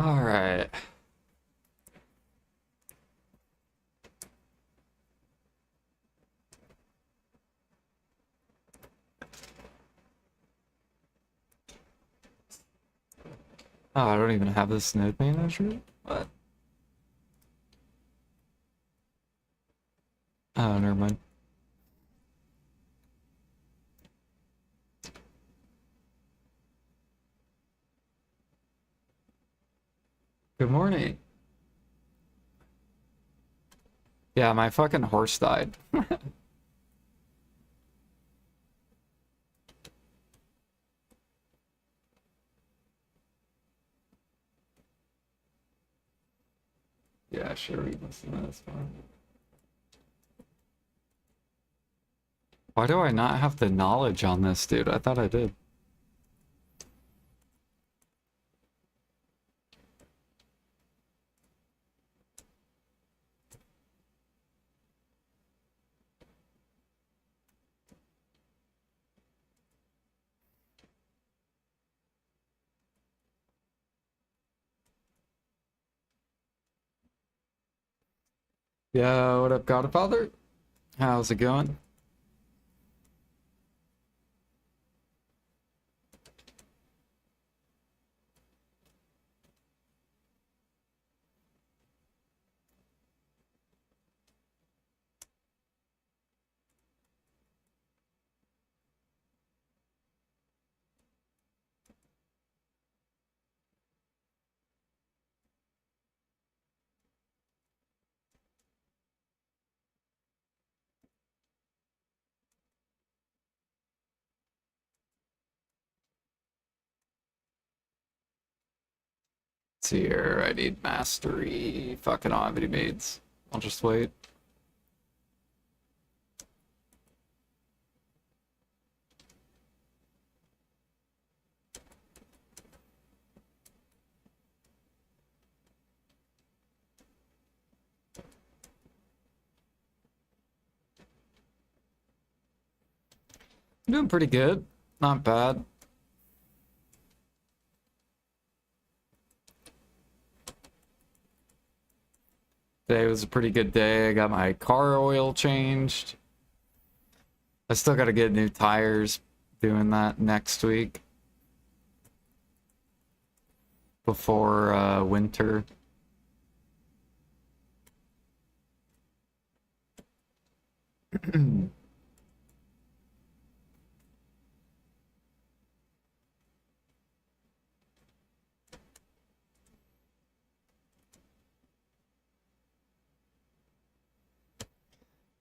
All right. Oh, I don't even have this node manager? What? Oh, never mind. Good morning. Yeah, my fucking horse died. Yeah, sure, we listen to this one. Why do I not have the knowledge on this, dude? I thought I did. Yeah, what up, Godfather? How's it going? Let's see here, I need mastery. Fucking on, any maids. I'll just wait. I'm doing pretty good. Not bad. Today was a pretty good day. I got my car oil changed. I still got to get new tires. Doing that next week before winter.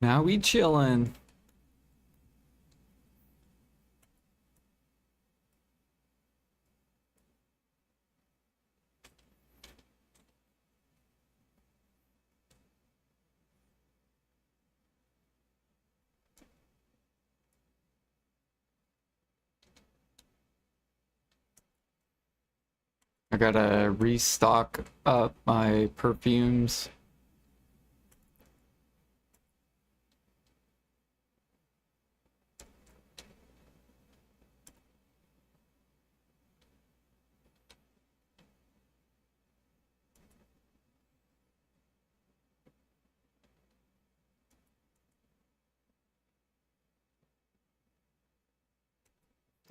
Now we chillin'. I gotta restock up my perfumes.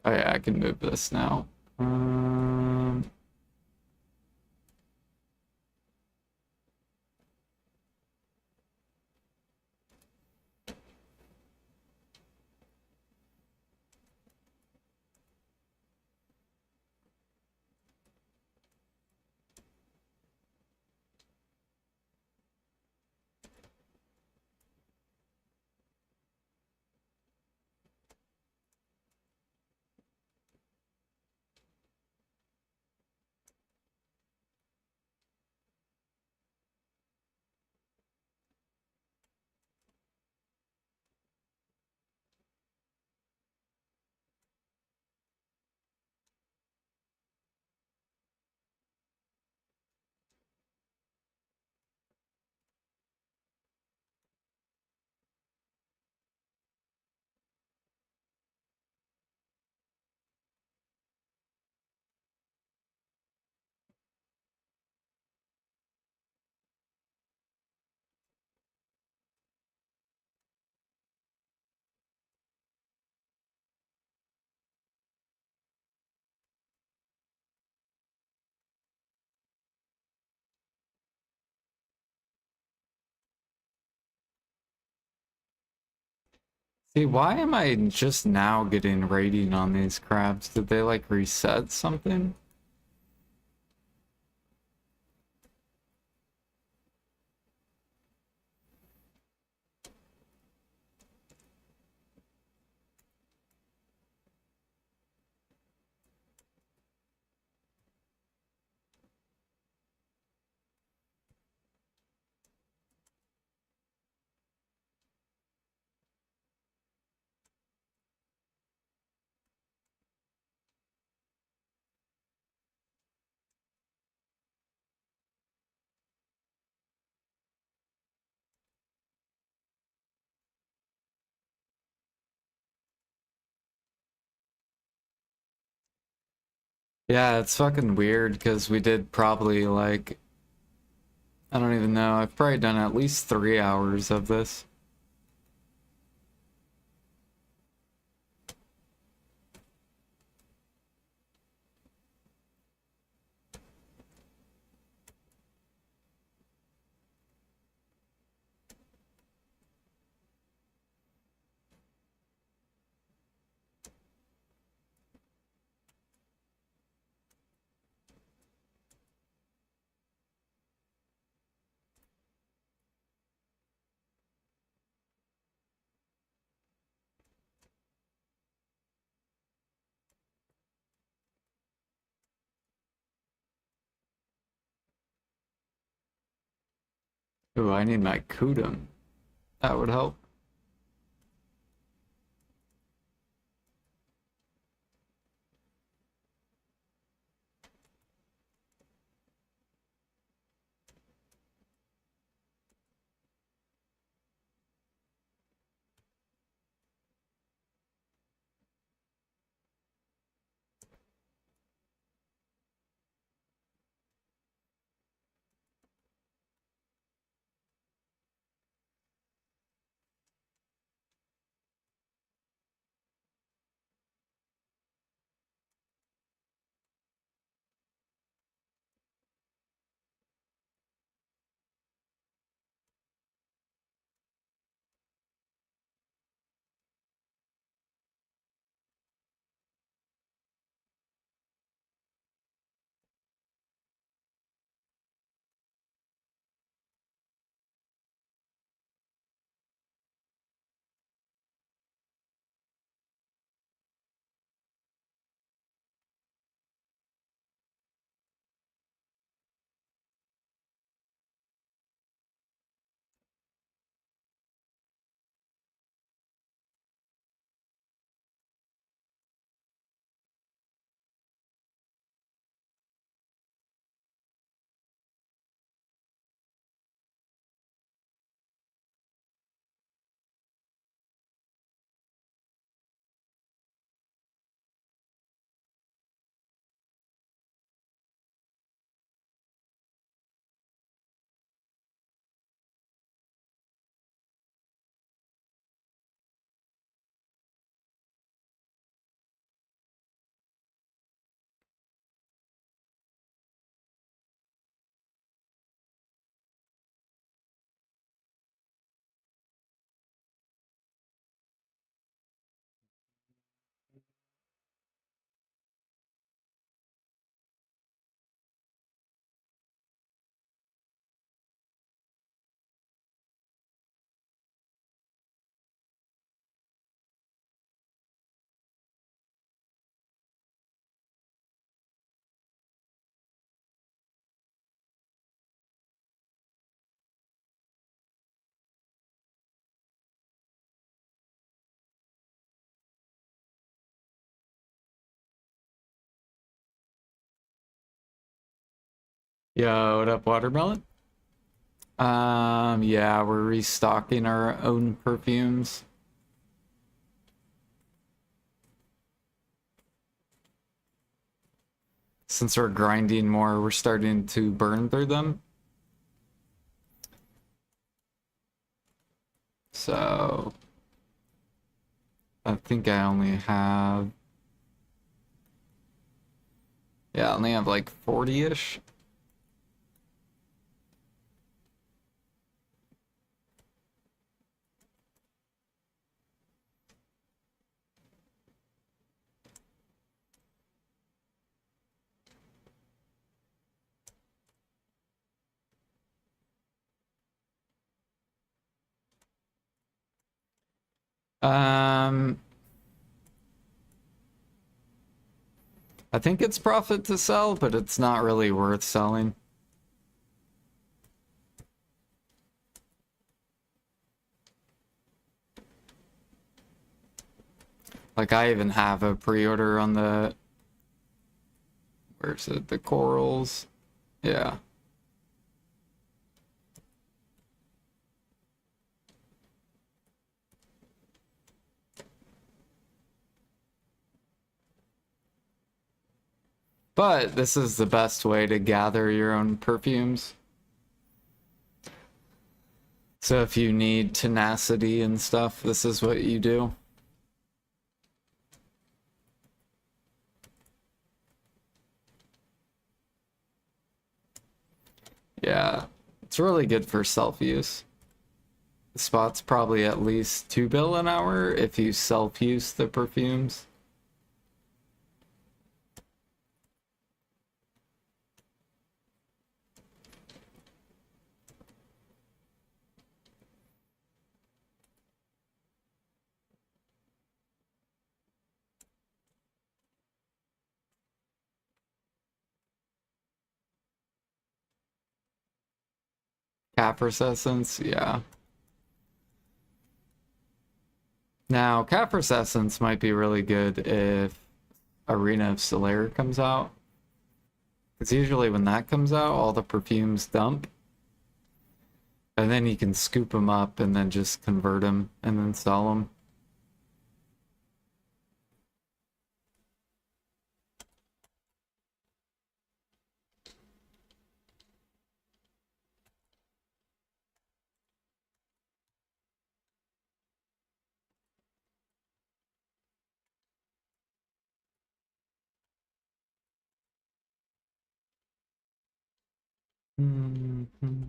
Oh yeah, I can move this now. See, why am I just now getting rating on these crabs? Did they like reset something? Yeah, it's fucking weird because we did probably like, I don't even know, I've probably done at least 3 hours of this. Ooh, I need my Kudum. That would help. Yo, what up, Watermelon? Yeah, we're restocking our own perfumes. Since we're grinding more, we're starting to burn through them. So, I think I only have, yeah, I only have like 40-ish. I think it's profit to sell, but it's not really worth selling. Like, I even have a pre-order on the... Where's it? The corals. Yeah. But this is the best way to gather your own perfumes. So if you need tenacity and stuff, this is what you do. Yeah, it's really good for self-use. The spot's probably at least $2 an hour if you self-use the perfumes. Capris Essence, yeah. Now, Capris Essence might be really good if Arena of Solaire comes out. Because usually when that comes out, all the perfumes dump. And then you can scoop them up and then just convert them and then sell them. Mm-hmm.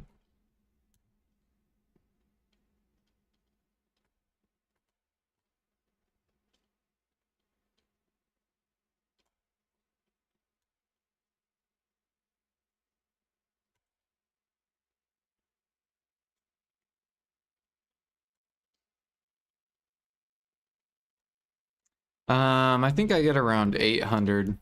I think I get around 800.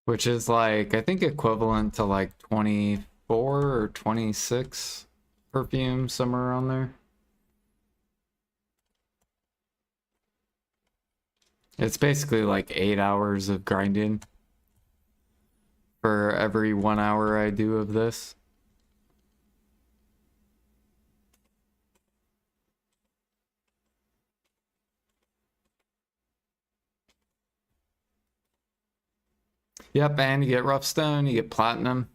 Which is like, I think equivalent to like 24 or 26 perfume, somewhere around there. It's basically like 8 hours of grinding for every 1 hour I do of this. Yep, and you get rough stone, you get platinum.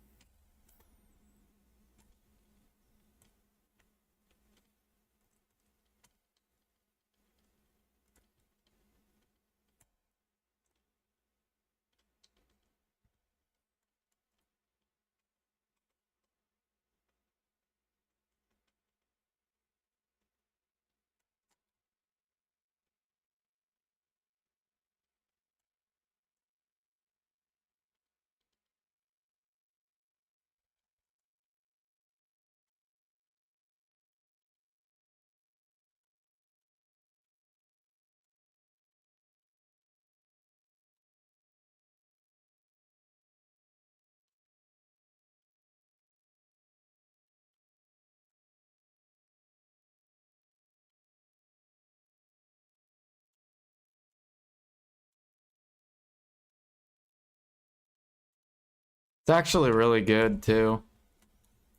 It's actually really good too.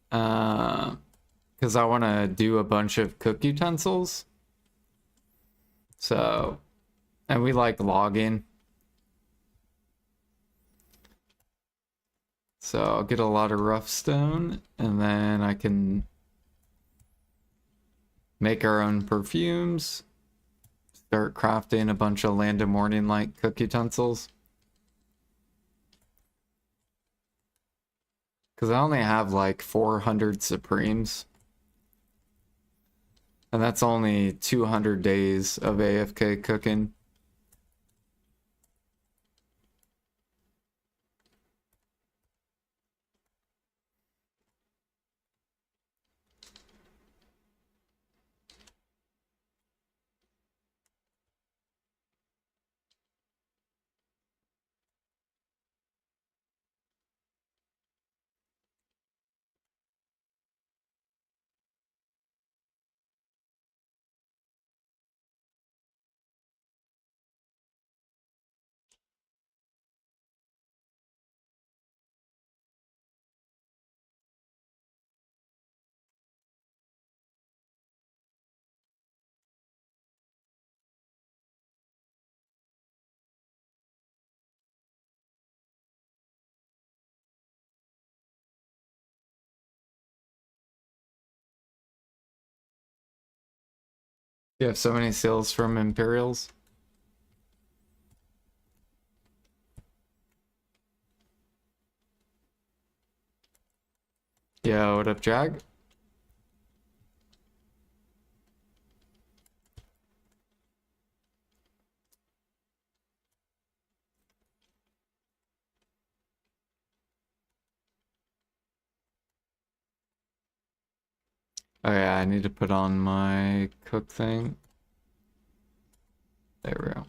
Because I want to do a bunch of cook utensils. So And we like logging. So I'll get a lot of rough stone, and then I can make our own perfumes. Start crafting a bunch of Land of Morning Light cook utensils. Because I only have like 400 Supremes. And that's only 200 days of AFK cooking. You have so many seals from Imperials. Yo, what up, Jag? Oh yeah, I need to put on my cook thing. There we go.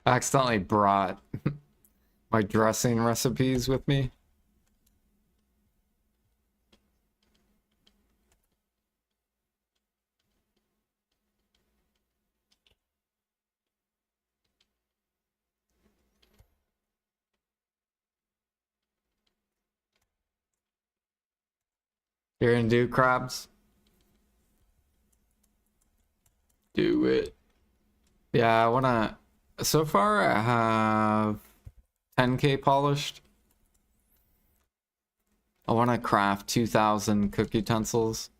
I accidentally brought my dressing recipes with me. You're gonna do crabs? Do it. Yeah, I wanna... So far, I have 10k polished. I wanna craft 2,000 cook utensils.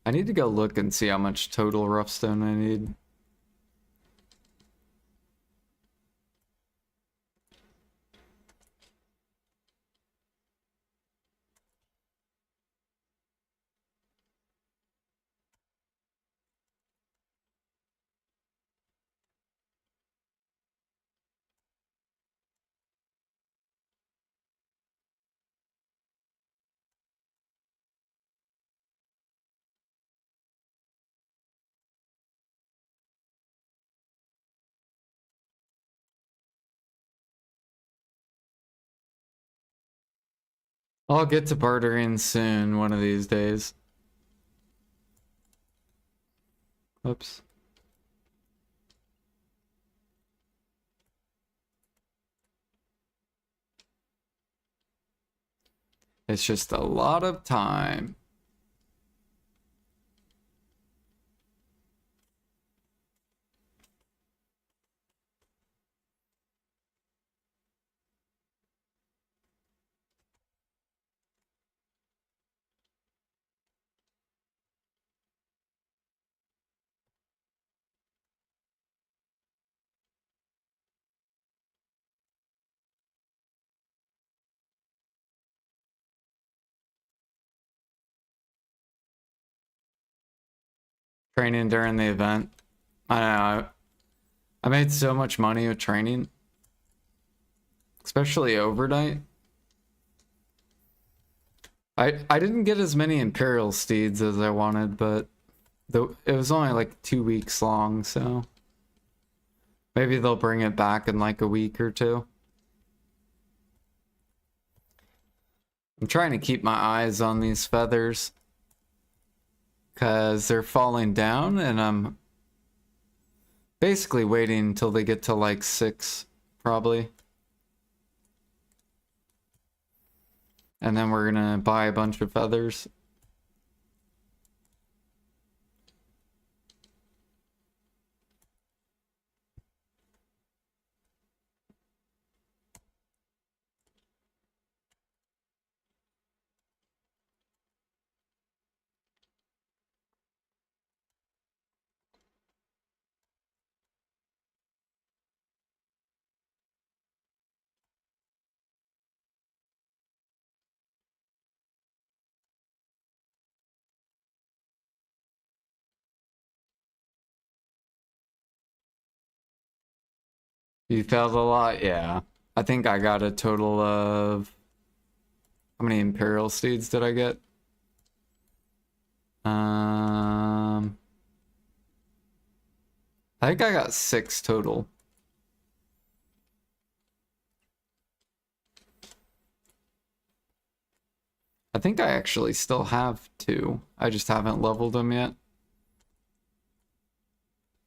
I need to go look and see how much total rough stone I need. I'll get to bartering soon, one of these days. Oops. It's just a lot of time. Training during the event. I know. I made so much money with training. Especially overnight. I didn't get as many Imperial steeds as I wanted, but it was only like 2 weeks long, so maybe they'll bring it back in like a week or two. I'm trying to keep my eyes on these feathers because they're falling down, and I'm basically waiting until they get to like 6, probably. And then we're gonna buy a bunch of feathers. You failed a lot? Yeah. I think I got a total of... How many Imperial Steeds did I get? I think I got 6 total. I think I actually still have 2. I just haven't leveled them yet.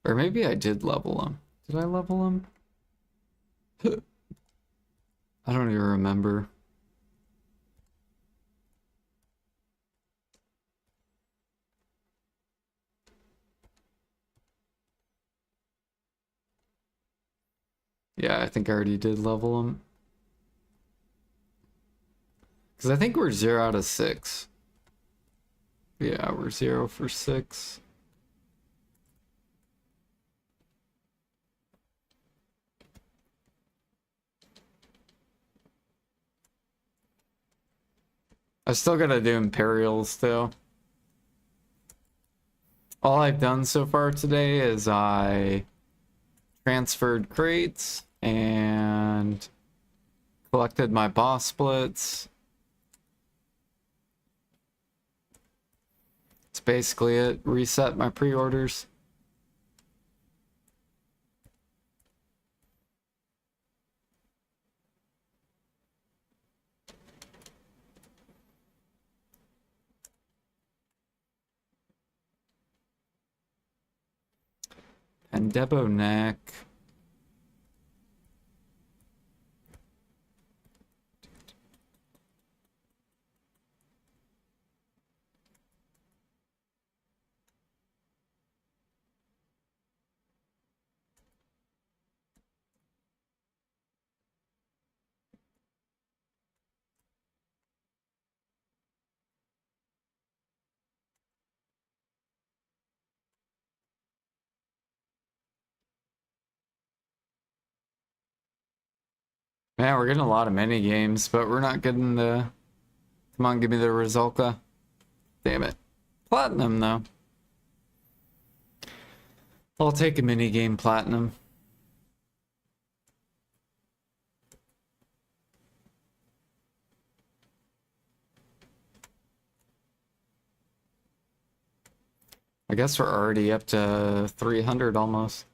Or maybe I did level them. Did I level them? I don't even remember. Yeah, I think I already did level them. Because I think we're 0 out of 6. Yeah, we're 0 for 6. I still gotta do Imperials, though. All I've done so far today is I transferred crates and collected my boss splits. That's basically it. Reset my pre-orders. And Debo neck. Man, we're getting a lot of mini games, but we're not getting the... Come on, give me the Rizalka. Damn it. Platinum, though. I'll take a mini game platinum. I guess we're already up to 300 almost.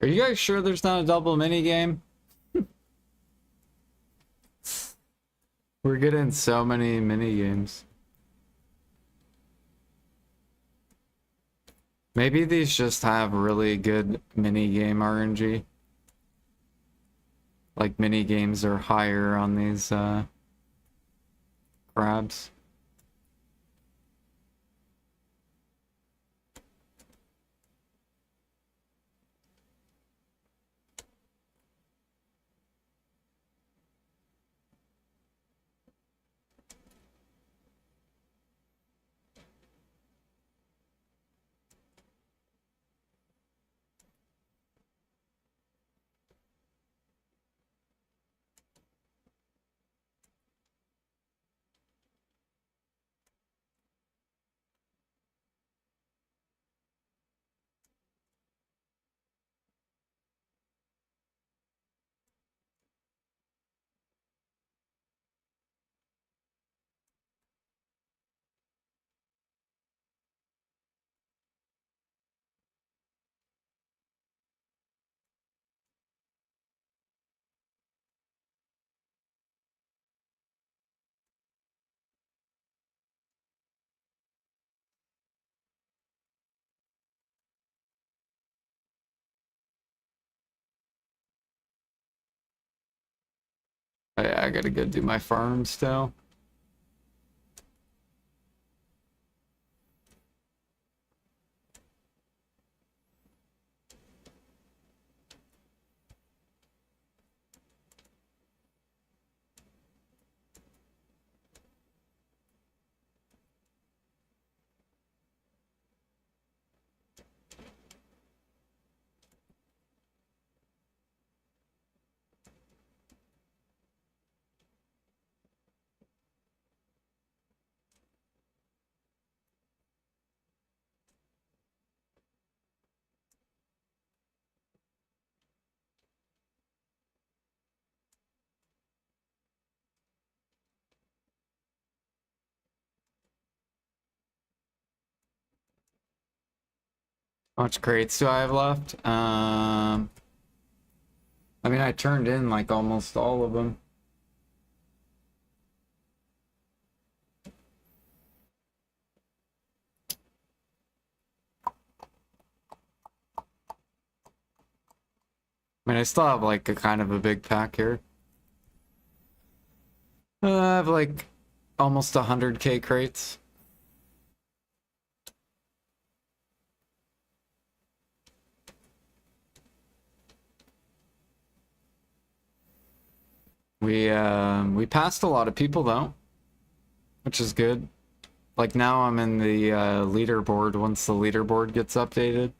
Are you guys sure there's not a double mini game? We're getting so many mini games. Maybe these just have really good mini game RNG. Like mini games are higher on these crabs. I gotta go do my farm still. How much crates do I have left? I mean, I turned in like almost all of them. I mean, I still have like a kind of a big pack here. I have like almost 100k crates. We passed a lot of people though, which is good. Like now I'm in the leaderboard once the leaderboard gets updated.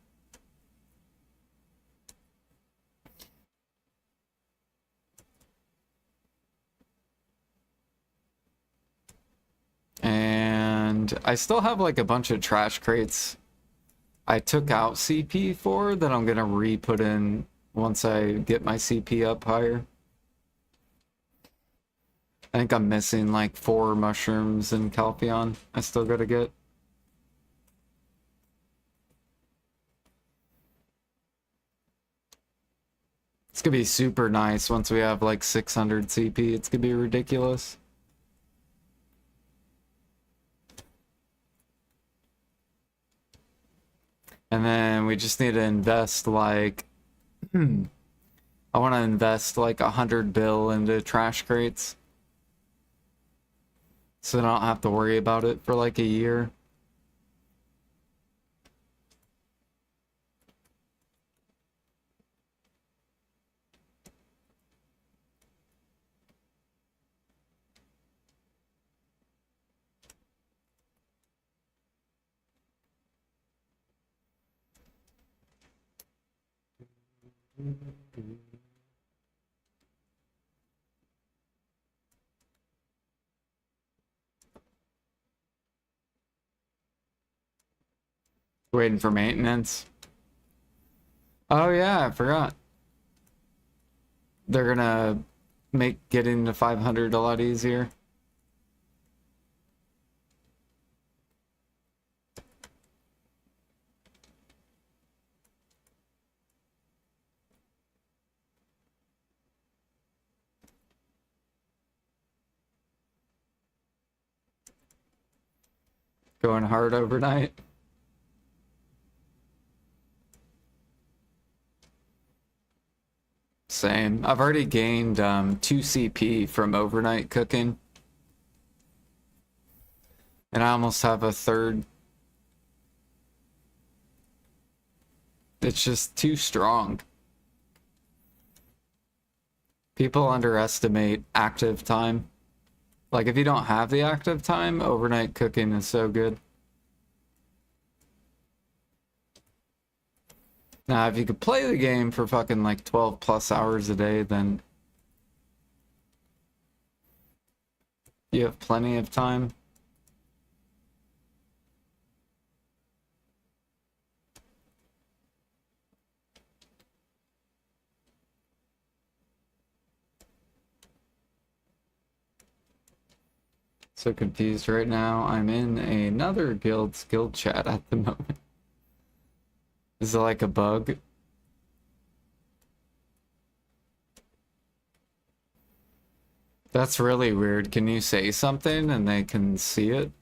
And I still have like a bunch of trash crates I took out CP for that I'm gonna re-put in once I get my CP up higher. I think I'm missing like 4 mushrooms and Calpheon I still gotta get. It's gonna be super nice once we have like 600 CP. It's gonna be ridiculous. And then we just need to invest like I want to invest like 100 bill into trash crates so I don't have to worry about it for like a year. Waiting for maintenance. Oh yeah, I forgot. They're gonna make getting to 500 a lot easier. Going hard overnight. Same. I've already gained 2 CP from overnight cooking. And I almost have a third. It's just too strong. People underestimate active time. Like if you don't have the active time, overnight cooking is so good. Now, if you could play the game for fucking like 12 plus hours a day, then you have plenty of time. So confused right now. I'm in another guild's guild chat at the moment. Is it like a bug? That's really weird. Can you say something and they can see it?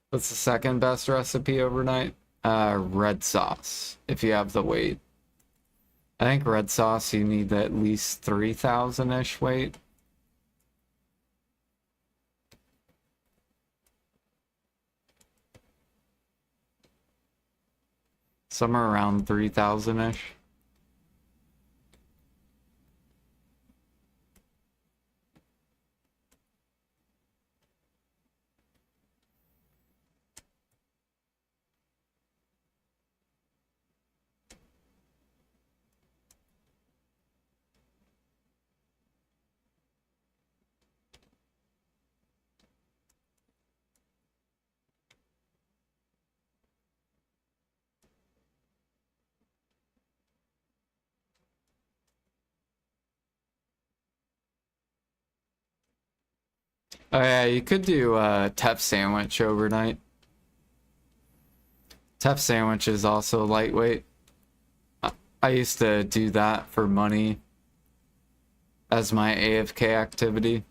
What's the second best recipe overnight? Red sauce, if you have the weight. I think red sauce, you need at least 3,000-ish weight. Somewhere around 3,000-ish. Oh yeah, you could do a Tef sandwich overnight. Tef sandwich is also lightweight. I used to do that for money as my AFK activity.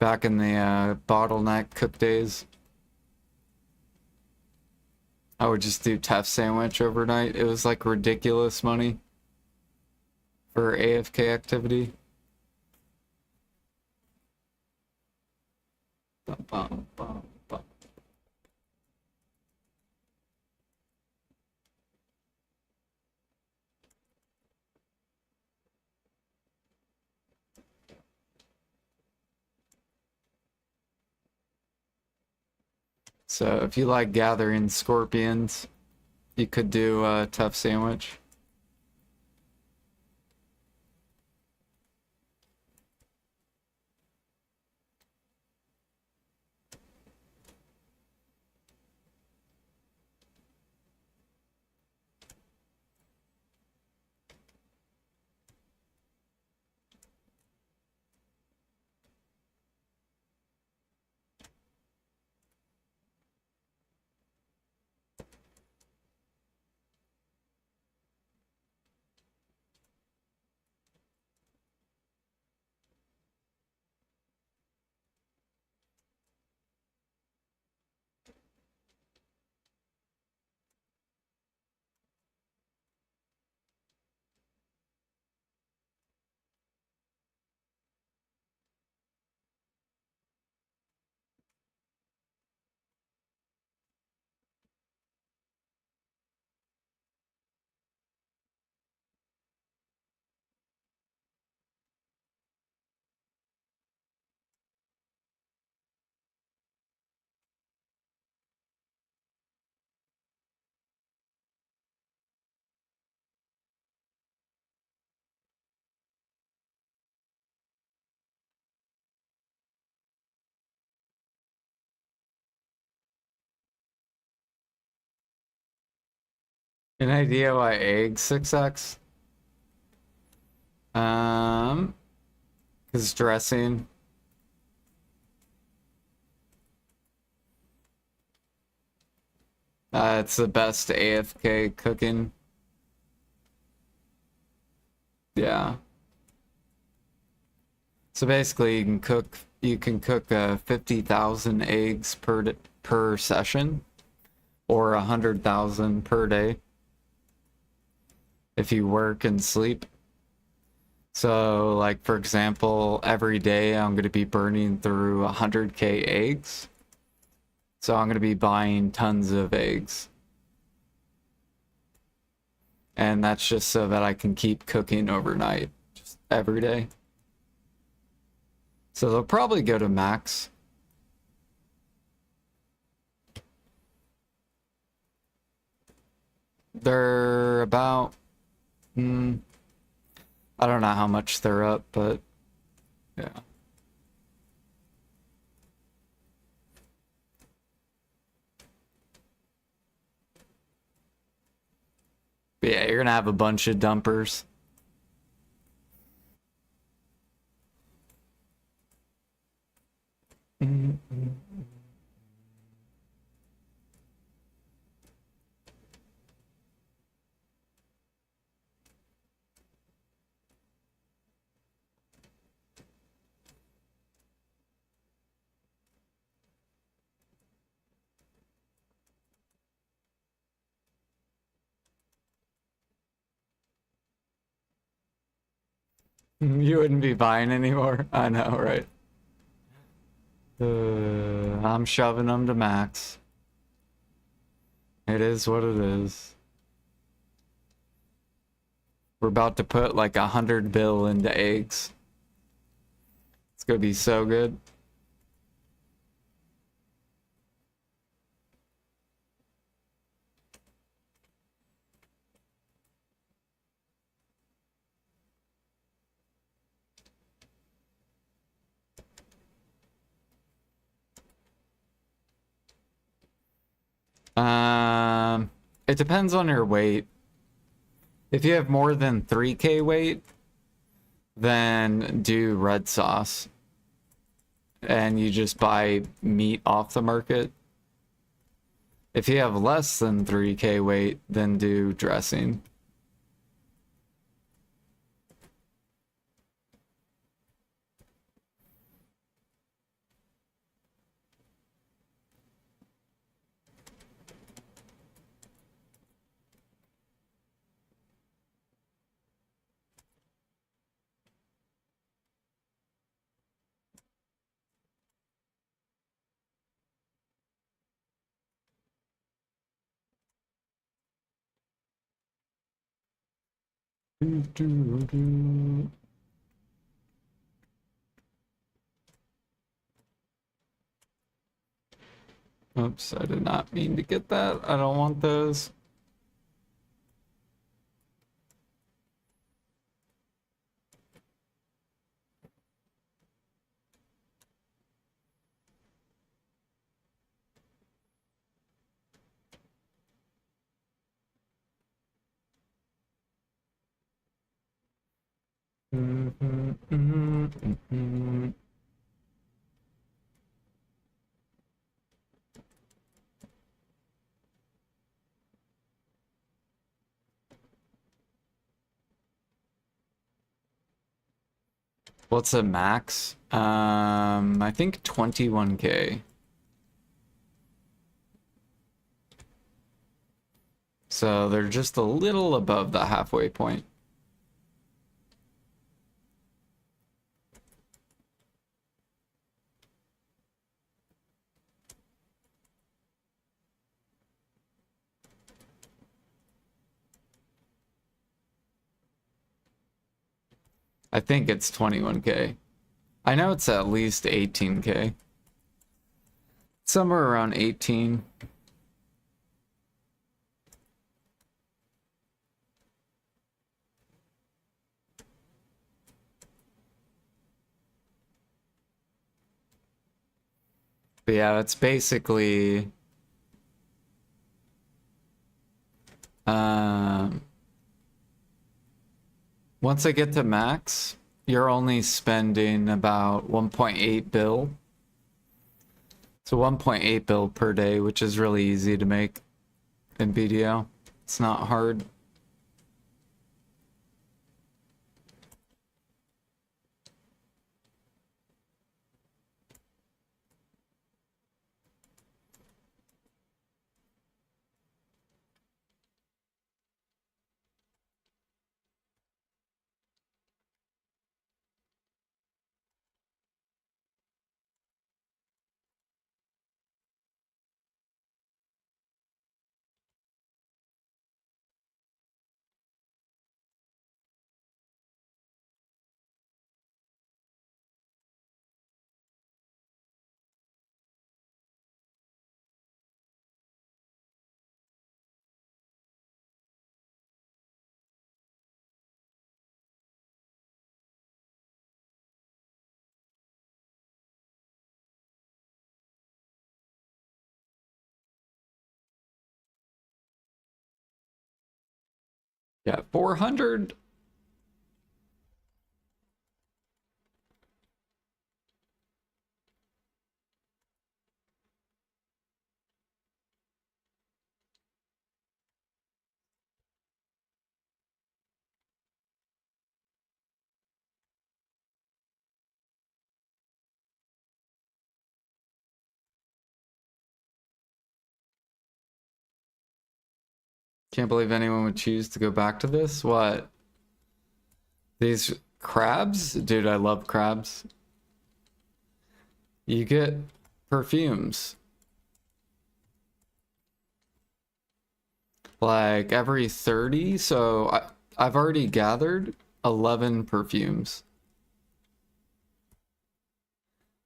Back in the bottleneck cook days. I would just do Tef sandwich overnight. It was like ridiculous money for AFK activity. Bum, bum, bum, bum. So if you like gathering scorpions, you could do a Tef sandwich. An idea why eggs 6x? Because dressing. It's the best AFK cooking. Yeah. So basically, you can cook 50,000 eggs per session, or 100,000 per day if you work and sleep. So, like for example, every day I'm going to be burning through 100k eggs. So I'm going to be buying tons of eggs. And that's just so that I can keep cooking overnight, just every day. So they'll probably go to max. They're about, I don't know how much they're up, but yeah. But yeah, you're gonna have a bunch of dumpers. You wouldn't be buying anymore. I know, right? I'm shoving them to max. It is what it is. We're about to put like 100 bill into eggs. It's gonna be so good. It depends on your weight. If you have more than 3K weight, then do red sauce. And you just buy meat off the market. If you have less than 3K weight, then do dressing. Oops, I did not mean to get that. I don't want those. What's a max? I think 21K. So they're just a little above the halfway point. I think it's 21K. I know it's at least 18K. Somewhere around 18. But yeah, it's basically once I get to max, you're only spending about 1.8 bill. So 1.8 bill per day, which is really easy to make in BDO. It's not hard. Yeah, 400. Can't believe anyone would choose to go back to this. What? These Crabs? Dude, I love crabs. You get perfumes. Like every 30, so I've already gathered 11 perfumes.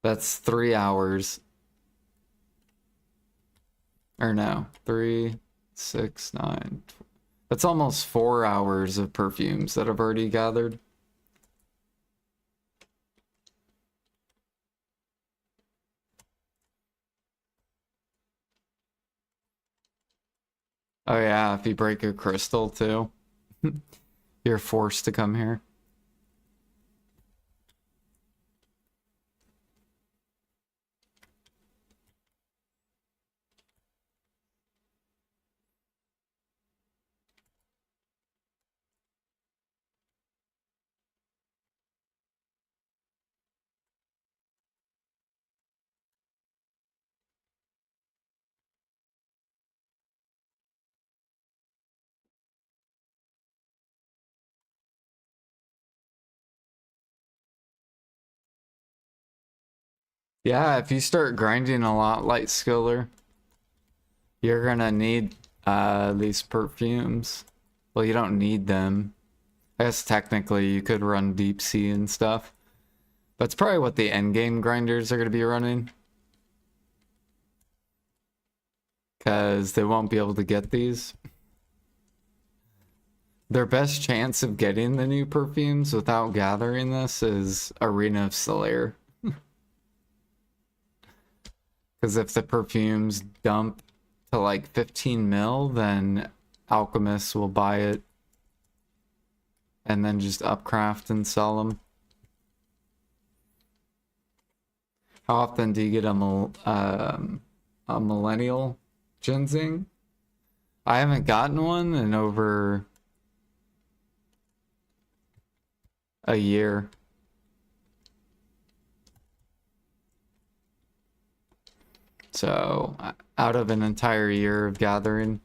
That's 3 hours. Or no, 3, 6, 9. That's almost 4 hours of perfumes that I've already gathered. Oh yeah, if you break a crystal too, you're forced to come here. Yeah, if you start grinding a lot, Lifeskiller, you're gonna need these perfumes. Well, you don't need them. I guess technically you could run deep sea and stuff. That's probably what the endgame grinders are gonna be running. Because they won't be able to get these. Their best chance of getting the new perfumes without gathering this is Arena of Solaire. Because if the perfumes dump to like 15 mil, then alchemists will buy it and then just upcraft and sell them. How often do you get a millennial ginseng? I haven't gotten one in over a year. So, out of an entire year of gathering.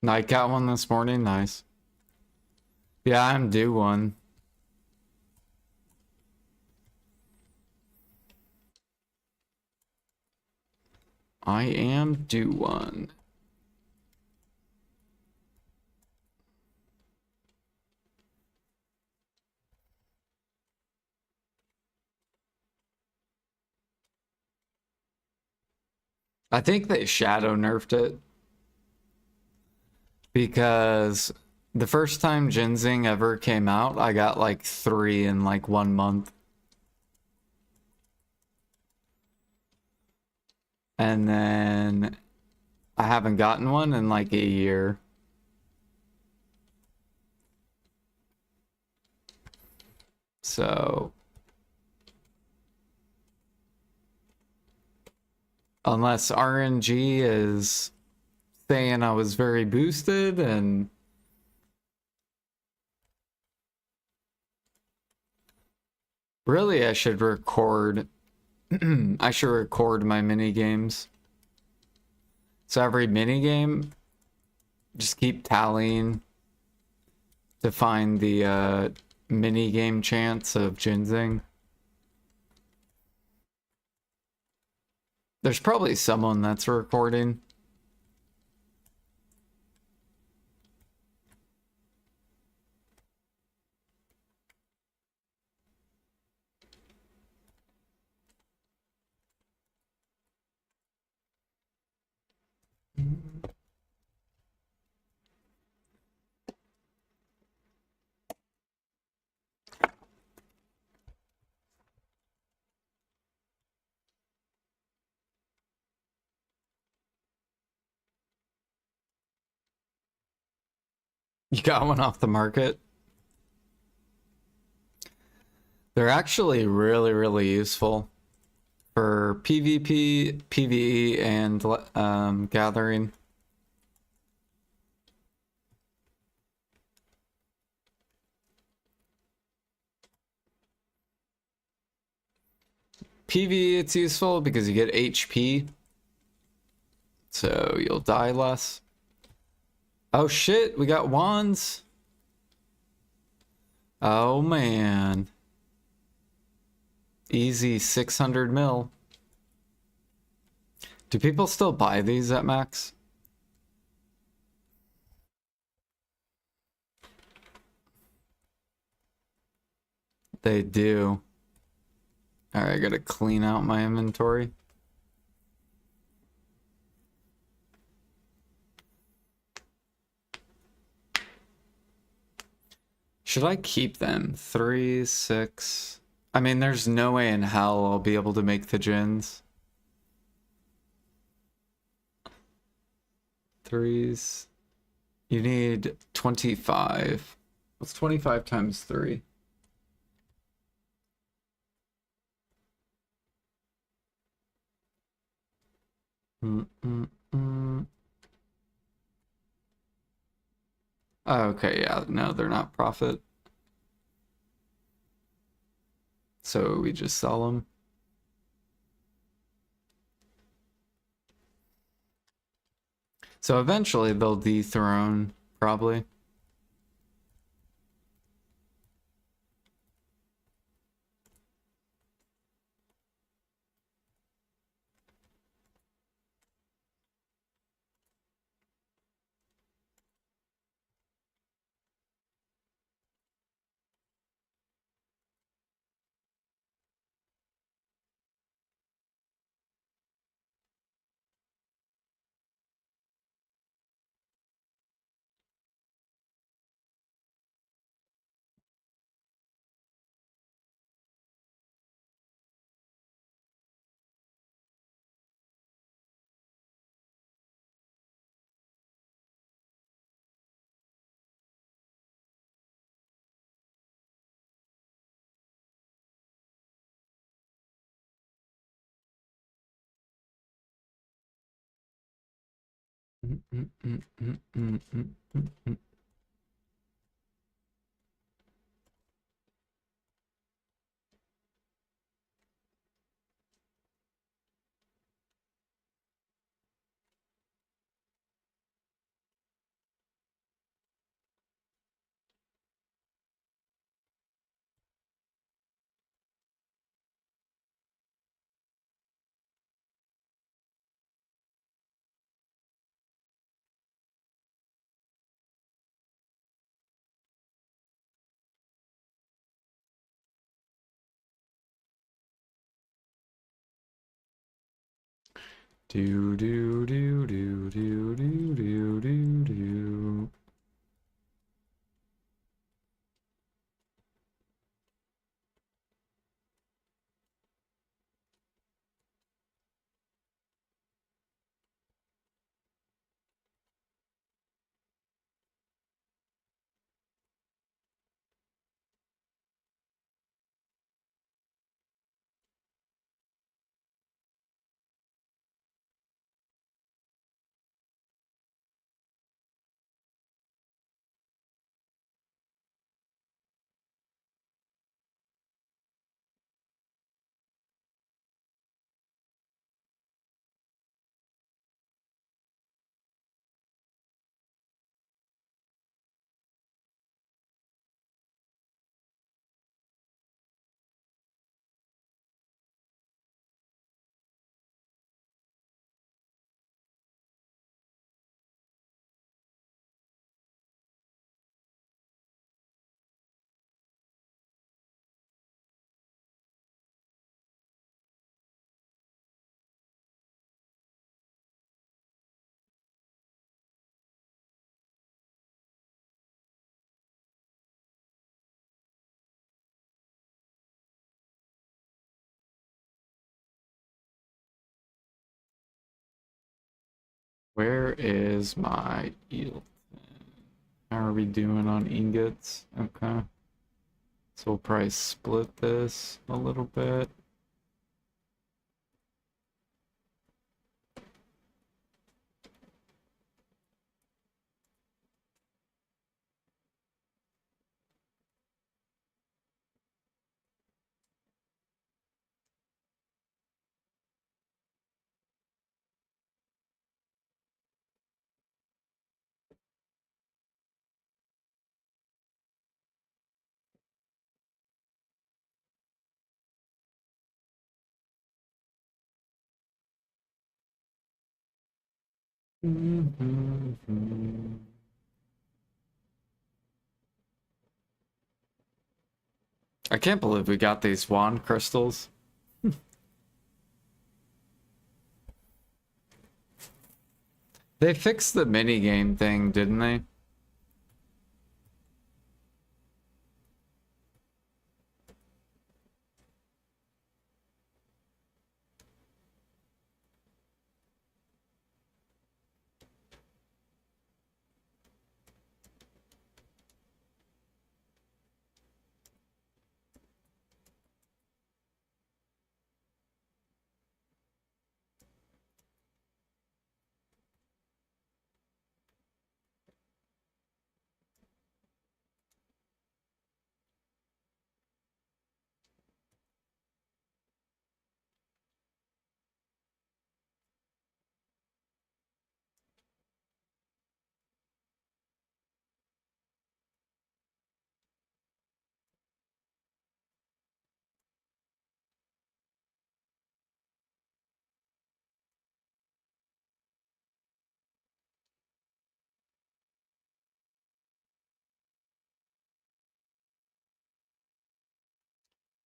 I got one this morning, nice. Yeah, I'm due one. I am due one. I think they shadow nerfed it. Because the first time ginseng ever came out, I got like 3 in like 1 month. And then I haven't gotten one in like a year. So unless RNG is saying I was very boosted and really I should record I should record my mini games. So every mini game just keep tallying to find the mini game chance of ginseng. There's probably someone that's recording. You got one off the market? They're actually really, really useful for PvP, PvE, and gathering. PvE, it's useful because you get HP, so you'll die less. Oh shit, we got wands. Oh man. Easy 600 mil. Do people still buy these at max? They do. Alright, I gotta clean out my inventory. Should I keep them? 3, 6. I mean, there's no way in hell I'll be able to make the gins. 3s. You need 25. What's 25 times 3? Okay, yeah, no, they're not profit. So we just sell them. So eventually they'll dethrone, probably. Do do do do do do do do do. Where is my yield? How are we doing on ingots? Okay. So we'll probably split this a little bit. I can't believe we got these wand crystals. They fixed the minigame thing, didn't they?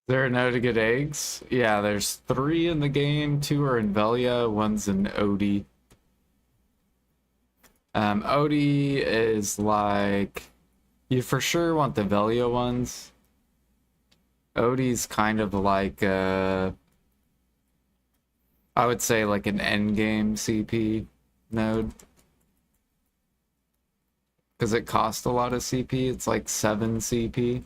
There are no to get eggs? Yeah, there's 3 in the game. 2 are in Velia, 1's in Odie. Odie is like... You for sure want the Velia ones. Odie's kind of like I would say like an endgame CP node. Because it costs a lot of CP. It's like 7 CP.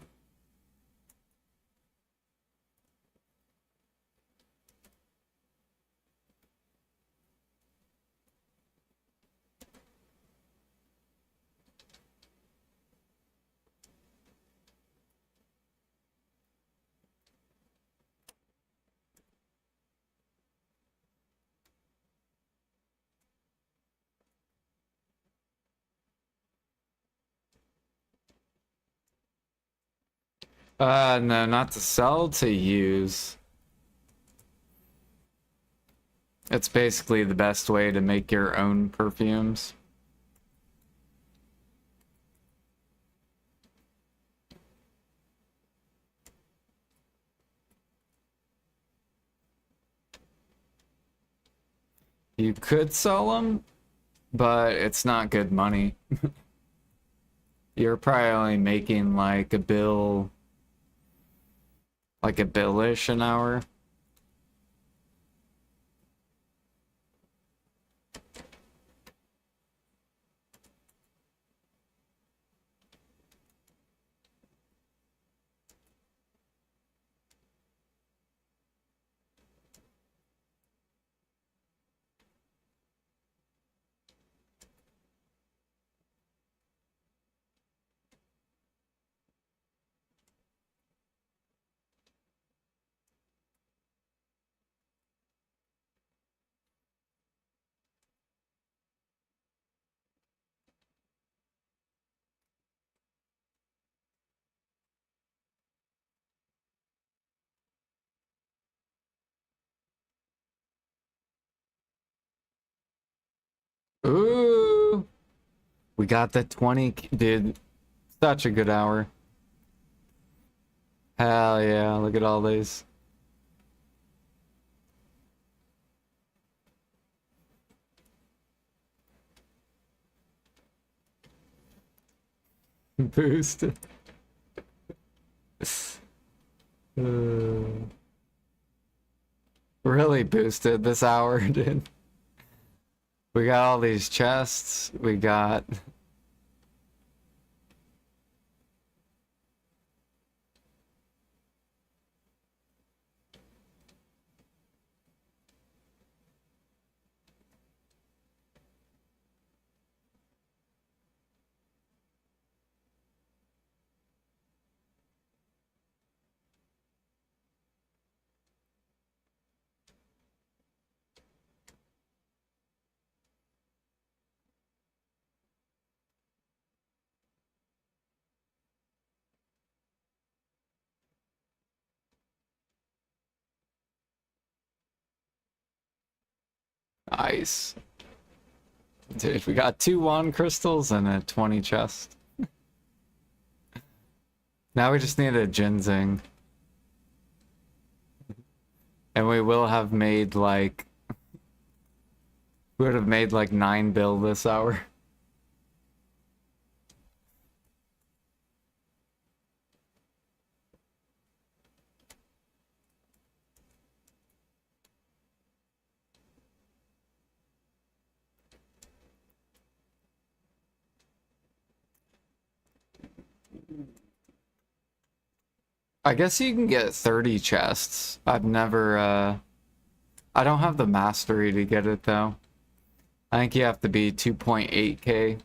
No, not to sell, to use. It's basically the best way to make your own perfumes. You could sell them, but it's not good money. You're probably only making like a bill, like a billish an hour. Ooh, we got the 20, dude. Such a good hour. Hell yeah, look at all these. Boost. Really boosted this hour, dude. We got all these chests. We got... Nice. Dude, we got 2 wand crystals and a 20 chest. Now we just need a ginseng. And we will have made like... We would have made like 9 bill this hour. I guess you can get 30 chests. I've never, I don't have the mastery to get it though. I think you have to be 2.8k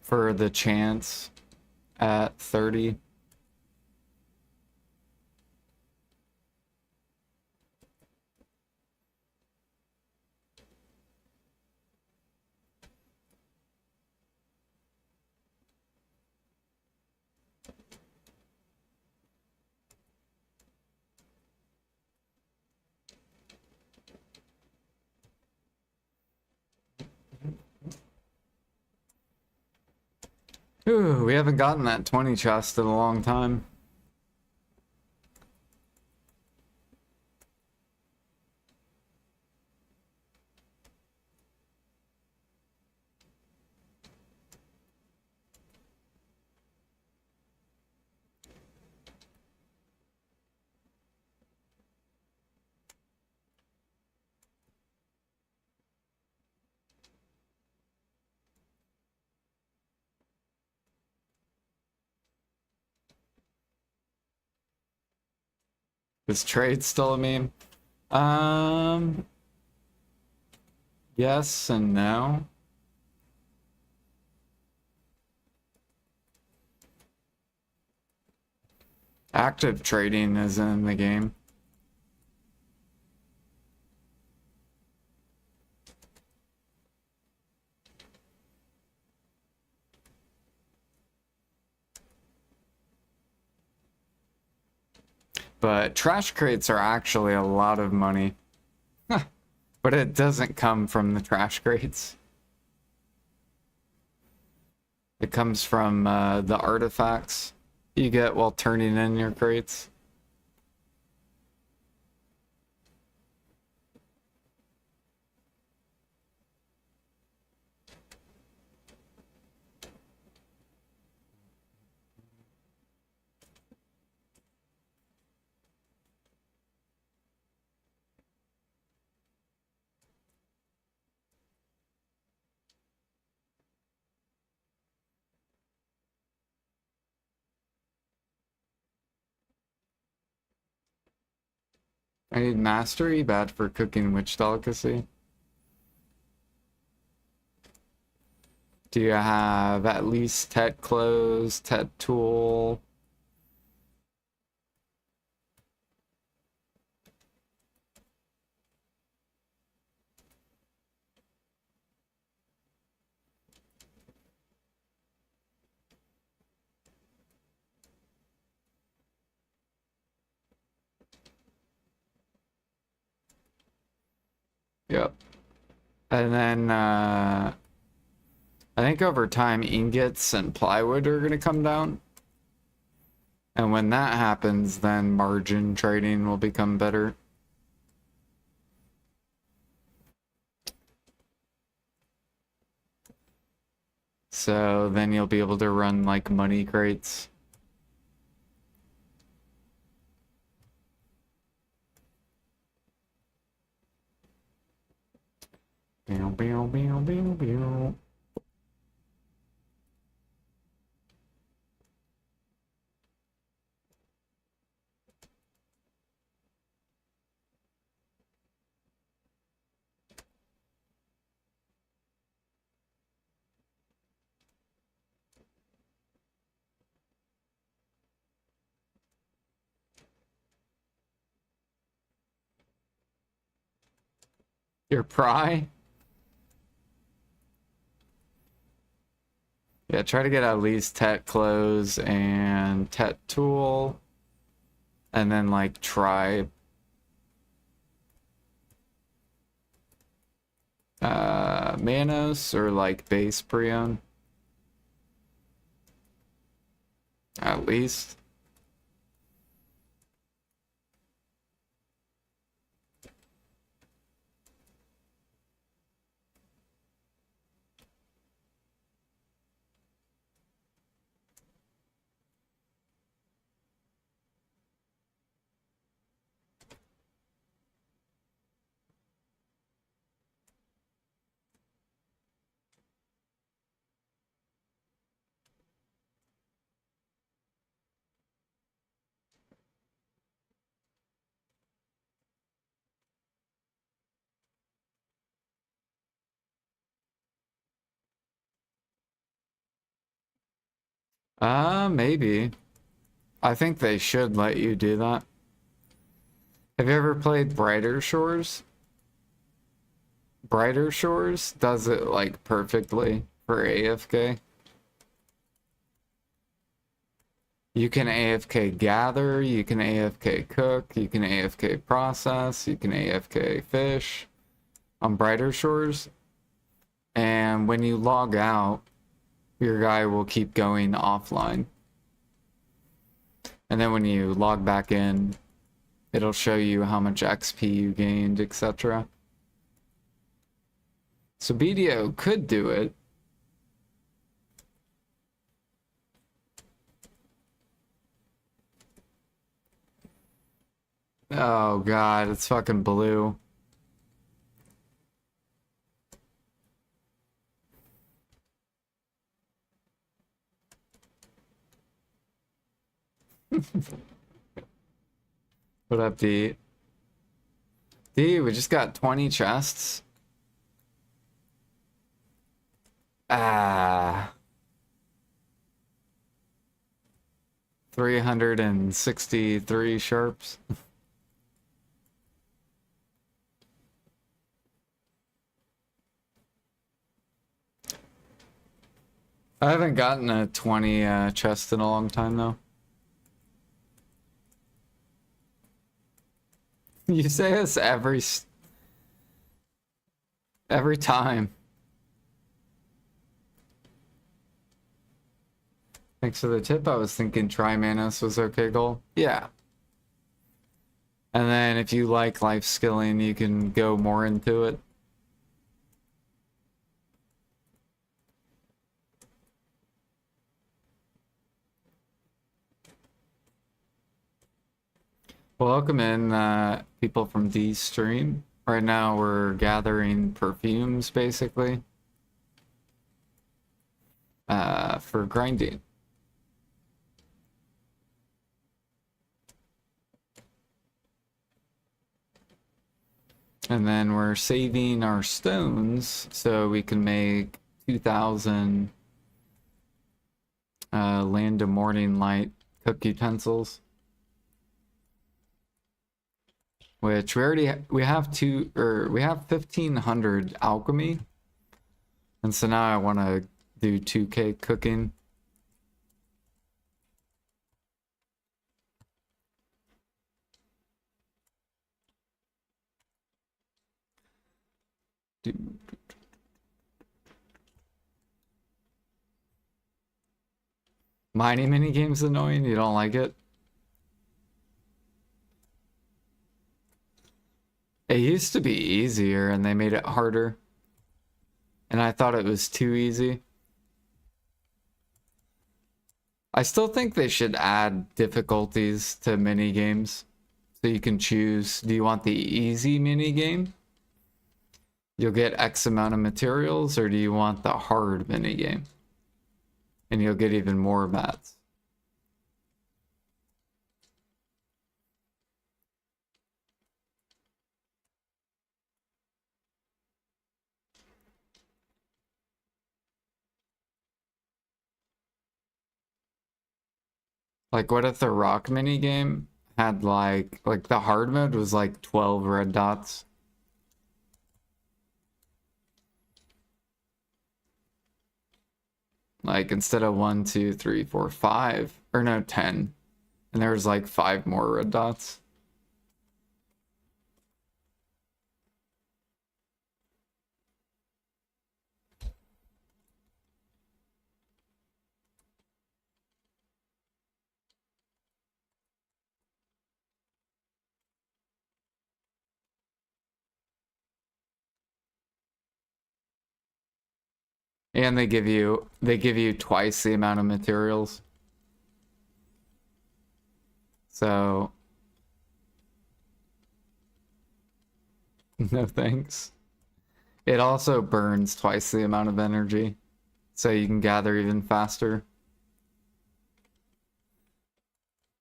for the chance at 30. Ooh, we haven't gotten that 20 chest in a long time. Is trade still a meme? Yes and no. Active trading is in the game. But trash crates are actually a lot of money. But it doesn't come from the trash crates. It comes from the artifacts you get while turning in your crates. I need mastery, bad for cooking witch delicacy. Do you have at least Tet clothes, Tet tool? Yep. And then I think over time ingots and plywood are gonna come down. And when that happens, then margin trading will become better. So then you'll be able to run like money crates. Bow, bow, bow, bow, bow. Your pry? Yeah, try to get at least Tet clothes and Tet tool. And then like try. Manos or like base preone. At least. Maybe. I think they should let you do that. Have you ever played Brighter Shores? Brighter Shores does it like perfectly for AFK. You can AFK gather, you can AFK cook, you can AFK process, you can AFK fish on Brighter Shores. And when you log out, your guy will keep going offline. And then when you log back in, it'll show you how much XP you gained, etc. So BDO could do it. Oh god, it's fucking blue. What up, D? D, we just got 20 chests. Ah. 363 sharps. I haven't gotten a 20 chest in a long time though. You say this every time. Thanks for the tip. I was thinking Tri-Manos was okay goal. Yeah. And then if you like Lifeskilling, you can go more into it. Welcome in people from D's stream. Right now we're gathering perfumes basically for grinding. And then we're saving our stones so we can make 2,000 Land of Morning Light cook utensils. Which we have 1,500 alchemy. And so now I want to do 2K cooking. Mining minigame's annoying? You don't like it? It used to be easier and they made it harder. And I thought it was too easy. I still think they should add difficulties to minigames. So you can choose, do you want the easy minigame? You'll get X amount of materials, or do you want the hard minigame? And you'll get even more mats. Like, what if the rock minigame had like the hard mode was like 12 red dots? Like, instead of 1, 2, 3, 4, 5, or no, 10. And there was like 5 more red dots. And they give you twice the amount of materials. So no thanks. It also burns twice the amount of energy, so you can gather even faster.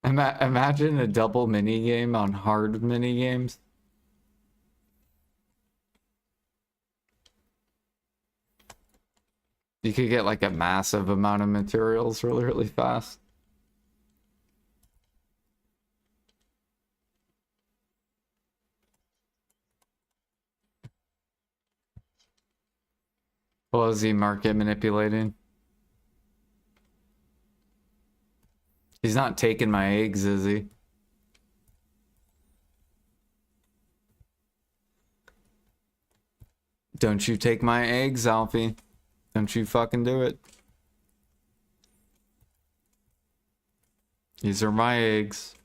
Imagine a double mini game on hard mini games. You could get like a massive amount of materials really, really fast. Well, is he market manipulating? He's not taking my eggs, is he? Don't you take my eggs, Alfie. Don't you fucking do it. These are my eggs.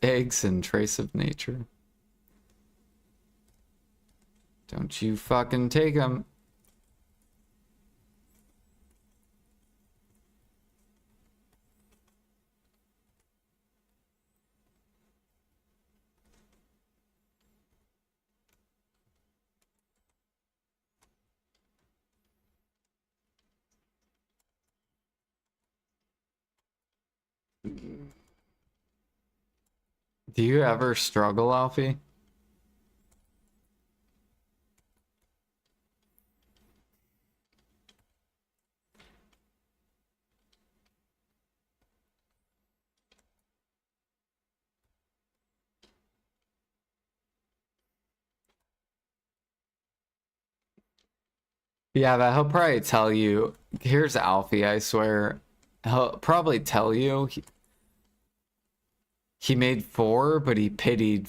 Eggs and trace of nature. Don't you fucking take them. Do you ever struggle, Alfie? Yeah, but he'll probably tell you. Here's Alfie, I swear. He'll probably tell you he made 4, but he pitied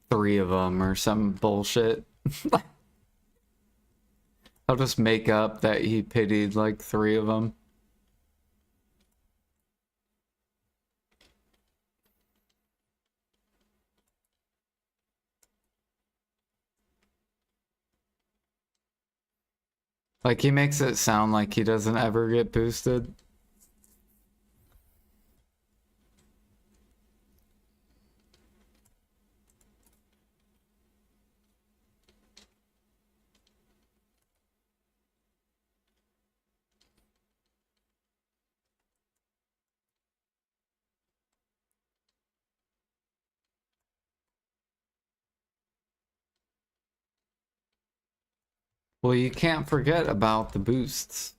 3 of them or some bullshit. I'll just make up that he pitied like 3 of them. Like he makes it sound like he doesn't ever get boosted. Well, you can't forget about the boosts.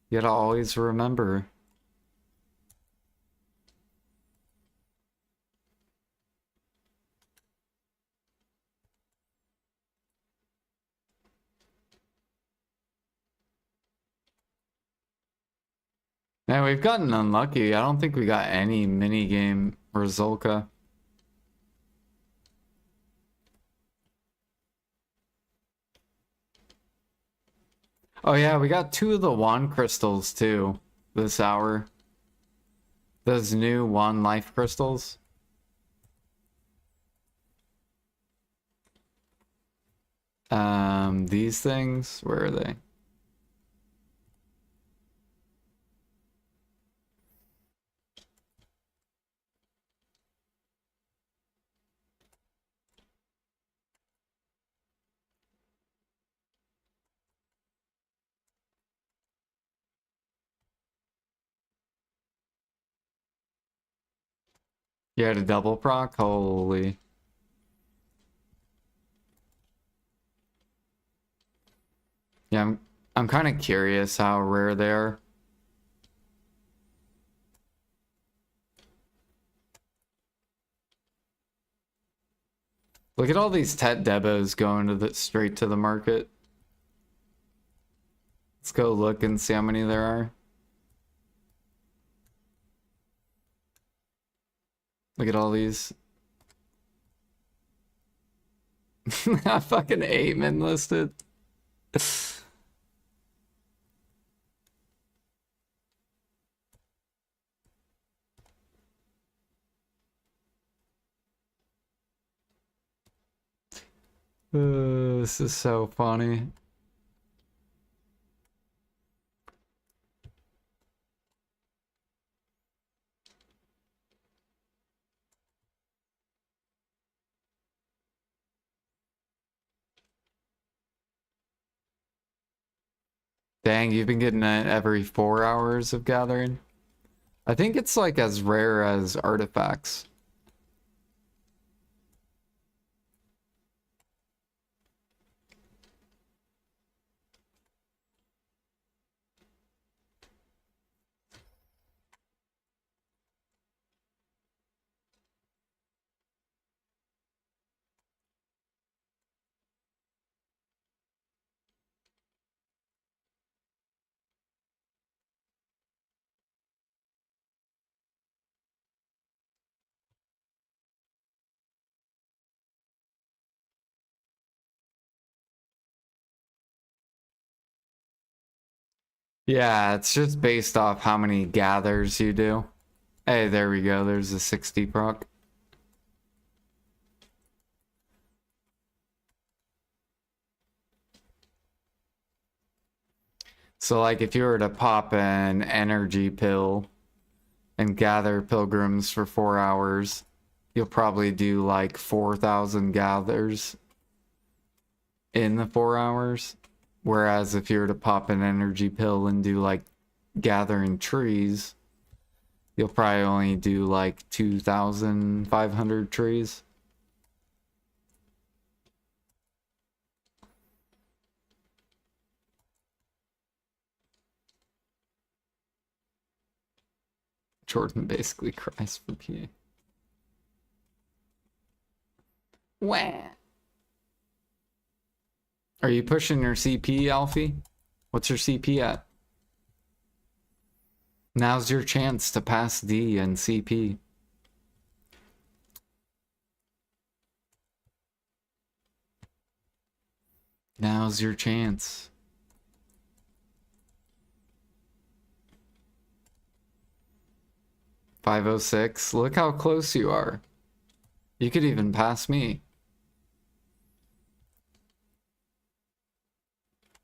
You gotta always remember. Man, we've gotten unlucky. I don't think we got any minigame Rizulka. Oh yeah, we got 2 of the wand crystals too this hour. Those new wand life crystals. These things, where are they? You had a double proc? Holy. Yeah, I'm kind of curious how rare they are. Look at all these Tet Debos going to the straight to the market. Let's go look and see how many there are. Look at all these. Fucking Amen listed. This is so funny. Dang, you've been getting it every 4 hours of gathering? I think it's like as rare as artifacts. Yeah, it's just based off how many gathers you do. Hey, there we go. There's a 60 proc. So like if you were to pop an energy pill and gather pilgrims for 4 hours, you'll probably do like 4,000 gathers in the 4 hours. Whereas if you were to pop an energy pill and do like gathering trees, you'll probably only do like 2,500 trees. Jordan basically cries for PA. Wah. Are you pushing your CP, Alfie? What's your CP at? Now's your chance to pass D and CP. Now's your chance. .506. Look how close you are. You could even pass me.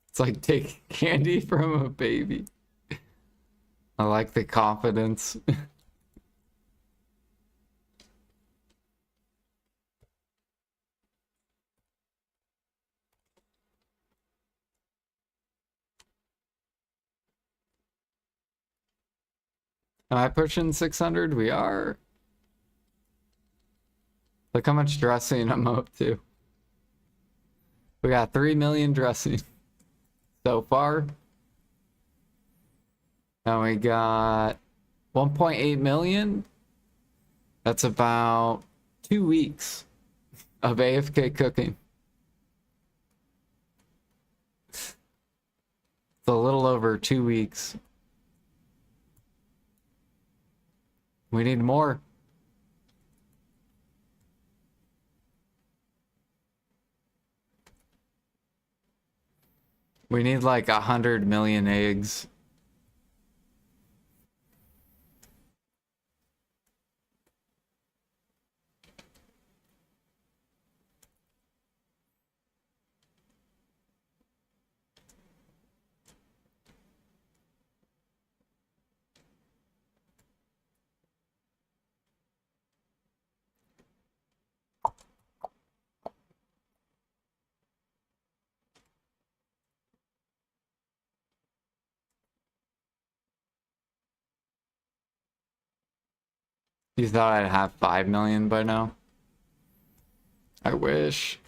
It's like taking candy from a baby. I like the confidence. Am I pushing 600? We are. Look how much dressing I'm up to. We got 3 million dressing so far. And we got 1.8 million. That's about 2 weeks of AFK cooking. It's a little over 2 weeks. We need more. We need like 100 million eggs. You thought I'd have 5 million by now? I wish.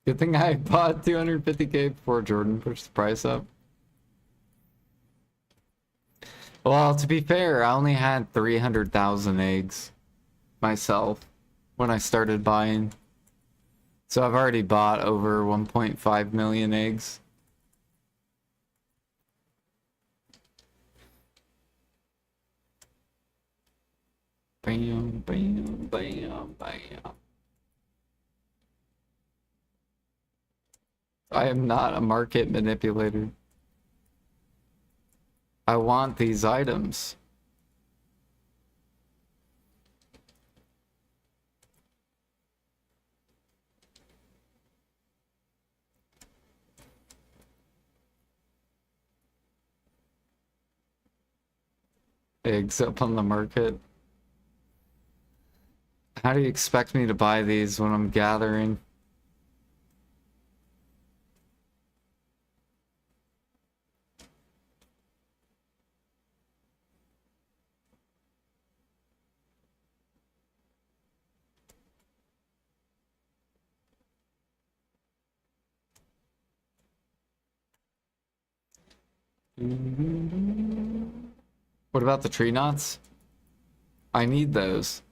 Good thing I bought 250k before Jordan pushed the price up. Well, to be fair, I only had 300,000 eggs myself when I started buying. So I've already bought over 1.5 million eggs. Bam, bam, bam, bam. I am not a market manipulator. I want these items. Eggs up on the market. How do you expect me to buy these when I'm gathering? What about the tree knots? I need those.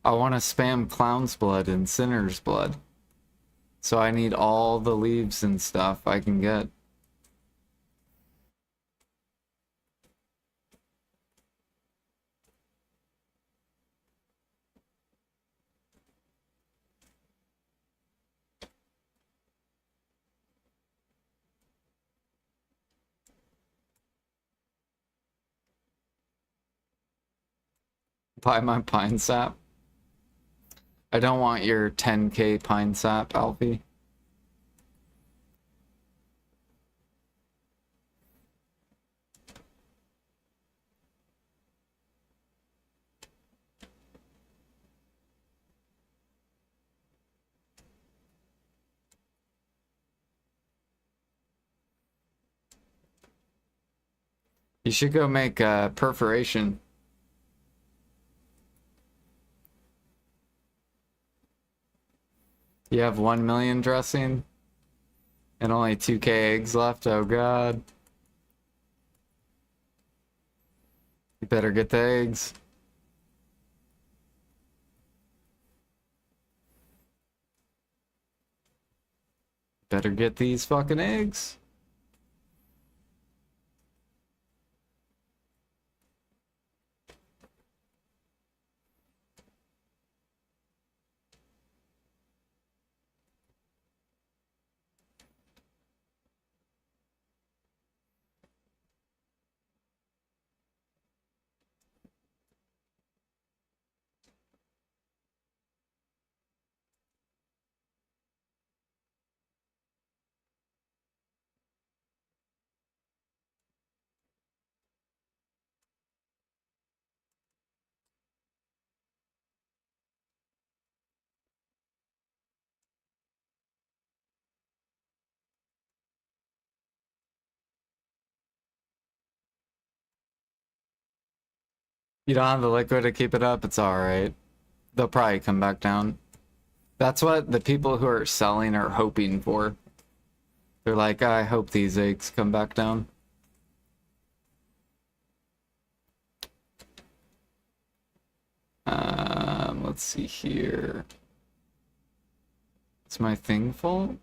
I want to spam clown's blood and sinner's blood. So I need all the leaves and stuff I can get. Buy my pine sap. I don't want your 10k pine sap, Alfie. You should go make a perforation. You have 1 million dressing and only 2k eggs left. Oh god. You better get the eggs. Better get these fucking eggs. You don't have the liquid to keep it up, it's alright. They'll probably come back down. That's what the people who are selling are hoping for. They're like, I hope these eggs come back down. Let's see here. Is my thing full?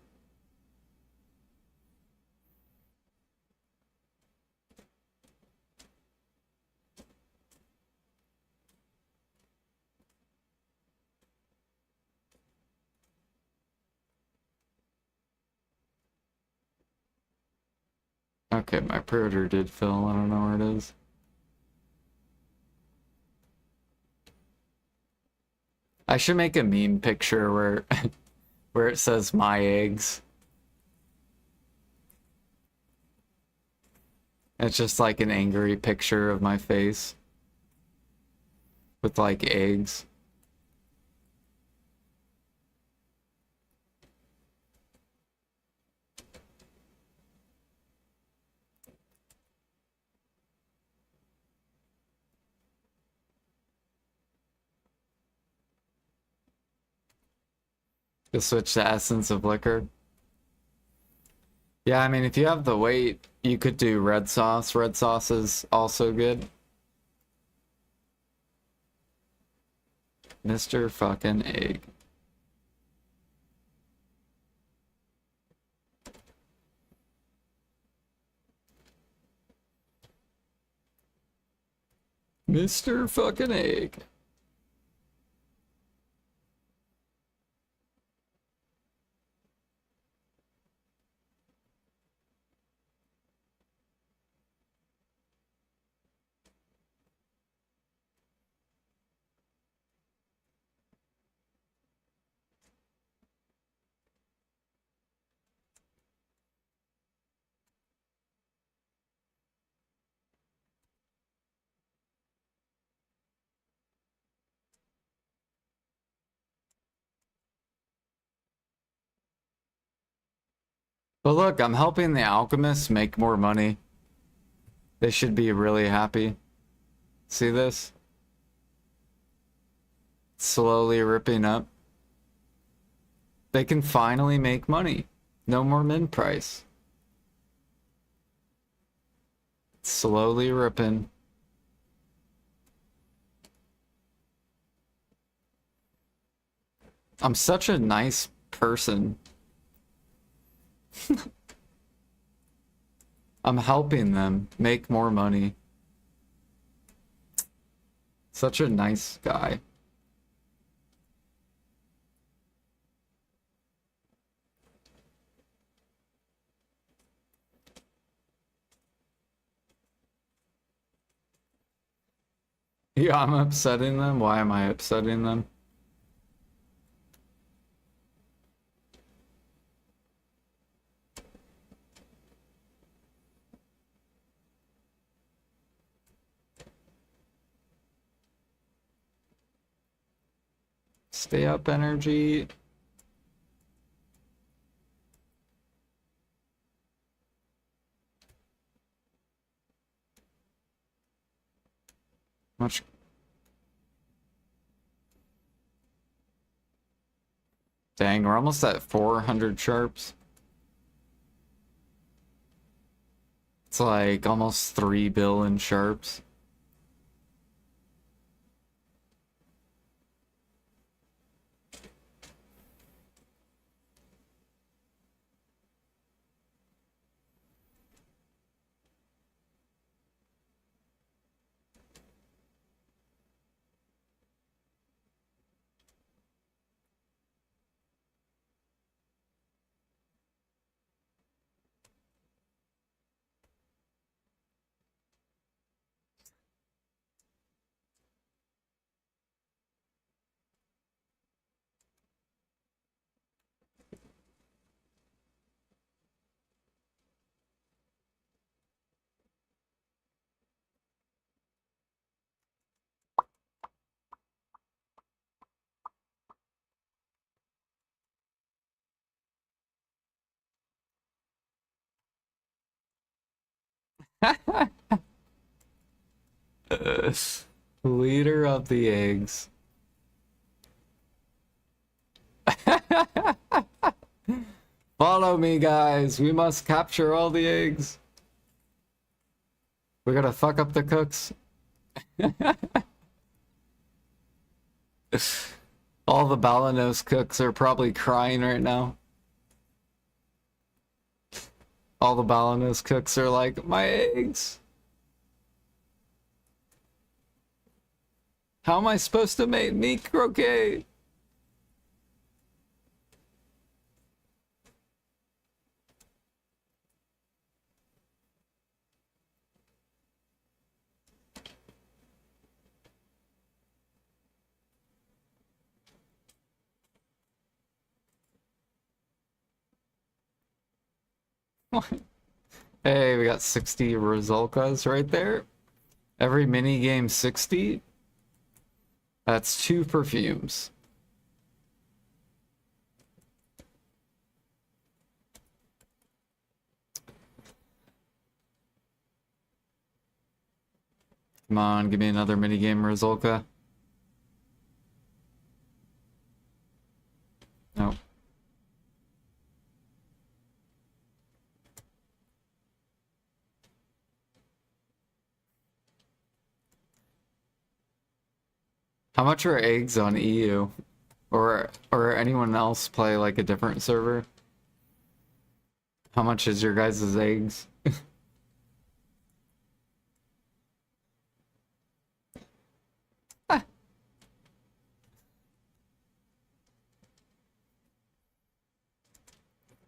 Okay, my pre-order did fill. I don't know where it is. I should make a meme picture where where it says my eggs. It's just like an angry picture of my face with like eggs. To switch to essence of liquor. Yeah, I mean, if you have the weight, you could do red sauce. Red sauce is also good. Mr. fucking Egg. Mr. fucking Egg. But look, I'm helping the alchemists make more money. They should be really happy. See this? Slowly ripping up. They can finally make money. No more min price. Slowly ripping. I'm such a nice person. I'm helping them make more money. Such a nice guy. Yeah, I'm upsetting them. Why am I upsetting them? Stay up energy. Much. Dang, we're almost at 400 sharps. It's like almost 3 bill in sharps. Leader of the eggs. Follow me, guys. We must capture all the eggs. We gotta fuck up the cooks. All the Balanos cooks are probably crying right now. All the Balanos cooks are like, my eggs. How am I supposed to make meat croquet? Hey, we got 60 Rizolkas right there. Every mini game 60. That's 2 perfumes. Come on, give me another minigame Rizolka. No. How much are eggs on EU? Or anyone else play like a different server? How much is your guys' eggs?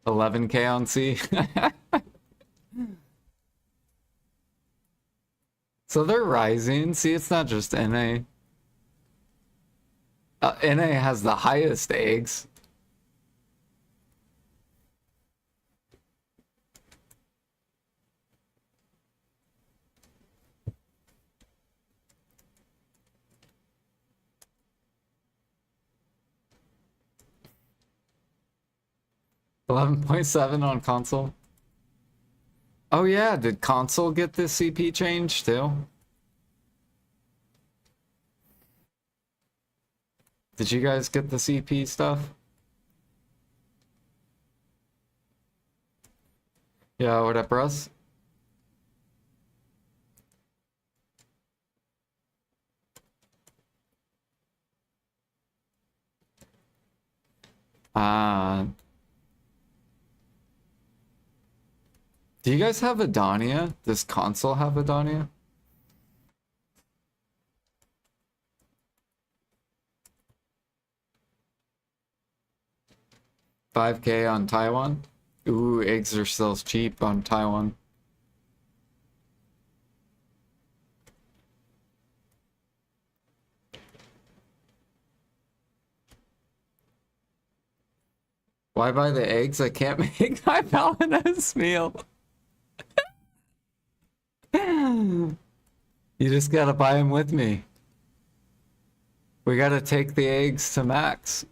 11K on C. So they're rising. See, it's not just NA. NA has the highest eggs. $11.7 on console. Oh yeah, did console get this CP change too? Did you guys get the CP stuff? Yeah, what up, Russ? Do you guys have Adonia? Does console have Adonia? $5K on Taiwan? Ooh, eggs are still cheap on Taiwan. Why buy the eggs? I can't make my Palinose meal. You just gotta buy them with me. We gotta take the eggs to Max.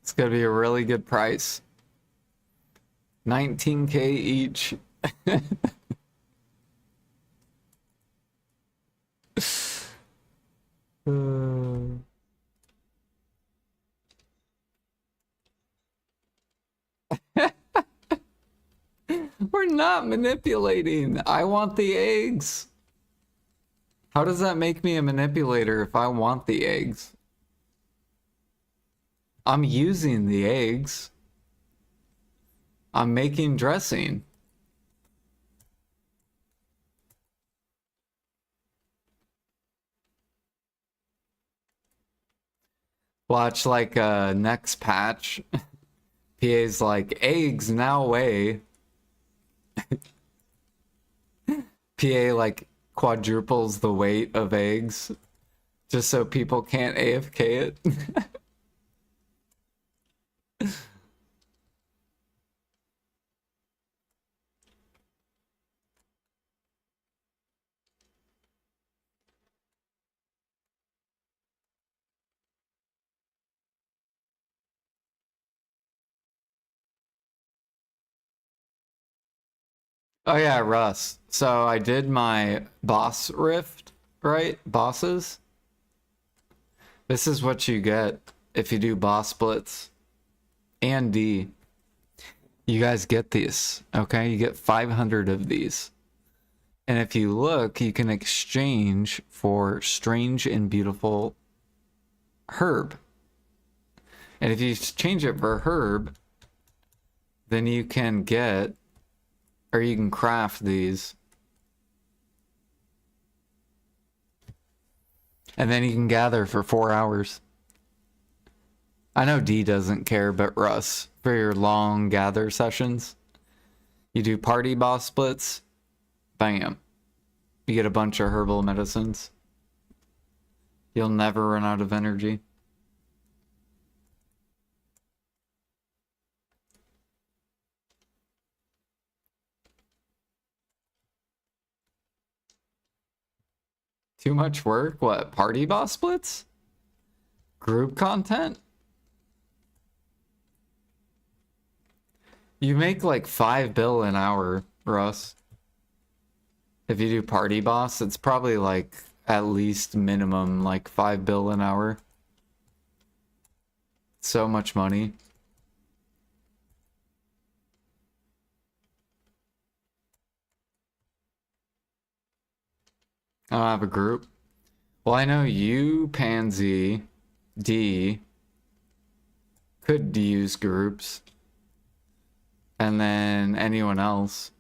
It's gonna be a really good price. 19K each. We're not manipulating. I want the eggs. How does that make me a manipulator if I want the eggs? I'm using the eggs. I'm making dressing. Watch like next patch. PA's like, eggs now weigh. PA like quadruples the weight of eggs just so people can't AFK it. Oh yeah, Russ. So I did my boss rift, right? Bosses. This is what you get if you do boss splits and D. You guys get these, okay? You get 500 of these. And if you look, you can exchange for strange and beautiful herb. And if you change it for herb, then you can get, or you can craft these. And then you can gather for 4 hours. I know D doesn't care, but Russ, for your long gather sessions, you do party boss splits, bam. You get a bunch of herbal medicines. You'll never run out of energy. Too much work? What, party boss splits? Group content? You make like 5 bill an hour, Russ. If you do party boss, it's probably like at least minimum like 5 bill an hour. So much money. I don't have a group. Well, I know you, Pansy, D, could use groups. And then anyone else.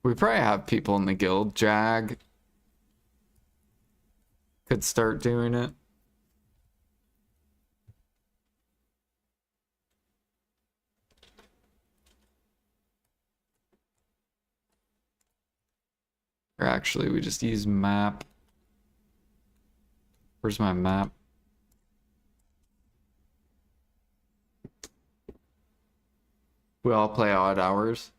We probably have people in the guild. Jag could start doing it. Or actually, we just use map. Where's my map? We all play odd hours.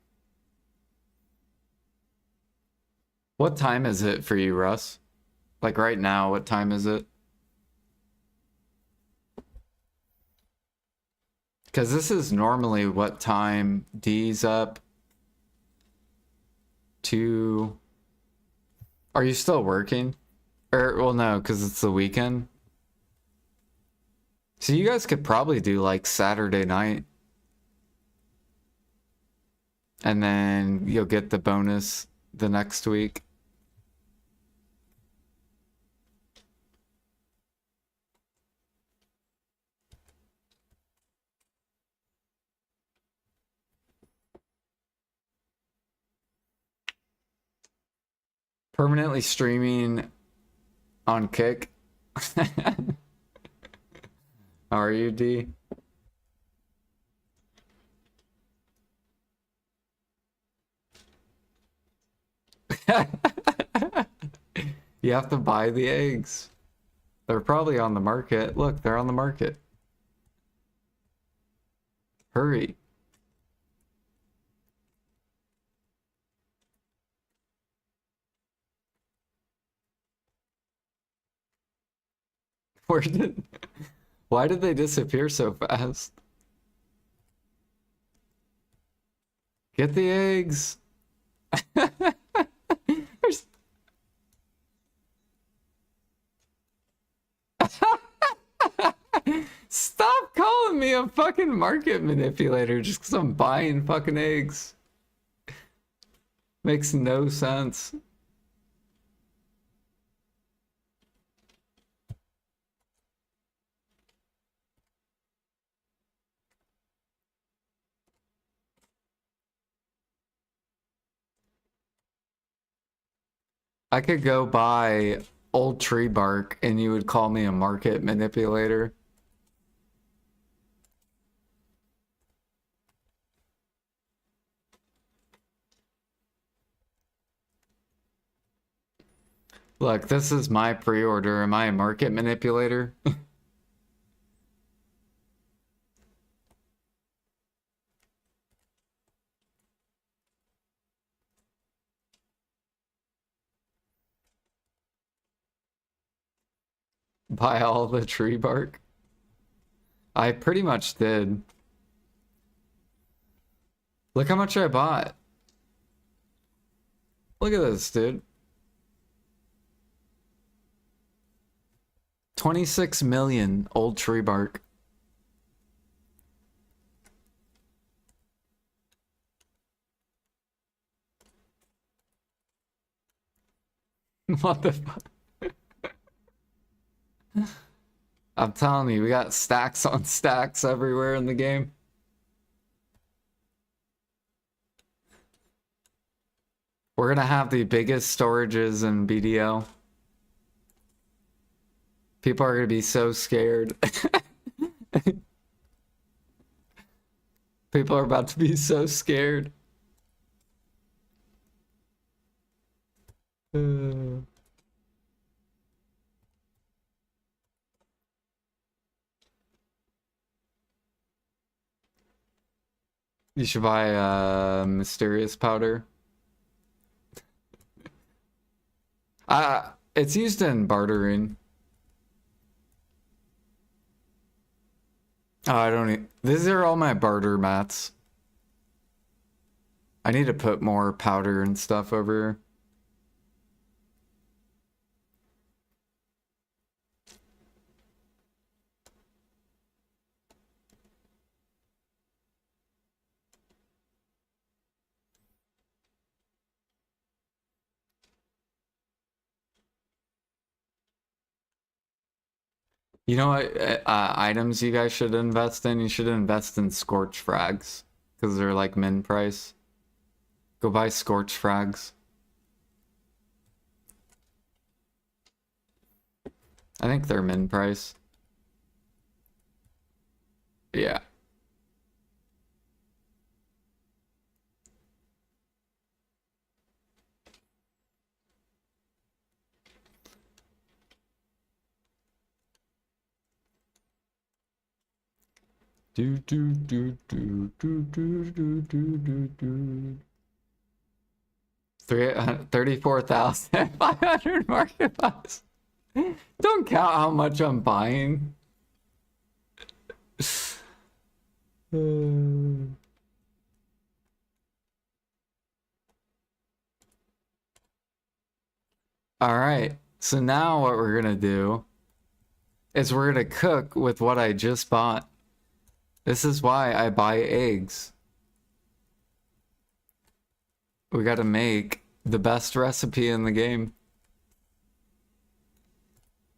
What time is it for you, Russ? Like right now, what time is it? Because this is normally what time D's up to... Are you still working? Or, well, no, because it's the weekend. So you guys could probably do like Saturday night. And then you'll get the bonus the next week. Permanently streaming on Kick. How are you, D? You have to buy the eggs. They're probably on the market. Look, they're on the market. Hurry. Where did... Why did they disappear so fast? Get the eggs. There's... Stop calling me a fucking market manipulator just because I'm buying fucking eggs. Makes no sense. I could go buy old tree bark and you would call me a market manipulator. Look, this is my pre-order. Am I a market manipulator? Buy all the tree bark? I pretty much did. Look how much I bought. Look at this, dude. 26 million old tree bark. What the fuck? I'm telling you, we got stacks on stacks everywhere in the game. We're gonna have the biggest storages in BDO. People are gonna be so scared. People are about to be so scared. You should buy mysterious powder. It's used in bartering. Oh, I don't need... These are all my barter mats. I need to put more powder and stuff over here. You know what items you guys should invest in? You should invest in Scorch Frags. Because they're like min price. Go buy Scorch Frags. I think they're min price. Yeah. Do do do do do do do do do do. 34,500 market buys. Don't count how much I'm buying. All right. So now what we're gonna do is we're gonna cook with what I just bought. This is why I buy eggs. We gotta make the best recipe in the game.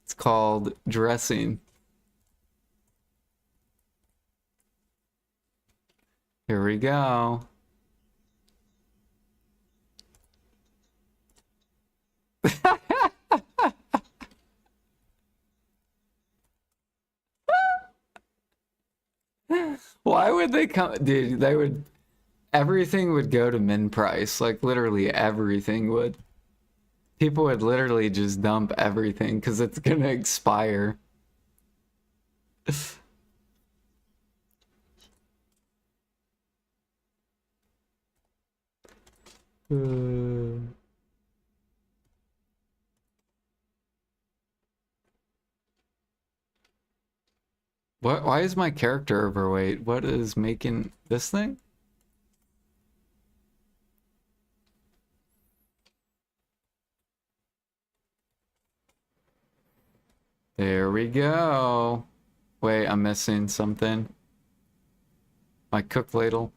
It's called dressing. Here we go. Why would they come? Dude, they would. Everything would go to min price. Like, literally everything would. People would literally just dump everything because it's gonna expire. What? Why is my character overweight? What is making this thing? There we go. Wait, I'm missing something. My cook ladle.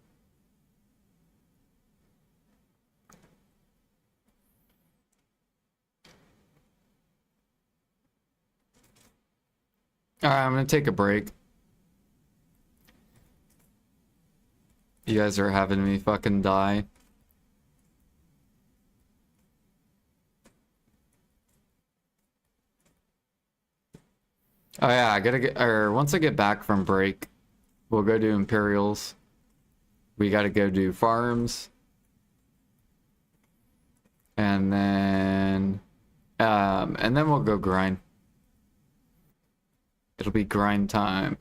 Alright, I'm gonna take a break. You guys are having me fucking die. Oh yeah, I gotta get, or once I get back from break, we'll go do Imperials. We gotta go do farms. And then we'll go grind. It'll be grind time.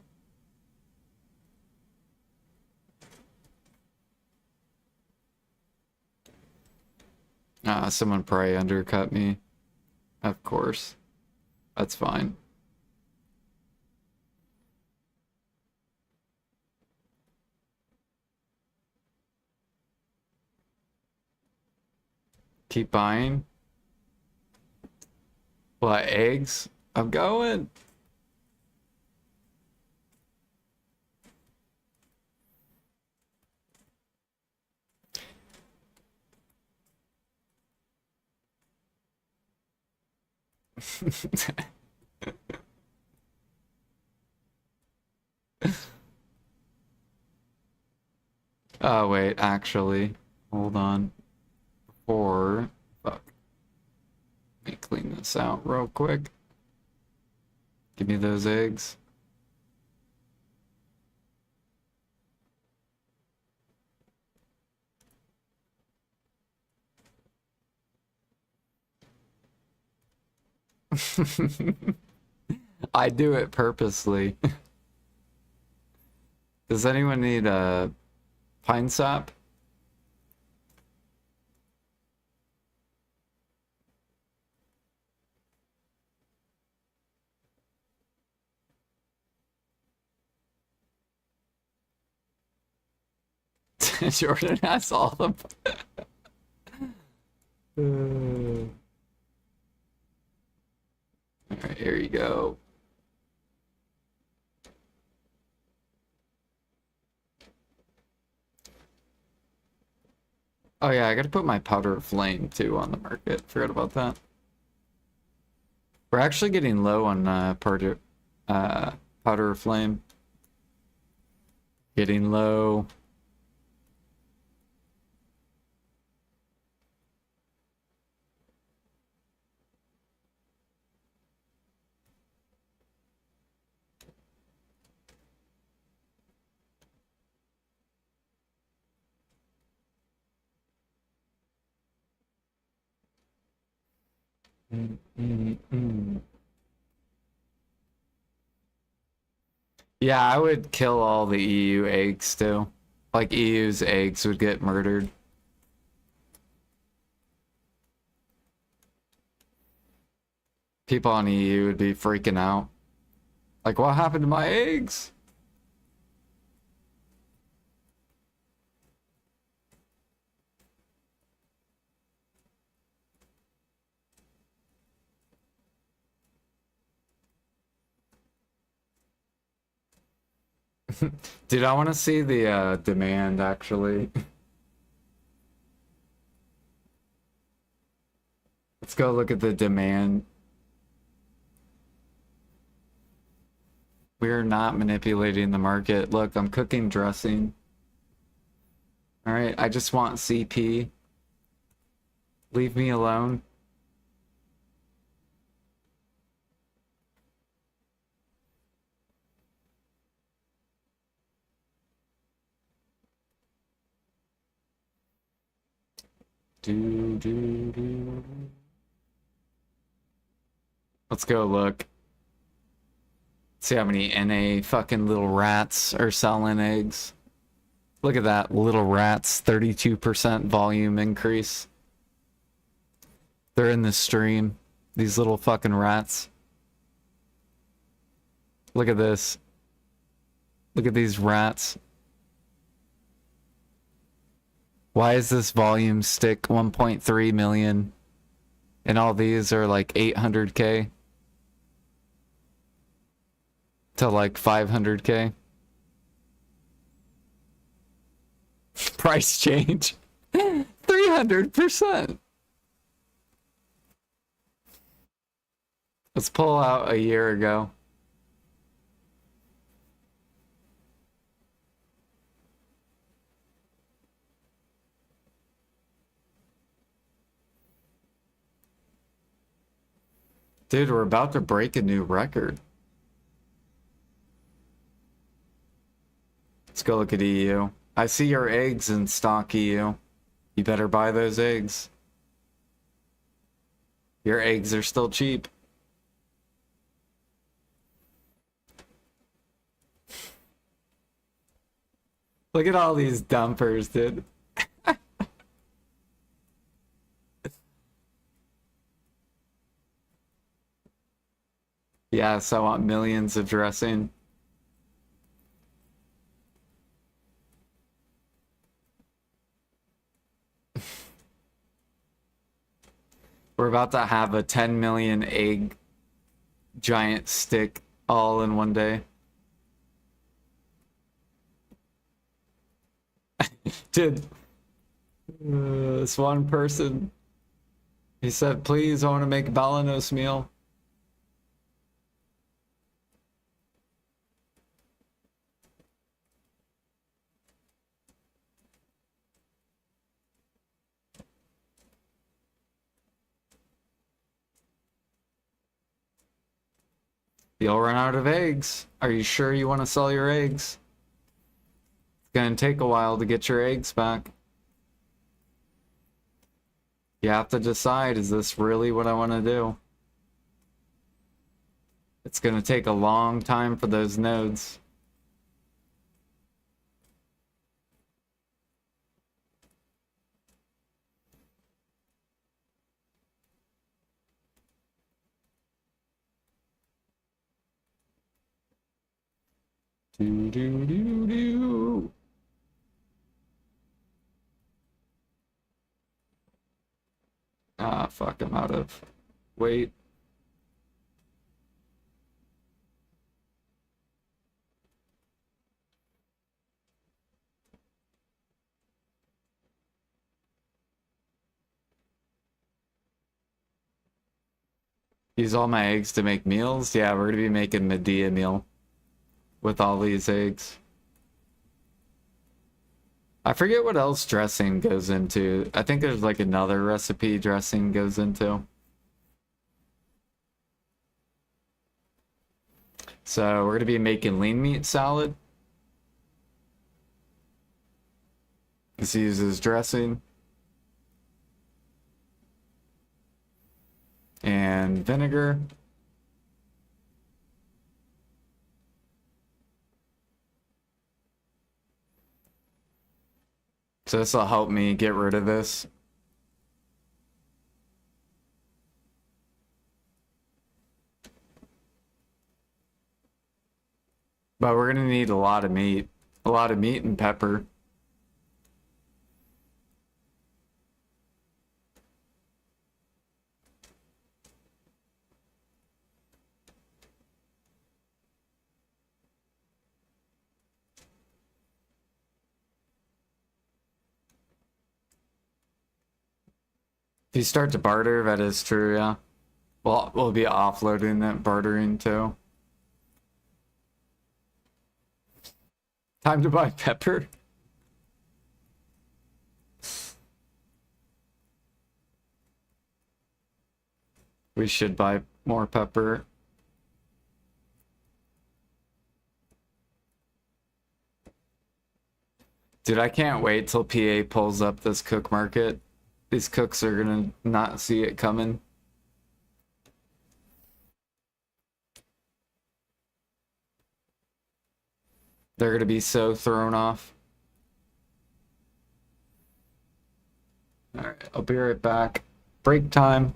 Someone probably undercut me. Of course. That's fine. Keep buying. What, eggs? I'm going. Oh, wait, actually. Hold on. Fuck. Let me clean this out real quick. Give me those eggs. I do it purposely. Does anyone need a pine sap? Jordan has all the. Alright, here you go. Oh yeah, I gotta put my powder flame too on the market. Forgot about that. We're actually getting low on powder flame. Getting low. Yeah, I would kill all the EU eggs too. Like EU's eggs would get murdered. People on EU would be freaking out. Like, what happened to my eggs? Dude, I want to see the demand actually. Let's go look at the demand. We're not manipulating the market. Look, I'm cooking dressing. All right, I just want CP. Leave me alone. Do, do, do. Let's go look. See how many NA fucking little rats are selling eggs. Look at that, little rats, 32% volume increase. They're in the stream, these little fucking rats. Look at this. Look at these rats. Why is this volume stick 1.3 million? And all these are like 800K to like 500K. Price change. 300%. Let's pull out a year ago. Dude, we're about to break a new record. Let's go look at EU. I see your eggs in stock, EU. You better buy those eggs. Your eggs are still cheap. Look at all these dumpers, dude. Yes, I want millions of dressing. We're about to have a 10 million egg giant stick all in one day. Dude, this one person, he said, please, I want to make a Balanos meal. You'll run out of eggs. Are you sure you want to sell your eggs? It's gonna take a while to get your eggs back. You have to decide, is this really what I want to do? It's gonna take a long time for those nodes. Do do do do. Ah, fuck, I'm out of weight. Use all my eggs to make meals? Yeah, we're gonna be making Medea meal with all these eggs. I forget what else dressing goes into. I think there's like another recipe dressing goes into. So we're gonna be making lean meat salad. This uses dressing and vinegar. So this will help me get rid of this. But we're gonna need a lot of meat. A lot of meat and pepper. If you start to barter, that is true, yeah. Well, we'll be offloading that bartering too. Time to buy pepper. We should buy more pepper. Dude, I can't wait till PA pulls up this cook market. These cooks are gonna not see it coming. They're gonna be so thrown off. Alright, I'll be right back. Break time.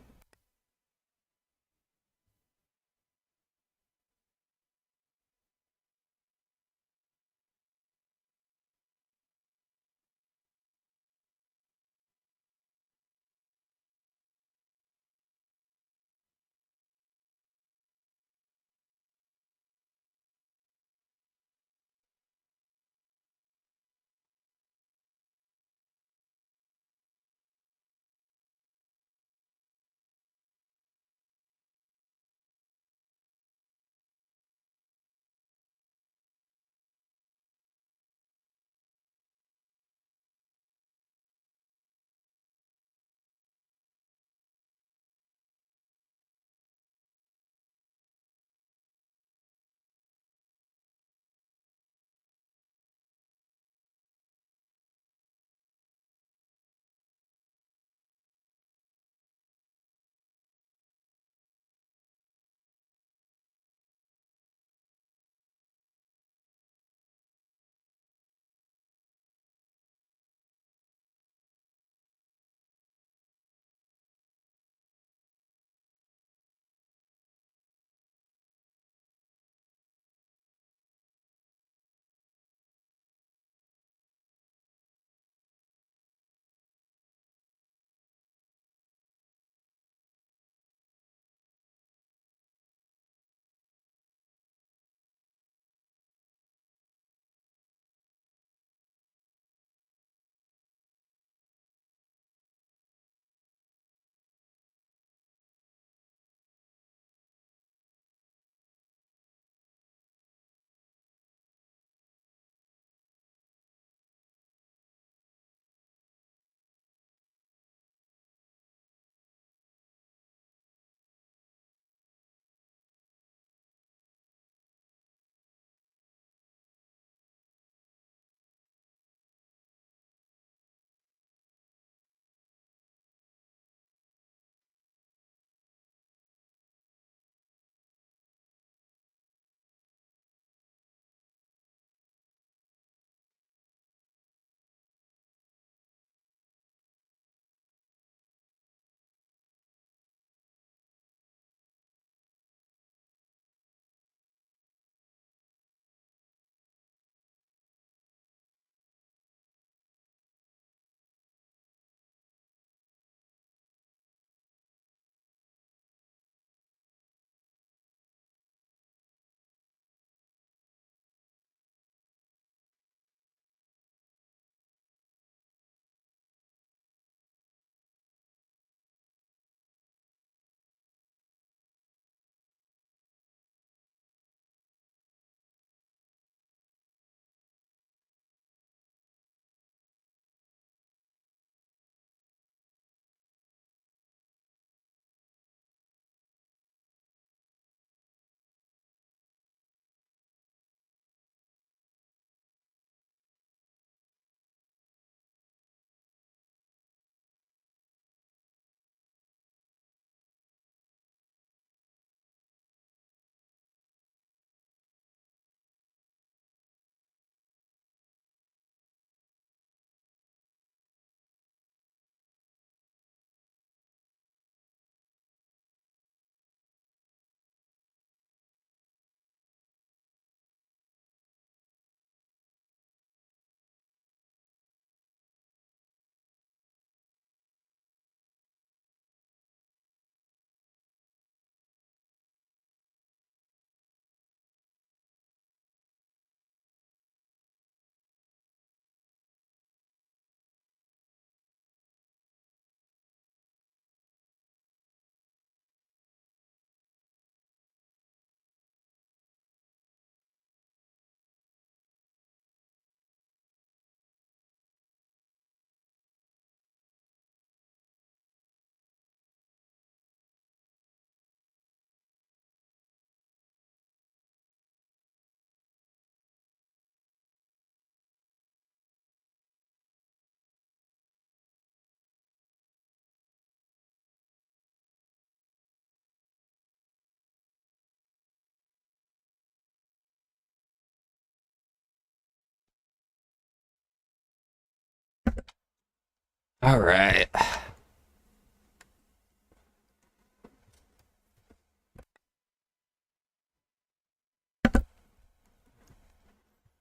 All right.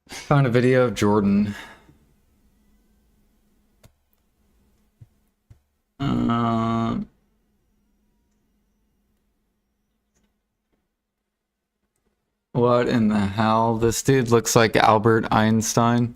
Found a video of Jordan. Um, what in the hell? This dude looks like Albert Einstein.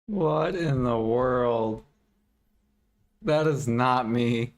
What in the world? That is not me.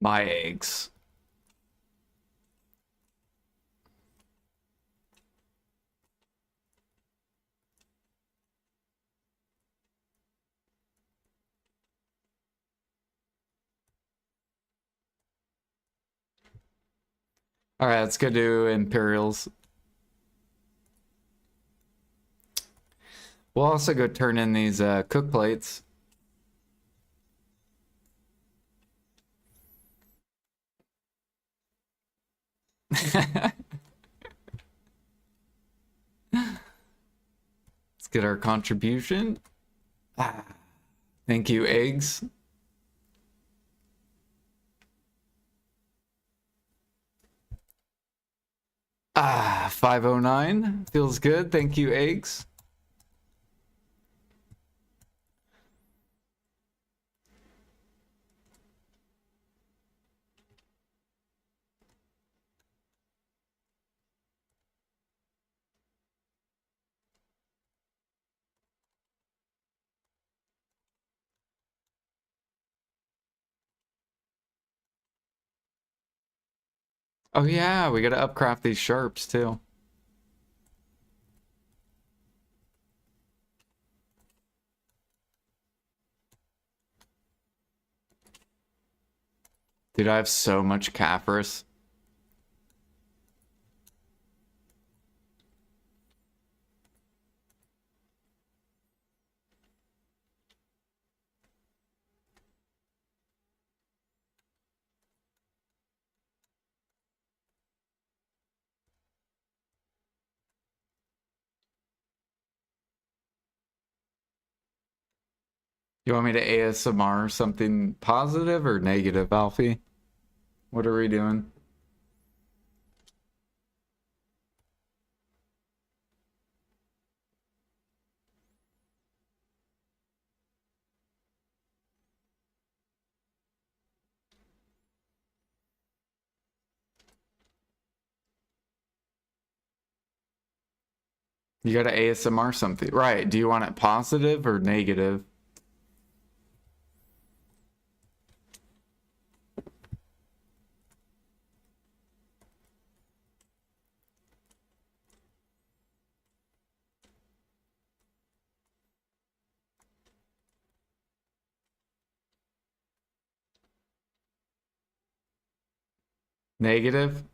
My eggs. All right, let's go do Imperials. We'll also go turn in these cook plates. Let's get our contribution. Ah, thank you, eggs. Ah, 509. Feels good. Thank you, eggs. Oh yeah, we gotta upcraft these sharps too. Dude, I have so much Caphras. You want me to ASMR something positive or negative, Alfie? What are we doing? You gotta ASMR something. Right. Do you want it positive or negative? Negative?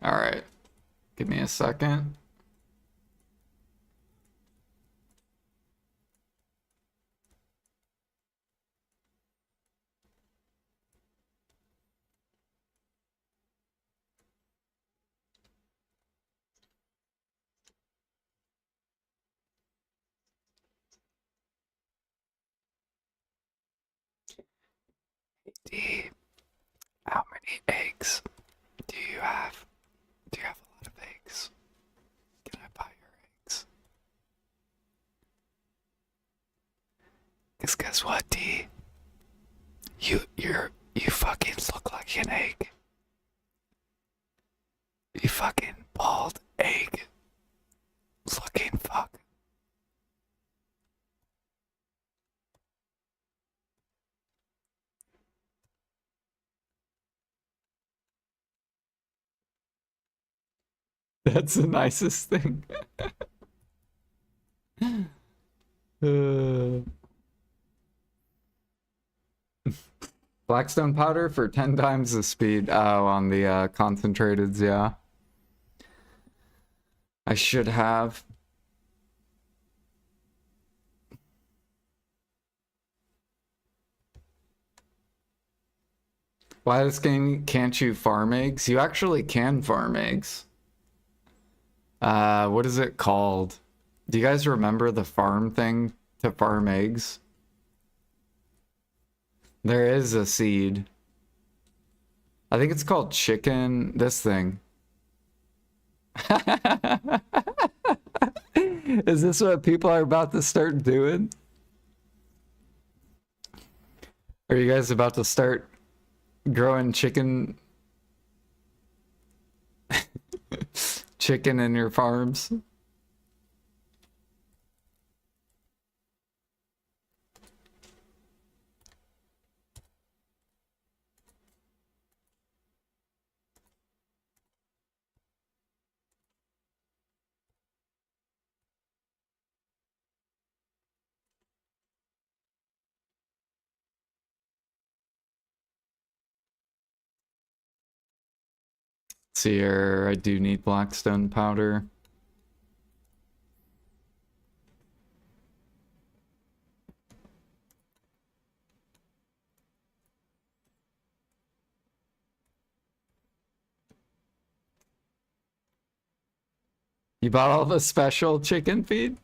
All right. Give me a second. D, how many eggs do you have? Do you have a lot of eggs? Can I buy your eggs? Cause guess what, D? You fucking look like an egg. You fucking bald egg looking fuck. That's the nicest thing. uh... Blackstone powder for 10 times the speed. Oh, on the concentrateds, yeah. I should have. Why this game can't you farm eggs? You actually can farm eggs. What is it called? Do you guys remember the farm thing to farm eggs? There is a seed. I think it's called chicken. This thing. Is this what people are about to start doing? Are you guys about to start growing chicken chicken in your farms? See here, I do need blackstone powder. You bought all the special chicken feed?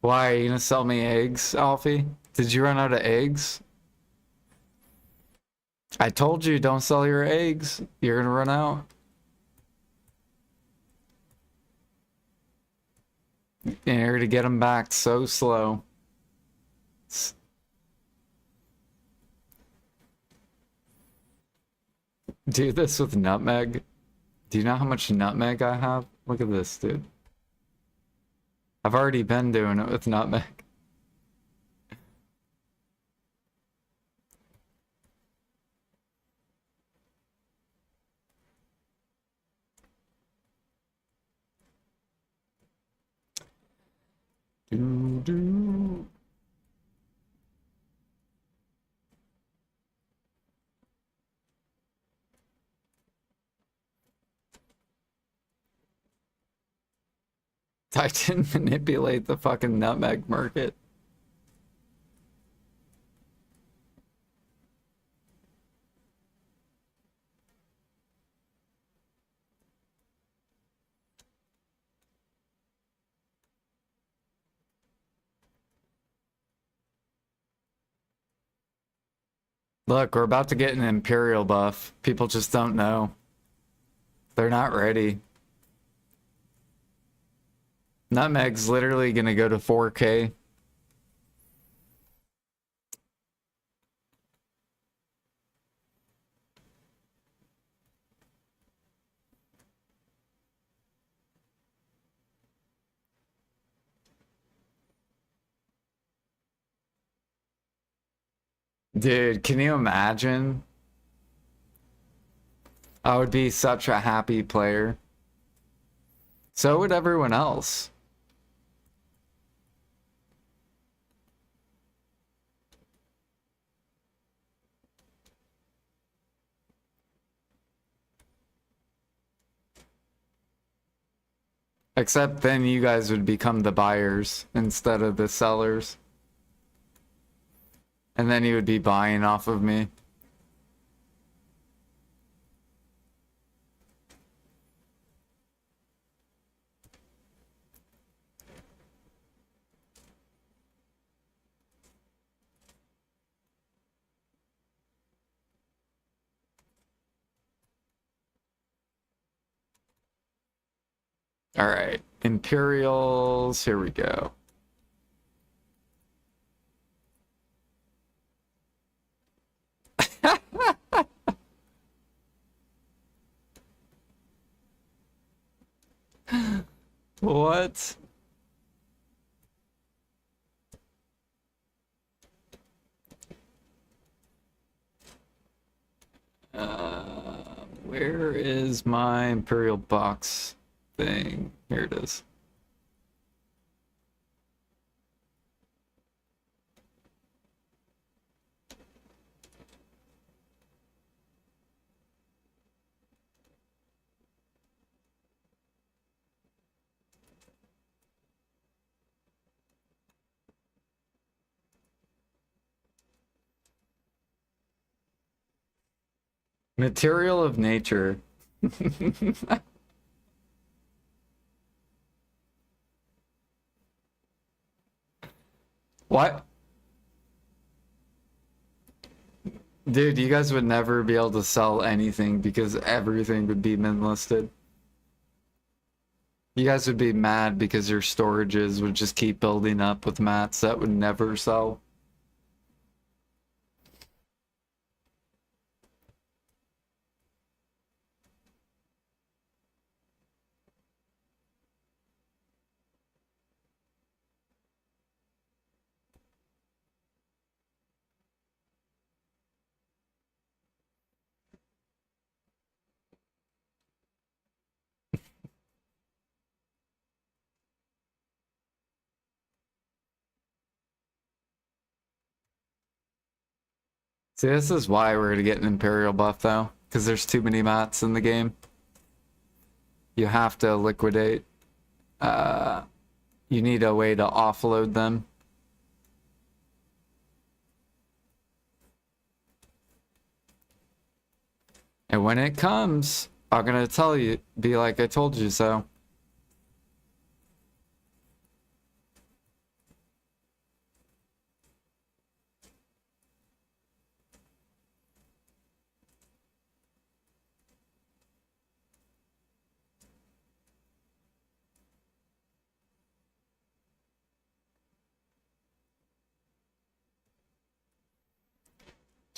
Why, are you gonna sell me eggs, Alfie? Did you run out of eggs? I told you, don't sell your eggs. You're gonna run out. And you're gonna get them back so slow. Do this with nutmeg. Do you know how much nutmeg I have? Look at this, dude. I've already been doing it with nutmeg. Do, do. I didn't manipulate the fucking nutmeg market. Look, we're about to get an Imperial buff. People just don't know. They're not ready. Nutmeg's literally gonna go to 4K. Dude, can you imagine? I would be such a happy player. So would everyone else. Except then you guys would become the buyers instead of the sellers. And then you would be buying off of me. All right, Imperials, here we go. What? Where is my Imperial box thing? Here it is. Material of nature. What? Dude, you guys would never be able to sell anything because everything would be min listed. You guys would be mad because your storages would just keep building up with mats that would never sell. See, this is why we're gonna get an Imperial buff though, because there's too many mats in the game. You have to liquidate. You need a way to offload them. And when it comes, I'm gonna tell you, be like I told you so.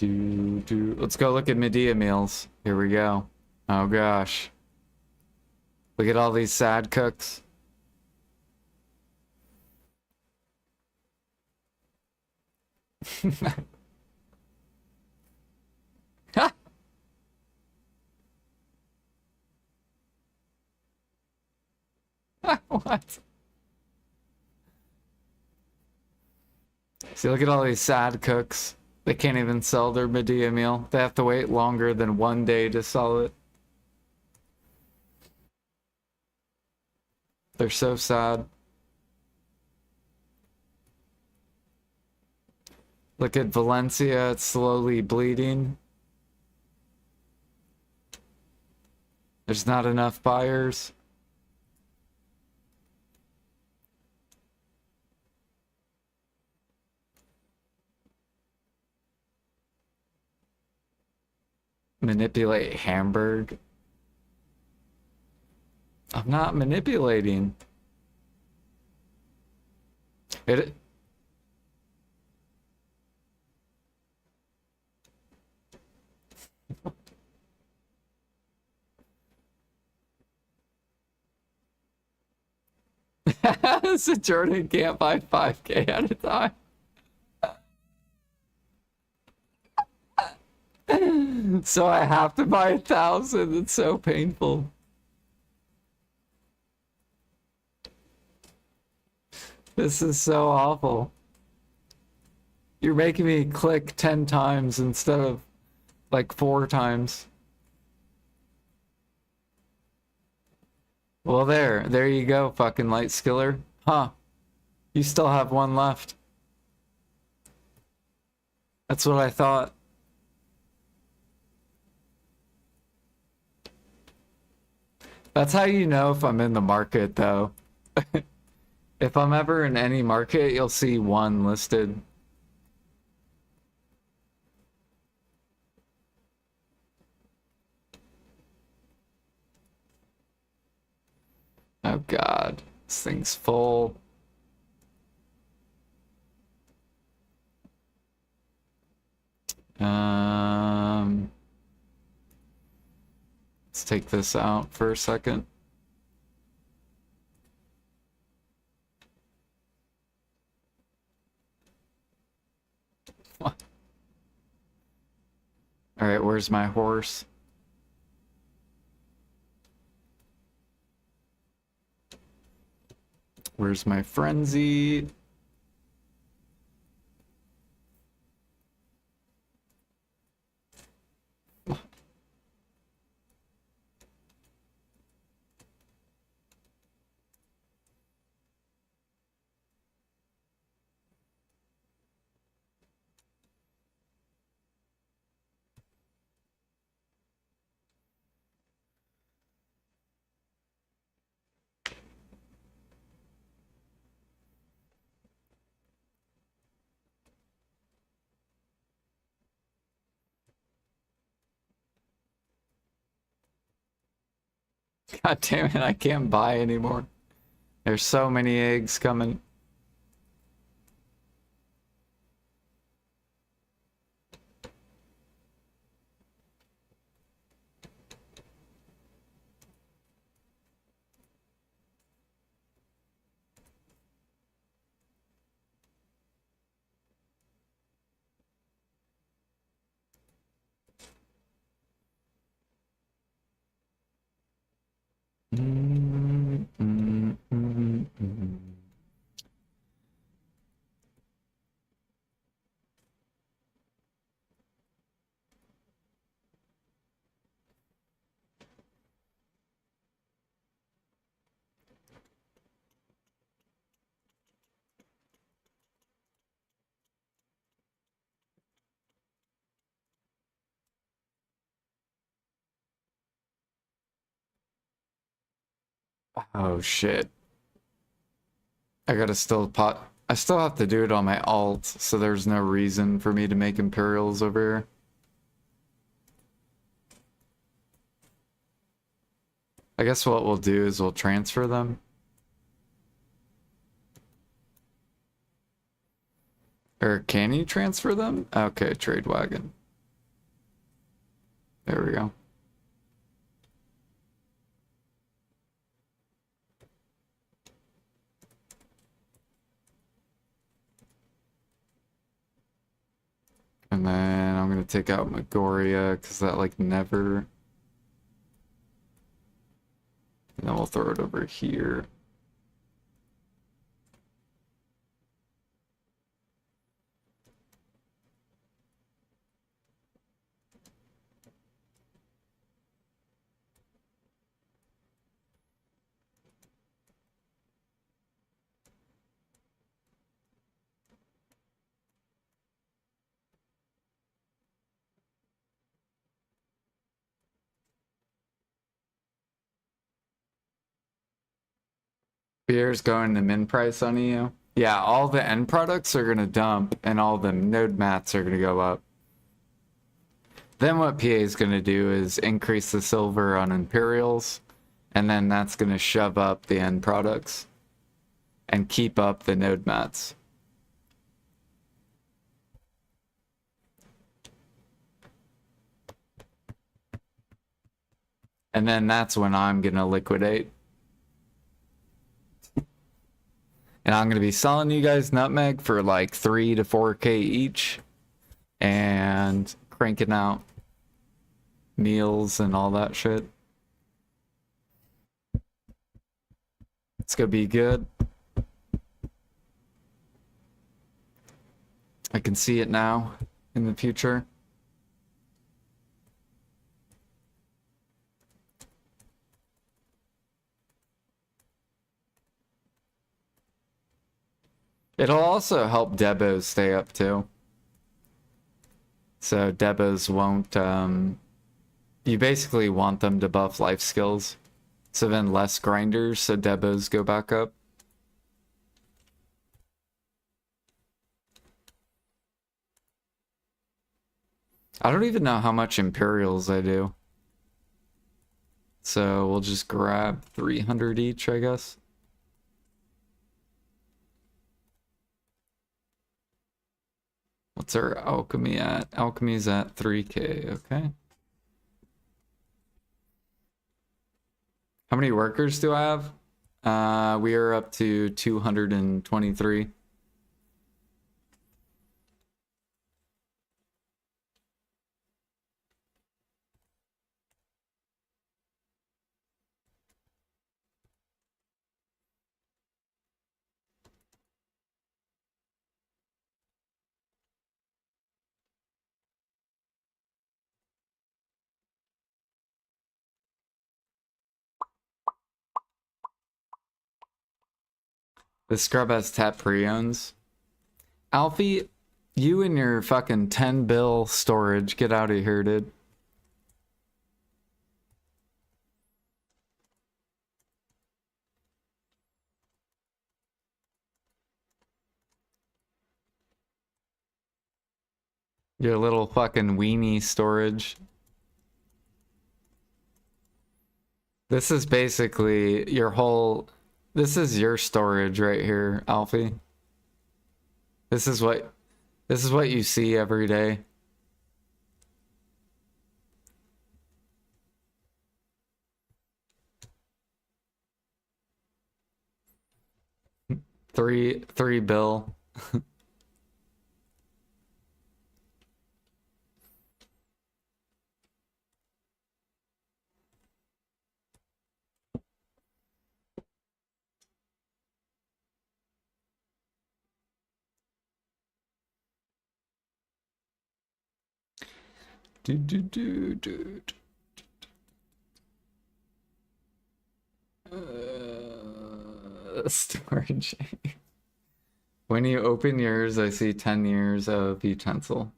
Let's go look at Medea meals. Here we go. Oh gosh. Look at all these sad cooks. What? See, look at all these sad cooks. They can't even sell their Medea meal. They have to wait longer than 1 day to sell it. They're so sad. Look at Valencia, it's slowly bleeding. There's not enough buyers. Manipulate Hamburg. I'm not manipulating. It. So Jordan can't buy 5K at a time. So I have to buy 1,000. It's so painful. This is so awful. You're making me click 10 times instead of like 4 times. Well, there you go, fucking Lifeskiller. Huh. You still have one left. That's what I thought. That's how you know if I'm in the market, though. If I'm ever in any market, you'll see one listed. Oh God, this thing's full. Let's take this out for a second. What? All right, where's my horse? Where's my frenzy? God damn it, I can't buy anymore. There's so many eggs coming. Oh shit. I gotta still pot. I still have to do it on my alt, so there's no reason for me to make Imperials over here. I guess what we'll do is we'll transfer them. Or can you transfer them? Okay, trade wagon. There we go. And then I'm gonna take out Megoria because that like never. And then we'll throw it over here. Beer's going to min price on EU. Yeah, all the end products are gonna dump and all the node mats are gonna go up. Then what PA is gonna do is increase the silver on Imperials, and then that's gonna shove up the end products and keep up the node mats. And then that's when I'm gonna liquidate. And I'm gonna be selling you guys nutmeg for like 3 to 4K each and cranking out. meals and all that shit. It's gonna be good. I can see it now in the future. It'll also help Debos stay up too. So Debos won't, you basically want them to buff life skills. So then less grinders, so Debos go back up. I don't even know how much Imperials I do. So we'll just grab 300 each, I guess. What's our alchemy at? Alchemy's at 3K, okay. How many workers do I have? We are up to 223. The scrub has tap preones. Alfie, you and your fucking 10 bill storage, get out of here, dude. Your little fucking weenie storage. This is basically your whole... This is your storage right here, Alfie. This is what you see every day. Three bill. Do. Storage. When you open yours, I see 10 years of utensil.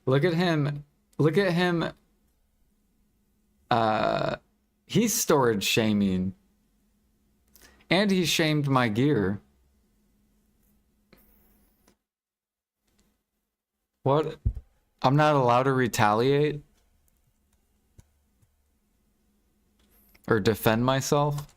Look at him. Look at him. He's storage shaming. And he shamed my gear. What? I'm not allowed to retaliate? Or defend myself?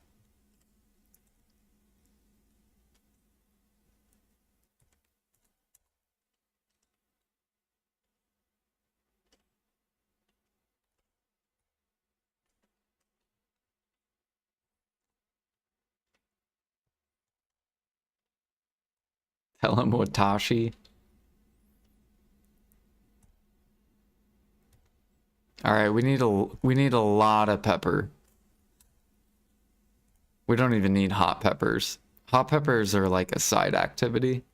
Tell him Watashi. All right, we need a lot of pepper. We don't even need hot peppers. Hot peppers are like a side activity.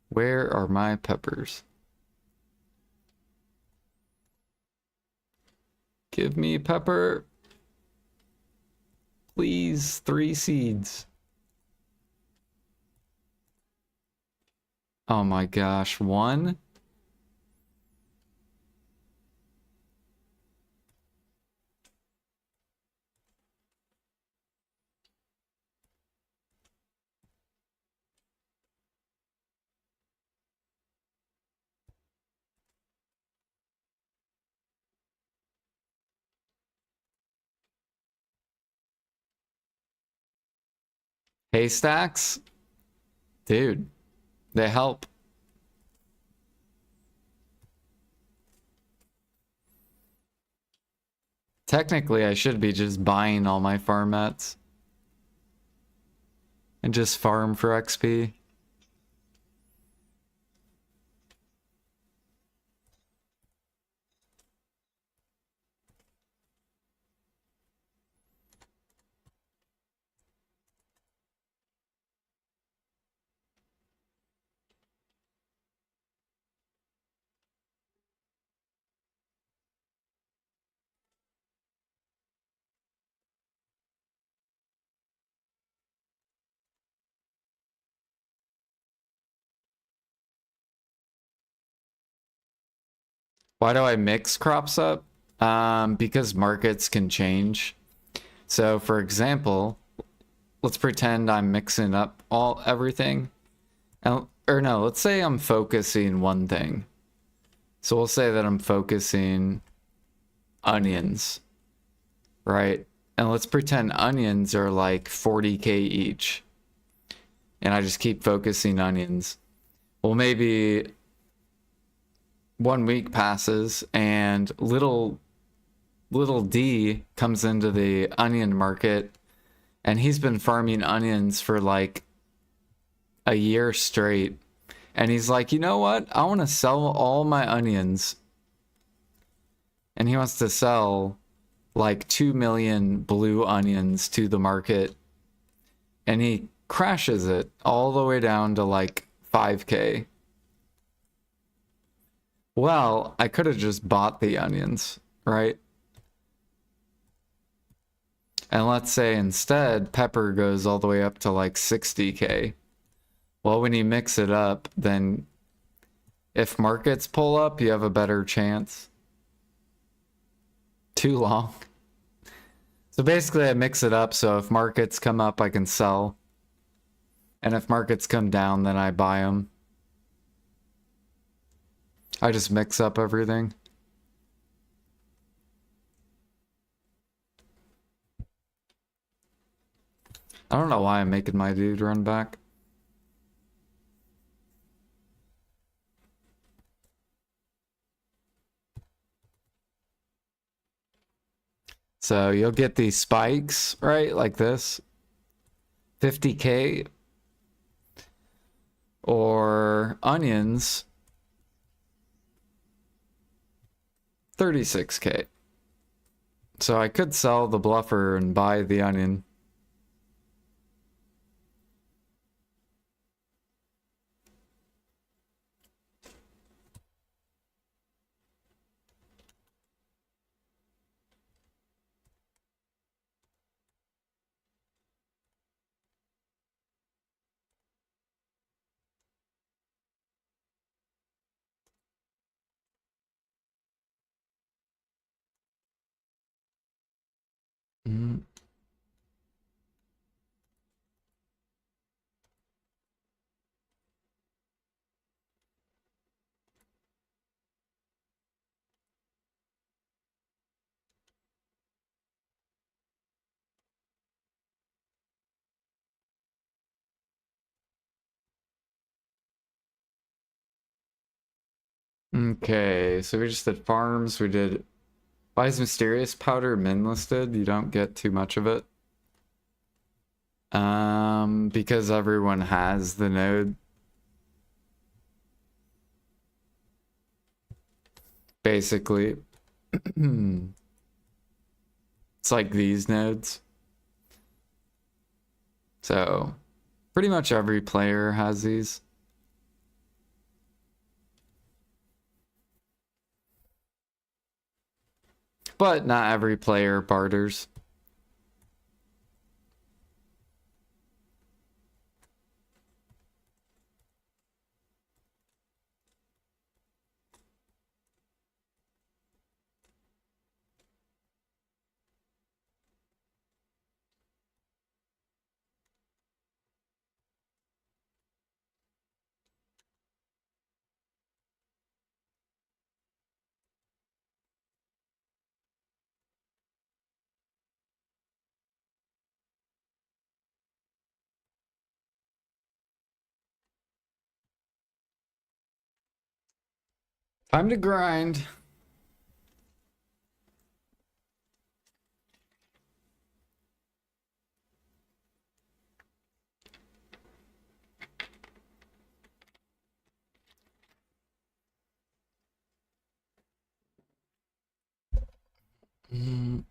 Where are my peppers? Give me pepper. Please, 3 seeds. Oh my gosh, 1? Haystacks? Dude, they help. Technically, I should be just buying all my farm mats. And just farm for XP. Why do I mix crops up? Because markets can change. So for example, let's pretend I'm mixing up everything. Or no, let's say I'm focusing one thing. So we'll say that I'm focusing onions, right? And let's pretend onions are like 40K each. And I just keep focusing onions. Well, maybe 1 week passes and little D comes into the onion market and he's been farming onions for like a year straight. And he's like, you know what? I want to sell all my onions. And he wants to sell like 2 million blue onions to the market. And he crashes it all the way down to like 5K. Well, I could have just bought the onions, right? And let's say instead pepper goes all the way up to like 60K. Well, when you mix it up, then if markets pull up, you have a better chance. Too long. So basically I mix it up so if markets come up, I can sell. And if markets come down, then I buy them. I just mix up everything. I don't know why I'm making my dude run back. So you'll get these spikes, right? Like this. 50K. Or onions. 36K. So I could sell the bluffer and buy the onion. Mm. Okay, so we just did farms, we did... Why is mysterious powder min listed? You don't get too much of it. Because everyone has the node. Basically. It's like these nodes. So, pretty much every player has these. But not every player barters. Time to grind. Mm.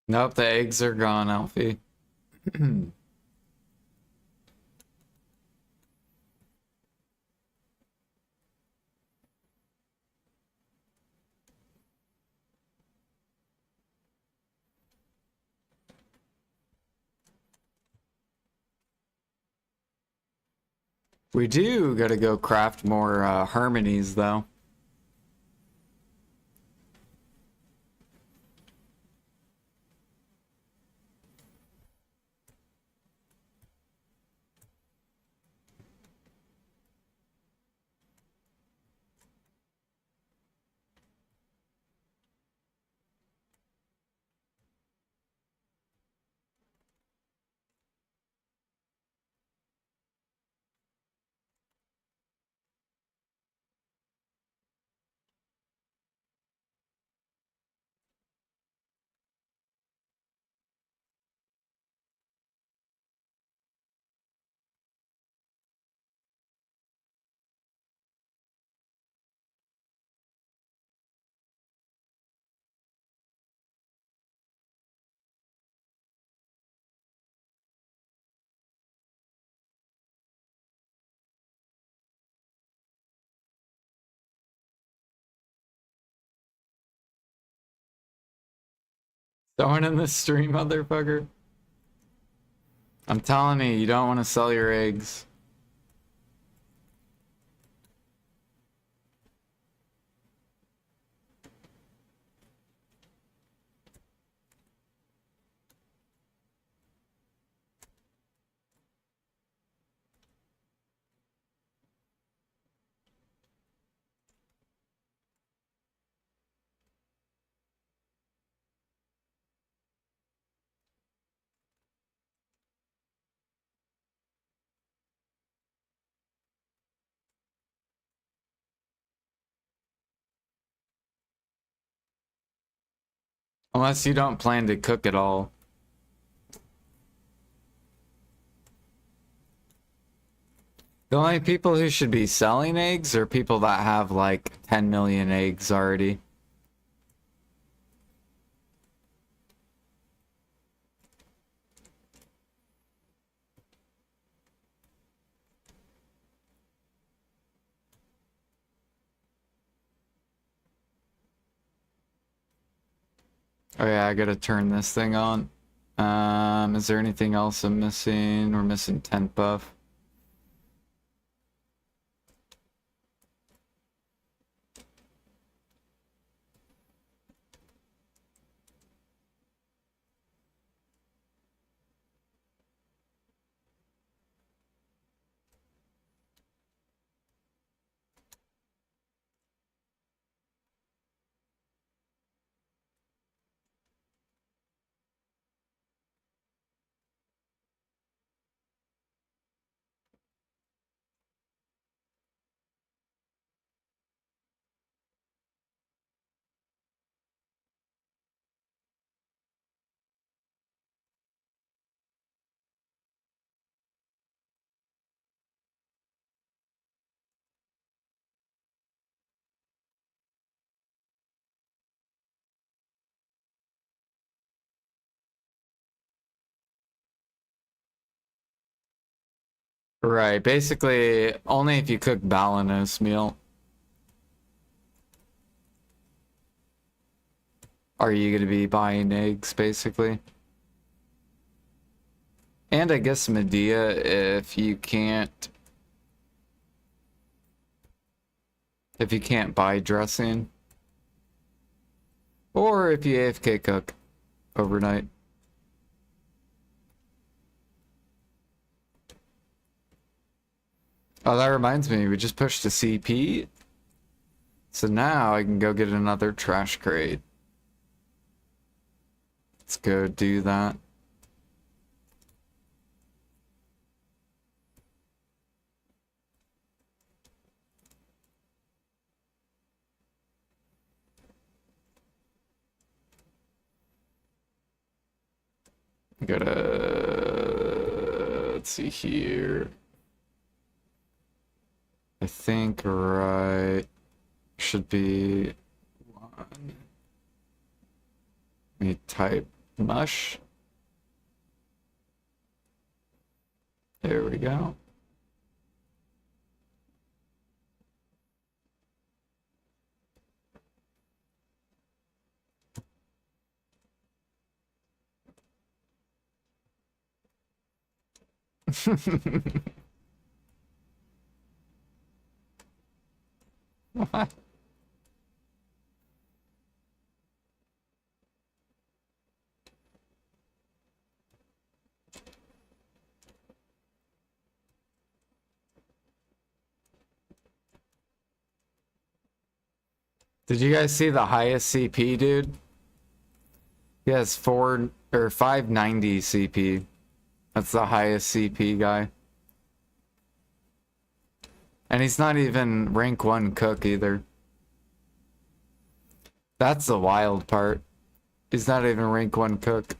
Nope, the eggs are gone, Alfie. We do gotta go craft more harmonies, though. Someone in the stream, motherfucker. I'm telling you, you don't want to sell your eggs. Unless you don't plan to cook at all. The only people who should be selling eggs are people that have like 10 million eggs already. Oh yeah, I gotta turn this thing on. Is there anything else I'm missing? We're missing tent buff. Right, basically, only if you cook Balinese meal are you gonna be buying eggs, basically. And I guess Medea if you can't buy dressing. Or if you AFK cook overnight. Oh, that reminds me, we just pushed to CP. So now I can go get another trash crate. Let's go do that. Let's see here. I think right should be one. Let me type mush. There we go. What? Did you guys see the highest CP, dude? He has 590 CP. That's the highest CP guy. And he's not even rank 1 cook either. That's the wild part. He's not even rank 1 cook.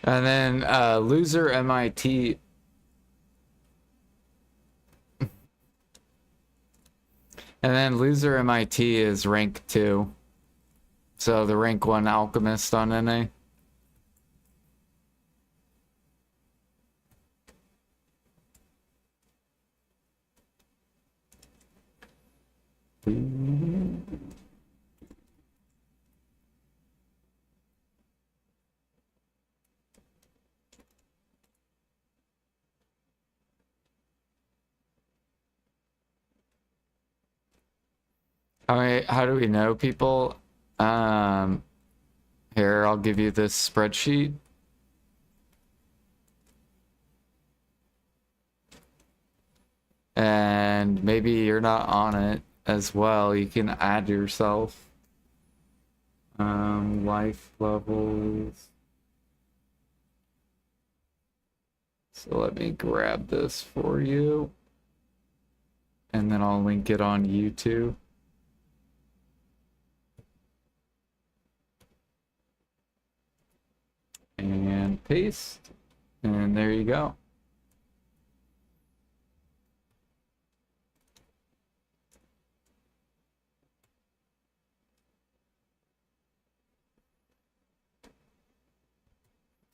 And then loser MIT. And then loser MIT is rank 2. So the rank 1 alchemist on NA. How do we know people? Here, I'll give you this spreadsheet. And maybe you're not on it as well. You can add yourself. Life levels. So let me grab this for you. And then I'll link it on YouTube. And paste. And there you go.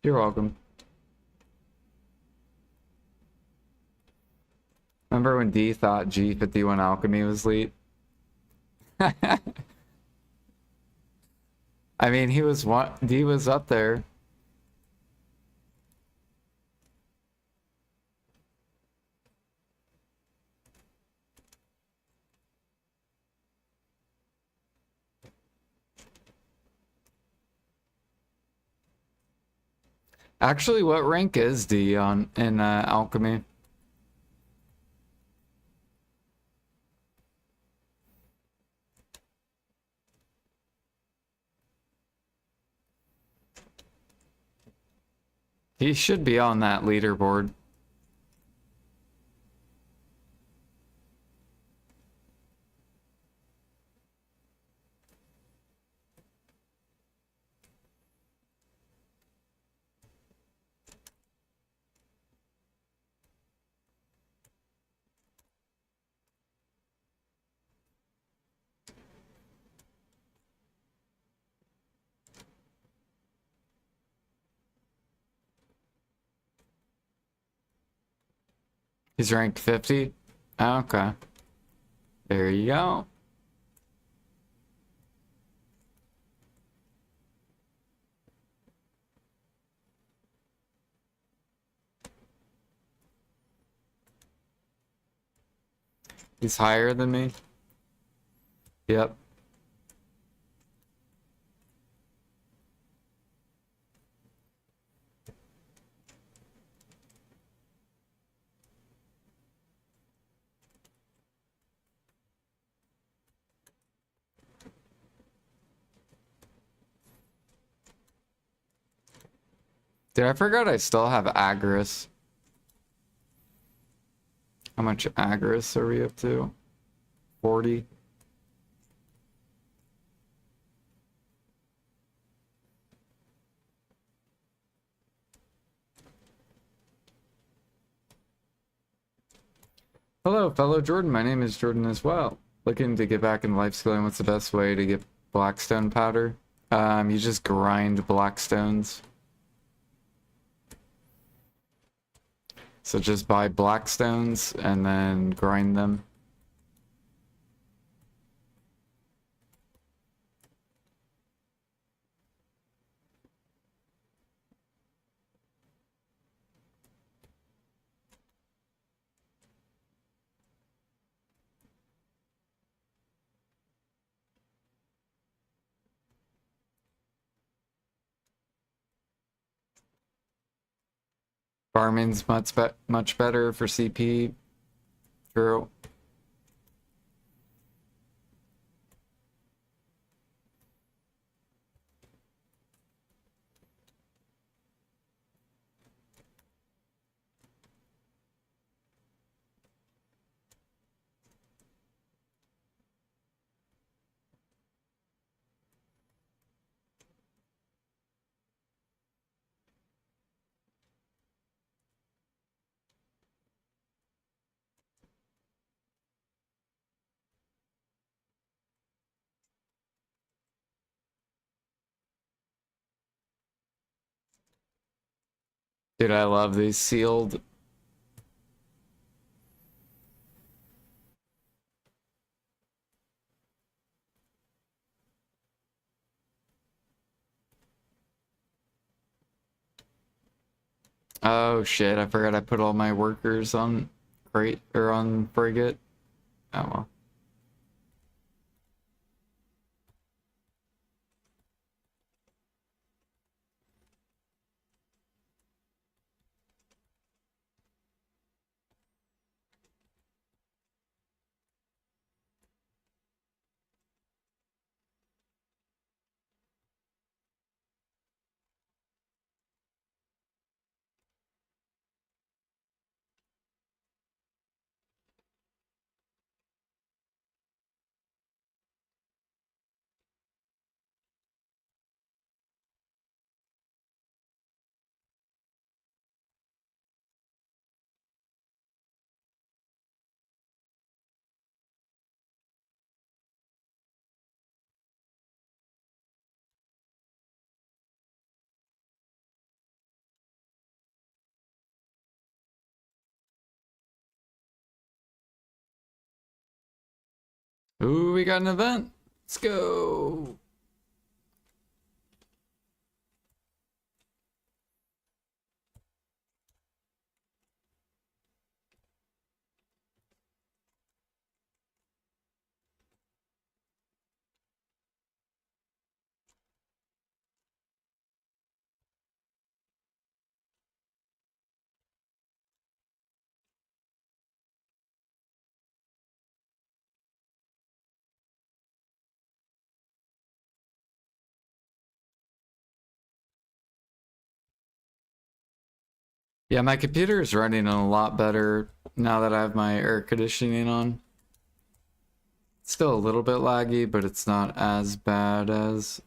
You're welcome. Remember when D thought G51 Alchemy was lead? I mean, D was up there. Actually, what rank is D in Alchemy? He should be on that leaderboard. He's ranked 50? Okay. There you go. He's higher than me? Yep. Dude, I forgot I still have Agris. How much Agris are we up to? 40? Hello, fellow Jordan. My name is Jordan as well. Looking to get back in lifeskilling. What's the best way to get blackstone powder? You just grind blackstones. So just buy blackstones and then grind them. Farming's much better for CP. True. Dude, I love these sealed. Oh shit, I forgot I put all my workers on crate or on frigate. Oh well. Ooh, we got an event. Let's go. Yeah, my computer is running a lot better now that I have my air conditioning on. It's still a little bit laggy, but it's not as bad as...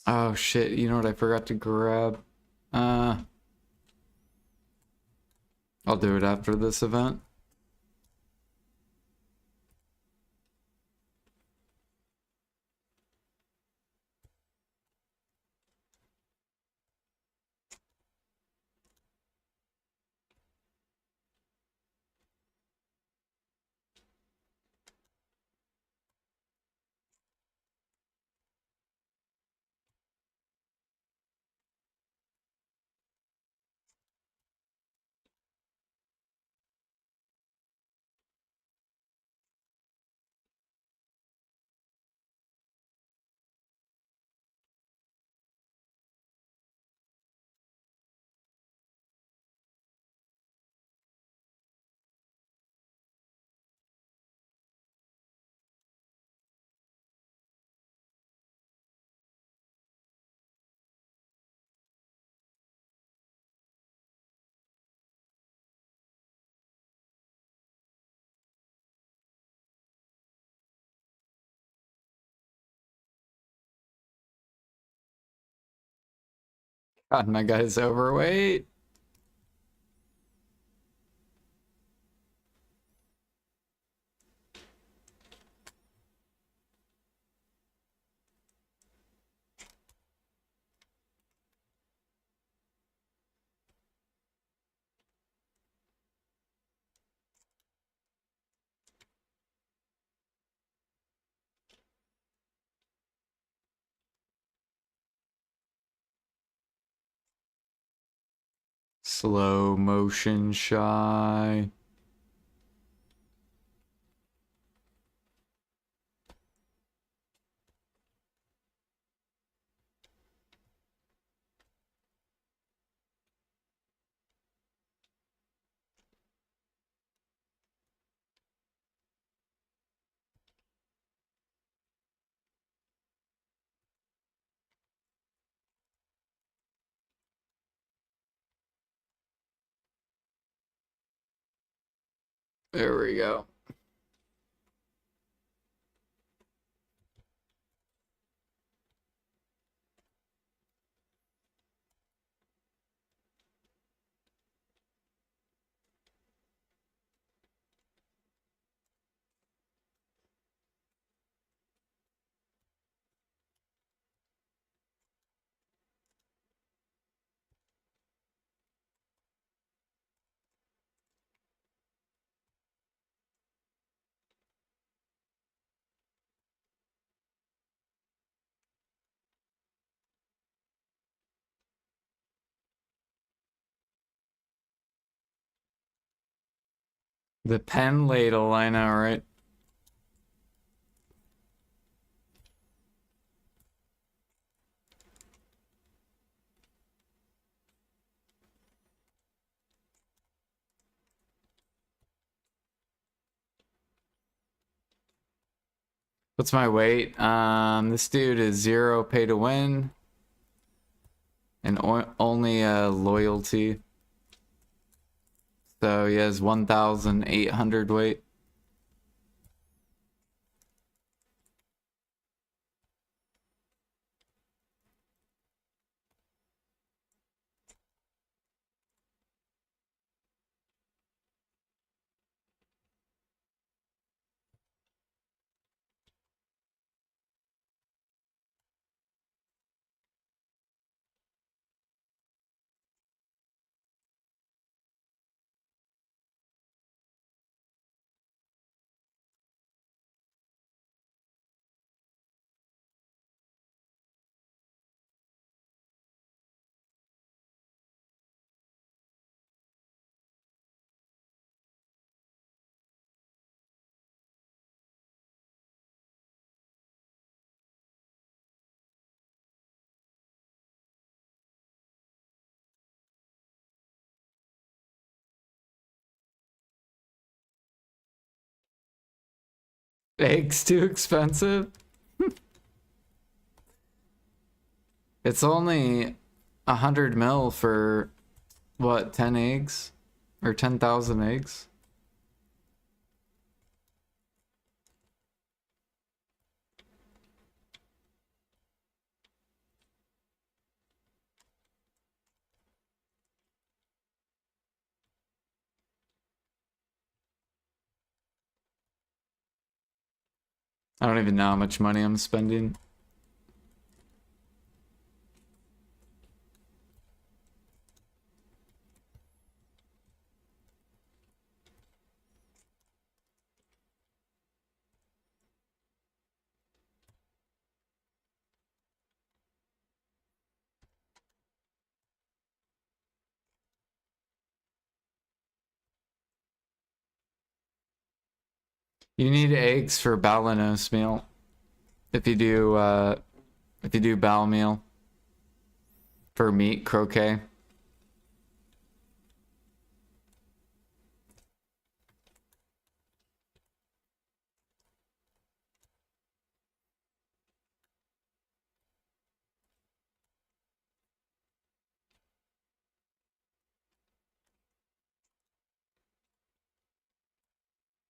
Oh shit, you know what I forgot to grab? Well, I'll do it after this event. God, my guy's overweight. Slow motion shy. There we go. The pen ladle, I know, right? What's my weight? This dude is 0 pay to win and only loyalty. So he has 1,800 weight. Eggs too expensive? It's only 100 mil for what, 10 eggs? Or 10,000 eggs? I don't even know how much money I'm spending. You need eggs for balanos meal. If you do bowel meal for meat croquet.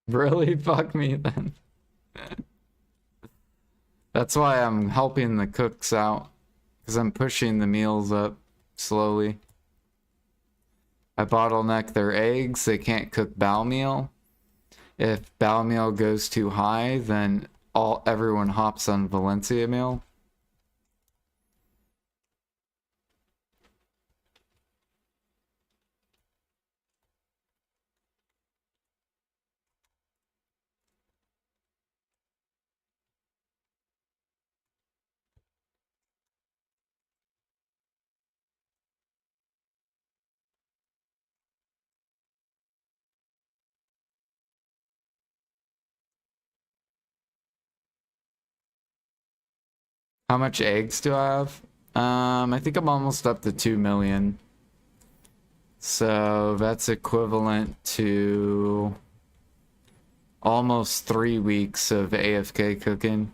Really? Fuck me then. That's why I'm helping the cooks out. Because I'm pushing the meals up slowly. I bottleneck their eggs. They can't cook bowel meal. If bowel meal goes too high, then everyone hops on Valencia meal. How much eggs do I have? I think I'm almost up to 2 million. So that's equivalent to almost 3 weeks of AFK cooking.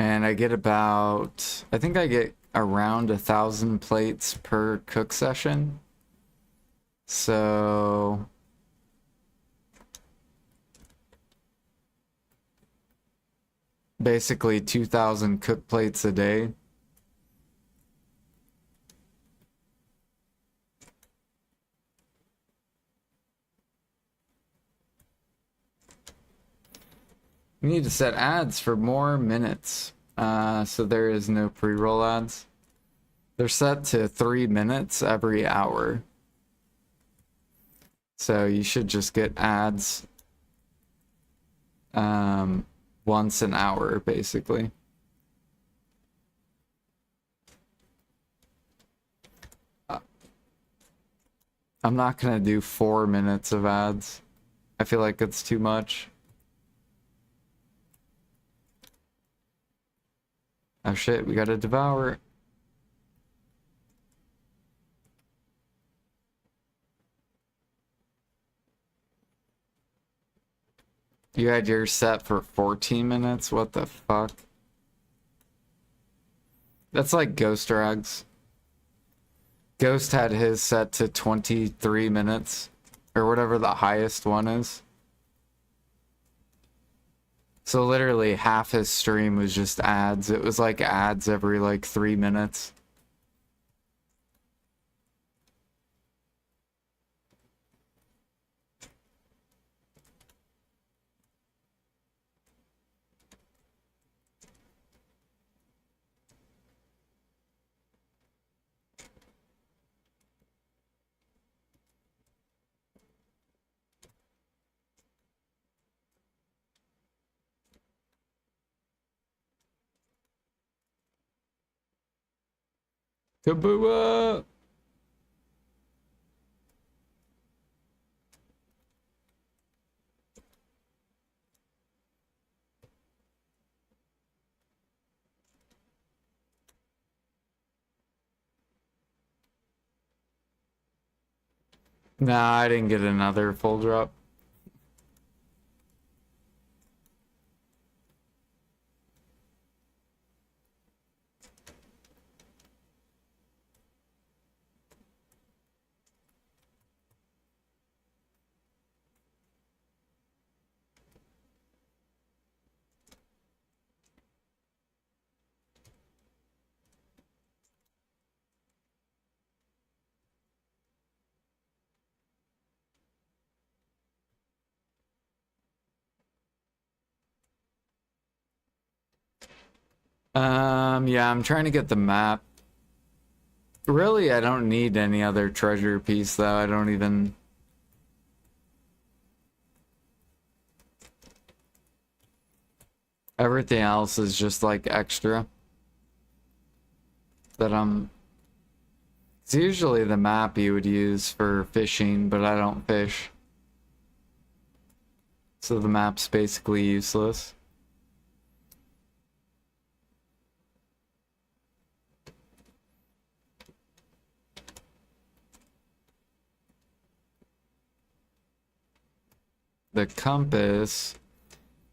And I get I think I get around 1,000 plates per cook session. So basically 2,000 cook plates a day. We need to set ads for more minutes. So there is no pre-roll ads. They're set to 3 minutes every hour. So you should just get ads once an hour, basically. I'm not gonna do 4 minutes of ads. I feel like it's too much. Oh shit, we gotta devour. You had yours set for 14 minutes? What the fuck? That's like Ghost Rags. Ghost had his set to 23 minutes. Or whatever the highest one is. So literally half his stream was just ads. It was like ads every like 3 minutes. Kabua! Nah, I didn't get another full drop. Yeah, I'm trying to get the map. Really, I don't need any other treasure piece, though. I don't even... Everything else is just, like, extra. That I'm... It's usually the map you would use for fishing, but I don't fish. So the map's basically useless. The compass...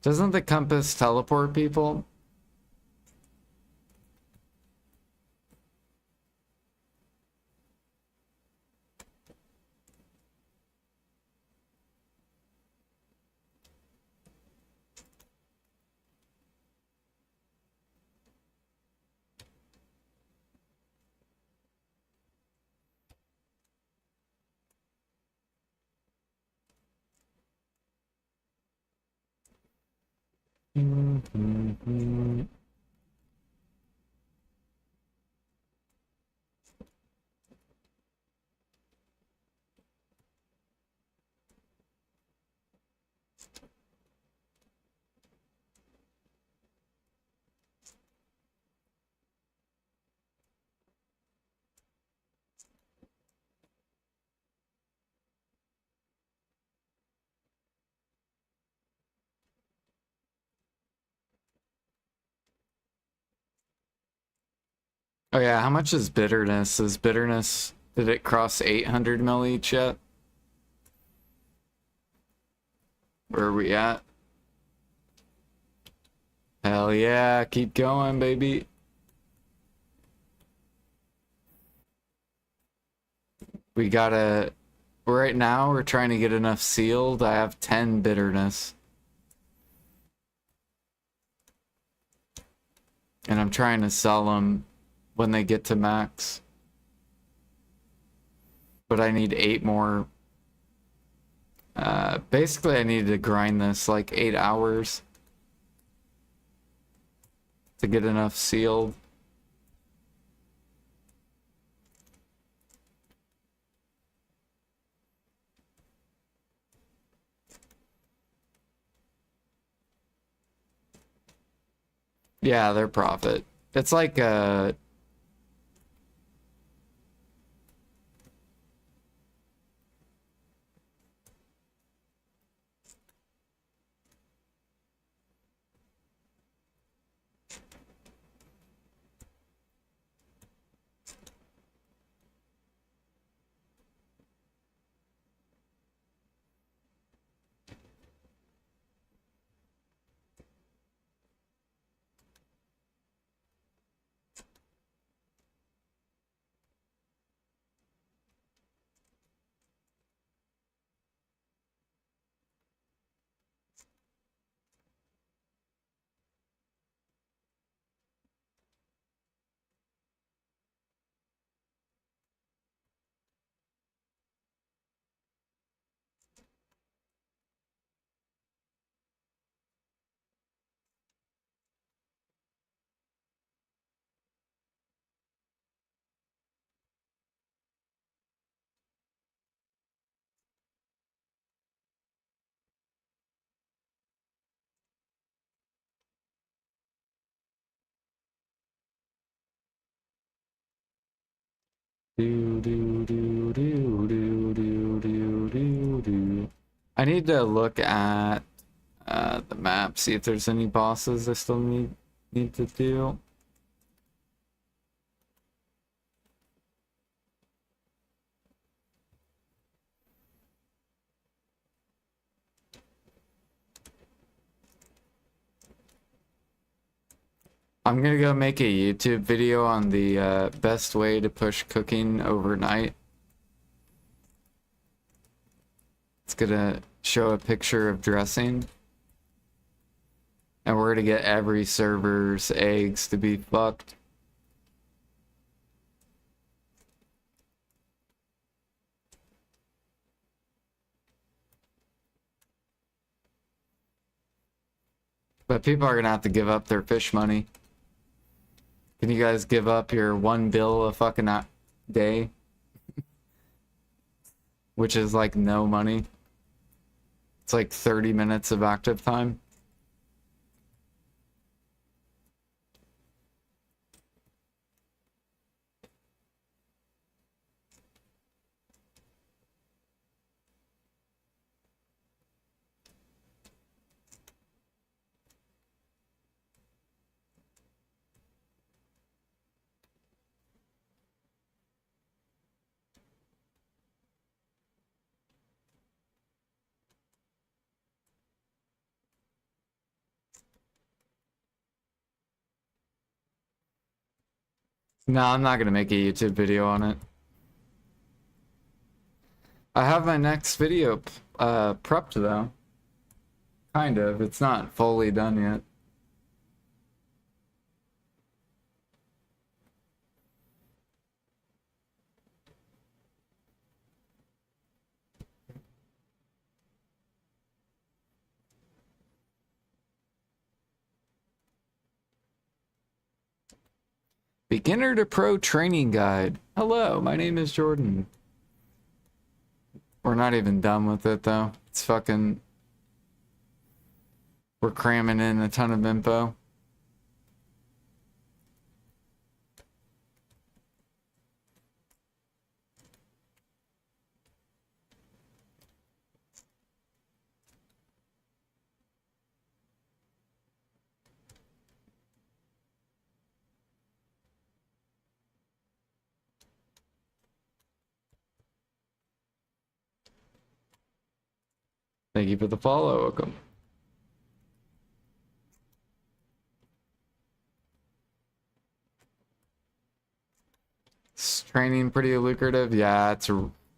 Doesn't the compass teleport people? Oh yeah, how much is bitterness? Is bitterness... Did it cross 800 mil each yet? Where are we at? Hell yeah, keep going, baby. We gotta... Right now, we're trying to get enough sealed. I have 10 bitterness. And I'm trying to sell them when they get to max. But I need 8 more. Basically, I need to grind this like 8 hours to get enough sealed. Yeah, they're profit. It's like do do do do do do do do do. I need to look at the map, see if there's any bosses I still need to do. I'm gonna go make a YouTube video on the best way to push cooking overnight. It's gonna show a picture of dressing. And we're gonna get every server's eggs to be fucked. But people are gonna have to give up their fish money. Can you guys give up your 1 bill a fucking day? Which is like no money. It's like 30 minutes of active time. No, I'm not gonna make a YouTube video on it. I have my next video prepped though. Kind of. It's not fully done yet. Beginner to Pro Training Guide. Hello, my name is Jordan. We're not even done with it though. It's fucking... We're cramming in a ton of info. Thank you for the follow, welcome. Is training pretty lucrative? Yeah,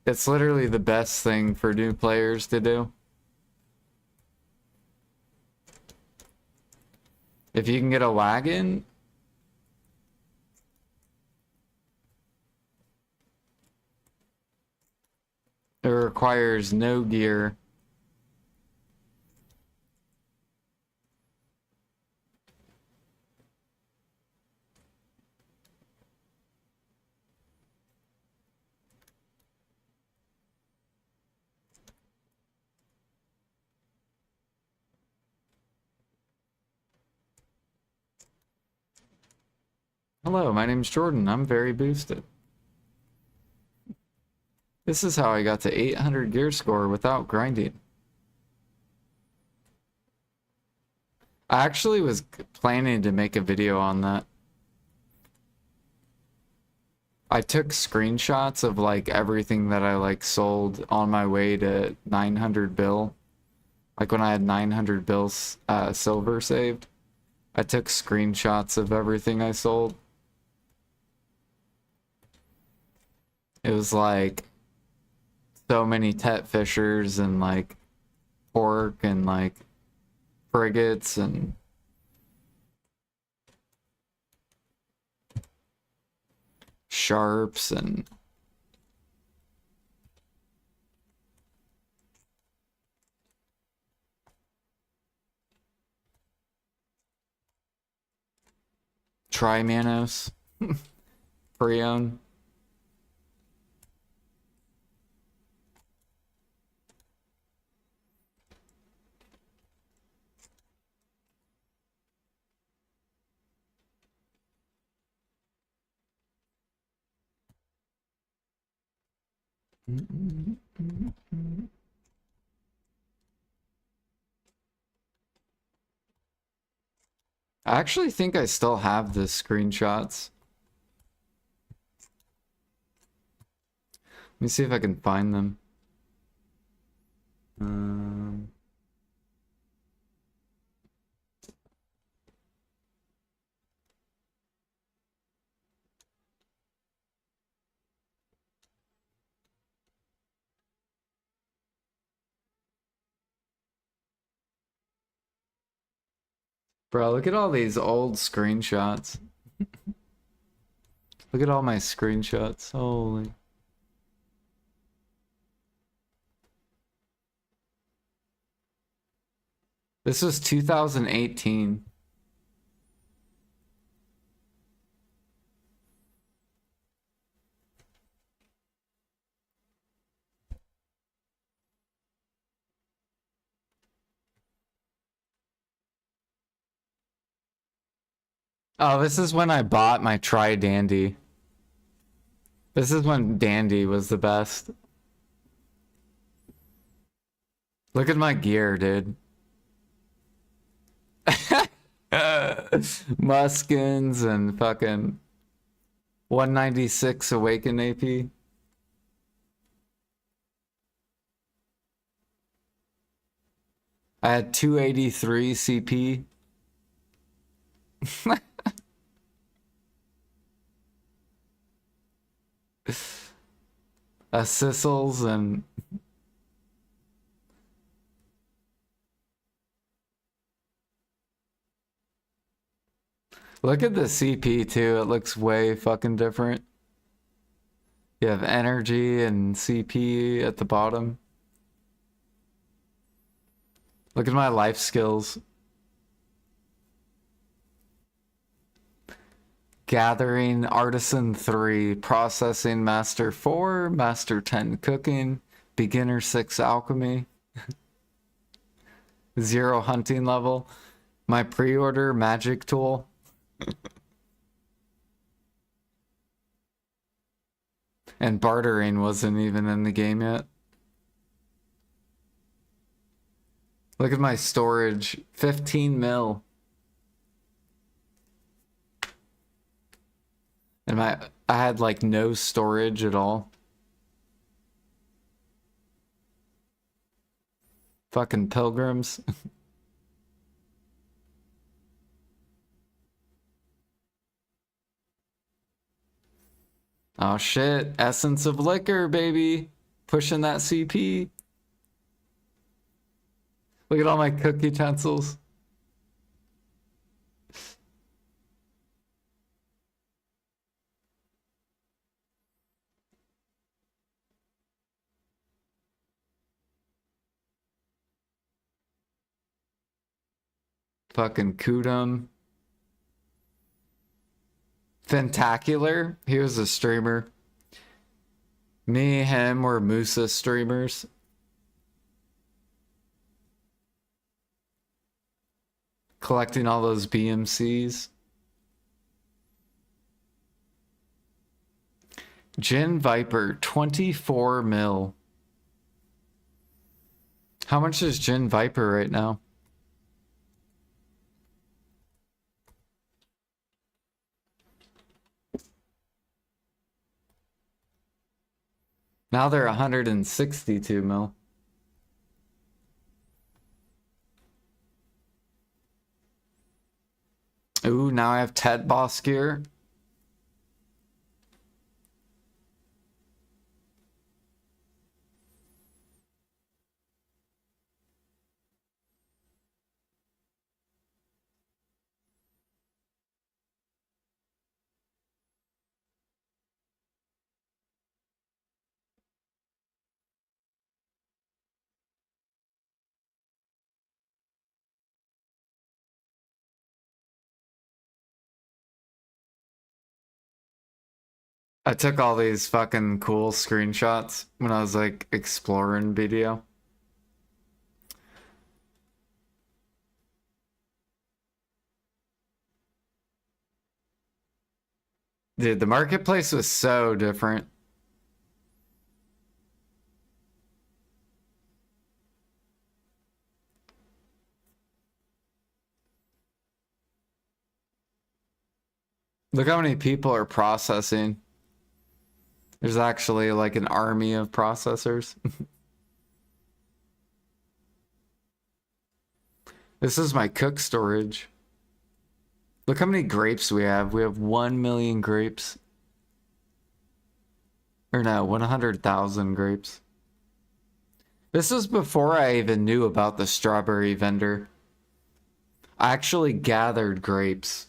it's literally the best thing for new players to do. If you can get a wagon, it requires no gear. Hello, my name's Jordan. I'm very boosted. This is how I got to 800 gear score without grinding. I actually was planning to make a video on that. I took screenshots of like everything that I like sold on my way to 900 bill. Like when I had 900 bills silver saved. I took screenshots of everything I sold. It was like so many tet fishers and like pork and like frigates and sharps and Trimanos, Preone. I actually think I still have the screenshots. Let me see if I can find them. Bro, look at all these old screenshots. Look at all my screenshots. Holy. This was 2018. Oh, this is when I bought my Dandy. This is when Dandy was the best. Look at my gear, dude. Muskins and fucking 196 Awaken AP. I had 283 CP. Sissels and look at the CP too. It looks way fucking different. You have energy and CP at the bottom. Look at my life skills. Gathering, Artisan 3, Processing, Master 4, Master 10, Cooking, Beginner 6, Alchemy, 0 hunting level, my pre-order magic tool. And bartering wasn't even in the game yet. Look at my storage, 15 mil. And I had like no storage at all. Fucking pilgrims. Oh shit, Essence of Liquor, baby. Pushing that CP. Look at all my cook utensils. Fucking Kudum. Fentacular. He was a streamer. Me, him were Musa streamers. Collecting all those BMCs. Gin Viper, 24 mil. How much is Gin Viper right now? Now they're 162 mil. Ooh, now I have Ted Boss gear. I took all these fucking cool screenshots when I was like exploring video. Dude, the marketplace was so different. Look how many people are processing. There's actually like an army of processors. This is my cook storage. Look how many grapes we have. We have 1 million grapes. Or no, 100,000 grapes. This was before I even knew about the strawberry vendor. I actually gathered grapes.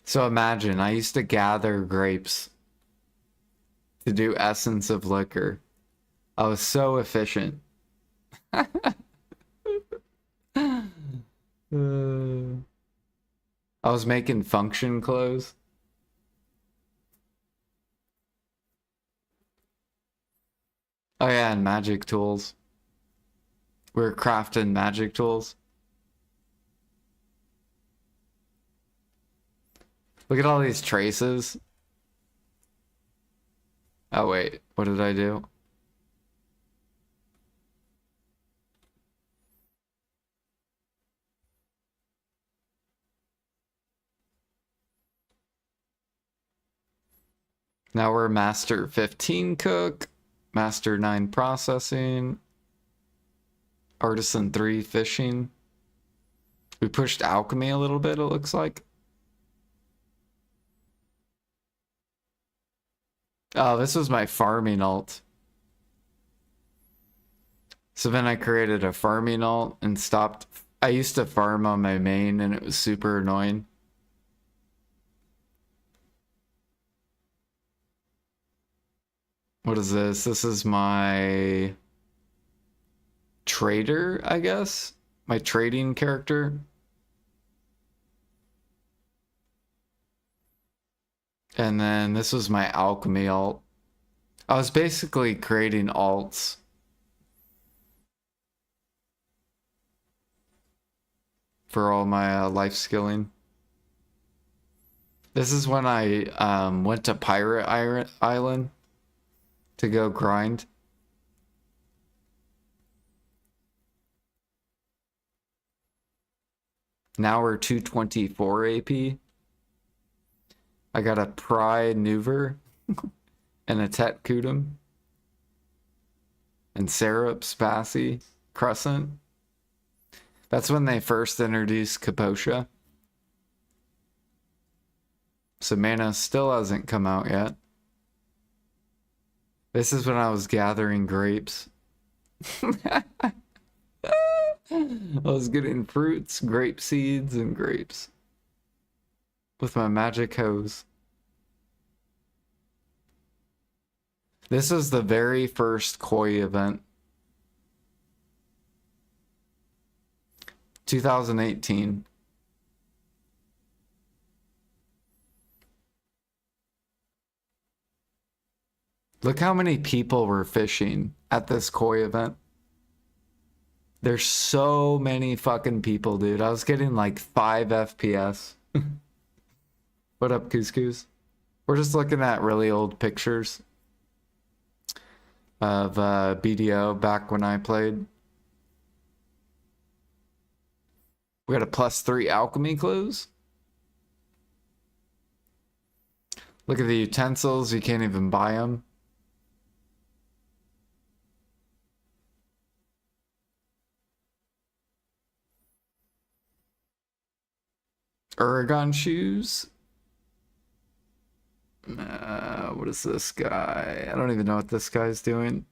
So imagine, I used to gather grapes to do Essence of Liquor. I was so efficient. I was making function clothes. Oh yeah, and magic tools. We were crafting magic tools. Look at all these traces. Oh wait, what did I do? Now we're Master 15 Cook, Master 9 Processing, Artisan 3 Fishing. We pushed Alchemy a little bit, it looks like. Oh, this was my farming alt. So then I created a farming alt and stopped. I used to farm on my main and it was super annoying. What is this? This is my trader, I guess? My trading character. And then this was my alchemy alt. I was basically creating alts. For all my life skilling. This is when I went to Pirate Island to go grind. Now we're 224 AP. I got a Pride Nuver and a Tet Kudum and Syrup Spassy Crescent. That's when they first introduced Kaposha. So Mana still hasn't come out yet. This is when I was gathering grapes. I was getting fruits, grape seeds, and grapes with my magic hose. This is the very first koi event. 2018. Look how many people were fishing at this koi event. There's so many fucking people, dude. I was getting like 5 FPS. What up, Couscous? We're just looking at really old pictures of BDO back when I played. We got a +3 alchemy clues. Look at the utensils. You can't even buy them. Oregon shoes. What is this guy? I don't even know what this guy's doing.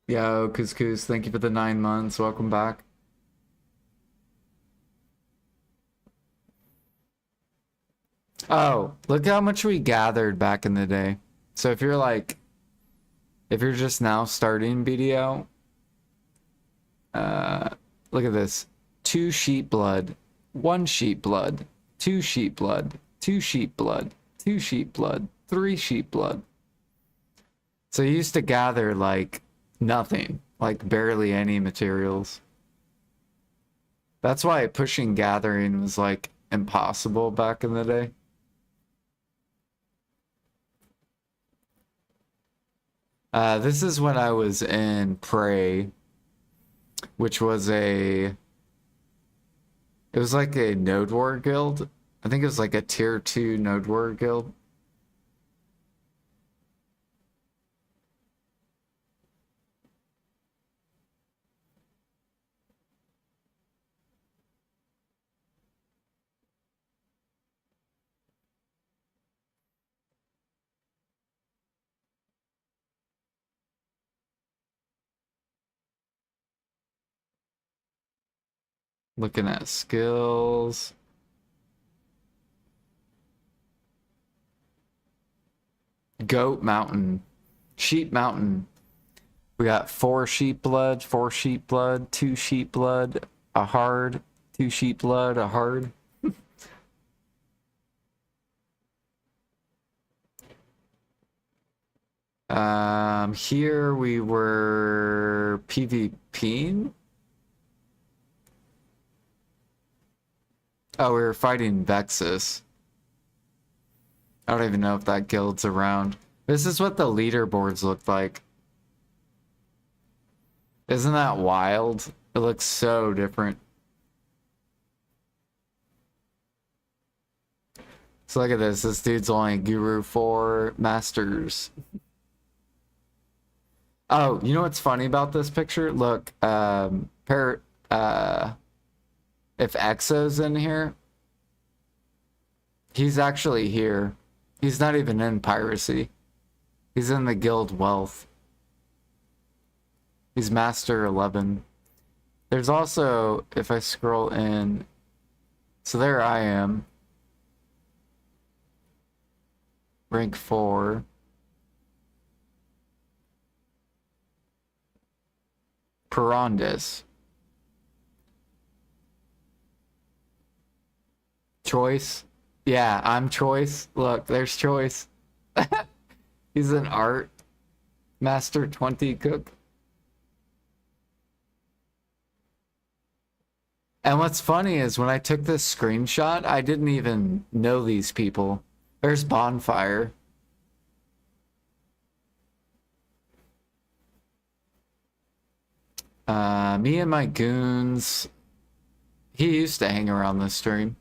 Yo, Couscous, thank you for the 9 months. Welcome back. Oh, look how much we gathered back in the day. So if you're like, if you're just now starting BDO, look at this. 2 sheep blood, 1 sheep blood, 2 sheep blood, 2 sheep blood, 2 sheep blood, 3 sheep blood. So you used to gather like nothing, like barely any materials. That's why pushing gathering was like impossible back in the day. This is when I was in Prey, which was it was like a Node War guild. I think it was like a tier 2 Node War guild. Looking at skills. Goat Mountain. Sheep Mountain. We got 4 sheep blood, 4 sheep blood, 2 sheep blood, a hard, 2 sheep blood, a hard. Here we were PvPing. Oh, we were fighting Vexus. I don't even know if that guild's around. This is what the leaderboards look like. Isn't that wild? It looks so different. So look at this. This dude's only Guru 4 Masters. Oh, you know what's funny about this picture? Look, if Exo's in here, he's actually here. He's not even in piracy. He's in the guild wealth. He's Master 11. There's also, if I scroll in, so there I am. Rank 4. Preones. Choice. Yeah, I'm Choice. Look, there's Choice. He's an art master 20 cook. And what's funny is when I took this screenshot, I didn't even know these people. There's Bonfire. Me and my goons. He used to hang around this stream.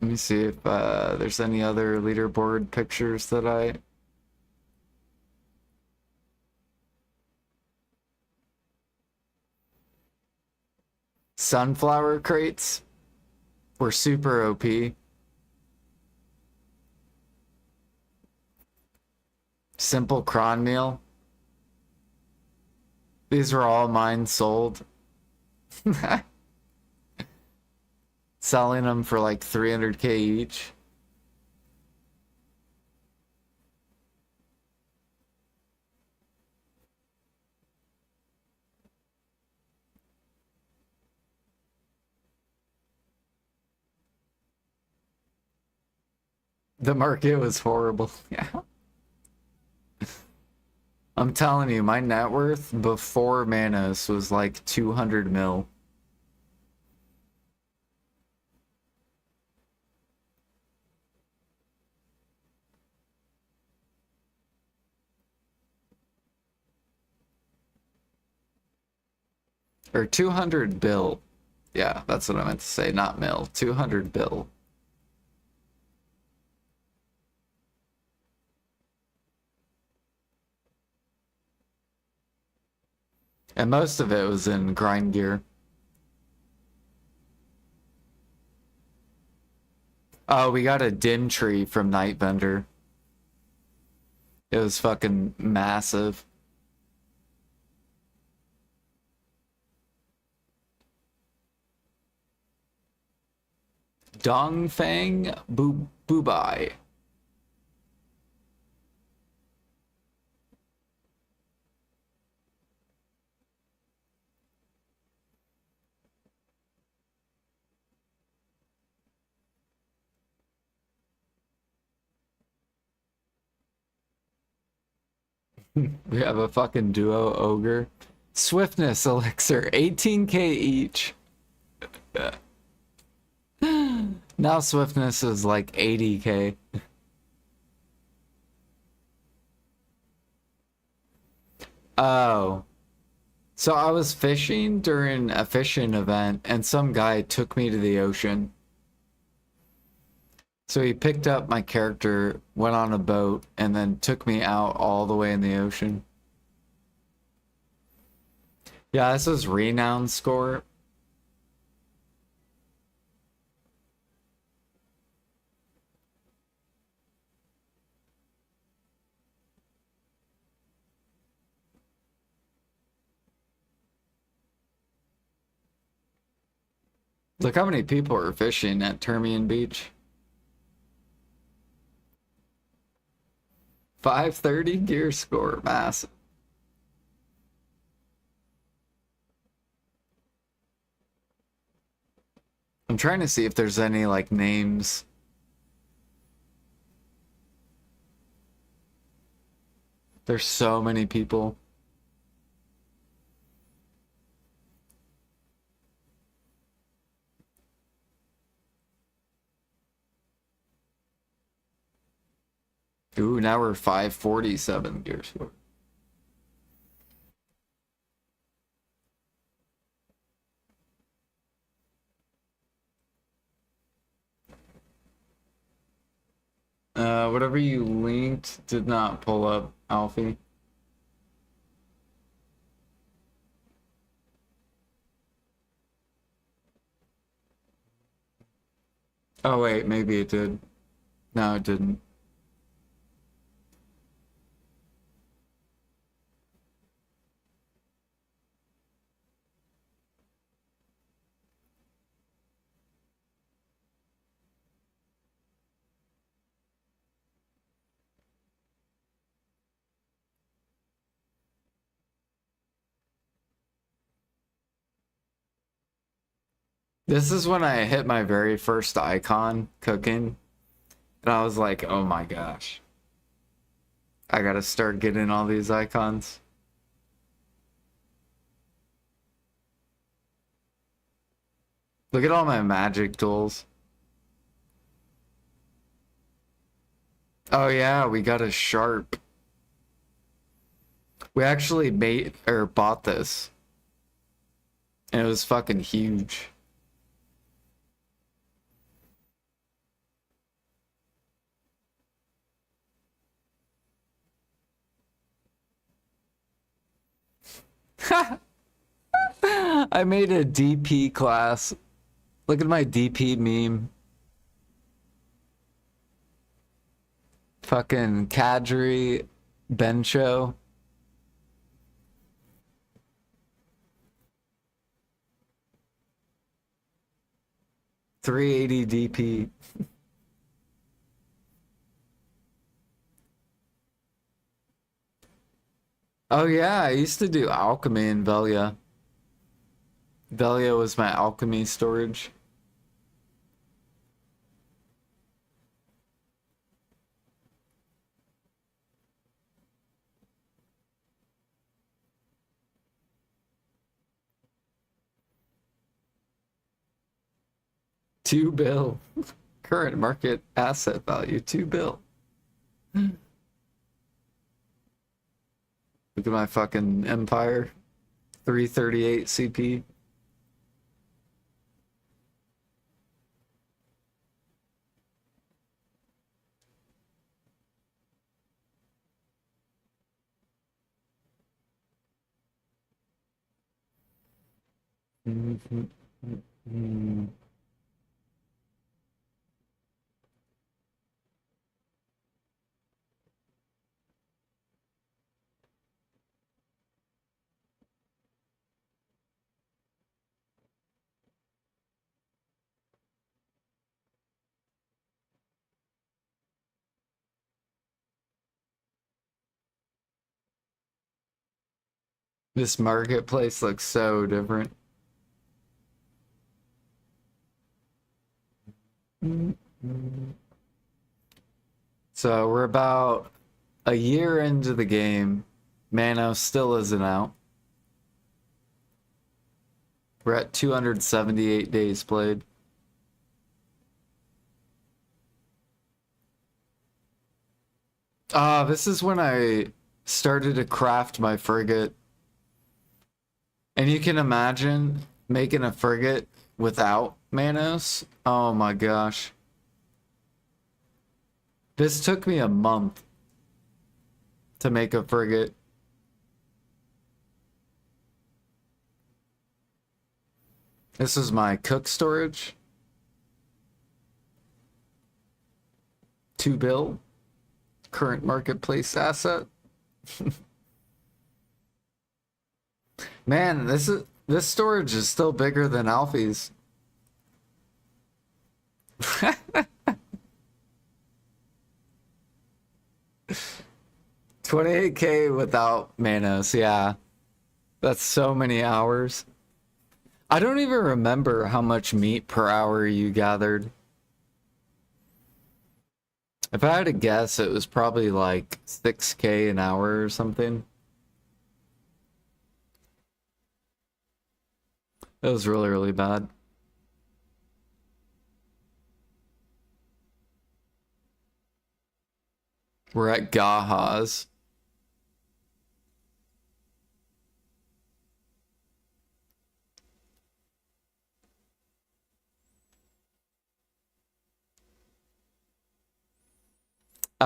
Let me see if there's any other leaderboard pictures that I... Sunflower crates were super OP. Simple cron meal. These were all mine sold. Selling them for like 300k each. The market was horrible. Yeah. I'm telling you, my net worth before Manos was like 200 mil. Or 200 bill. Yeah, that's what I meant to say, not mil. 200 bill. And most of it was in grind gear. Oh, we got a dim tree from Night Vendor. It was fucking massive. Dongfang Bubai. We have a fucking duo ogre. Swiftness elixir, 18k each. Now swiftness is like 80k. Oh. So I was fishing during a fishing event and some guy took me to the ocean. So he picked up my character, went on a boat, and then took me out all the way in the ocean. Yeah, this is renown score. Look how many people are fishing at Termian Beach. 530 gear score, massive. I'm trying to see if there's any like names. There's so many people. Ooh, now we're 547 Gears 4. Whatever you linked did not pull up, Alfie. Oh wait, maybe it did. No, it didn't. This is when I hit my very first icon cooking, and I was like, oh my gosh. I gotta start getting all these icons. Look at all my magic tools. Oh yeah, we got a sharp. We actually made or bought this. And it was fucking huge. I made a DP class. Look at my DP meme. Fucking Kadri Bencho. $380 DP. Oh yeah, I used to do alchemy in Velia. Velia was my alchemy storage. $2 bill. Current market asset value, $2 bill. Look at my fucking Empire. 338 CP. This marketplace looks so different. So we're about a year into the game. Manos still isn't out. We're at 278 days played. This is when I started to craft my frigate. And you can imagine making a frigate without Manos. Oh my gosh. This took me a month to make a frigate. This is my cook storage. $2 bill. Current marketplace asset. Man, this storage is still bigger than Alfie's. 28K without Manos, yeah. That's so many hours. I don't even remember how much meat per hour you gathered. If I had to guess, it was probably like 6K an hour or something. It was really, really bad. We're at Gaha's.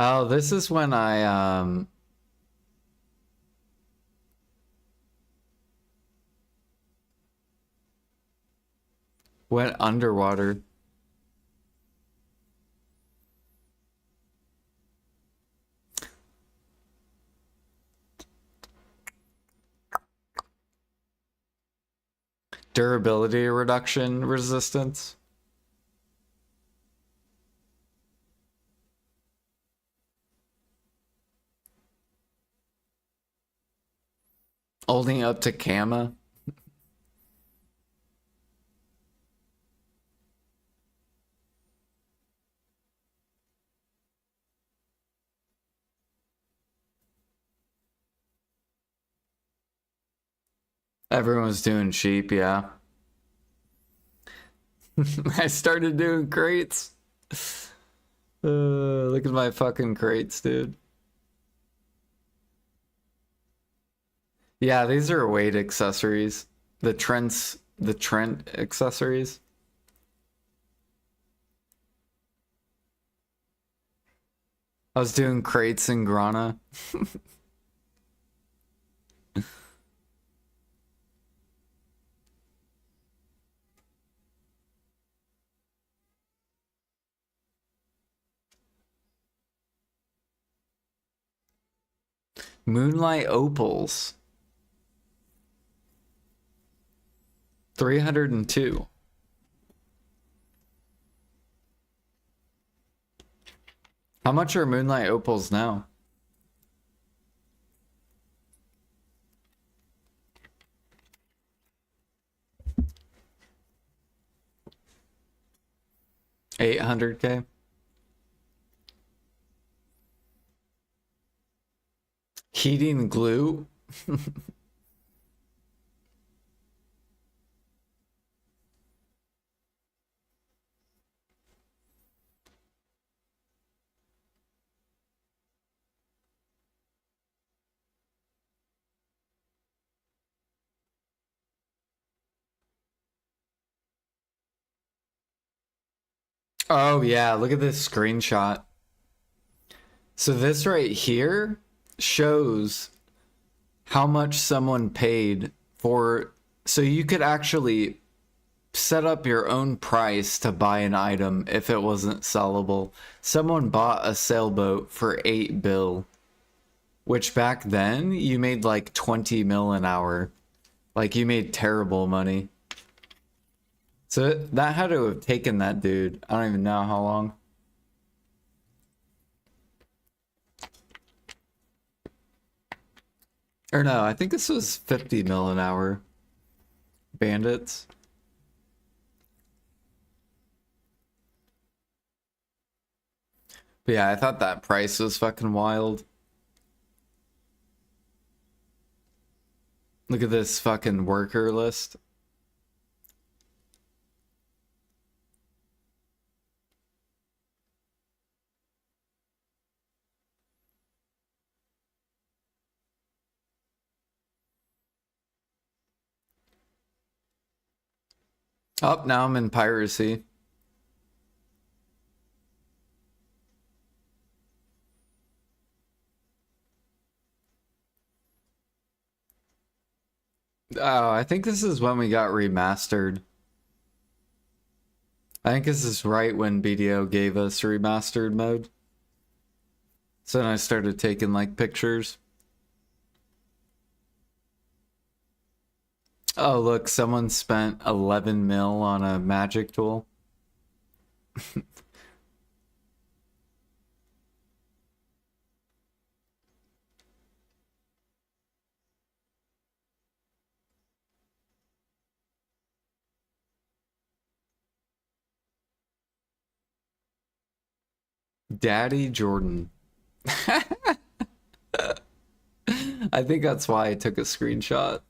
Oh, this is when I went underwater. Durability reduction resistance. Only up to Kama. Everyone was doing sheep, yeah. I started doing crates. Look at my fucking crates, dude. Yeah, these are weight accessories. The Trent accessories. I was doing crates in Grana. Moonlight opals. 302. How much are moonlight opals now? $800K. Heating glue. Oh yeah, look at this screenshot. So this right here shows how much someone paid for, so you could actually set up your own price to buy an item if it wasn't sellable. Someone bought a sailboat for 8 bill, which back then you made like 20 mil an hour. Like you made terrible money. So that had to have taken that dude, I don't even know how long. Or no, I think this was 50 mil an hour. Bandits. But yeah, I thought that price was fucking wild. Look at this fucking worker list. Oh, now I'm in piracy. Oh, I think this is when we got remastered. I think this is right when BDO gave us remastered mode. So then I started taking like pictures. Oh, look, someone spent 11 mil on a magic tool. Daddy Jordan. I think that's why I took a screenshot.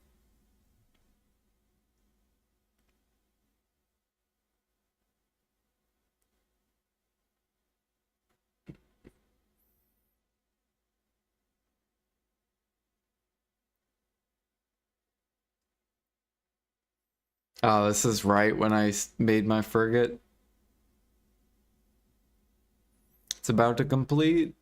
Oh, this is right when I made my frigate. It's about to complete.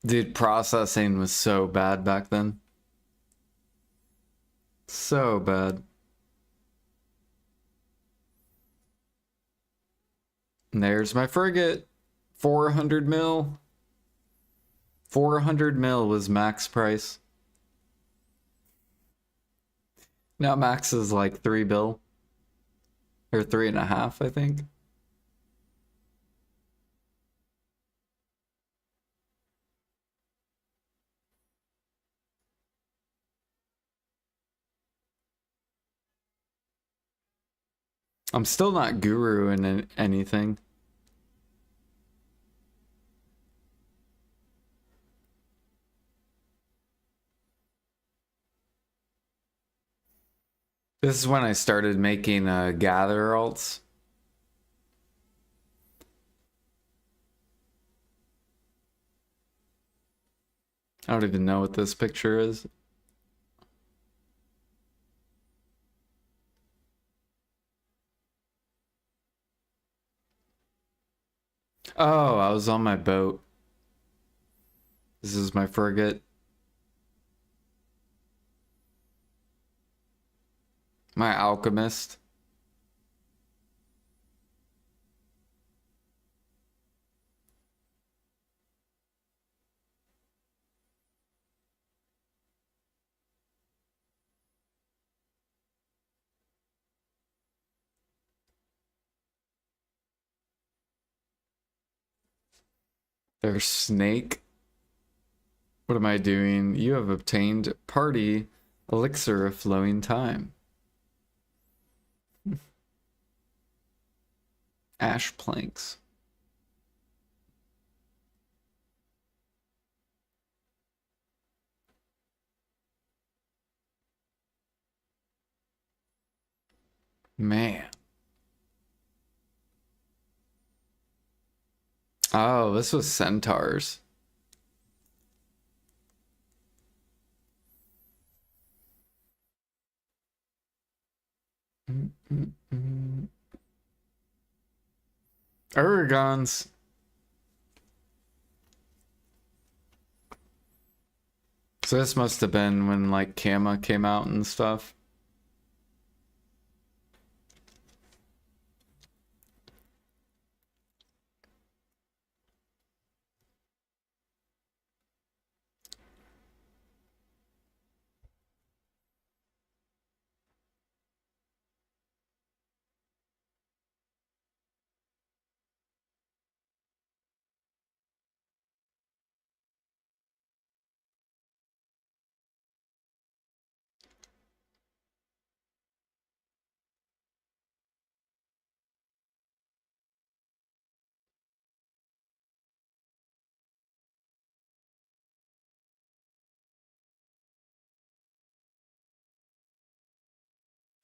Dude, processing was so bad back then. So bad. And there's my frigate. 400 mil. 400 mil was max price. Now max is like 3 bill. Or 3.5, I think. I'm still not guru in anything. This is when I started making gather alts. I don't even know what this picture is. Oh, I was on my boat. This is my frigate. My alchemist. There's Snake. What am I doing? You have obtained party elixir of flowing time. Ash planks. Man. Oh, this was centaurs. Urgons. So this must have been when like Kama came out and stuff.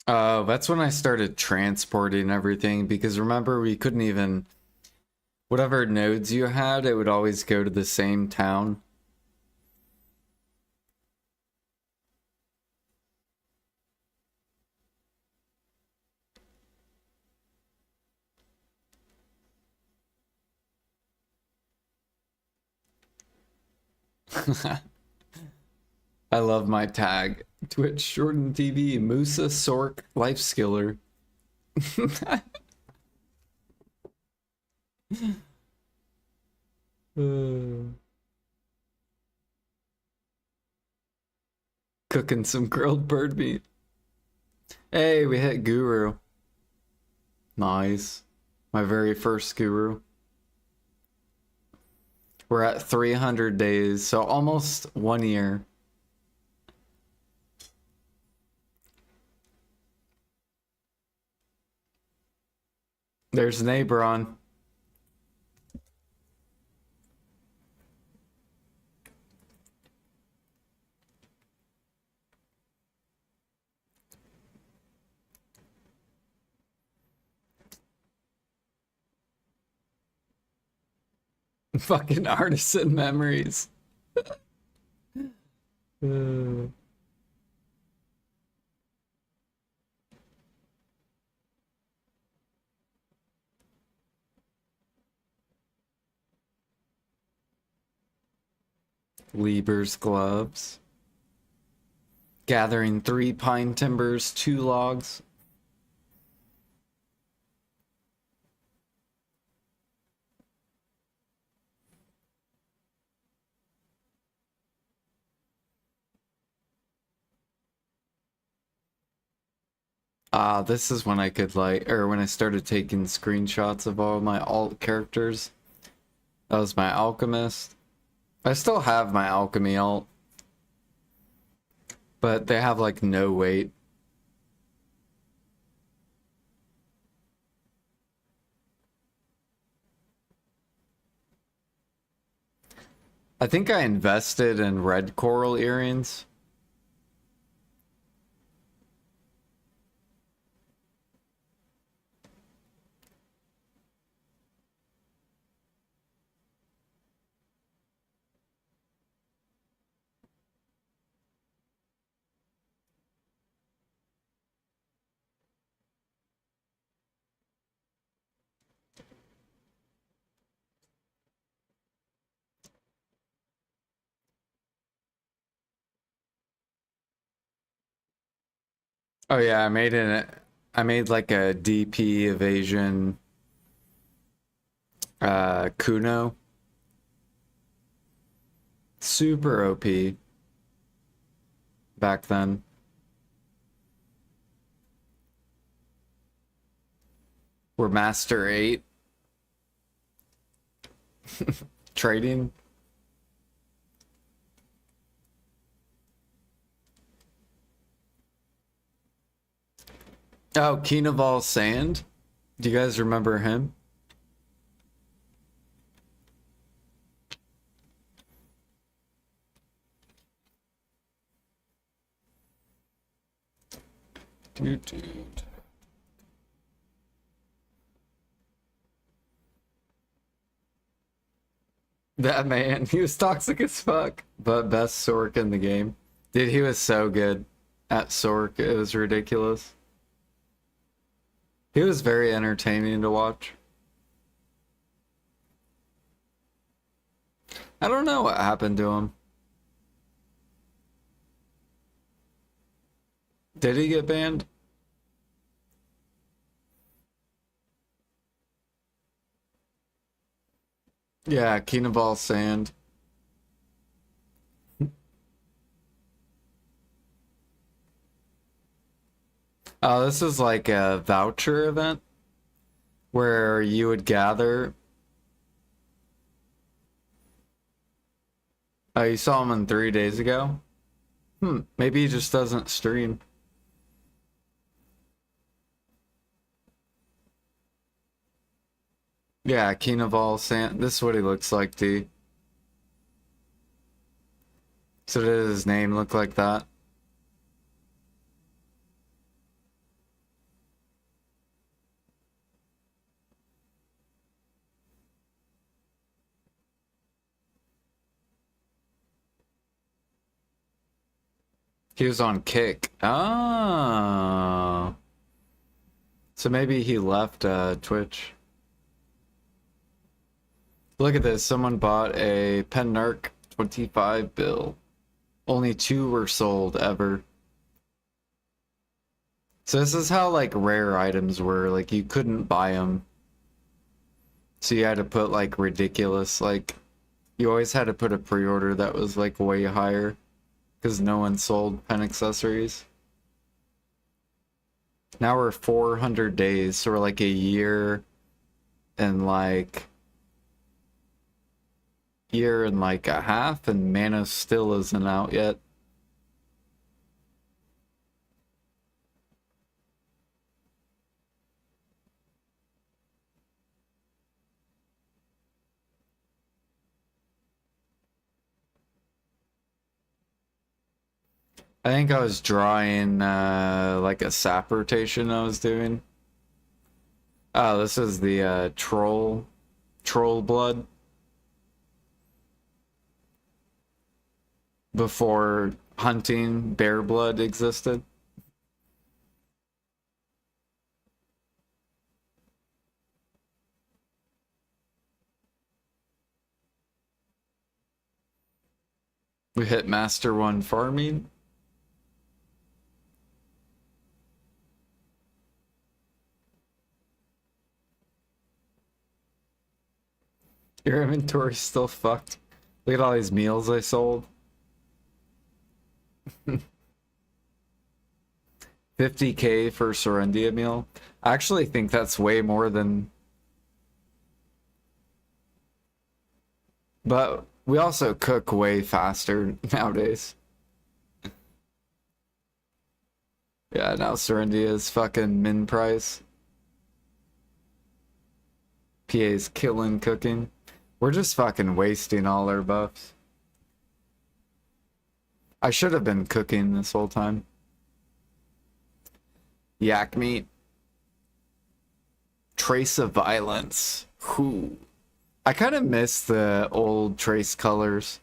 That's when I started transporting everything because remember we couldn't even, whatever nodes you had, it would always go to the same town. I love my tag. Twitch, Jordan TV, Musa, Sork, Lifeskiller. Cooking some grilled bird meat. Hey, we hit Guru. Nice. My very first Guru. We're at 300 days, so almost 1 year. There's neighbor on. Fucking artisan memories. Uh, Lieber's gloves. Gathering 3 pine timbers, 2 logs. This is when I could when I started taking screenshots of all my alt characters. That was my alchemist. I still have my alchemy alt, but they have like no weight. I think I invested in red coral earrings. Oh yeah, I made like a DP evasion Kuno. Super OP back then. We're Master 8. Trading. Oh, Keenaval Sand. Do you guys remember him? Dude. That man, he was toxic as fuck, but best Sork in the game. Dude, he was so good at Sork. It was ridiculous. He was very entertaining to watch. I don't know what happened to him. Did he get banned? Yeah, Keenaval Sand. Oh, this is like a voucher event where you would gather. Oh, you saw him in 3 days ago? Maybe he just doesn't stream. Yeah, Keenaval Sand. This is what he looks like, D. So does his name look like that? He was on Kick. Oh. So maybe he left Twitch. Look at this. Someone bought a Penarch 25 bill. Only 2 were sold ever. So this is how like rare items were. Like you couldn't buy them. So you had to put like ridiculous, like you always had to put a pre-order that was like way higher because no one sold pen accessories. Now we're 400 days, so we're like a year and a half, and Mana still isn't out yet. I think I was drawing like a sap rotation I was doing. Oh, this is the troll blood before hunting bear blood existed. We hit Master 1 farming. Your inventory's still fucked. Look at all these meals I sold. 50K for Serendia meal. I actually think that's way more than... But we also cook way faster nowadays. Yeah, now Serendia is fucking min price. PA's killing cooking. We're just fucking wasting all our buffs. I should have been cooking this whole time. Yak meat. Trace of violence. Whew. I kind of miss the old trace colors.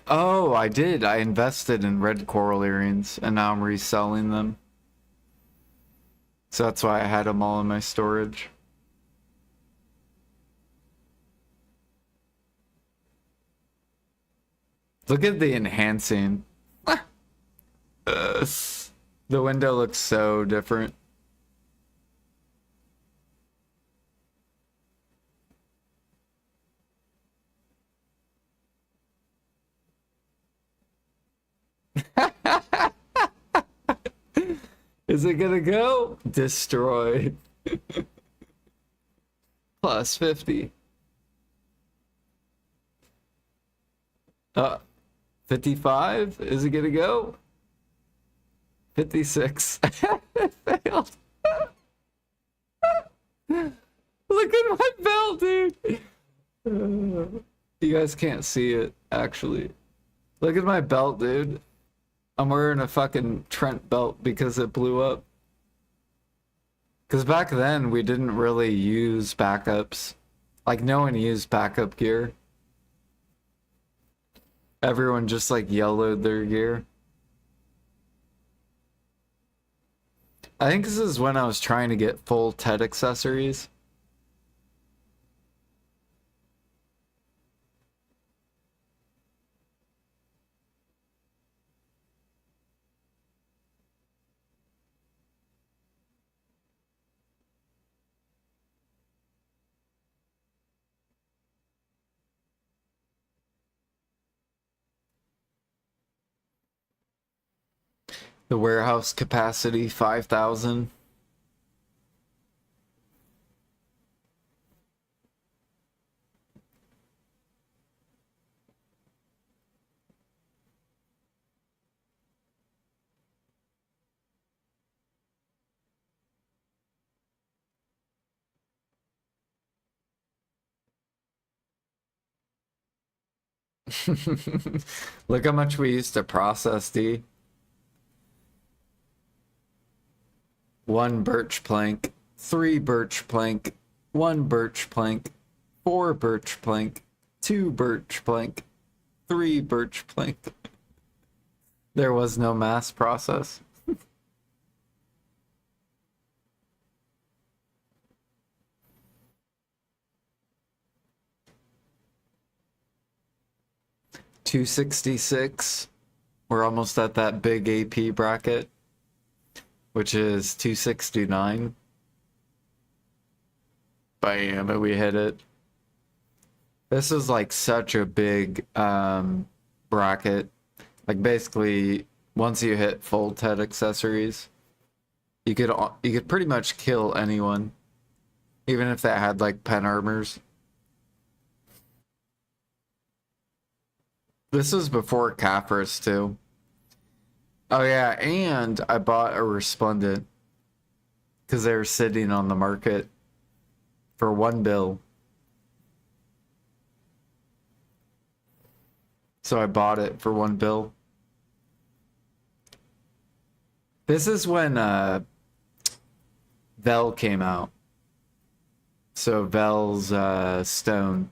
Oh, I did. I invested in red coral earrings, and now I'm reselling them. So that's why I had them all in my storage. Look at the enhancing. The window looks so different. Is it gonna go? Destroyed. Plus 50. 55? Is it gonna go? 56. It failed. Look at my belt, dude. You guys can't see it, actually. Look at my belt, dude. I'm wearing a fucking Trent belt because it blew up. Because back then, we didn't really use backups. Like, no one used backup gear. Everyone just, like, yellowed their gear. I think this is when I was trying to get full TED accessories. The warehouse capacity, 5,000. Look how much we used to process, D. One birch plank, 3 birch plank, 1 birch plank, 4 birch plank, 2 birch plank, 3 birch plank. There was no mass process. $266. We're almost at that big AP bracket, which is 269. Bam, and we hit it. This is like such a big bracket. Like basically, once you hit full TED accessories, you could pretty much kill anyone, even if they had like pen armors. This is before Caphras too. Oh yeah, and I bought a Resplendent because they were sitting on the market for 1 bill. So I bought it for 1 bill. This is when Vel came out. So Vel's stone.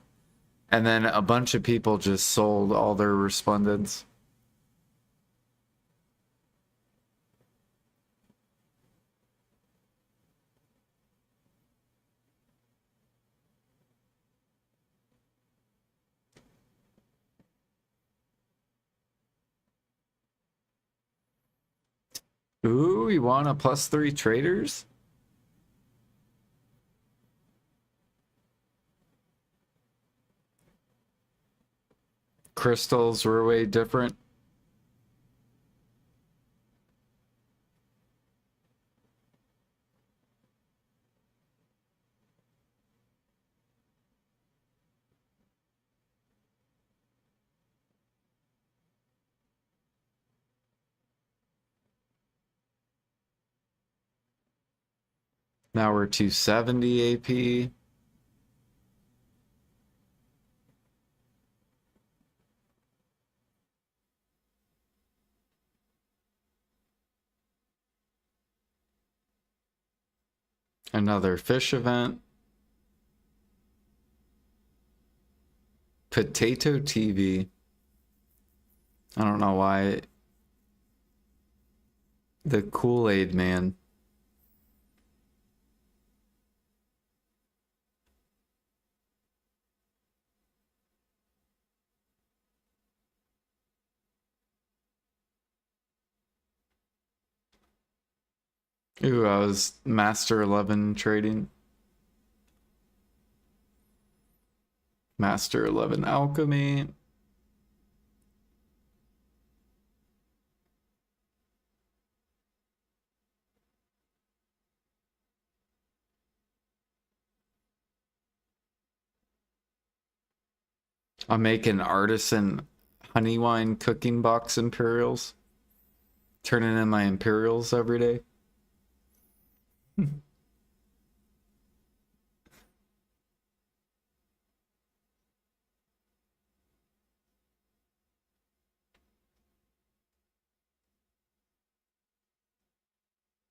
And then a bunch of people just sold all their respondents. Ooh, you want a +3 traders? Crystals were way different. Now we're 270 AP. Another fish event. Potato TV. I don't know why. The Kool-Aid Man. Ooh, I was Master 11 trading. Master 11 Alchemy. I'm making artisan honey wine cooking box Imperials. Turning in my Imperials every day.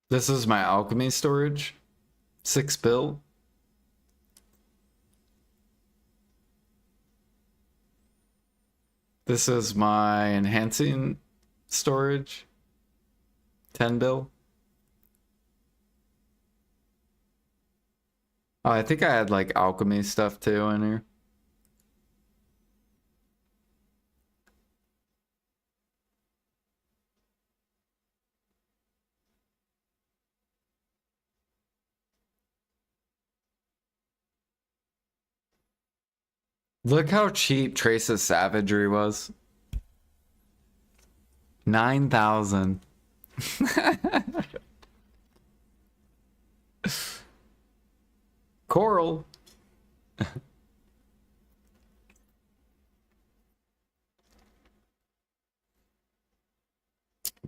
This is my alchemy storage. 6 bill. This is my enhancing storage. 10 bill. Oh, I think I had like alchemy stuff too in here. Look how cheap Trace's Savagery was. 9,000. Coral.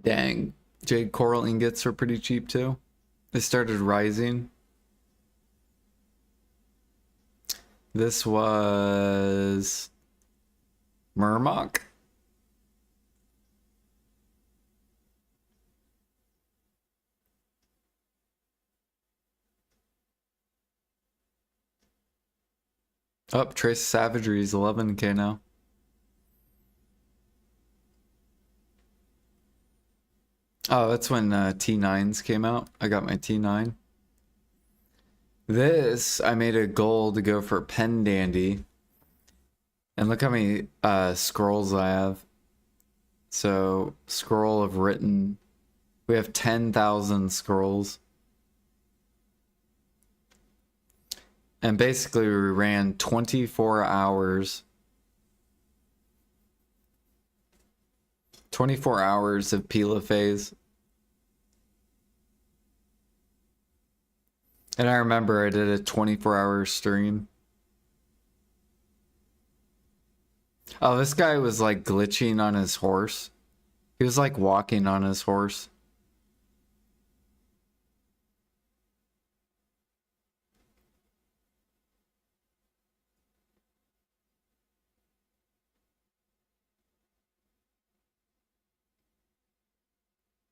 Dang. Jade coral ingots are pretty cheap too. They started rising. This was Murmock. Up, Trace Savagery is 11k now. Oh, that's when T9s came out. I got my T9. This, I made a goal to go for Pen Dandy. And look how many scrolls I have. So, scroll of written. We have 10,000 scrolls. And basically we ran 24 hours. 24 hours of Pila phase. And I remember I did a 24-hour stream. Oh, this guy was like glitching on his horse. He was like walking on his horse.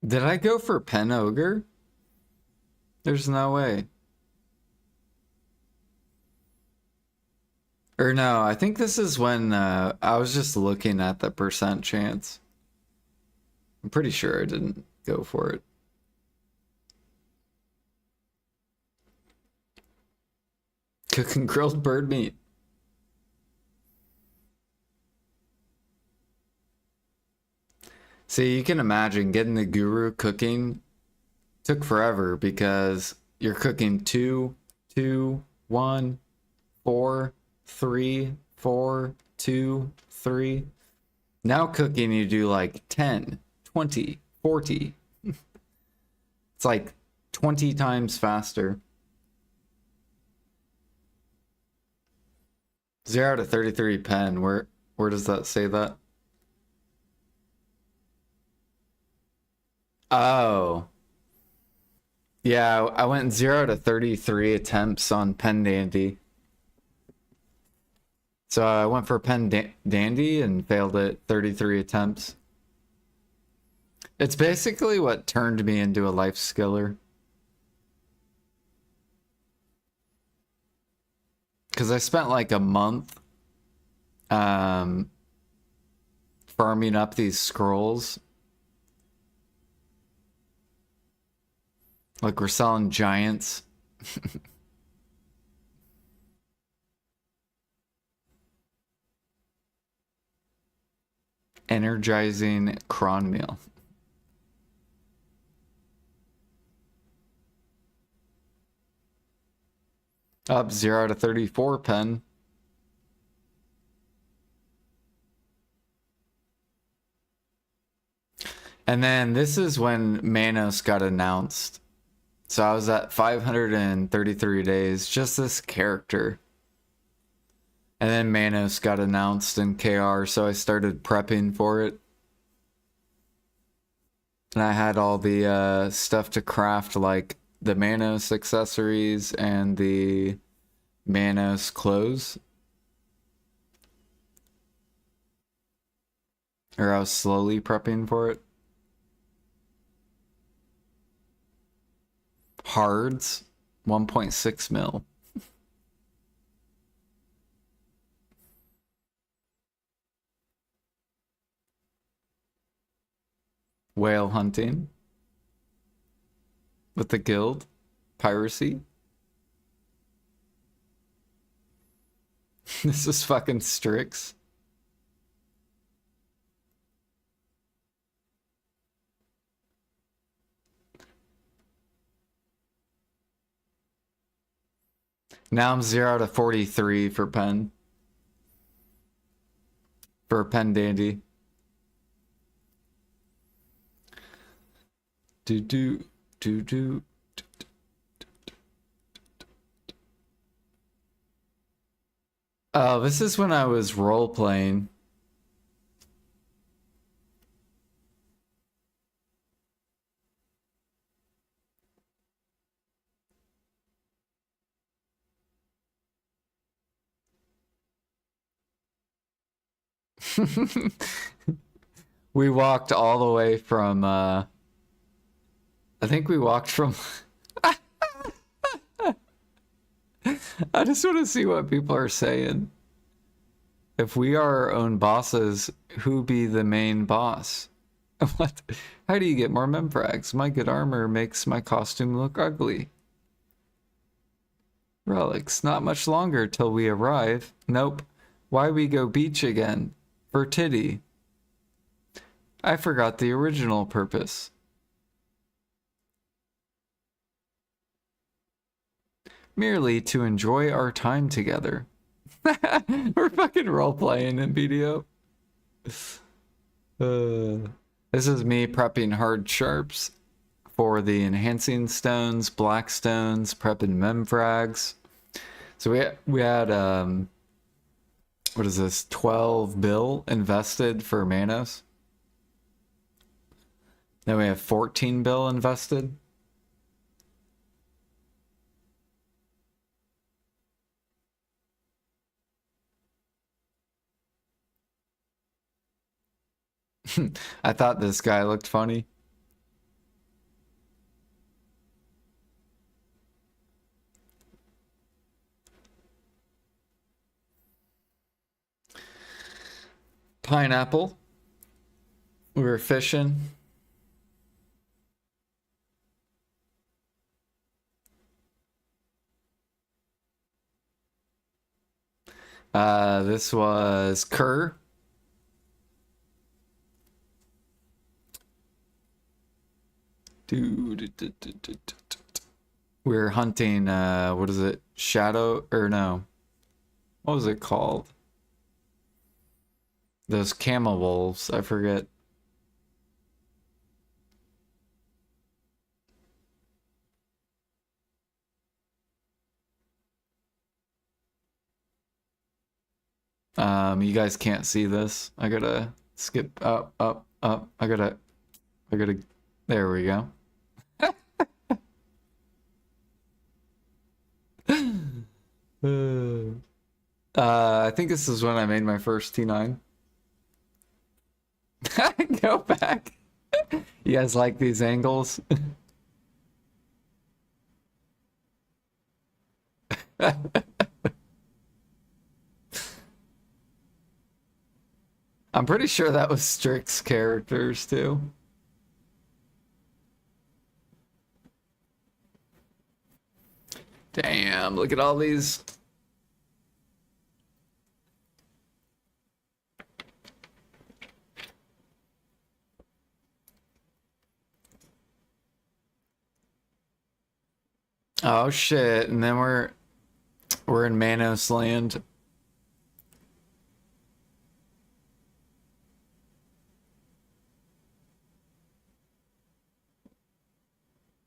Did I go for Pen Ogre? There's no way. Or no, I think this is when I was just looking at the percent chance. I'm pretty sure I didn't go for it. Cooking grilled bird meat. See, you can imagine getting the guru cooking took forever because you're cooking 2, 2, 1, 4, 3, 4, 2, 3. Now cooking you do like 10, 20, 40. It's like 20 times faster. 0 to 33 pen. Where does that say that? Oh. Yeah, I went 0 to 33 attempts on Pen Dandy. So I went for Pen Dandy and failed at 33 attempts. It's basically what turned me into a Lifeskiller. Because I spent like a month farming up these scrolls. Like we're selling giants. Energizing cron meal. Up 0 to 34 pen. And then this is when Manos got announced. So I was at 533 days, just this character. And then Manos got announced in KR, so I started prepping for it. And I had all the stuff to craft, like the Manos accessories and the Manos clothes. Or I was slowly prepping for it. Hards, 1.6 mil. Whale hunting. With the guild. Piracy. This is fucking Strix. Now I'm 0 to 43 for Pen. For Pen Dandy. Do. Oh, this is when I was role playing. We walked all the way from I think we walked from I just want to see what people are saying. If we are our own bosses, who be the main boss? What? How do you get more memfrags? My good armor makes my costume look ugly. Relics, not much longer till we arrive. Nope. Why we go beach again? For titty. I forgot the original purpose. Merely to enjoy our time together. We're fucking role-playing in video. This is me prepping hard sharps for the enhancing stones, black stones, prepping memfrags. So we had what is this, 12 bill invested for Manos. Then we have 14 bill invested. I thought this guy looked funny. Pineapple. We were fishing. This was cur. We're hunting, what is it? Shadow, or no. What was it called? Those camel wolves, I forget. You guys can't see this. I gotta skip up, up, up. I gotta, there we go. I think this is when I made my first T9. Go back. You guys like these angles? I'm pretty sure that was Strix's characters too. Damn, look at all these. Oh shit, and then we're in Manos land.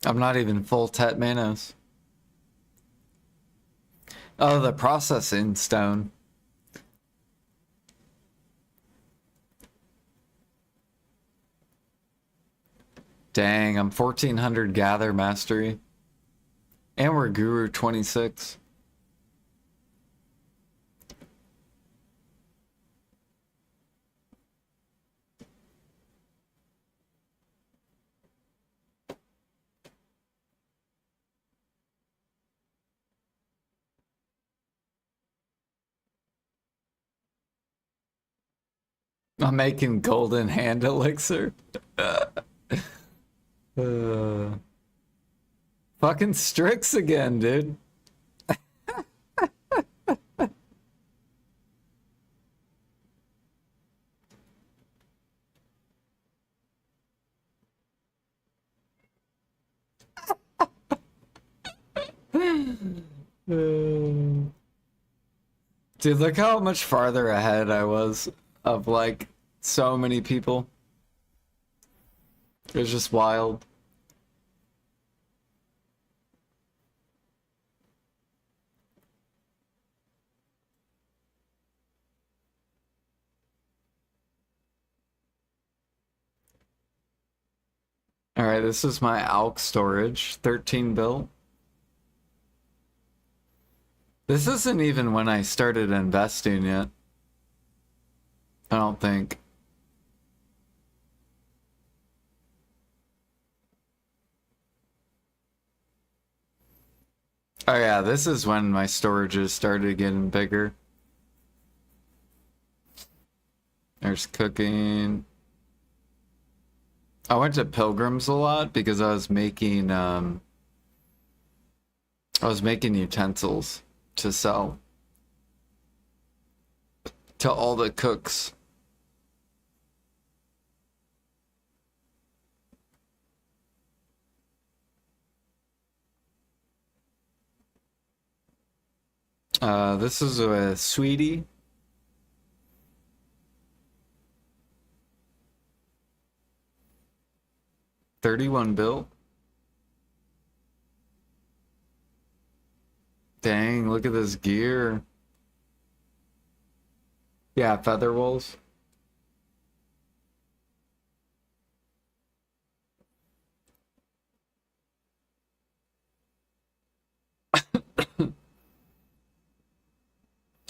I'm not even full Tet Manos. Oh, the processing stone. Dang, I'm 1400 gather mastery. And we're Guru 26. I'm making golden hand elixir. Fucking Strix again, dude. Dude, look how much farther ahead I was of like so many people. It was just wild. All right, this is my ALK storage, 13 built. This isn't even when I started investing yet. I don't think. Oh yeah, this is when my storages started getting bigger. There's cooking. I went to Pilgrims a lot because I was making utensils to sell to all the cooks. This is a sweetie. $31 bill. Dang, look at this gear. Yeah, feather wolves.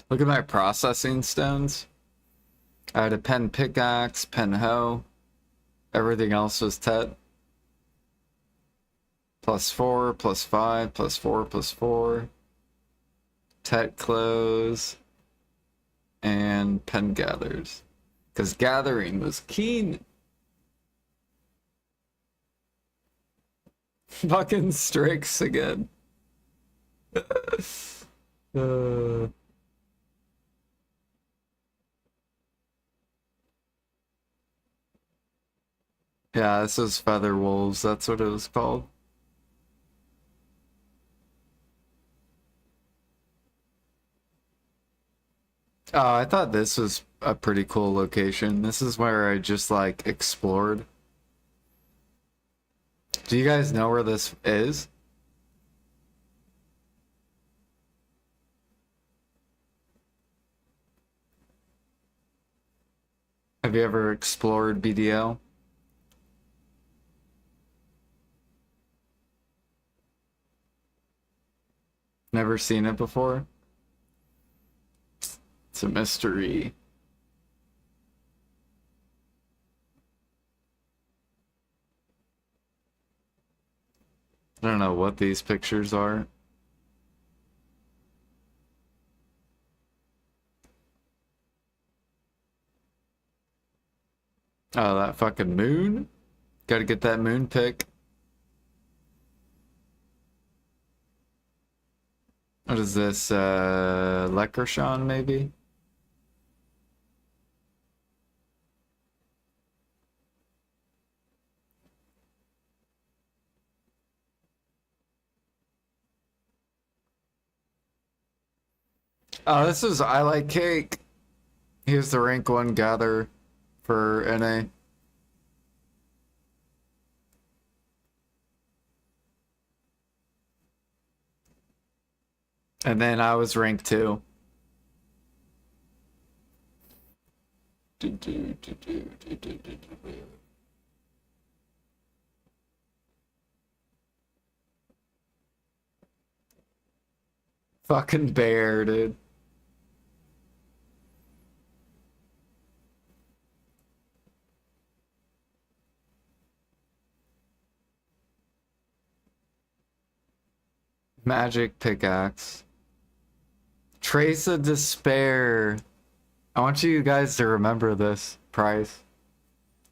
Look at my processing stones. I had a pen pickaxe, pen hoe. Everything else was Tet. +4, +5, +4, +4. Tet clothes. And pen gathers. Because gathering was keen. Fucking Strix again. uh... Yeah, this is Feather Wolves. That's what it was called. Oh, I thought this was a pretty cool location. This is where I just like explored. Do you guys know where this is? Have you ever explored BDL? Never seen it before? It's a mystery. I don't know what these pictures are. Oh, that fucking moon? Gotta get that moon pic. What is this? Leprechaun, maybe? Oh, this is I Like Cake. Here's the rank 1 gather for NA. And then I was rank 2. Fucking bear, dude. Magic pickaxe. Trace of Despair. I want you guys to remember this price.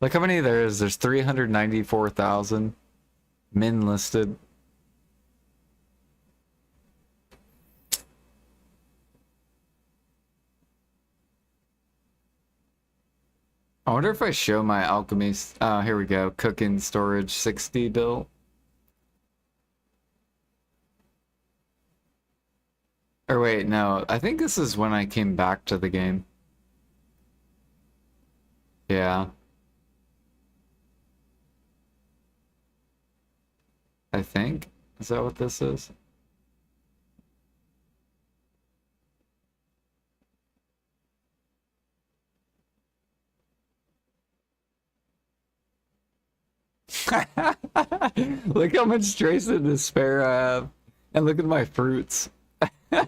Look how many there is. There's 394,000 min listed. I wonder if I show my alchemy. Oh, here we go. Cooking storage 60 built. Or wait, no. I think this is when I came back to the game. Yeah. I think. Is that what this is? Look how much trace of despair I have. And look at my fruits. I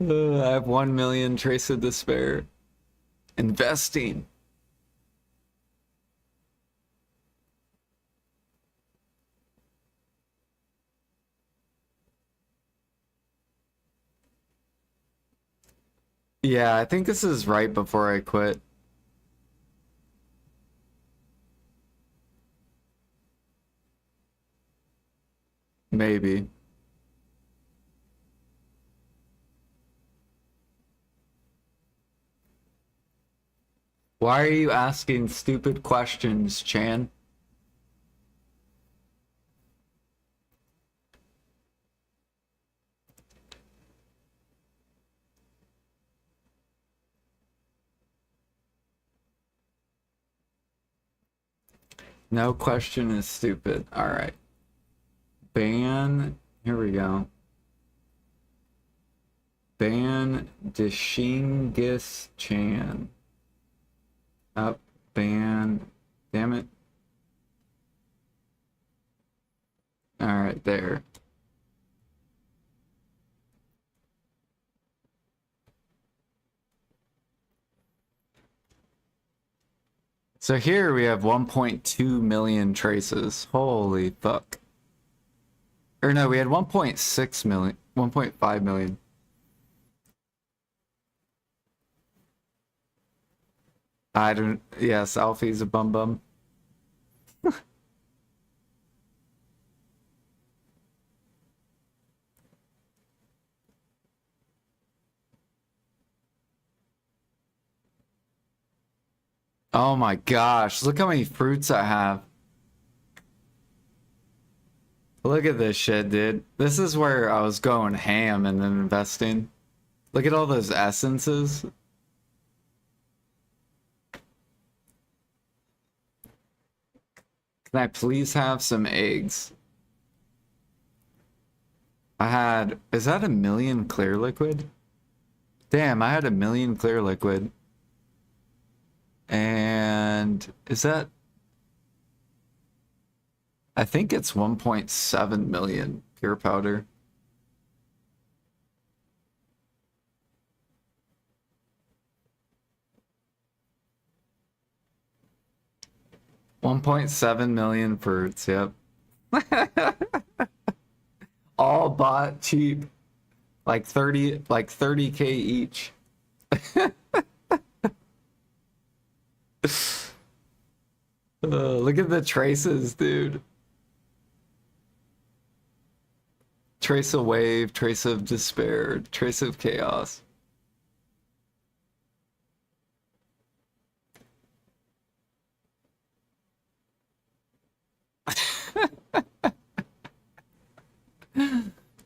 have 1 million trace of despair. Investing. Yeah, I think this is right before I quit. Maybe. Why are you asking stupid questions, Chan? No question is stupid. All right. Ban. Here we go. Ban Deshingis Chan. Up. Ban. Damn it. All right, there. So here we have 1.2 million traces. Holy fuck. Or no, we had 1.6 million, 1.5 million. I don't. Yes, Alfie's a bum bum. Oh my gosh, look how many fruits I have. Look at this shit, dude. This is where I was going ham and then investing. Look at all those essences. Can I please have some eggs? I had, is that a million clear liquid? Damn, I had a million clear liquid. And is that, I think it's 1.7 million pure powder. $1.7 million fruits, yep. All bought cheap. Like 30K each. Look at the traces, dude. Trace of wave, trace of despair, trace of chaos.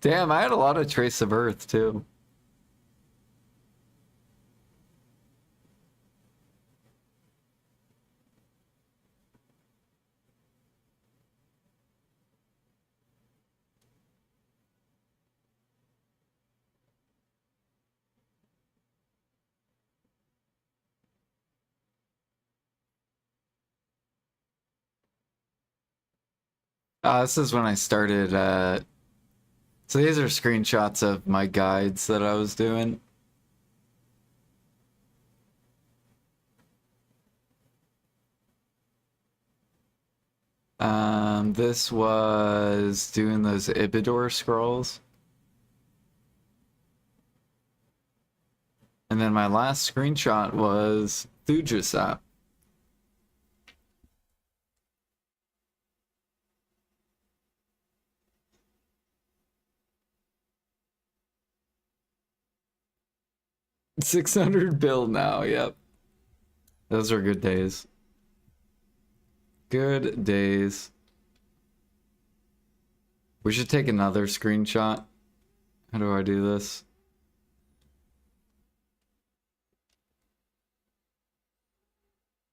Damn, I had a lot of trace of earth too. This is when I started, so these are screenshots of my guides that I was doing. This was doing those Ibidor scrolls. And then my last screenshot was Thujasap. $600 bill now, yep. Those are good days. Good days. We should take another screenshot. How do I do this?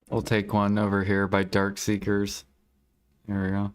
We'll take one over here by Dark Seekers. There we go.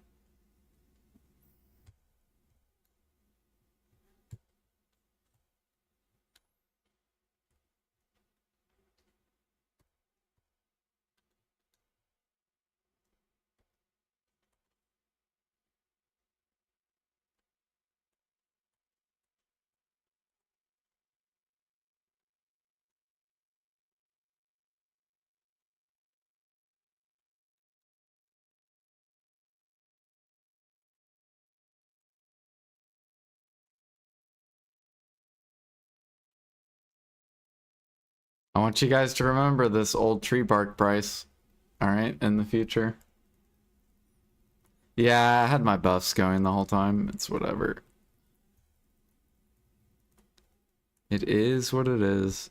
I want you guys to remember this old tree bark price. Alright, in the future. Yeah, I had my buffs going the whole time. It's whatever. It is what it is.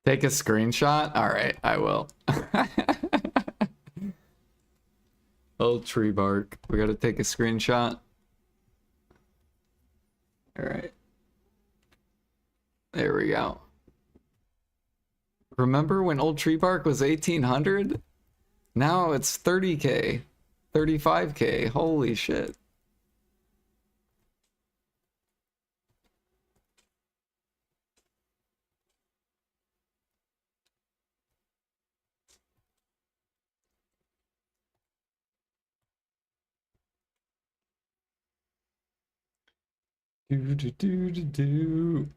Take a screenshot? Alright, I will. Old tree bark. We gotta take a screenshot. Alright. There we go. Remember when old tree bark was 1800? Now it's 30K. 35K. Holy shit. Do do do do do.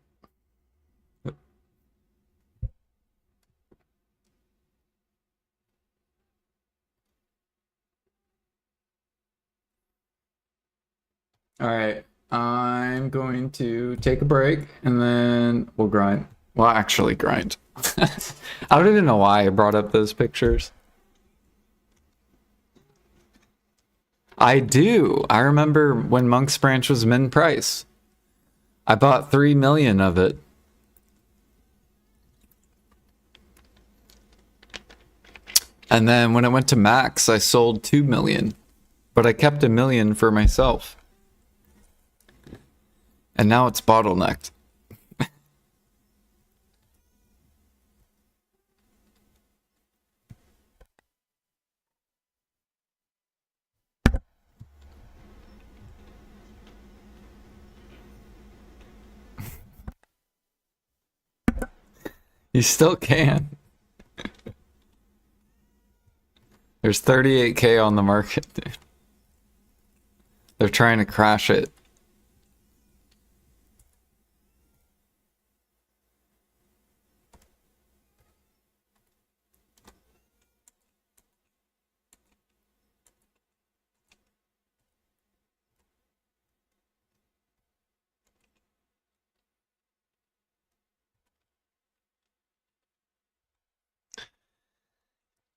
All right. I'm going to take a break and then we'll grind. Well, actually grind. I don't even know why I brought up those pictures. I do. I remember when Monk's Branch was min price. I bought 3 million of it. And then when it went to max, I sold 2 million. But I kept 1 million for myself. And now it's bottlenecked. You still can. There's 38K on the market, dude. They're trying to crash it.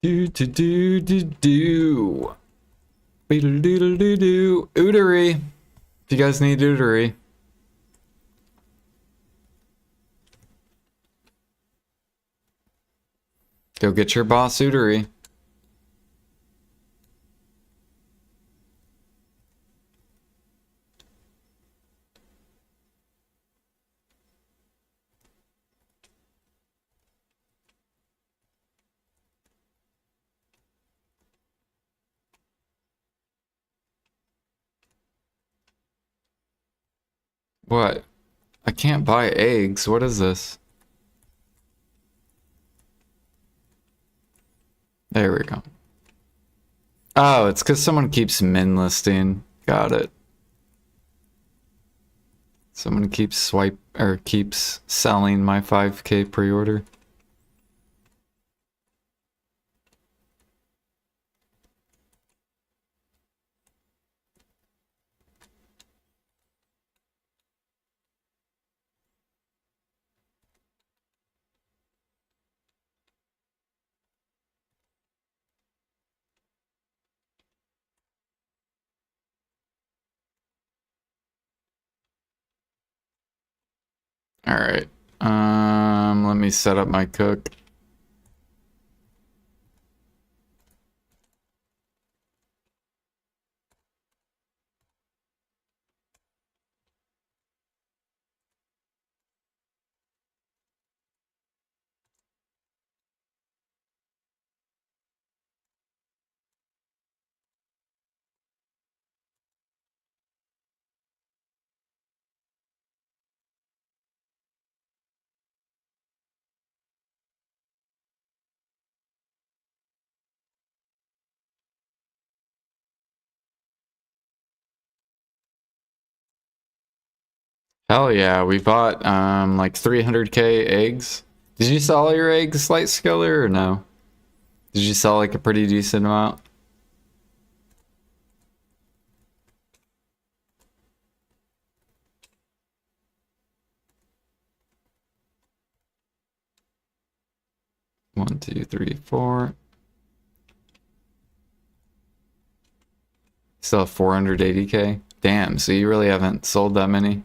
Do do do do do. Beedle doodle doo doo. Ootery. If you guys need ootery. Go get your boss ootery. What? I can't buy eggs. What is this? There we go. Oh, it's because someone keeps min listing. Got it. Someone keeps selling my 5K pre-order. All right. Let me set up my cook. Hell yeah, we bought like 300K eggs. Did you sell all your eggs, Lifeskiller, or no? Did you sell like a pretty decent amount? One, two, three, four. Still have 480K. Damn, so you really haven't sold that many?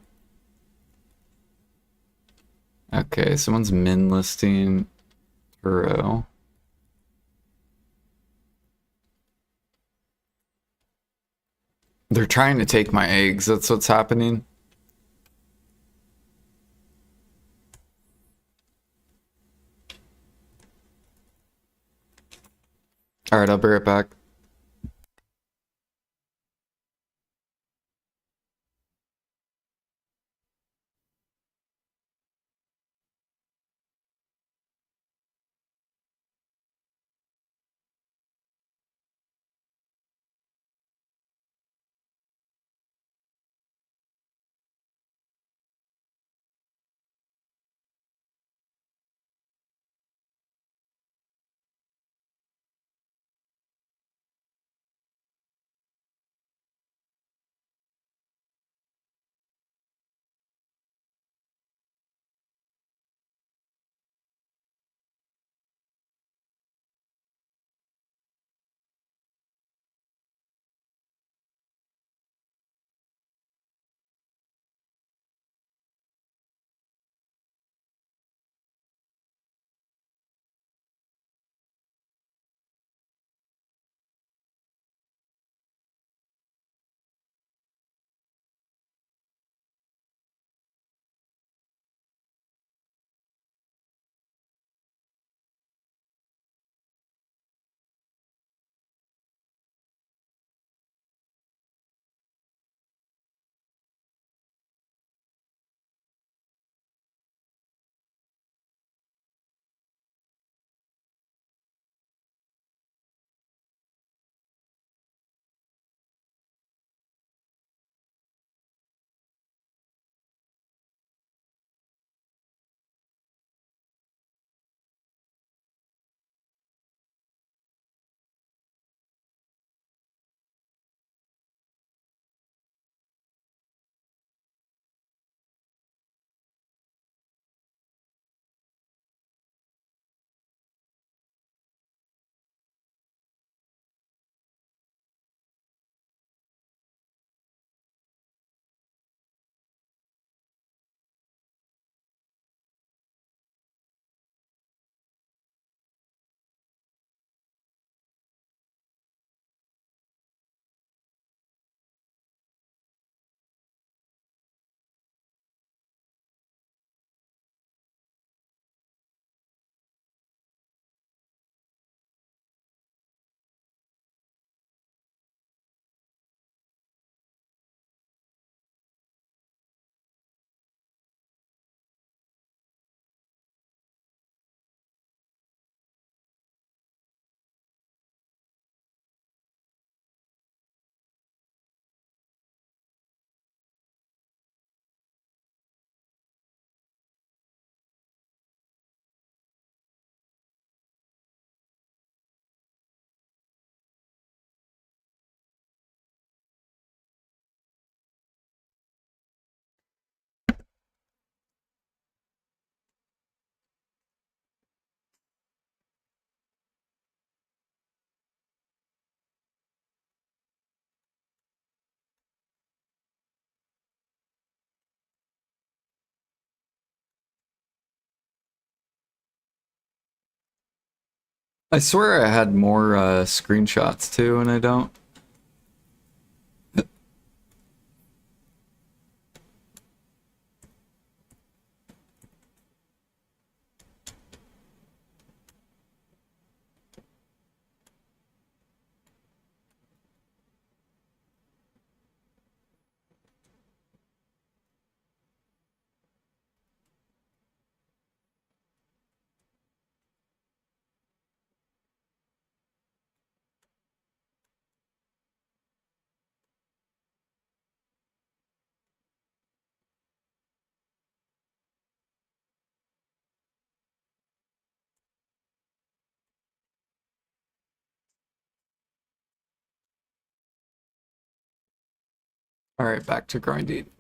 Okay, someone's min listing Turo. They're trying to take my eggs. That's what's happening. All right, I'll be right back. I swear I had more screenshots too, and I don't. All right, back to grinding.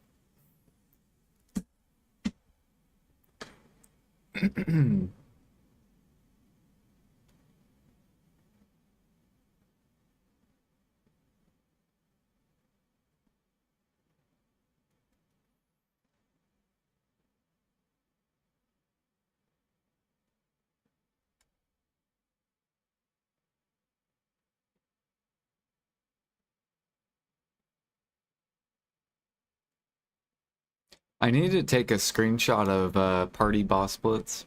I need to take a screenshot of party boss splits.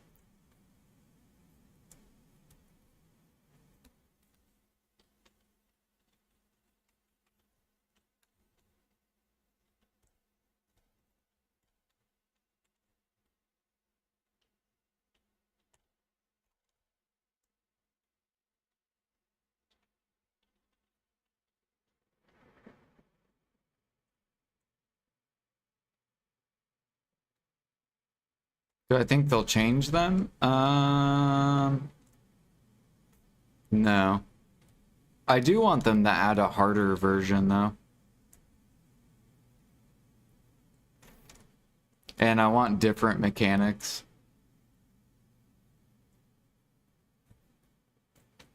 Do I think they'll change them? No. I do want them to add a harder version though. And I want different mechanics.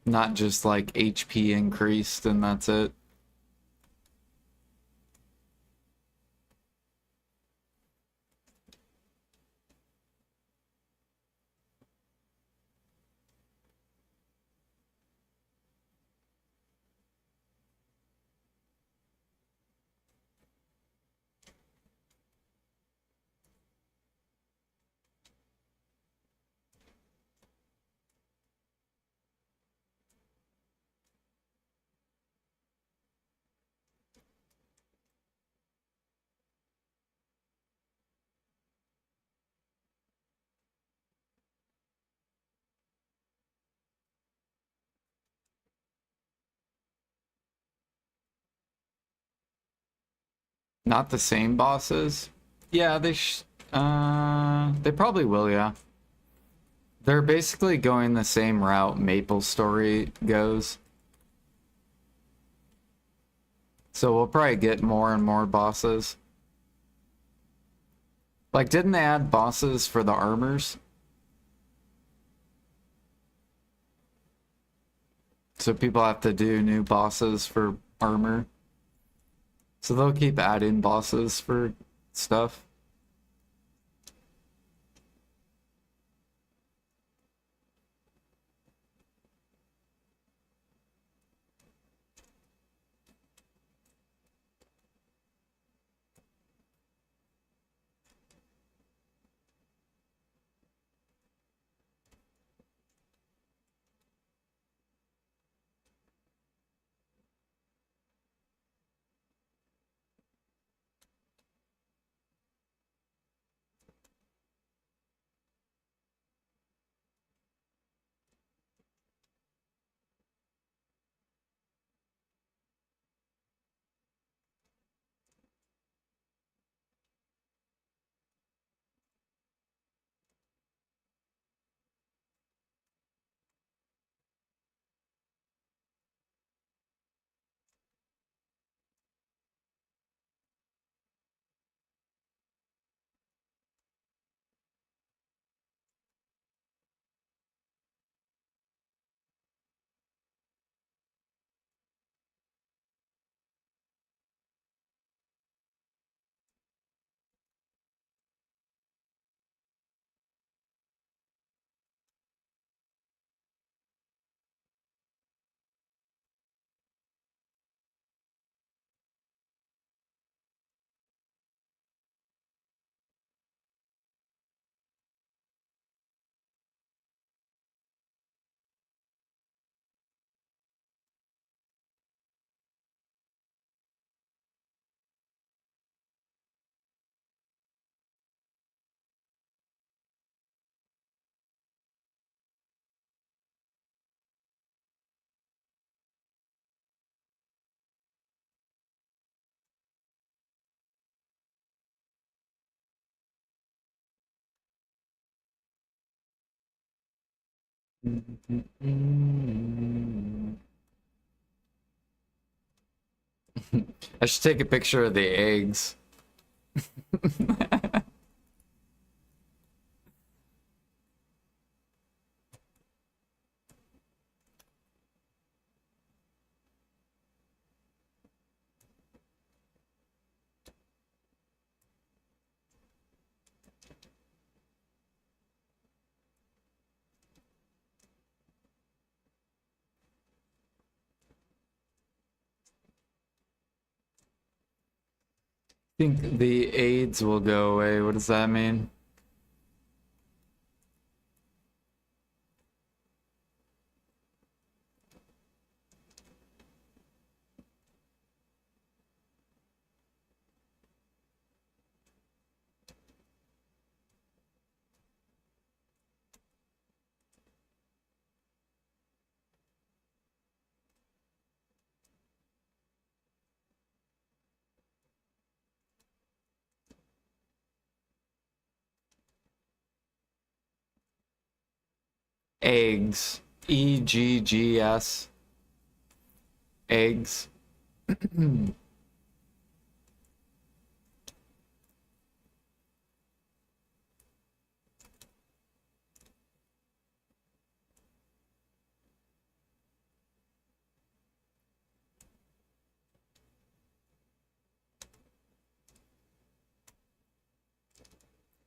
Not just like HP increased and that's it. Not the same bosses? Yeah, they probably will, yeah. They're basically going the same route Maple Story goes. So we'll probably get more and more bosses. Like, didn't they add bosses for the armors? So people have to do new bosses for armor. So they'll keep adding bosses for stuff. I should take a picture of the eggs. Think the AIDS will go away. What does that mean? Eggs. EGGS. Eggs.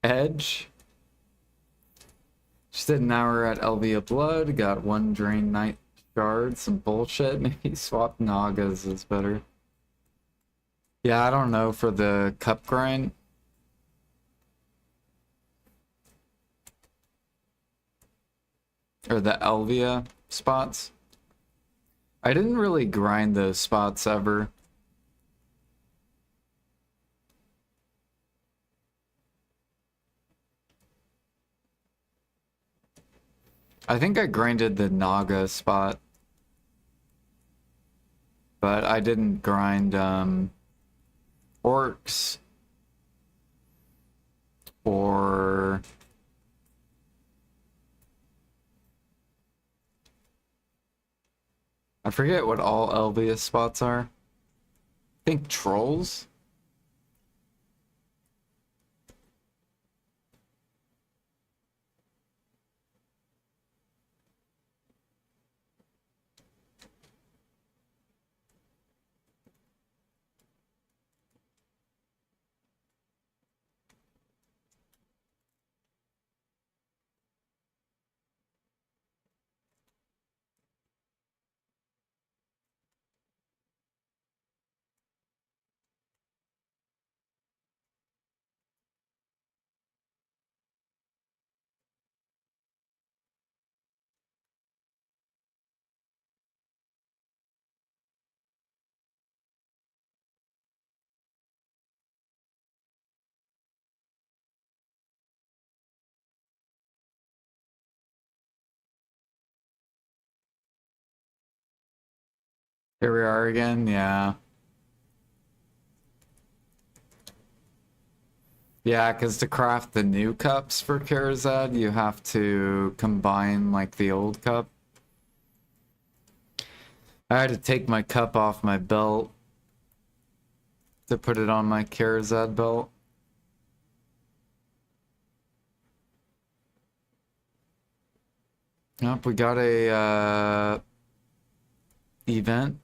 Edge. Just did an hour at LV of Blood. Got one Drain Knight shard. Some bullshit. Maybe swap Nagas is better. Yeah, I don't know for the cup grind. Or the Elvia spots. I didn't really grind those spots ever. I think I grinded the Naga spot. But I didn't grind orcs or I forget what all Elvia spots are. I think trolls? Here we are again, yeah. Yeah, because to craft the new cups for Karazad, you have to combine like the old cup. I had to take my cup off my belt to put it on my Karazad belt. Yep, we got a event.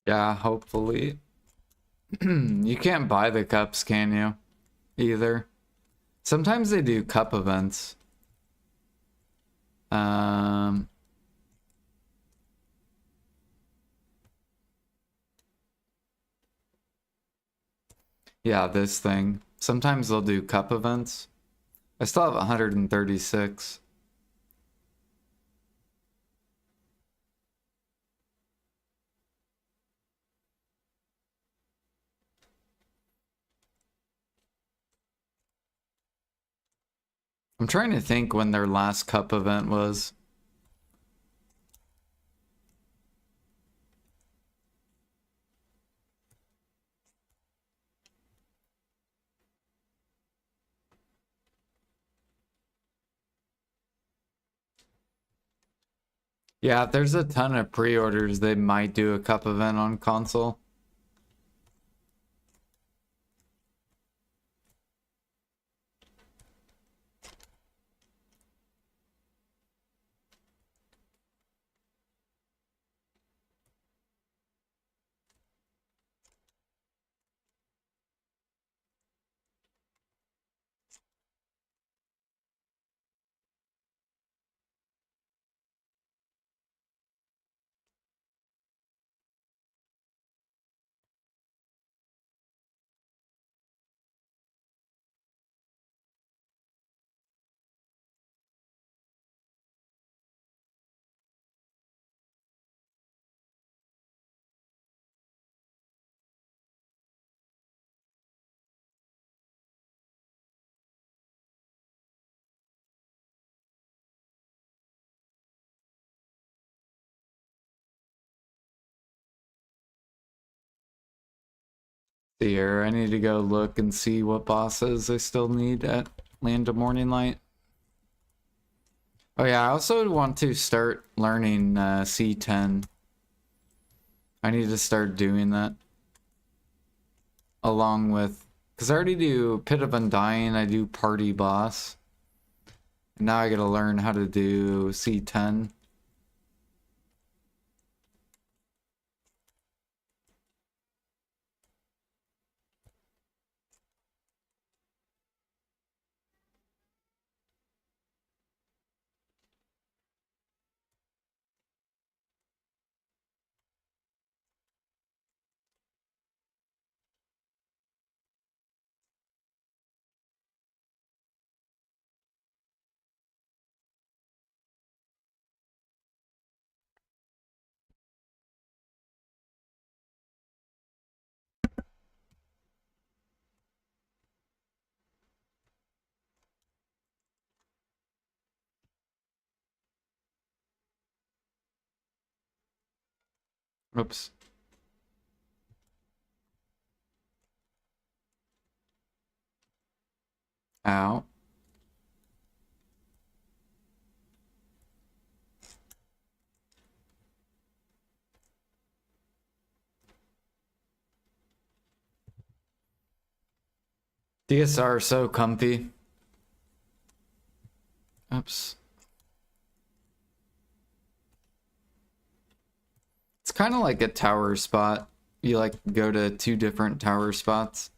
Yeah, hopefully. You can't buy the cups, can you? Either. Sometimes they do cup events. Um, yeah, this thing. Sometimes they'll do cup events. I still have 136. I'm trying to think when their last cup event was. Yeah, if there's a ton of pre-orders, they might do a cup event on console. See here, I need to go look and see what bosses I still need at Land of Morning Light. Oh yeah, I also want to start learning C10. I need to start doing that. Along with... Because I already do Pit of Undying, I do Party Boss. And now I gotta learn how to do C10. Oops. Ow. DSR is so comfy. Oops. It's kind of like a tower spot. You like go to two different tower spots.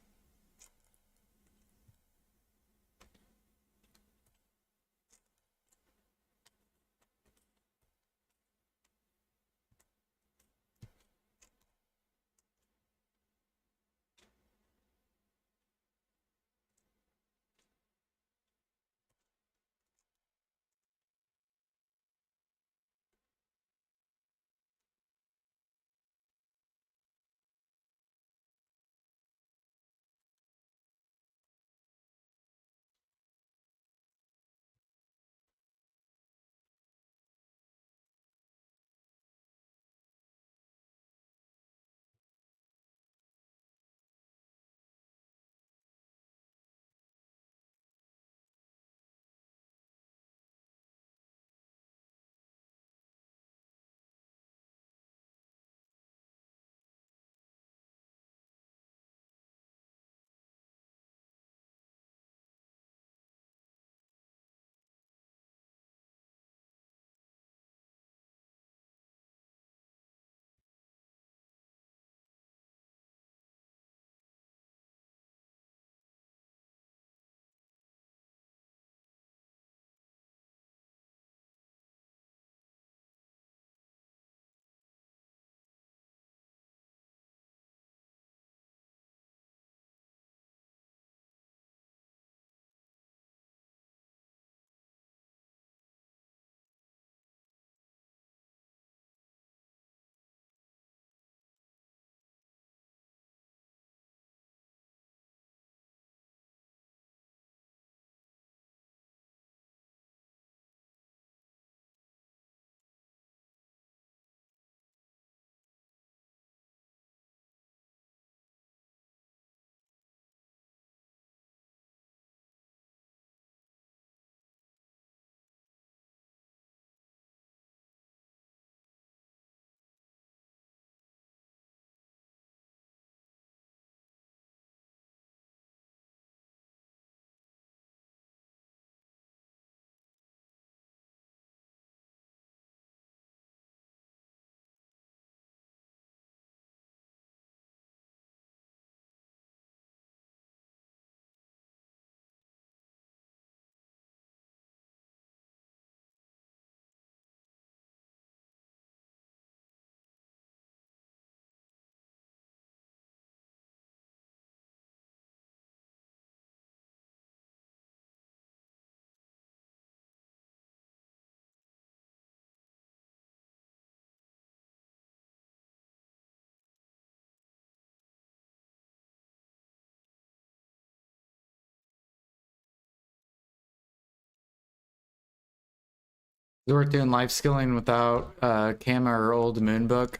Is it worth doing life skilling without Kama or Old Moonbook?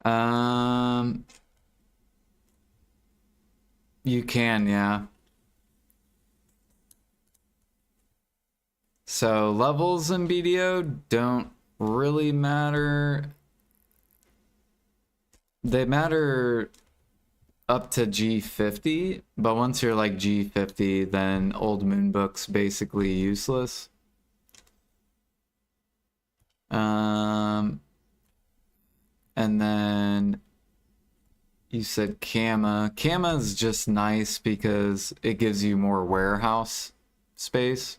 um, you can, yeah. So levels in BDO don't really matter. They matter up to G50, but once you're like G50, then Old Moonbook's basically useless. And then you said Kama. Kama's just nice because it gives you more warehouse space.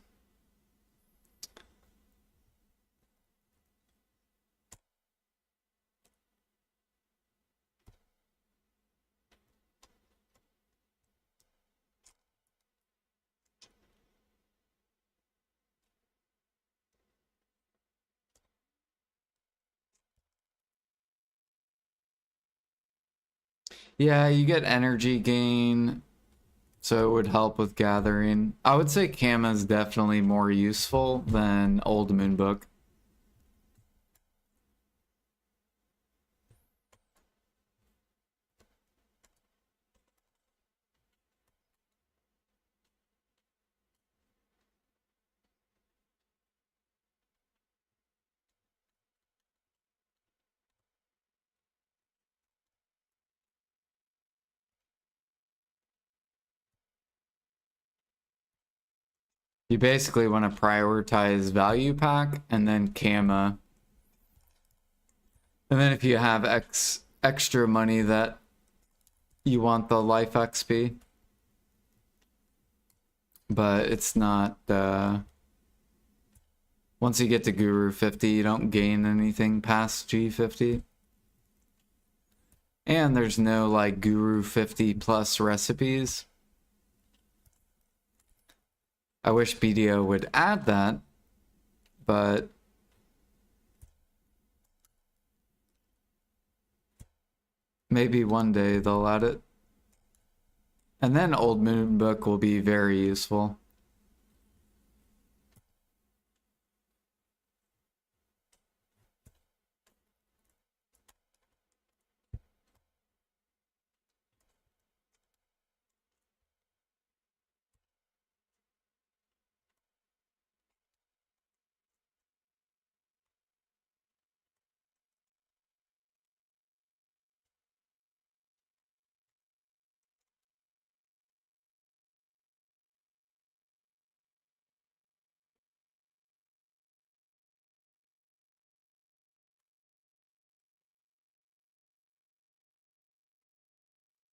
Yeah, you get energy gain, so it would help with gathering. I would say Kama's definitely more useful than Old Moonbook. You basically want to prioritize value pack and then Kama. And then if you have extra money that you want the life XP. But it's not once you get to Guru 50, you don't gain anything past G50. And there's no like Guru 50 plus recipes. I wish BDO would add that, but maybe one day they'll add it. And then Old Moonbook will be very useful.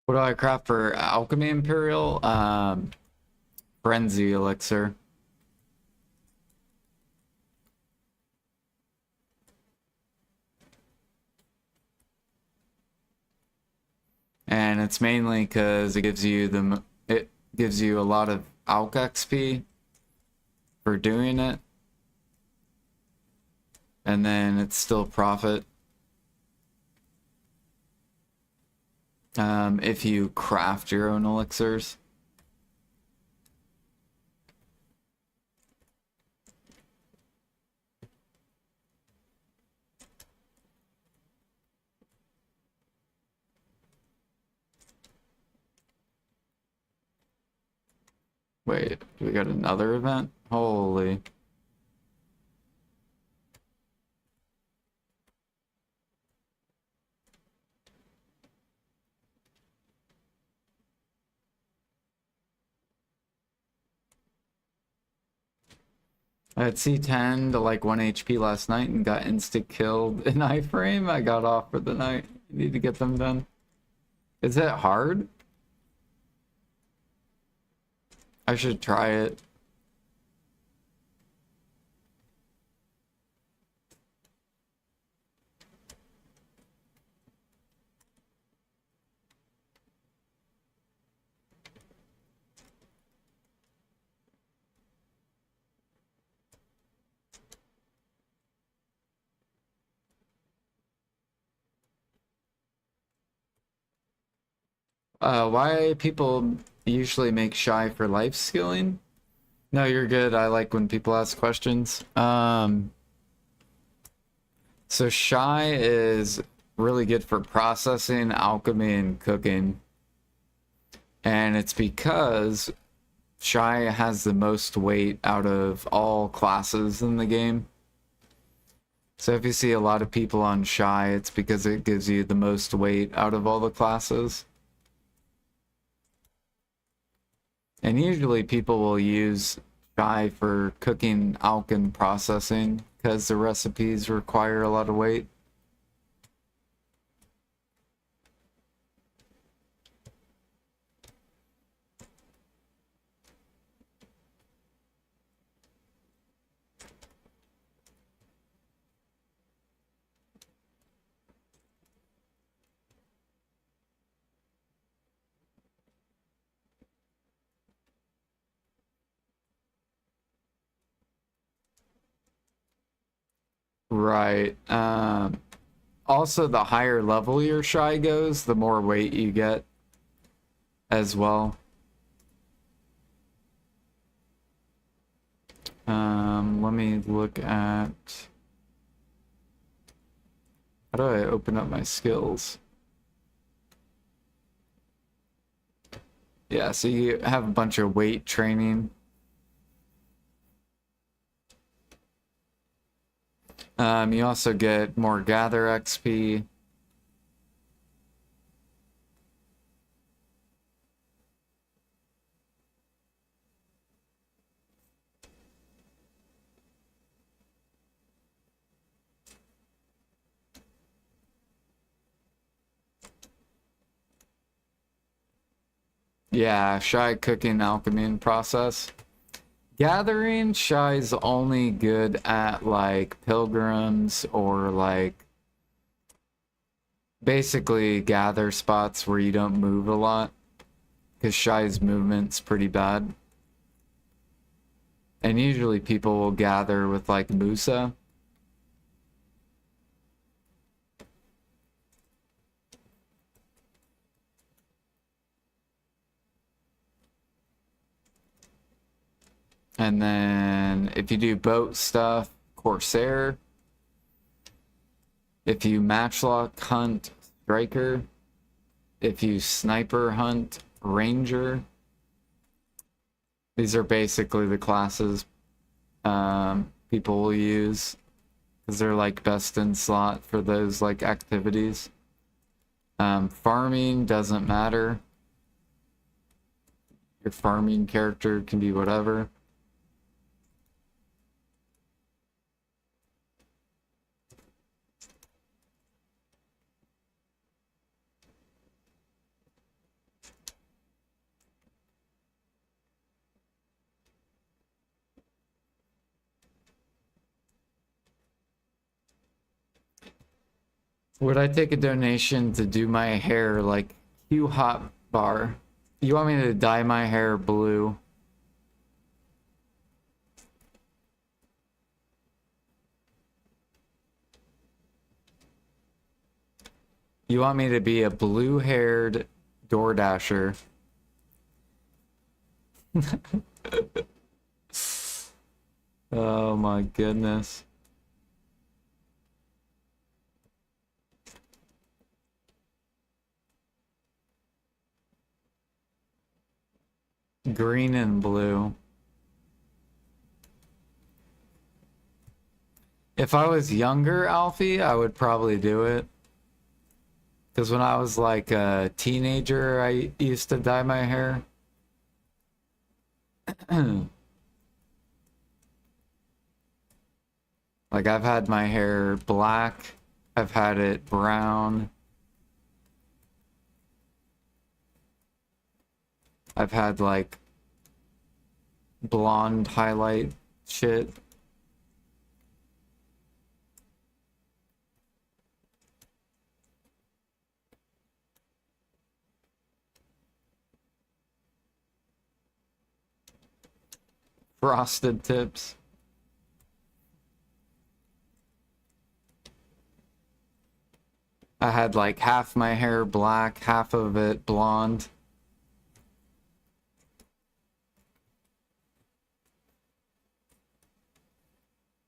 What do I craft for Alchemy Imperial? Frenzy Elixir. And it's mainly because it gives you a lot of Alch XP for doing it. And then it's still profit. If you craft your own elixirs. Wait, we got another event? Holy. I had C10 to like 1 HP last night and got insta-killed in iframe. I got off for the night. Need to get them done. Is it hard? I should try it. Why people usually make shy for life skilling? No, you're good. I like when people ask questions. So shy is really good for processing, alchemy, and cooking. And it's because shy has the most weight out of all classes in the game. So if you see a lot of people on shy, it's because it gives you the most weight out of all the classes. And usually people will use shy for cooking, alch, and processing because the recipes require a lot of weight. Right. Also, the higher level your shy goes, the more weight you get as well. Let me look at... How do I open up my skills? Yeah, so you have a bunch of weight training. You also get more gather XP. Yeah, shy cooking, alchemy, and process. Gathering, shy's only good at like pilgrims or like basically gather spots where you don't move a lot because shy's movement's pretty bad. And usually people will gather with like Musa. And then if you do boat stuff, Corsair. If you matchlock hunt, Striker. If you sniper hunt, Ranger. These are basically the classes people will use because they're like best in slot for those like activities. Farming doesn't matter. Your farming character can be whatever. Would I take a donation to do my hair like Hugh Hot Bar? You want me to dye my hair blue? You want me to be a blue-haired DoorDasher? Oh my goodness. Green and blue. If I was younger, Alfie, I would probably do it. Because when I was like a teenager, I used to dye my hair. Like I've had my hair black, I've had it brown. I've had like blonde highlight shit. Frosted tips. I had like half my hair black, half of it blonde.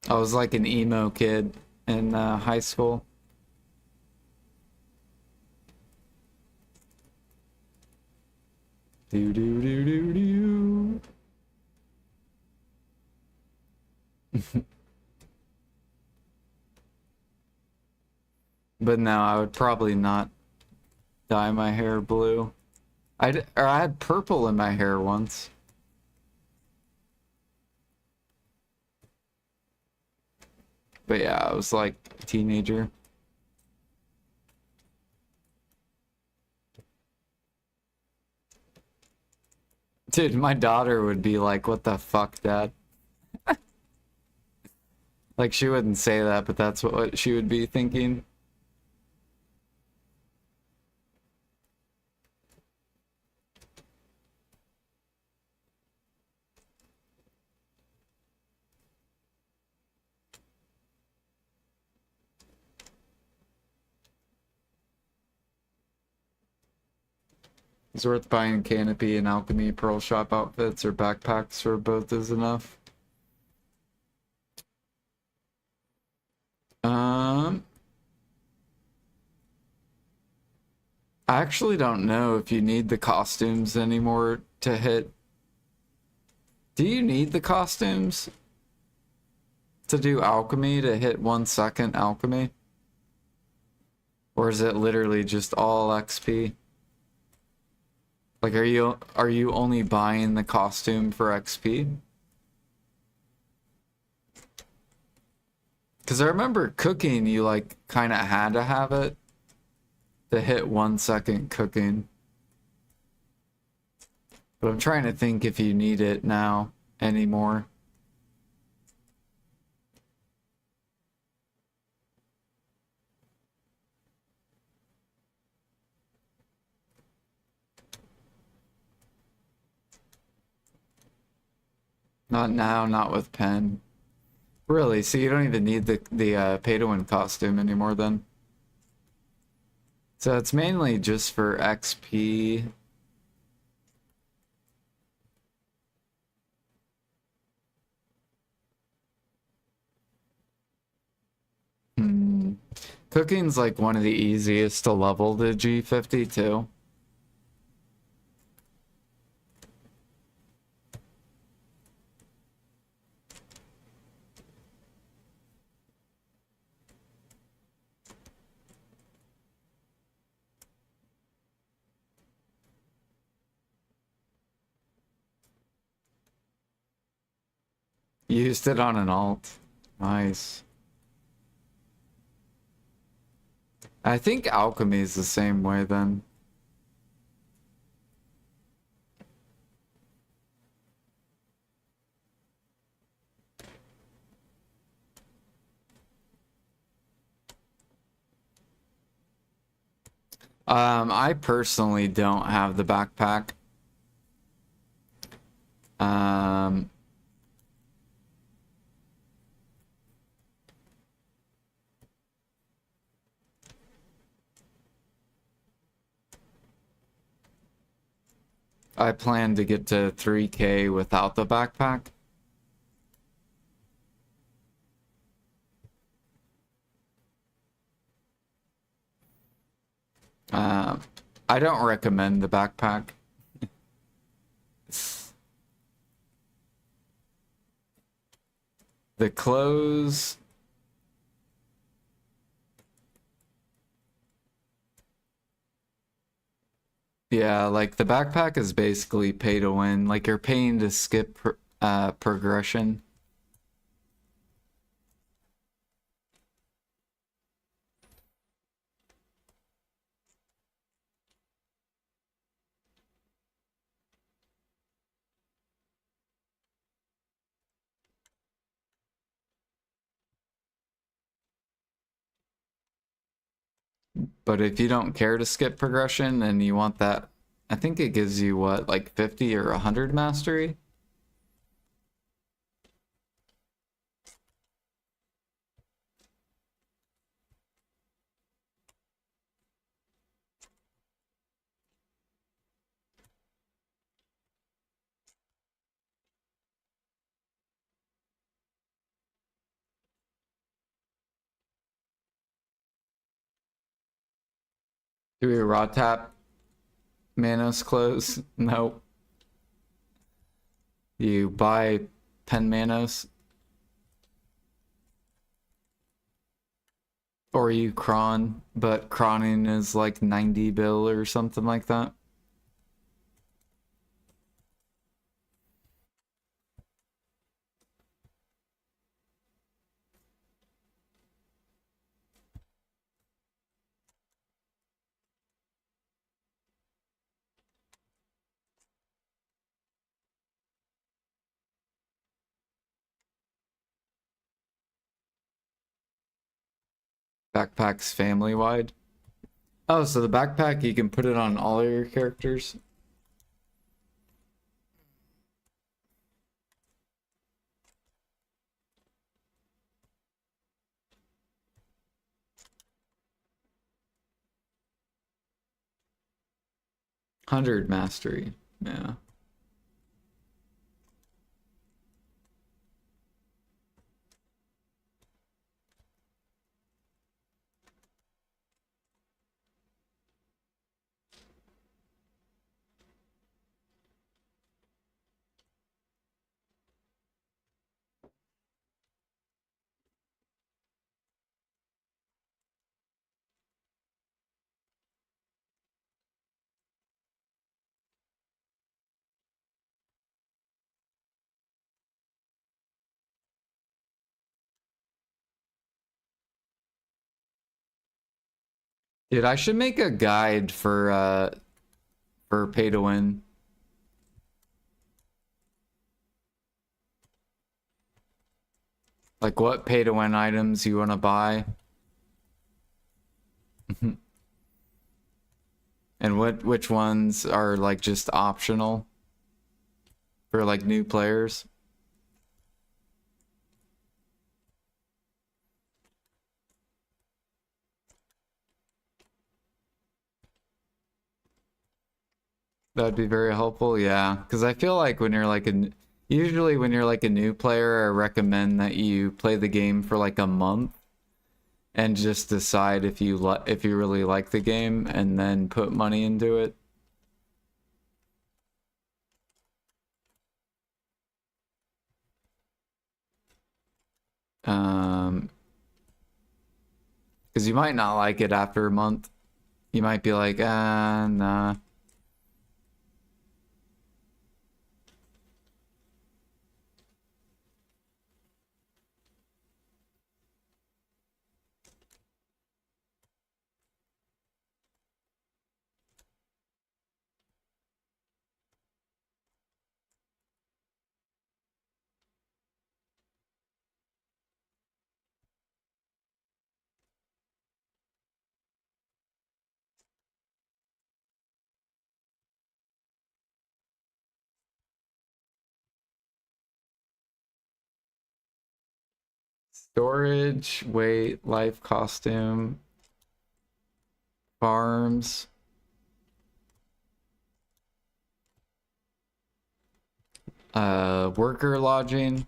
I was like an emo kid in high school. Do do do do do. But no, I would probably not dye my hair blue. I had purple in my hair once. But yeah, I was like a teenager. Dude, my daughter would be like, "What the fuck, Dad?" Like, she wouldn't say that, but that's what she would be thinking. It's worth buying Canopy and Alchemy Pearl Shop outfits or backpacks, or both is enough. Um, I actually don't know if you need the costumes anymore to hit. Do you need the costumes to do alchemy to hit 1 second alchemy? Or is it literally just all XP? Like, are you only buying the costume for XP? Because I remember cooking, you like kind of had to have it to hit 1 second cooking. But I'm trying to think if you need it now anymore. Not now, not with pen. Really? So you don't even need the pay to win costume anymore then? So it's mainly just for XP. Hmm. Cooking's like one of the easiest to level to G50 too. Used it on an alt. Nice. I think alchemy is the same way then. I personally don't have the backpack. Um, I plan to get to 3K without the backpack. Um, I don't recommend the backpack. The clothes, yeah, like the backpack is basically pay to win. Like you're paying to skip progression. But if you don't care to skip progression and you want that, I think it gives you what, like 50 or 100 mastery? Do we raw tap Manos close? Nope. You buy 10 Manos. Or you cron, but cronning is like 90 bill or something like that. Backpack's family wide. Oh, so the backpack, you can put it on all of your characters? Hundred mastery. Yeah. Dude, I should make a guide for pay to win. Like what pay to win items you want to buy. And which ones are like just optional for like new players. That'd be very helpful, yeah. Because I feel like when you're like usually when you're like a new player, I recommend that you play the game for like a month and just decide if you really like the game and then put money into it. Because you might not like it after a month. You might be like, ah, nah. Storage, weight, life costume, farms. Worker lodging.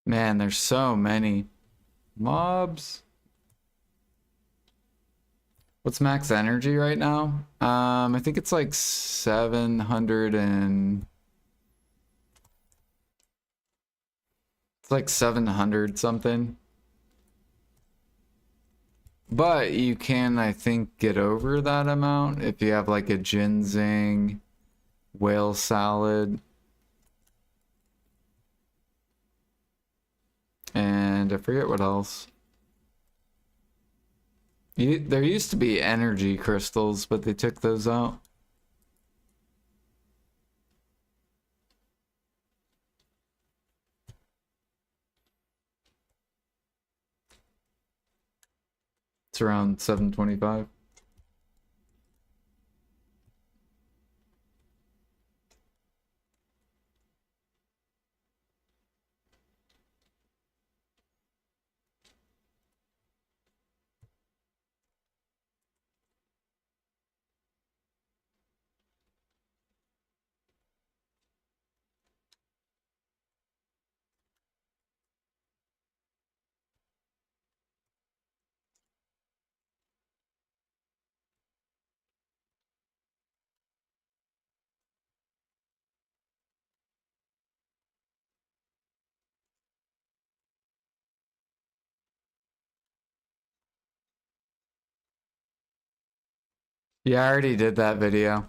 Man, there's so many mobs. What's max energy right now? I think it's like 700 and it's like 700 something. But you can, I think, get over that amount if you have like a ginseng, whale salad, and I forget what else. There used to be energy crystals, but they took those out. It's around 725. Yeah, I already did that video.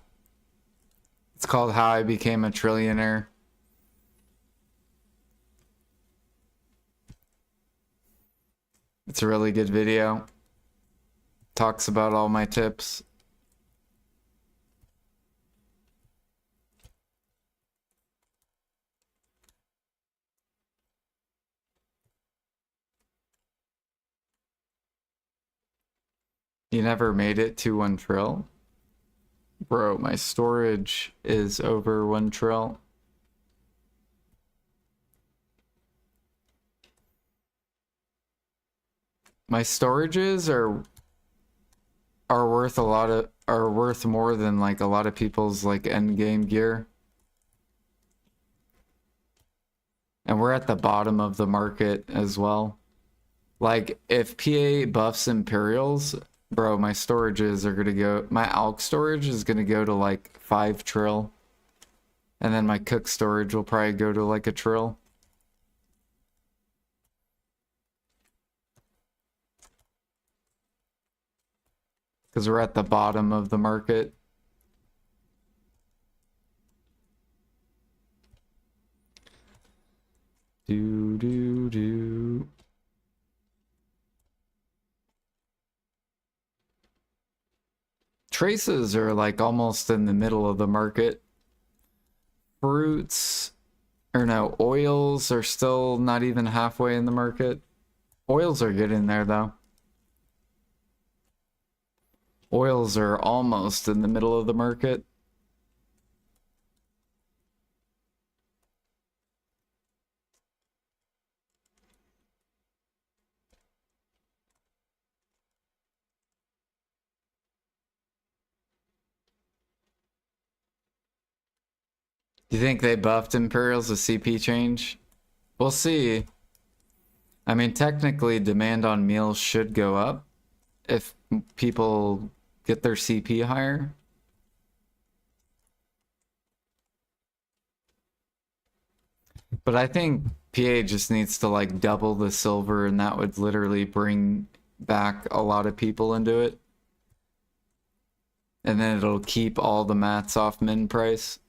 It's called How I Became a Trillionaire. It's a really good video. Talks about all my tips. You never made it to 1 trill? Bro, my storage is over 1 trill. My storages are worth are worth more than like a lot of people's like end game gear. And we're at the bottom of the market as well. Like if PA buffs Imperials, bro, my storages are gonna go, my ALK storage is gonna go to like 5 trill. And then my cook storage will probably go to like a trill. Because we're at the bottom of the market. Do, do, do. Traces are like almost in the middle of the market. Fruits, or no, oils are still not even halfway in the market. Oils are getting there though. Oils are almost in the middle of the market. Do you think they buffed Imperials with CP change? We'll see. I mean, technically, demand on meals should go up if people get their CP higher. But I think PA just needs to like double the silver, and that would literally bring back a lot of people into it. And then it'll keep all the mats off min price.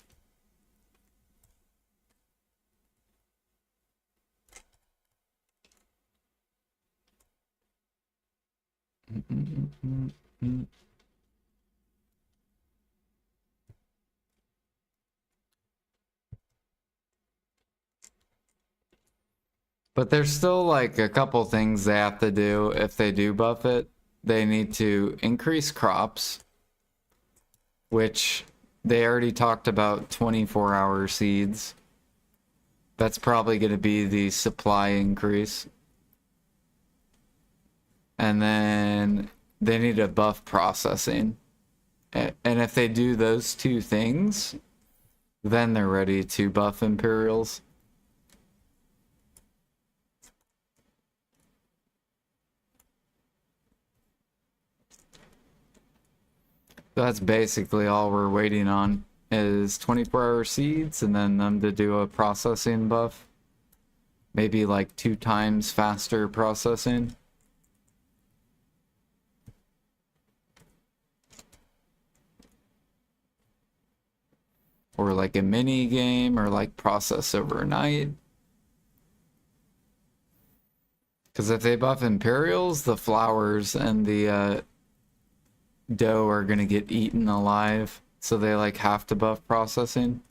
But there's still like a couple things they have to do if they do buff it. They need to increase crops, which they already talked about 24-hour seeds. That's probably going to be the supply increase. And then they need to buff processing. And if they do those two things, then they're ready to buff Imperials. That's basically all we're waiting on is 24-hour seeds and then them to do a processing buff. Maybe like 2 times faster processing. Or like a mini game or like process overnight. Because if they buff Imperials, the flowers and the dough are gonna get eaten alive. So they like have to buff processing.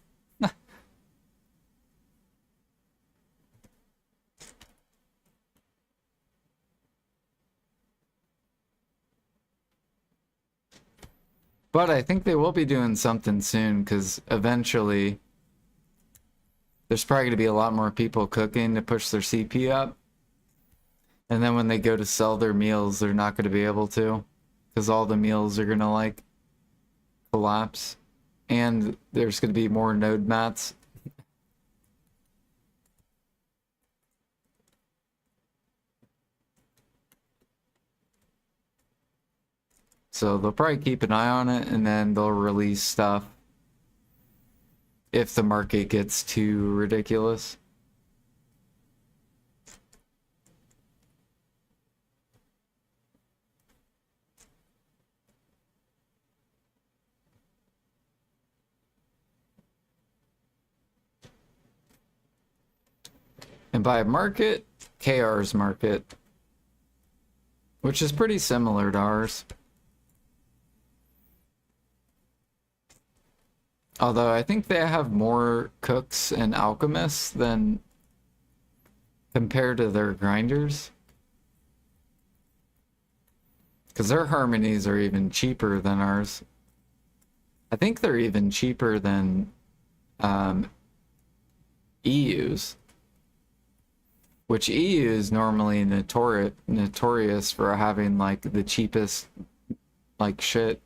But I think they will be doing something soon because eventually there's probably going to be a lot more people cooking to push their CP up. And then when they go to sell their meals, they're not going to be able to because all the meals are going to like collapse. And there's going to be more node mats. So they'll probably keep an eye on it and then they'll release stuff if the market gets too ridiculous. And by market, KR's market, which is pretty similar to ours. Although I think they have more cooks and alchemists than compared to their grinders. Because their harmonies are even cheaper than ours. I think they're even cheaper than EU's. Which EU is normally notorious for having like the cheapest like shit.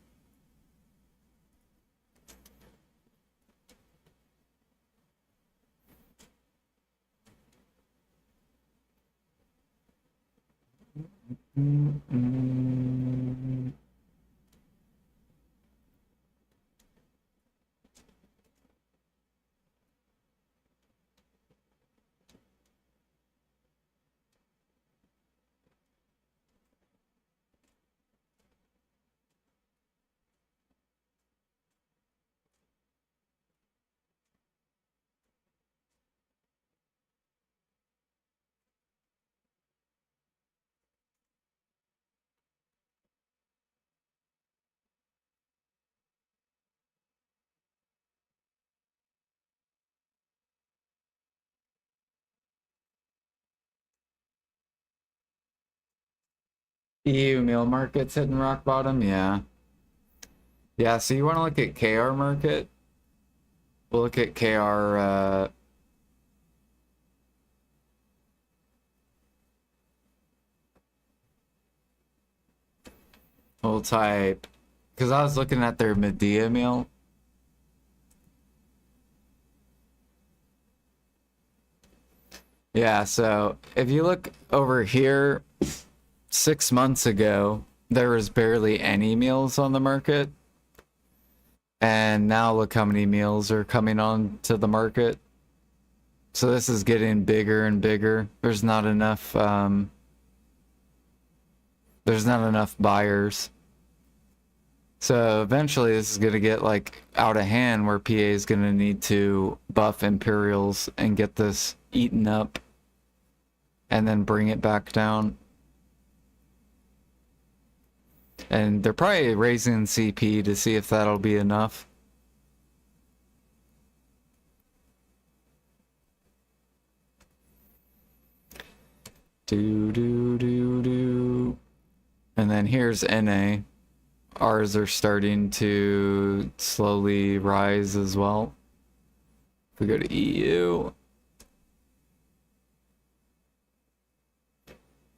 EU meal market's hitting rock bottom, yeah. Yeah, so you want to look at KR market? We'll look at KR, we'll type, because I was looking at their Medea meal. Yeah, so if you look over here, 6 months ago, there was barely any meals on the market. And now look how many meals are coming on to the market. So this is getting bigger and bigger. There's not enough buyers. So eventually this is going to get like out of hand where PA is going to need to buff Imperials and get this eaten up and then bring it back down. And they're probably raising CP to see if that'll be enough. Do. And then here's NA. Ours are starting to slowly rise as well. If we go to EU.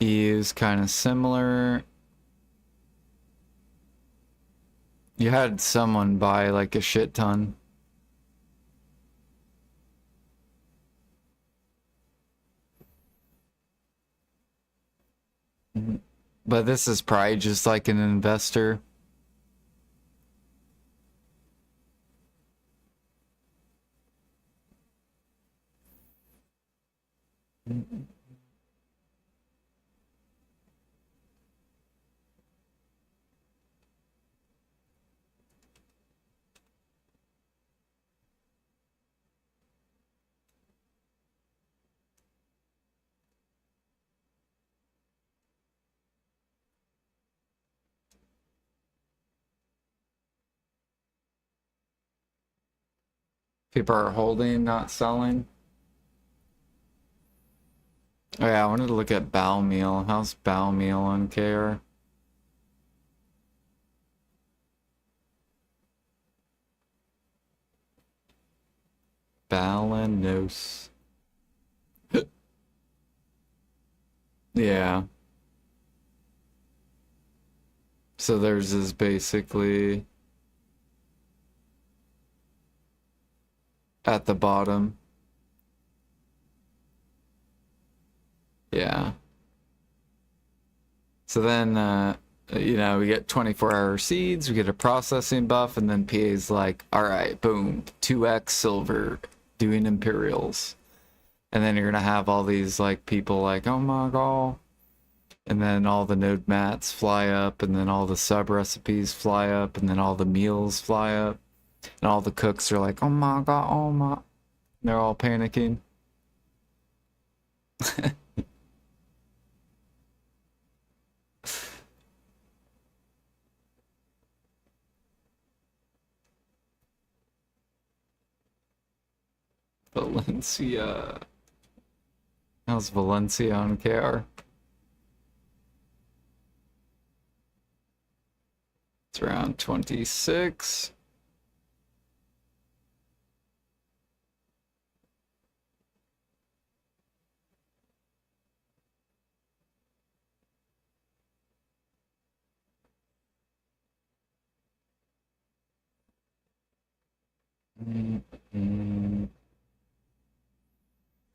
EU's kind of similar. You had someone buy like a shit ton. But this is probably just like an investor. People are holding, not selling. Oh yeah, I wanted to look at Bow Meal. How's Bow Meal on KR? Balanos. Yeah. So theirs is basically at the bottom. Yeah. So then, you know, we get 24-hour seeds, we get a processing buff, and then PA's like, all right, boom, 2x silver, doing Imperials. And then you're going to have all these, like, people like, oh my god. And then all the node mats fly up, and then all the sub recipes fly up, and then all the meals fly up. And all the cooks are like, oh my god, oh my. And they're all panicking. Valencia. How's Valencia on KR? It's around 26.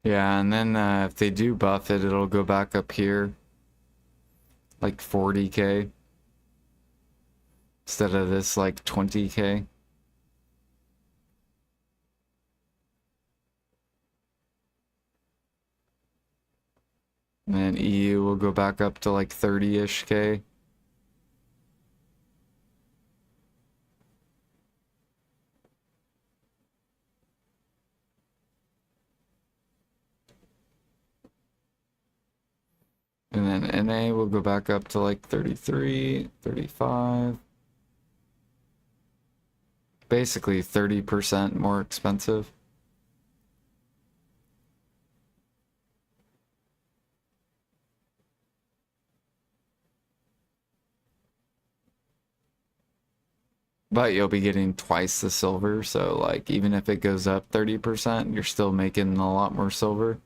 Yeah, and then if they do buff it, it'll go back up here. Like 40k. Instead of this, like 20k. And then EU will go back up to like 30-ish k. And then NA will go back up to like 33, 35. Basically 30% more expensive. But you'll be getting twice the silver, so like even if it goes up 30%, you're still making a lot more silver.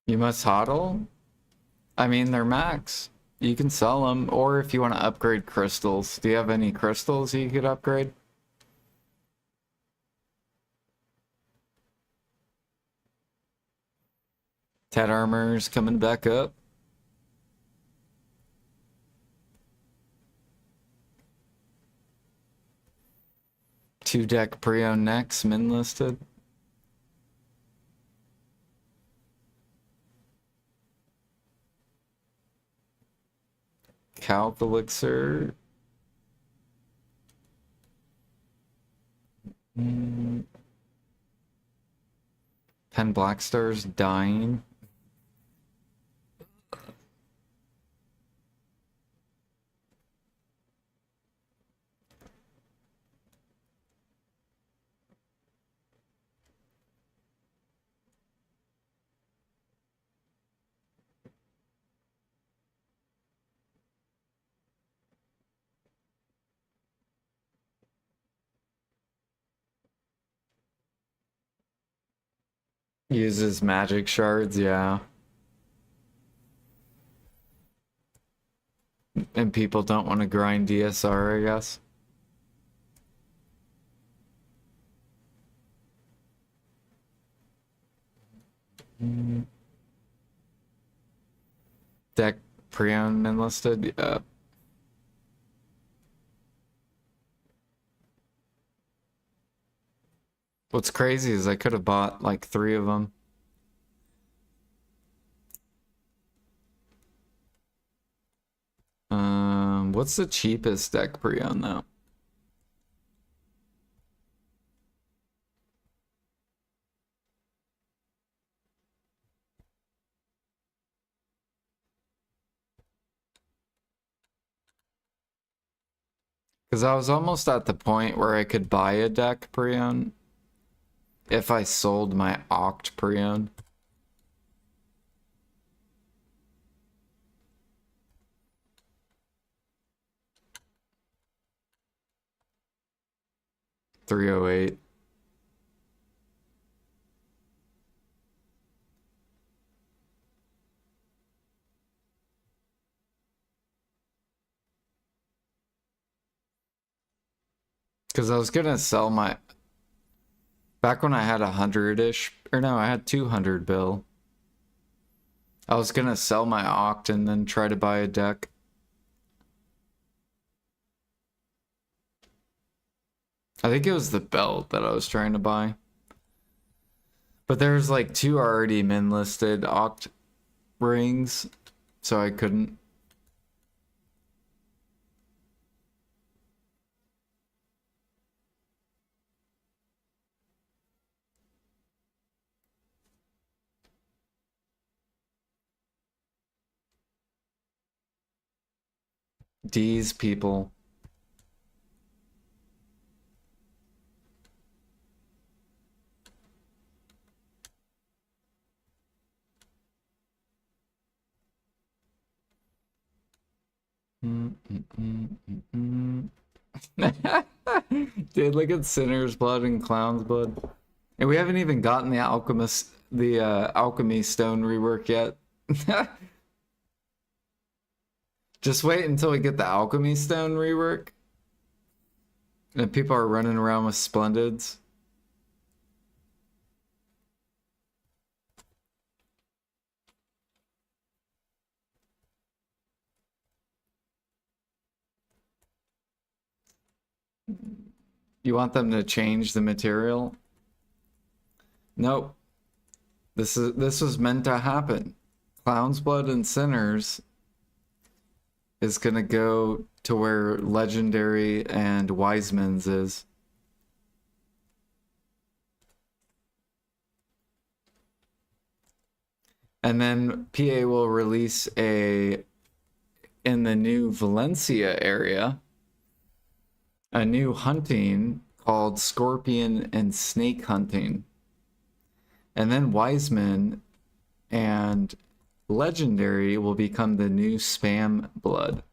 You must hodl? I mean, they're max. You can sell them, or if you want to upgrade crystals. Do you have any crystals you could upgrade? Ted armor's coming back up. 2-deck pre-owned necks, min listed. Calc elixir. 10 black stars dying. Uses magic shards, yeah. And people don't want to grind DSR, I guess. Deck pre-owned enlisted. Yeah. What's crazy is I could have bought like 3 of them. What's the cheapest deck pre-owned though? Because I was almost at the point where I could buy a deck pre-owned if I sold my Oct pre-owned. $308. Because I was gonna sell my... Back when I had 100-ish, or no, I had 200 bill. I was gonna sell my Oct and then try to buy a deck. I think it was the belt that I was trying to buy. But there's like 2 already min listed Oct rings, so I couldn't. These people. Dude, look at Sinner's Blood and Clown's Blood. And we haven't even gotten the Alchemy Stone rework yet. Just wait until we get the Alchemy Stone rework. And people are running around with Splendids. You want them to change the material? Nope. This was meant to happen. Clown's Blood and Sinners is gonna go to where Legendary and Wiseman's is. And then PA will release in the new Valencia area, a new hunting called Scorpion and Snake Hunting. And then Wiseman and Legendary will become the new Spam Blood.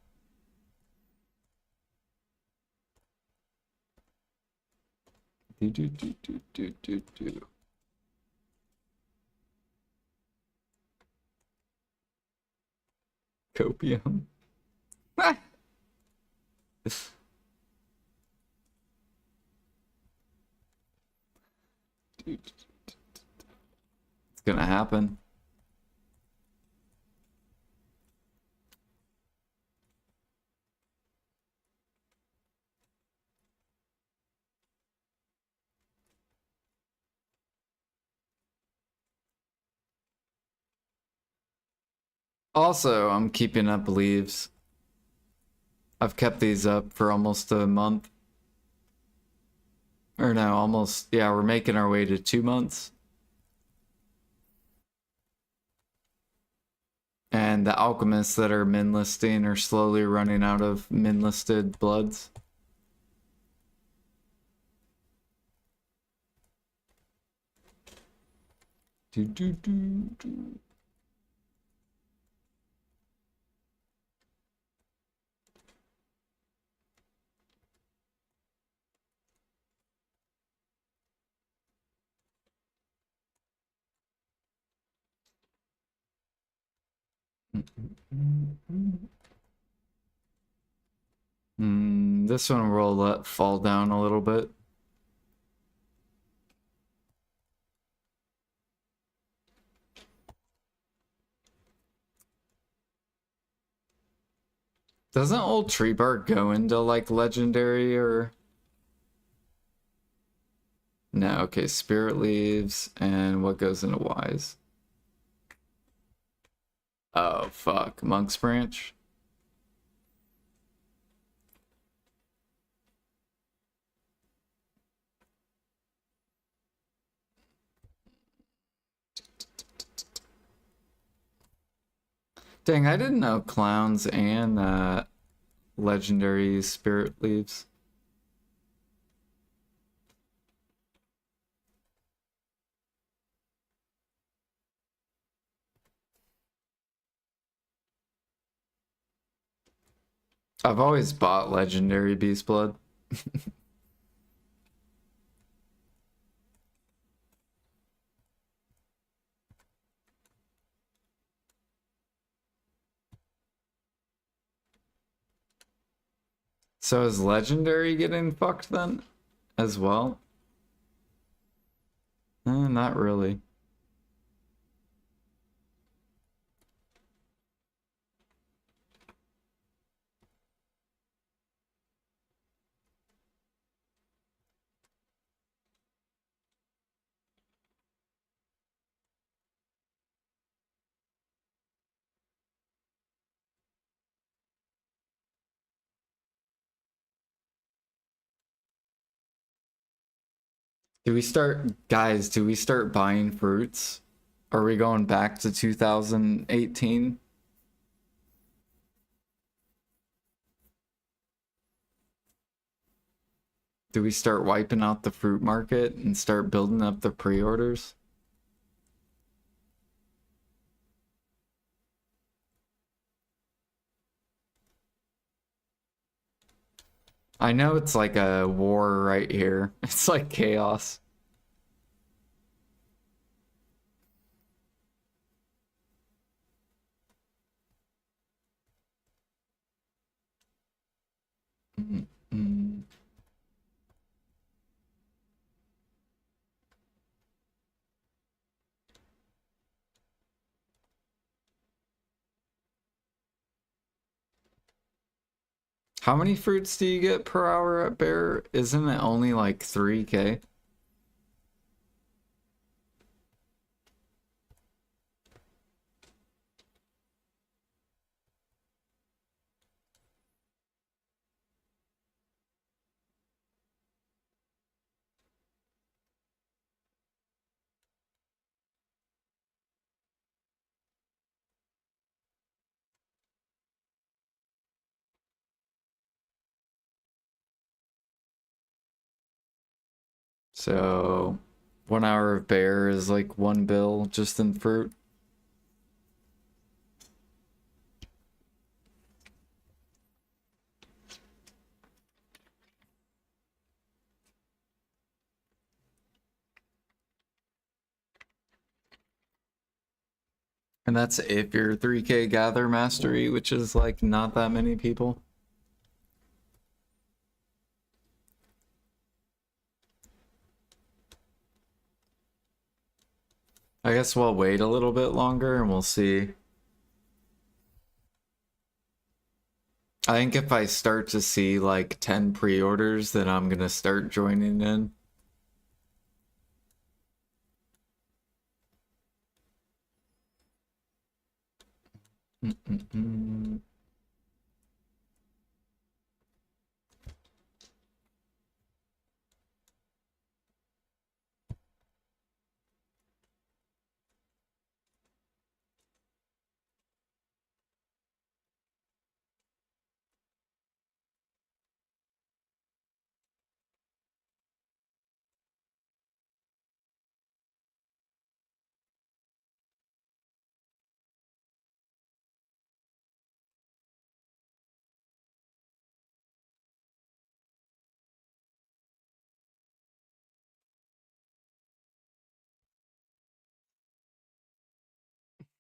Copium. It's gonna happen. Also, I'm keeping up leaves. I've kept these up for almost a month. Or no, almost, yeah, we're making our way to 2 months. And the alchemists that are min listing are slowly running out of min listed bloods. Do, do, do, do. This one will let fall down a little bit. Doesn't old tree bark go into like legendary or no? Okay, spirit leaves and what goes into wise? Oh fuck, monk's branch. Dang, I didn't know clowns and legendary spirit leaves. I've always bought legendary beast blood. So is legendary getting fucked then as well? Not really. Guys, do we start buying fruits? Are we going back to 2018? Do we start wiping out the fruit market and start building up the pre-orders? I know it's like a war right here. It's like chaos. Mm, mm. How many fruits do you get per hour at Bear? Isn't it only like 3K? So 1 hour of Bear is like 1 bill just in fruit. And that's if you're 3K gather mastery, which is like not that many people. I guess we'll wait a little bit longer and we'll see. I think if I start to see like 10 pre-orders, then I'm gonna start joining in. Mm-mm-mm.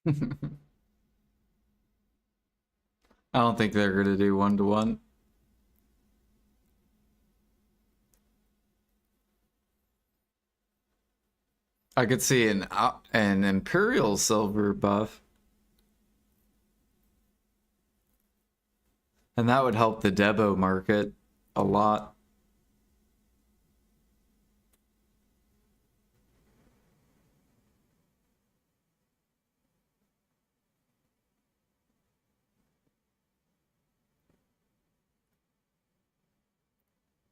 I don't think they're gonna do 1-to-1. I could see an Imperial Silver buff. And that would help the Debo market a lot.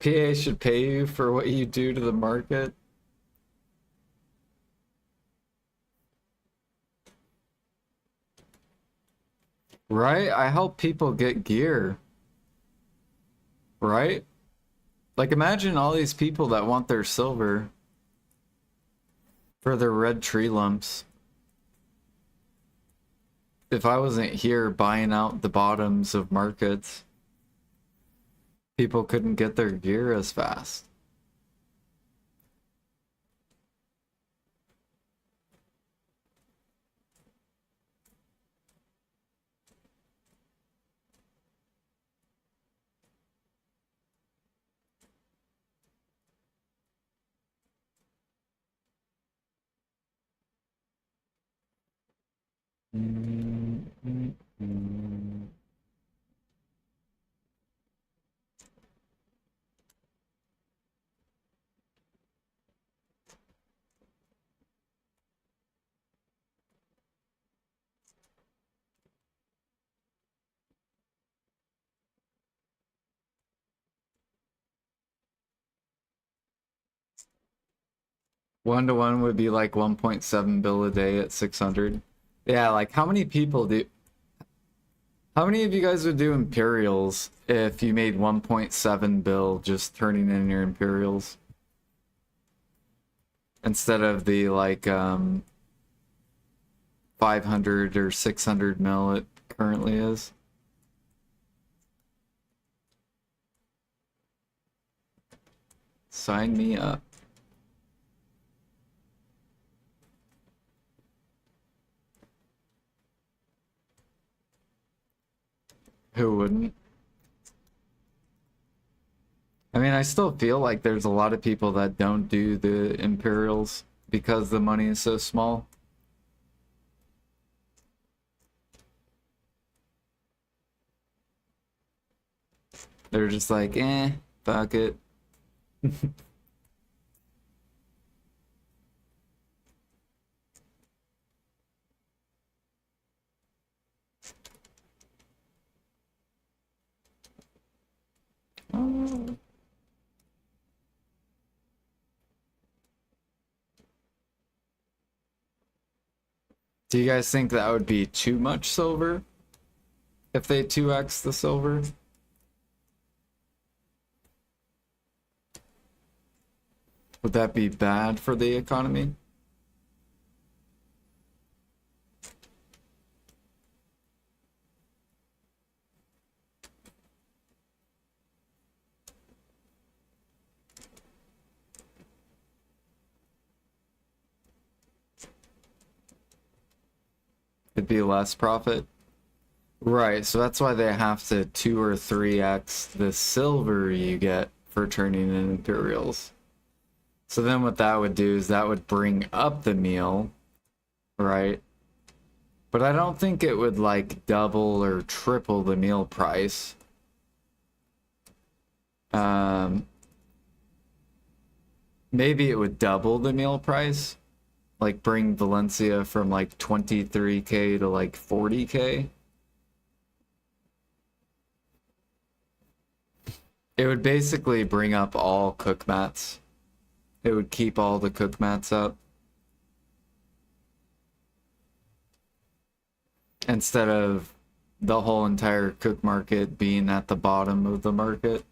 PA should pay you for what you do to the market. Right? I help people get gear. Right? Like, imagine all these people that want their silver for their red tree lumps. If I wasn't here buying out the bottoms of markets, people couldn't get their gear as fast. One to one would be like 1.7 bill a day at 600. Yeah, like how many people do... How many of you guys would do Imperials if you made 1.7 bill just turning in your Imperials? Instead of the like 500 or 600 mil it currently is. Sign me up. Who wouldn't? I mean, I still feel like there's a lot of people that don't do the Imperials because the money is so small. They're just like, fuck it. Oh. Do you guys think that would be too much silver? If they 2x the silver? Would that be bad for the economy? It'd be less profit? Right, so that's why they have to 2 or 3x the silver you get for turning in Imperials. So then what that would do is that would bring up the meal, right? But I don't think it would like double or triple the meal price. Maybe it would double the meal price, like bring Valencia from like 23k to like 40k. It would basically bring up all cook mats. It would keep all the cook mats up. Instead of the whole entire cook market being at the bottom of the market.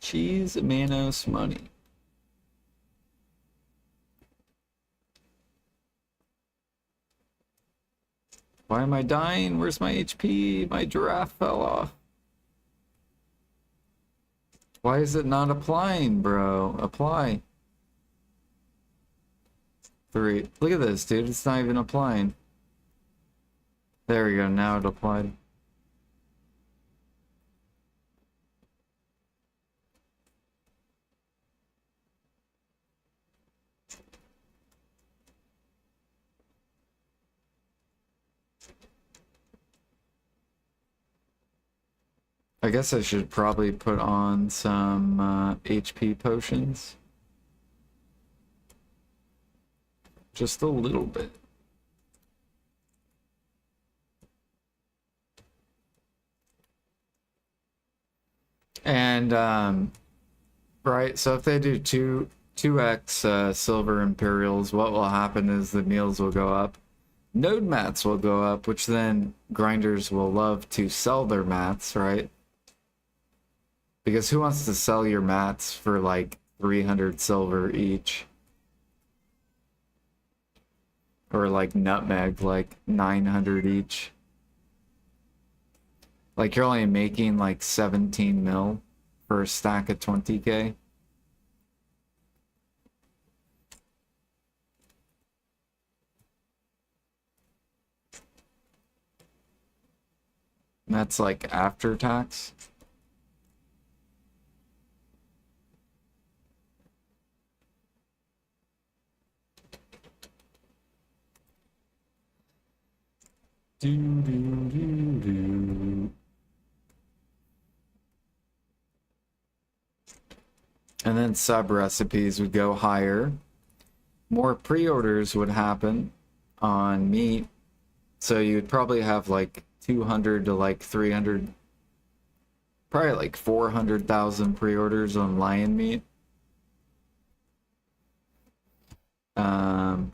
Cheese Manos money. Why am I dying? Where's my HP? My giraffe fell off. Why is it not applying, bro? Apply. 3. Look at this, dude. It's not even applying. There we go. Now it applied. I guess I should probably put on some HP potions. Just a little bit. And, right, so if they do 2x silver imperials, what will happen is the meals will go up. Node mats will go up, which then grinders will love to sell their mats, right? Because who wants to sell your mats for like 300 silver each? Or like nutmeg, like 900 each. Like you're only making like 17 mil for a stack of 20k. That's like after tax. Do, do, do, do. And then sub recipes would go higher. More pre-orders would happen on meat. So you'd probably have like 200 to like 300, probably like 400,000 pre-orders on lion meat.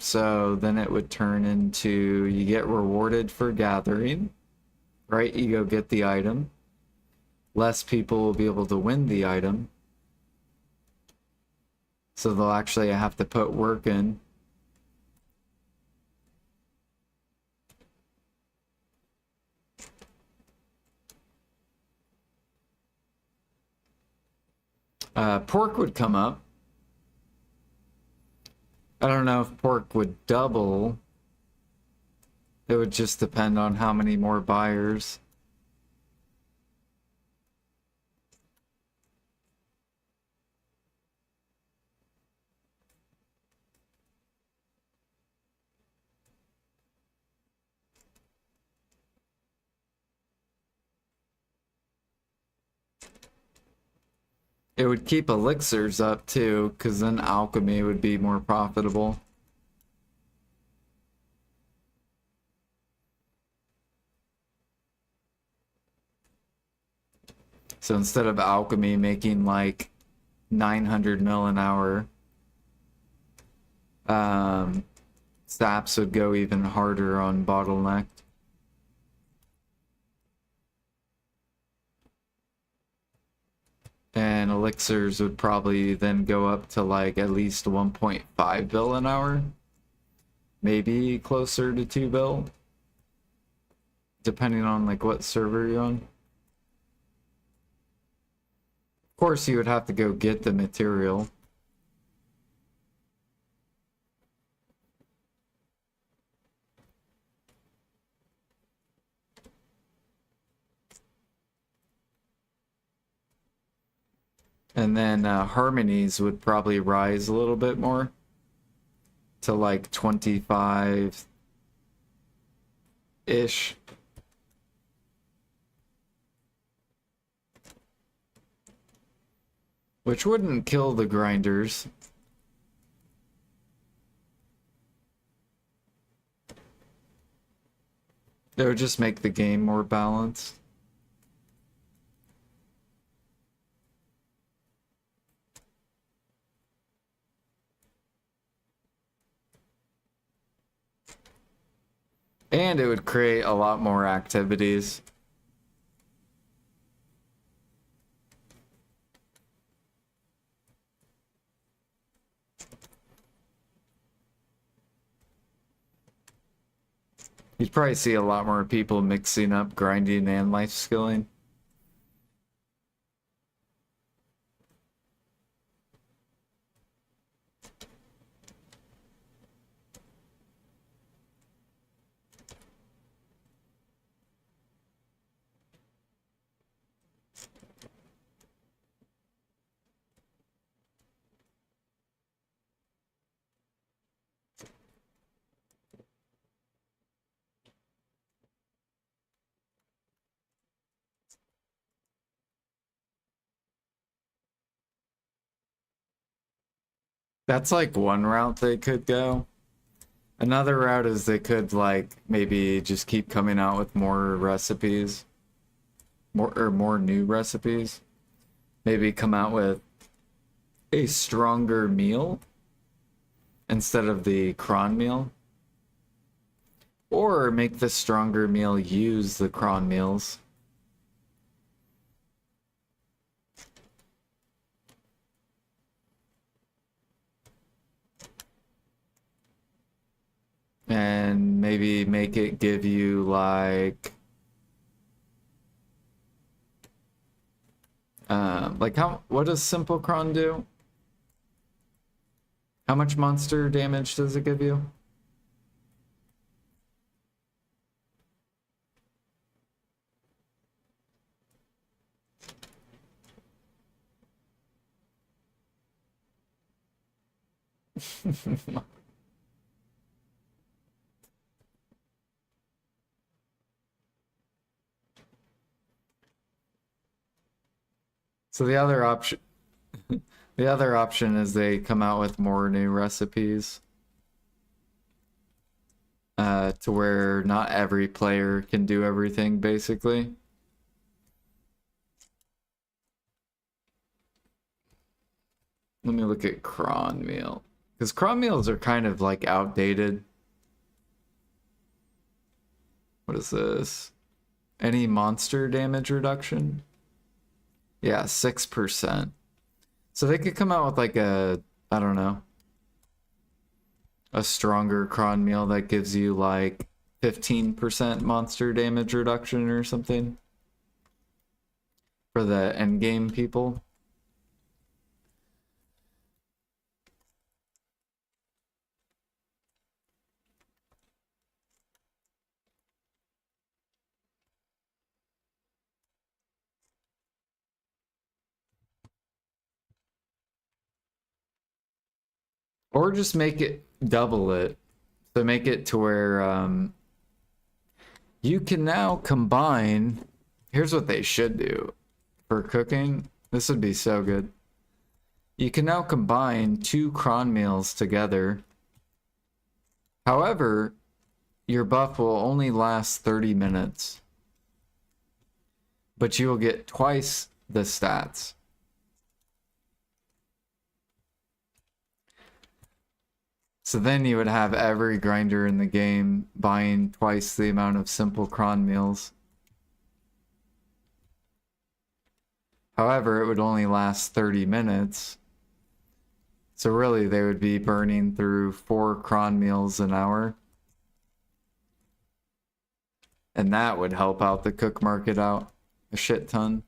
So then it would turn into you get rewarded for gathering, right? You go get the item. Less people will be able to win the item. So they'll actually have to put work in. Pork would come up. I don't know if pork would double. It would just depend on how many more buyers. It would keep elixirs up too, because then alchemy would be more profitable. So instead of alchemy making like 900 mil an hour, saps would go even harder on bottleneck. And elixirs would probably then go up to like at least 1.5 bill an hour. Maybe closer to 2 bill. Depending on like what server you're on. Of course you would have to go get the material. And then harmonies would probably rise a little bit more to like 25-ish. Which wouldn't kill the grinders. It would just make the game more balanced. And it would create a lot more activities. You'd probably see a lot more people mixing up grinding and life skilling. That's like one route they could go. Another route is they could like maybe just keep coming out with more recipes, more new recipes. Maybe come out with a stronger meal instead of the cron meal. Or make the stronger meal use the cron meals. And maybe make it give you like what does simple cron do? How much monster damage does it give you? So the other option is they come out with more new recipes to where not every player can do everything basically. Let me look at cron meal because cron meals are kind of like outdated. What is this? Any monster damage reduction? Yeah, 6%. So they could come out with like I don't know, a stronger cron meal that gives you like 15% monster damage reduction or something for the end game people. Or just make it double it. So make it to where you can now combine. Here's what they should do for cooking. This would be so good. You can now combine 2 cron meals together. However, your buff will only last 30 minutes. But you will get twice the stats. So then you would have every grinder in the game buying twice the amount of simple cron meals. However, it would only last 30 minutes. So really, they would be burning through 4 cron meals an hour. And that would help out the cook market out a shit ton.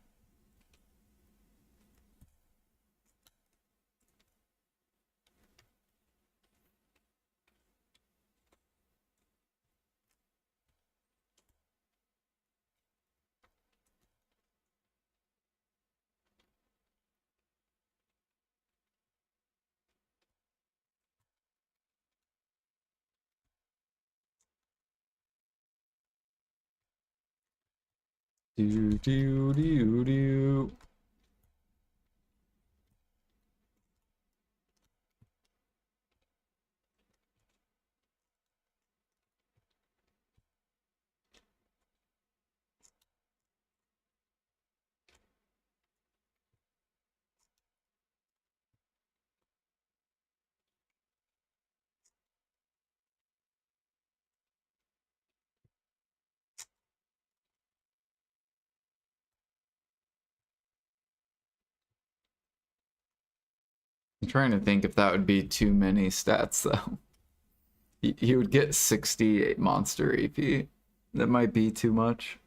Do do do do. I'm trying to think if that would be too many stats though. You would get 68 monster AP. That might be too much.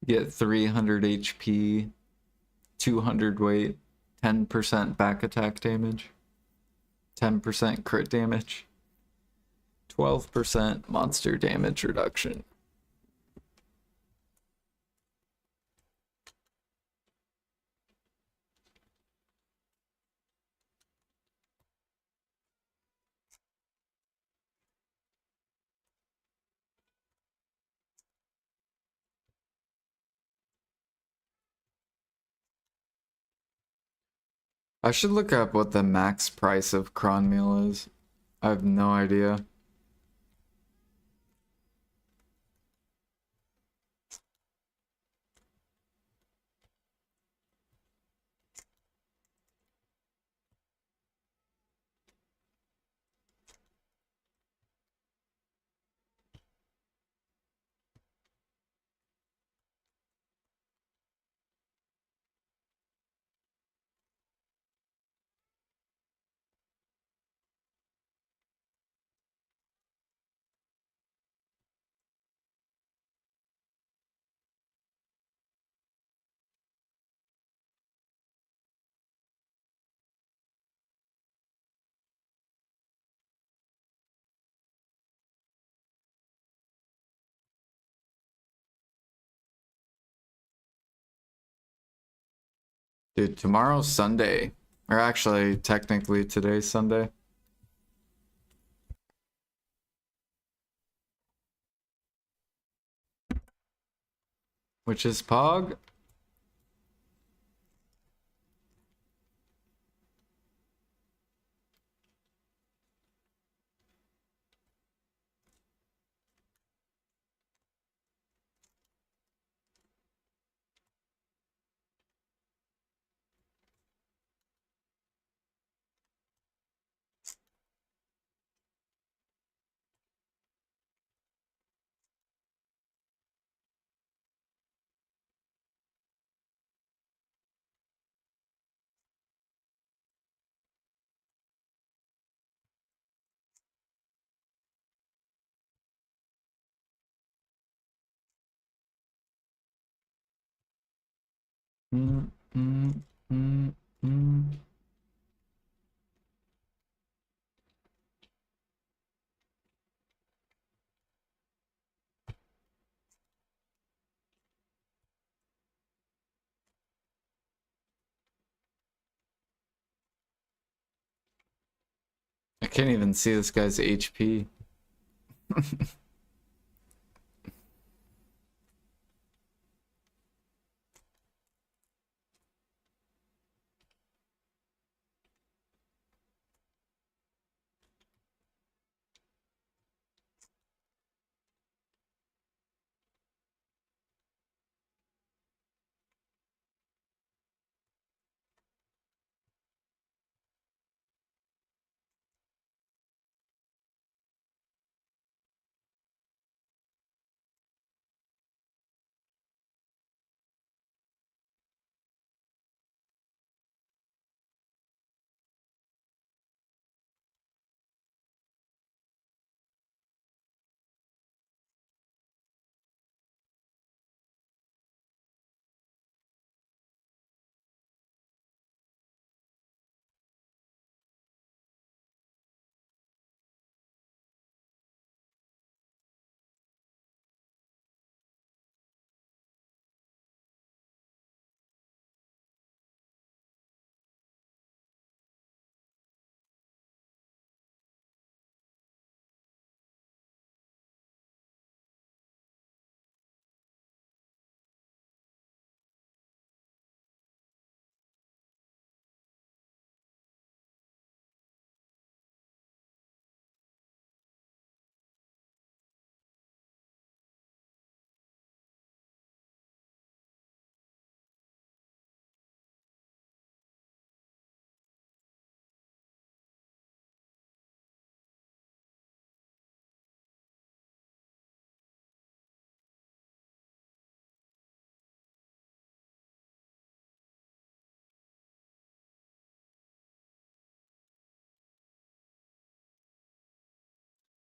Get 300 HP, 200 weight, 10% back attack damage, 10% crit damage, 12% monster damage reduction. I should look up what the max price of cron meal is. I have no idea. Dude, tomorrow's Sunday. Or actually, technically today's Sunday. Which is Pog. Mm, mm, mm, mm. I can't even see this guy's HP.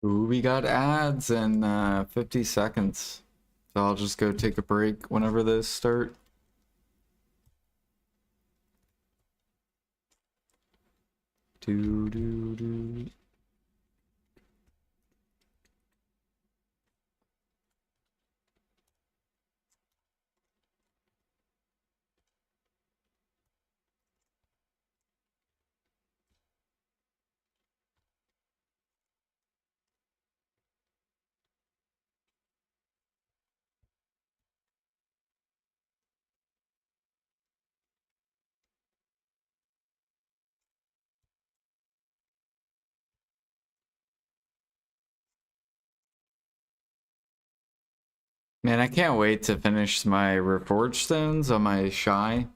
Ooh, we got ads in 50 seconds. So I'll just go take a break whenever those start. Do do do. Man, I can't wait to finish my Reforged Stones on my Shy.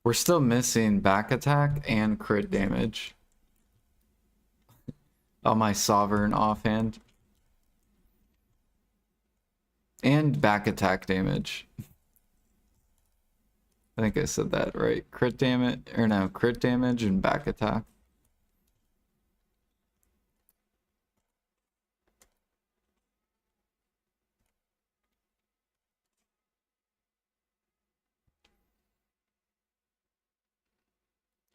We're still missing back attack and crit damage on my Sovereign offhand. And back attack damage. I think I said that right. Crit damage, or no, crit damage and back attack.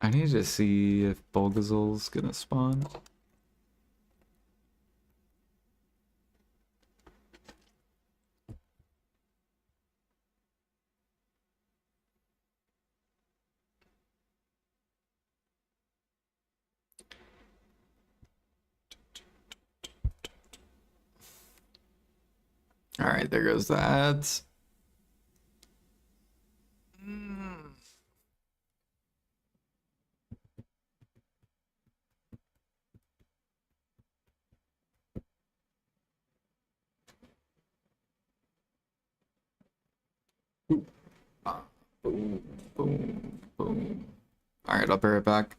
I need to see if Bulgazul's gonna spawn. All right, there goes the ads. Boom, boom, boom. All right, I'll be right back.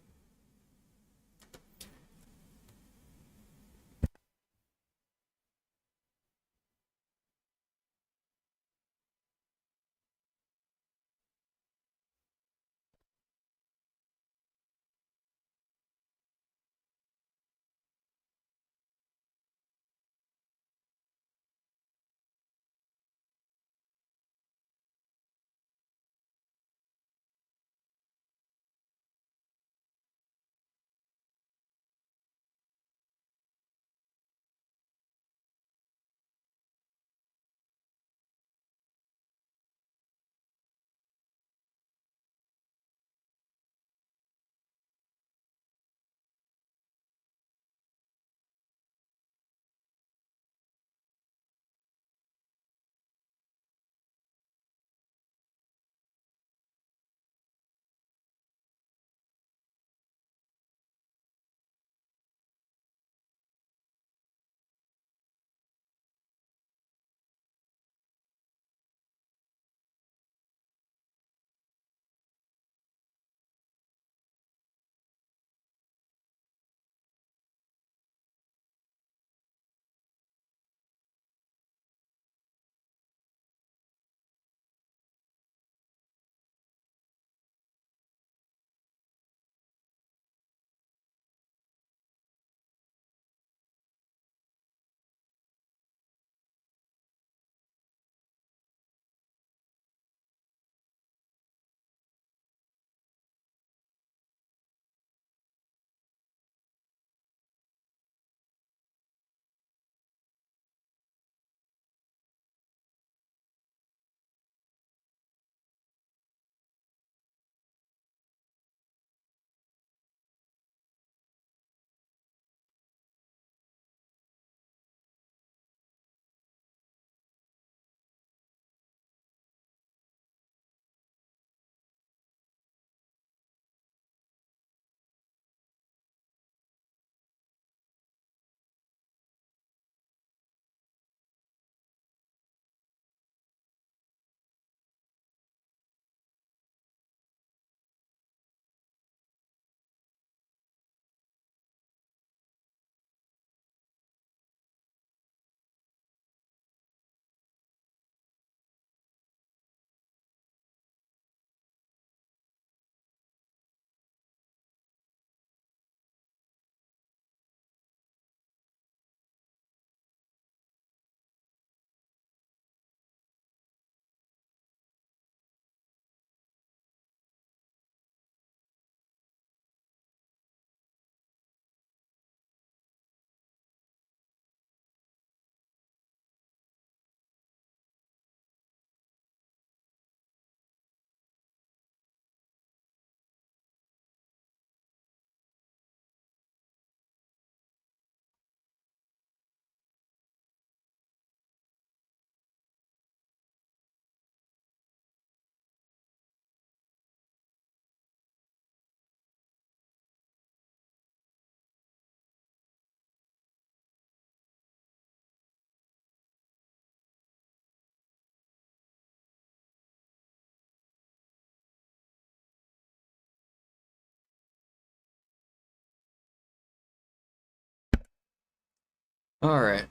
Alright.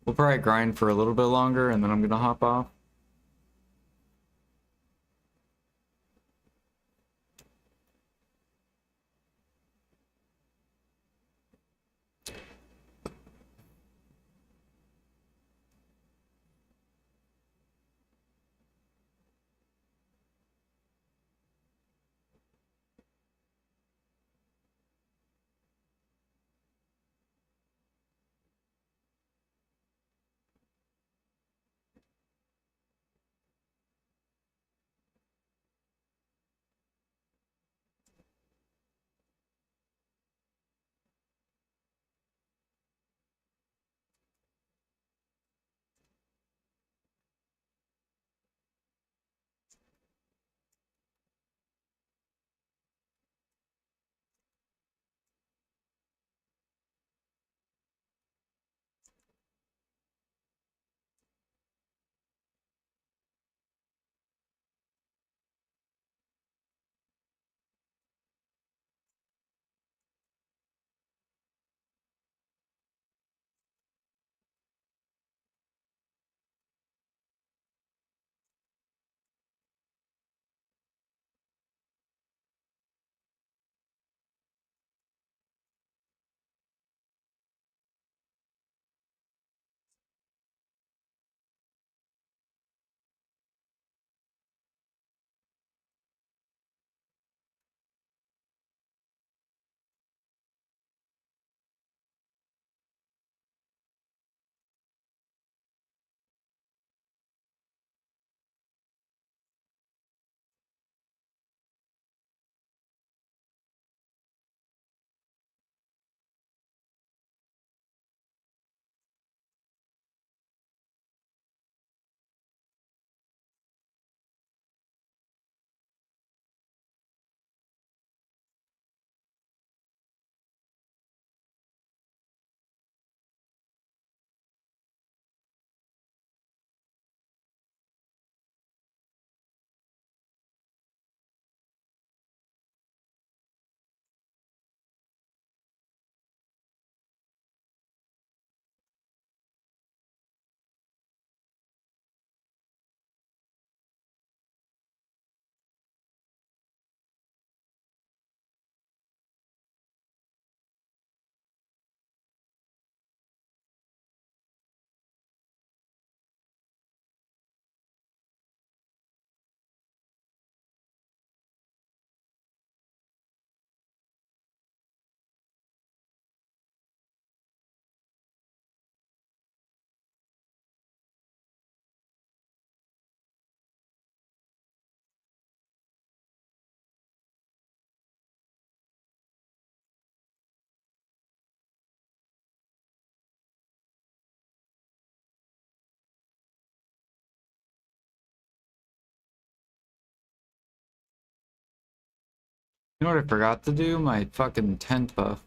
We'll probably grind for a little bit longer and then I'm gonna hop off. You know what I forgot to do? My fucking tent buff.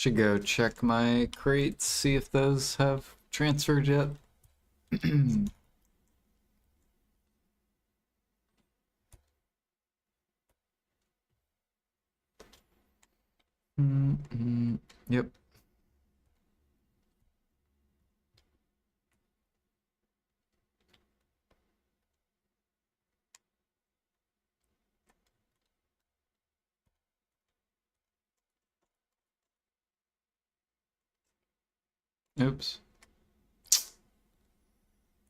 Should go check my crates, see if those have transferred yet. Yep. Oops.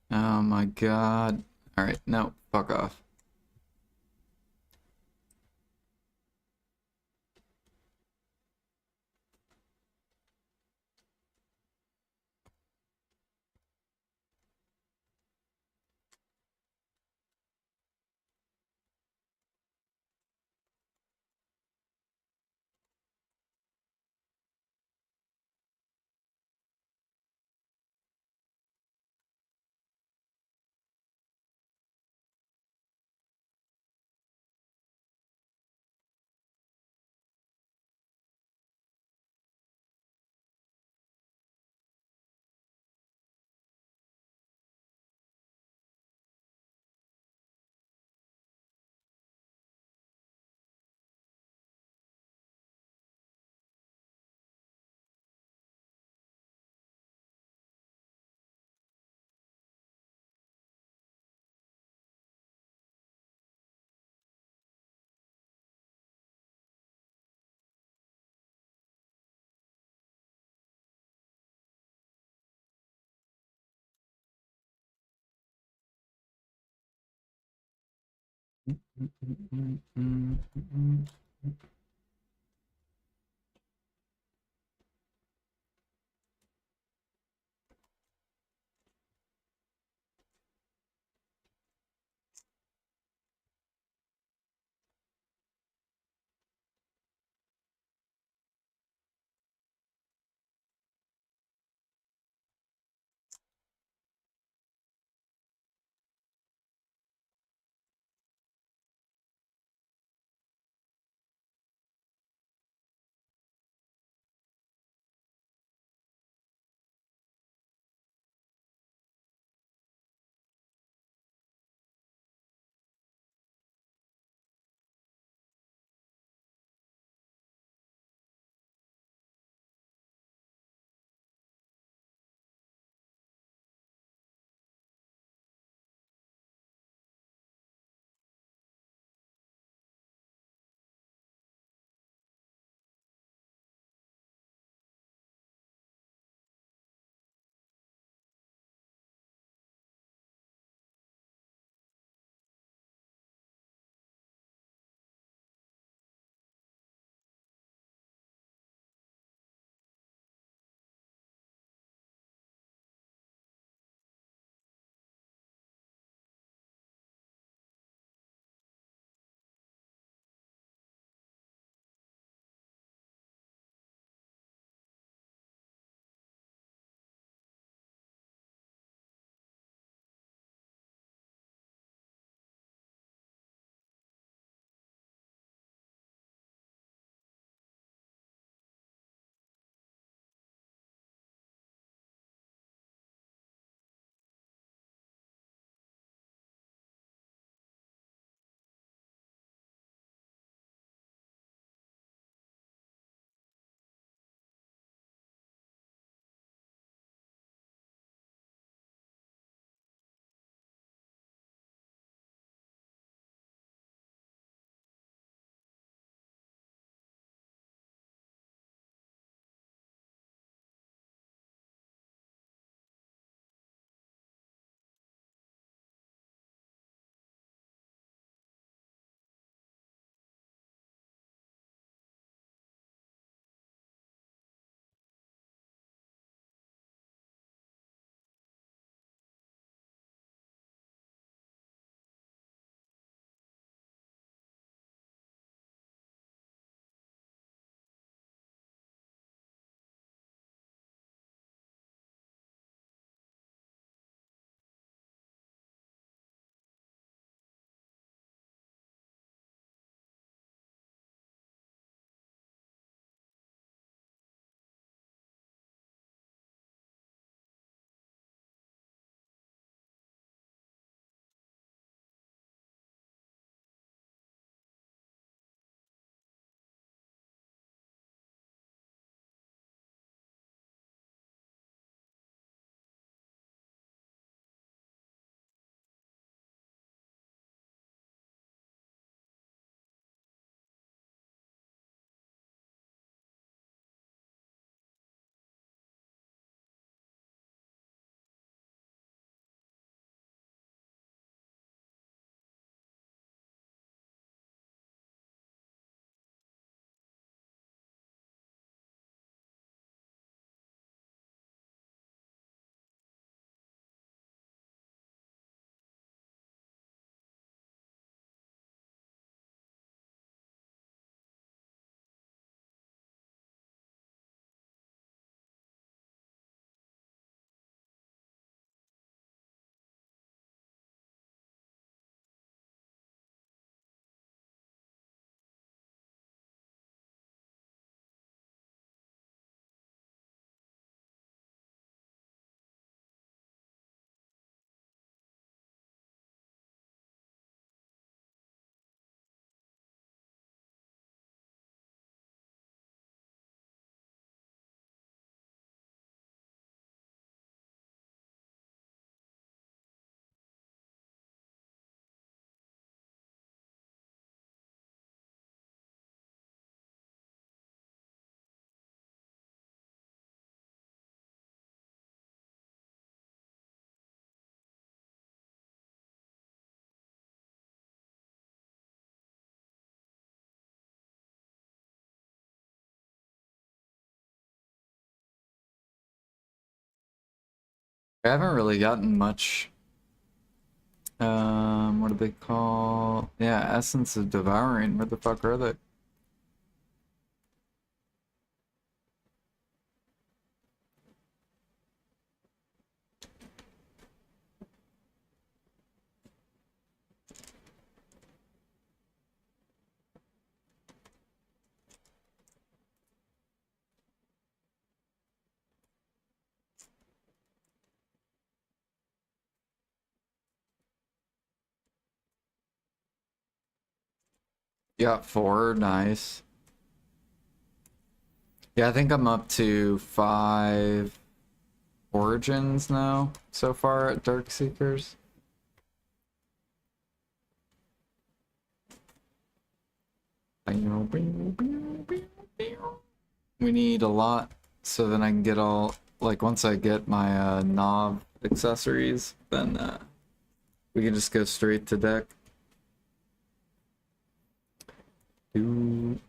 Oh my god. Alright, no, fuck off. I haven't really gotten much. What do they call? Yeah, Essence of Devouring. Where the fuck are they? You got 4, nice. Yeah, I think I'm up to 5 origins now so far at Dark Seekers. We need a lot so then I can get all, like once I get my knob accessories, then we can just go straight to deck. Do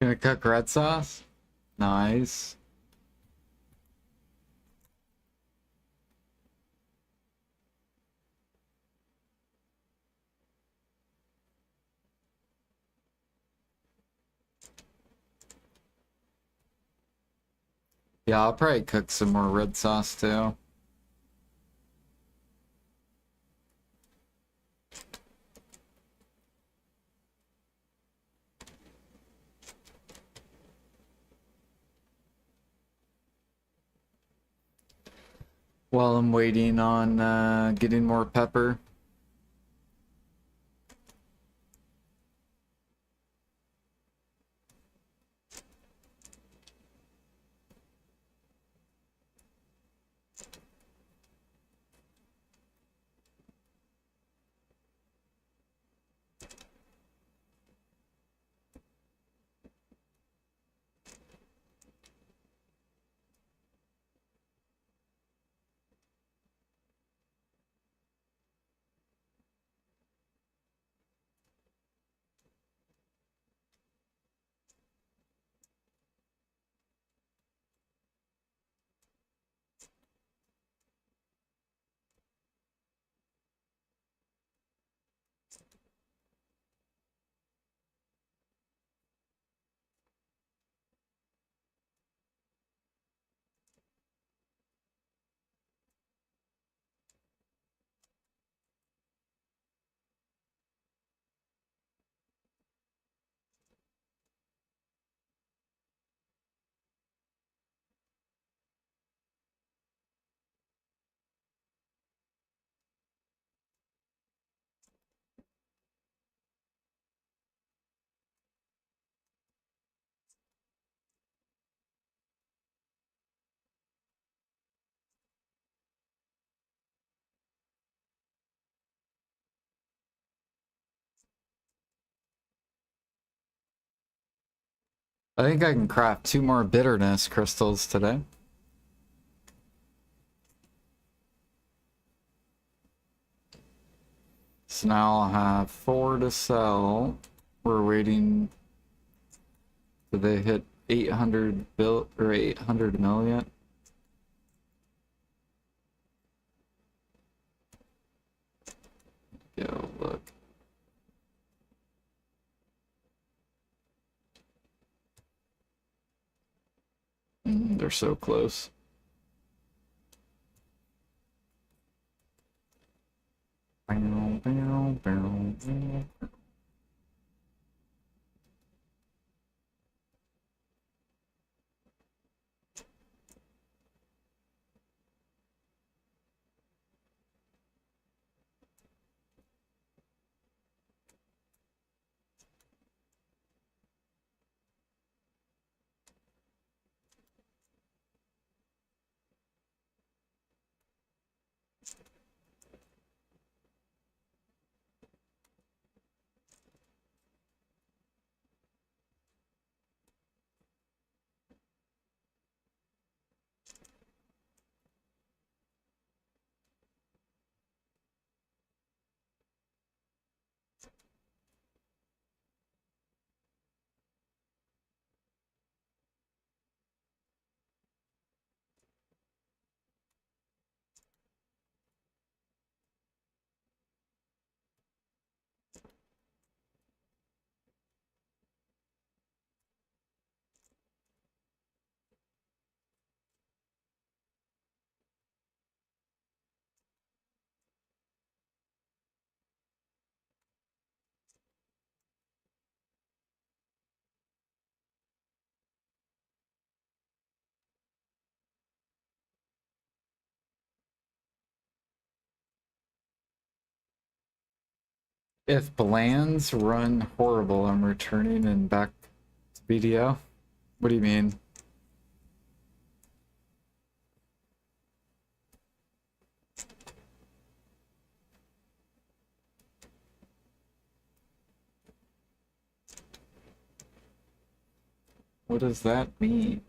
gonna cook red sauce? Nice. Yeah, I'll probably cook some more red sauce too. While I'm waiting on getting more pepper. I think I can craft 2 more bitterness crystals today. So now I'll have 4 to sell. We're waiting. Did they hit 800 bill or 800 million? Yo, look. They're so close. If Bland's run horrible, I'm returning and back to BDO. What do you mean? What does that mean?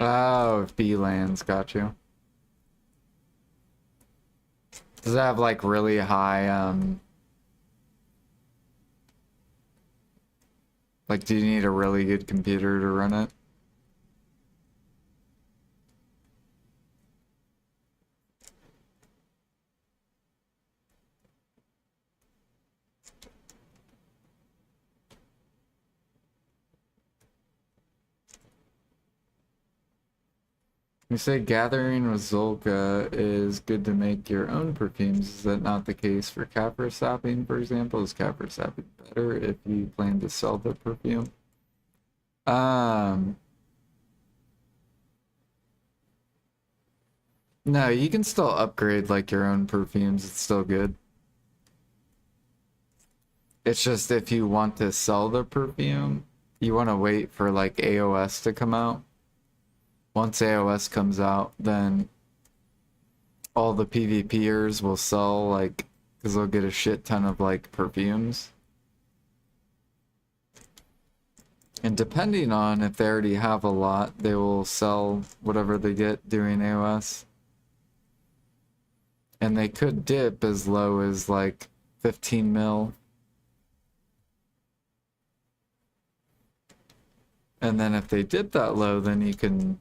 Oh, if B lands, got you. Does it have like really high, like do you need a really good computer to run it? You say gathering with Zolka is good to make your own perfumes. Is that not the case for Capra Sapping, for example? Is Capra Sapping better if you plan to sell the perfume? Um, no, you can still upgrade like your own perfumes. It's still good. It's just if you want to sell the perfume, you want to wait for like AOS to come out. Once AOS comes out, then all the PvPers will sell like, because they'll get a shit ton of like perfumes. And depending on if they already have a lot, they will sell whatever they get during AOS. And they could dip as low as like 15 mil. And then if they dip that low, then you can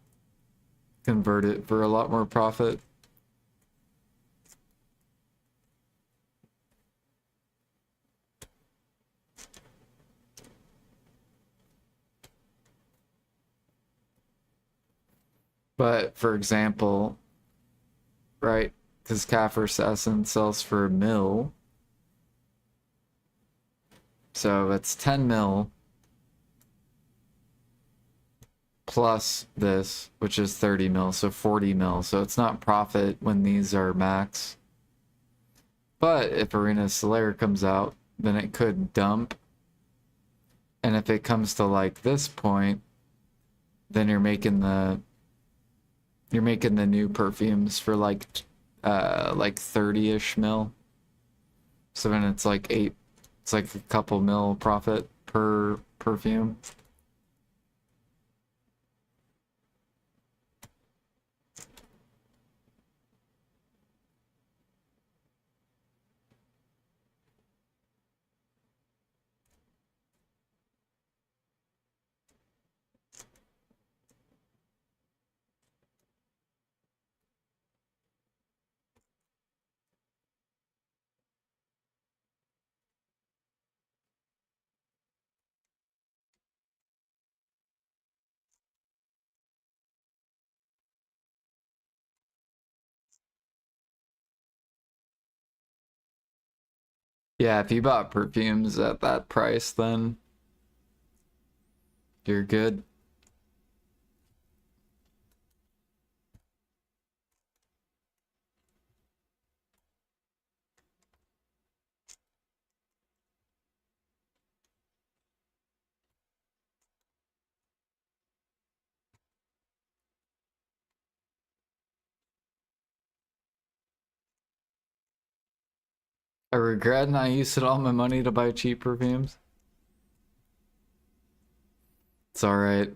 convert it for a lot more profit. But for example, right, because Kaffir Assassin sells for a mil. So it's 10 mil plus this, which is 30 mil, so 40 mil. So it's not profit when these are max. But if Arena Slayer comes out, then it could dump. And if it comes to like this point, then you're making the new perfumes for like 30-ish mil. So then it's like it's like a couple mil profit per perfume. Yeah, if you bought perfumes at that price, then you're good. I regret not using all my money to buy cheap perfumes. It's alright.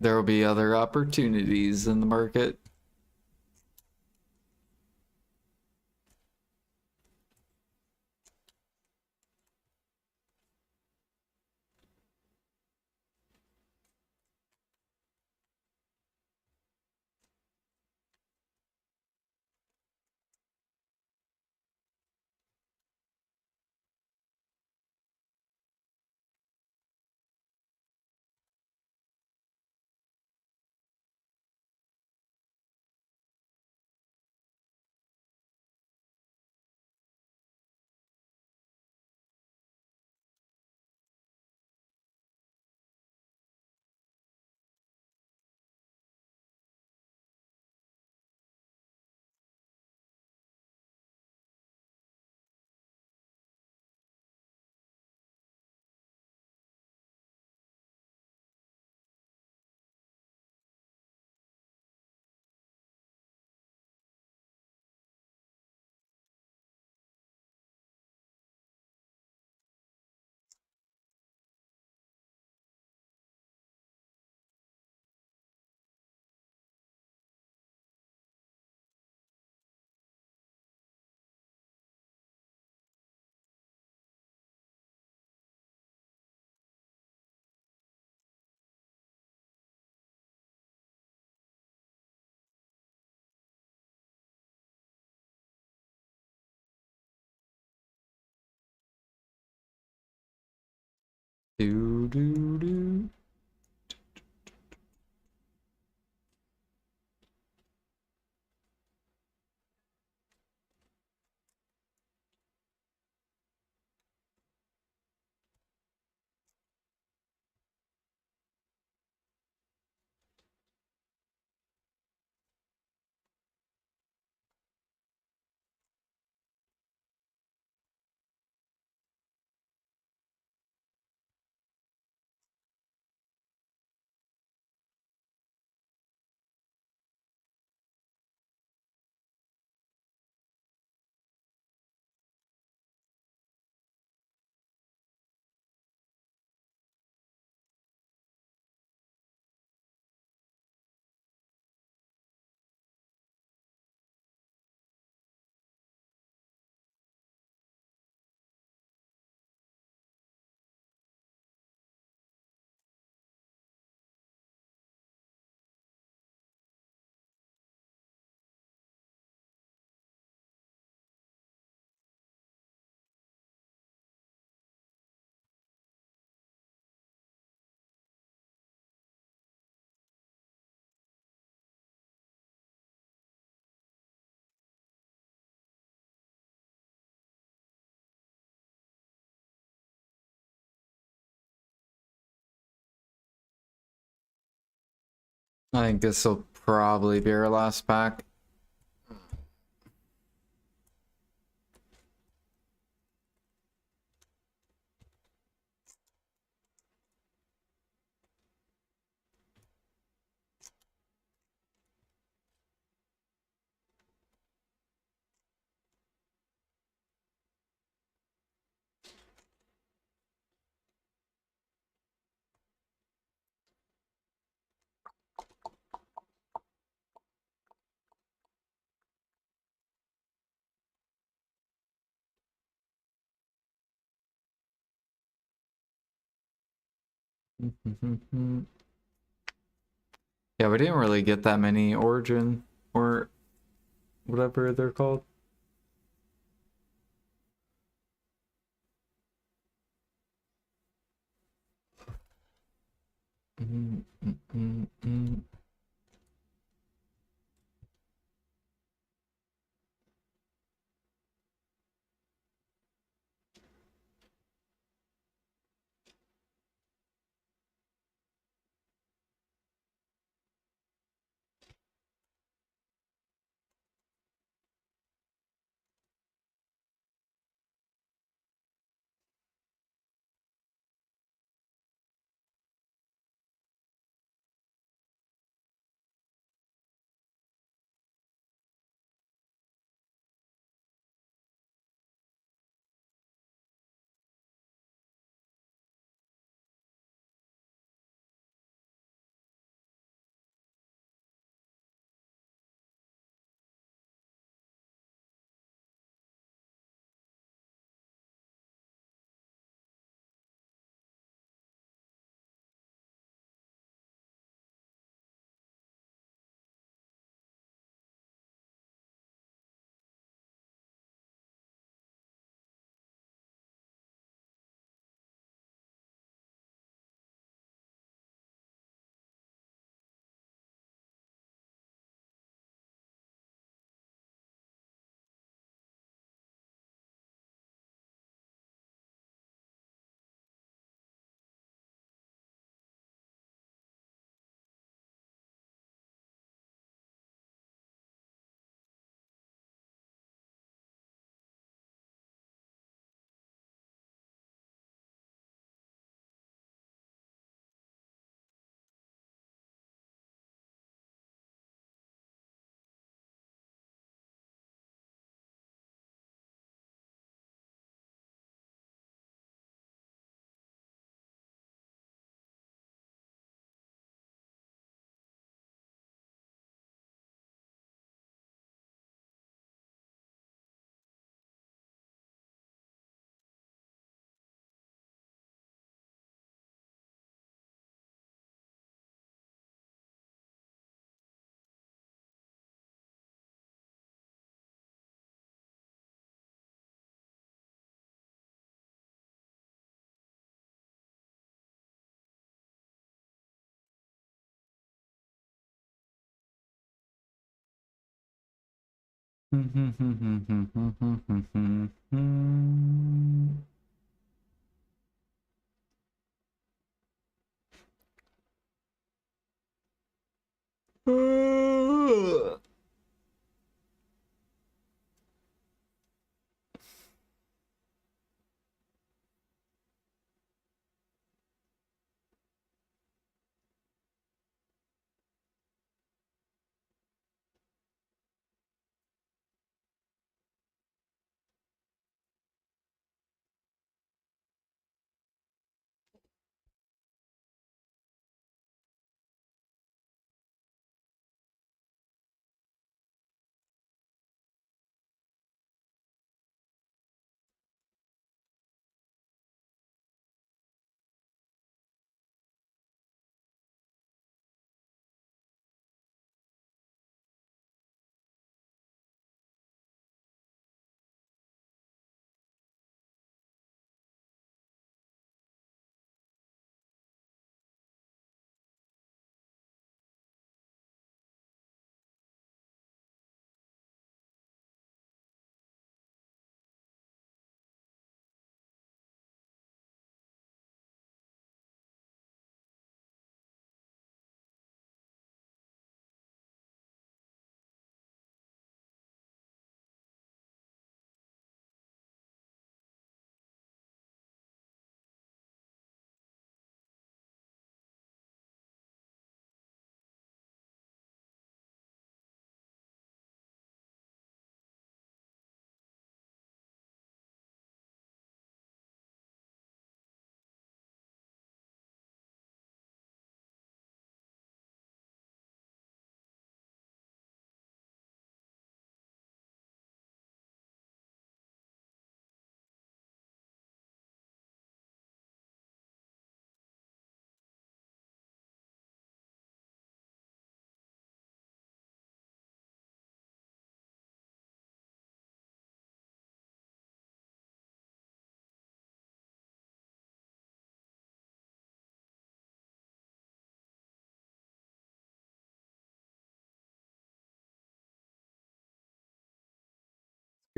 There will be other opportunities in the market. Do do do. I think this will probably be our last pack. Yeah, we didn't really get that many origin or whatever they're called.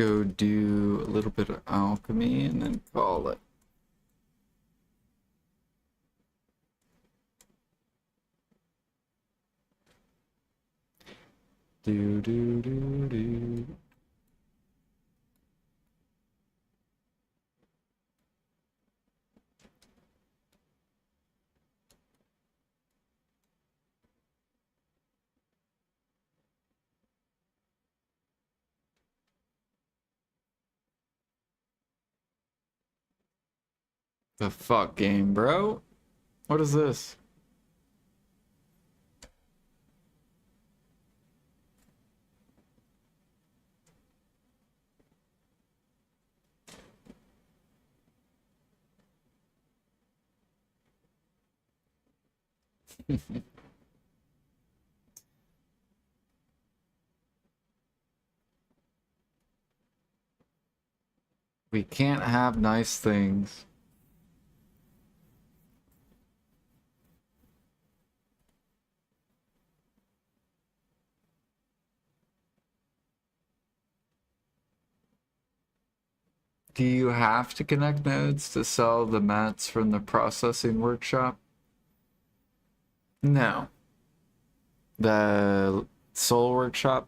go do a little bit of alchemy and then call it. Do do do do. The fuck game, bro? What is this? We can't have nice things. Do you have to connect nodes to sell the mats from the processing workshop? No. The soul workshop?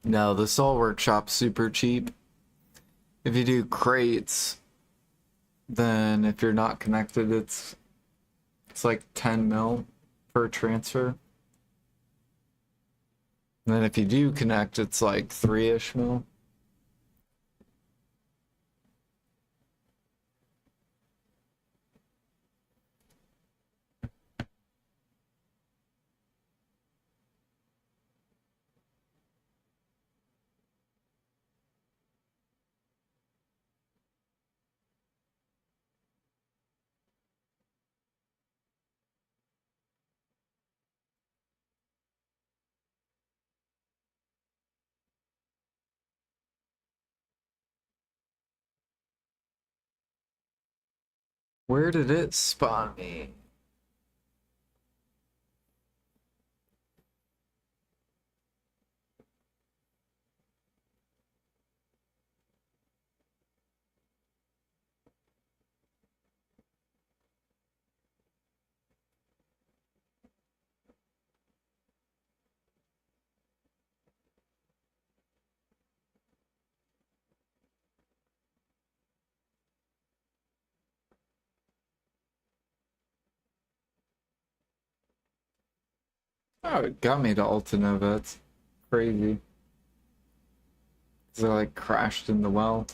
No, the soul workshop's super cheap. If you do crates, then if you're not connected, it's like 10 mil per transfer. And then if you do connect, it's like 3-ish mil. Where did it spawn me? Oh, it got me to Altanova. It's crazy. Because I like crashed in the well.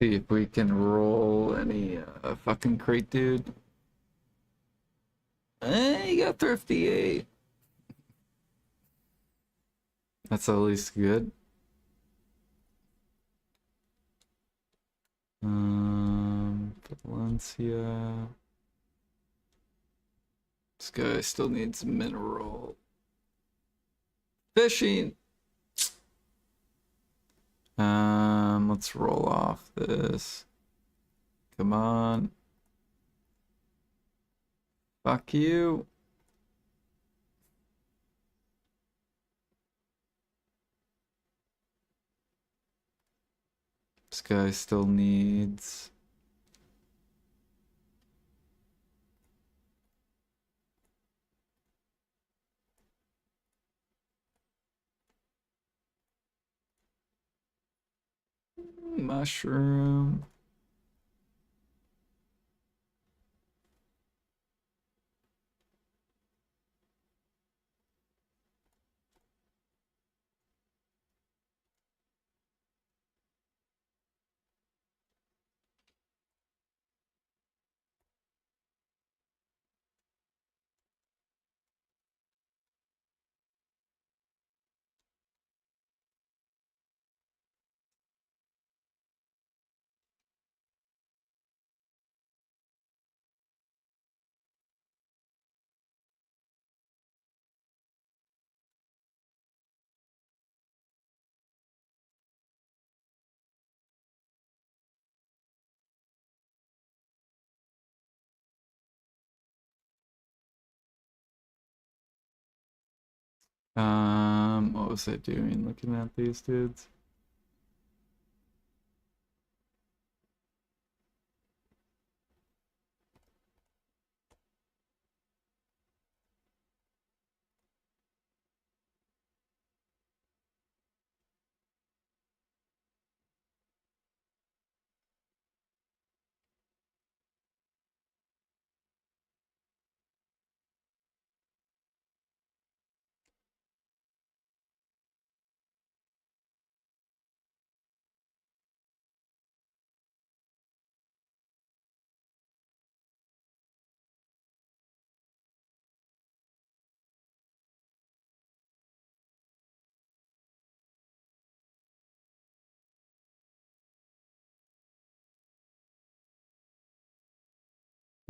See if we can roll any fucking crate, dude. You got thrifty 8. That's at least good. Valencia. This guy still needs mineral. Fishing. Let's roll off this. Come on. Fuck you. This guy still needs. Mushroom. What was I doing looking at these dudes?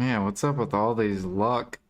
Man, what's up with all these luck?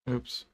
Oops.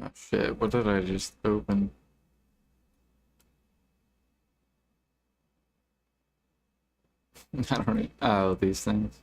Oh shit, what did I just open? I don't know. Oh, these things.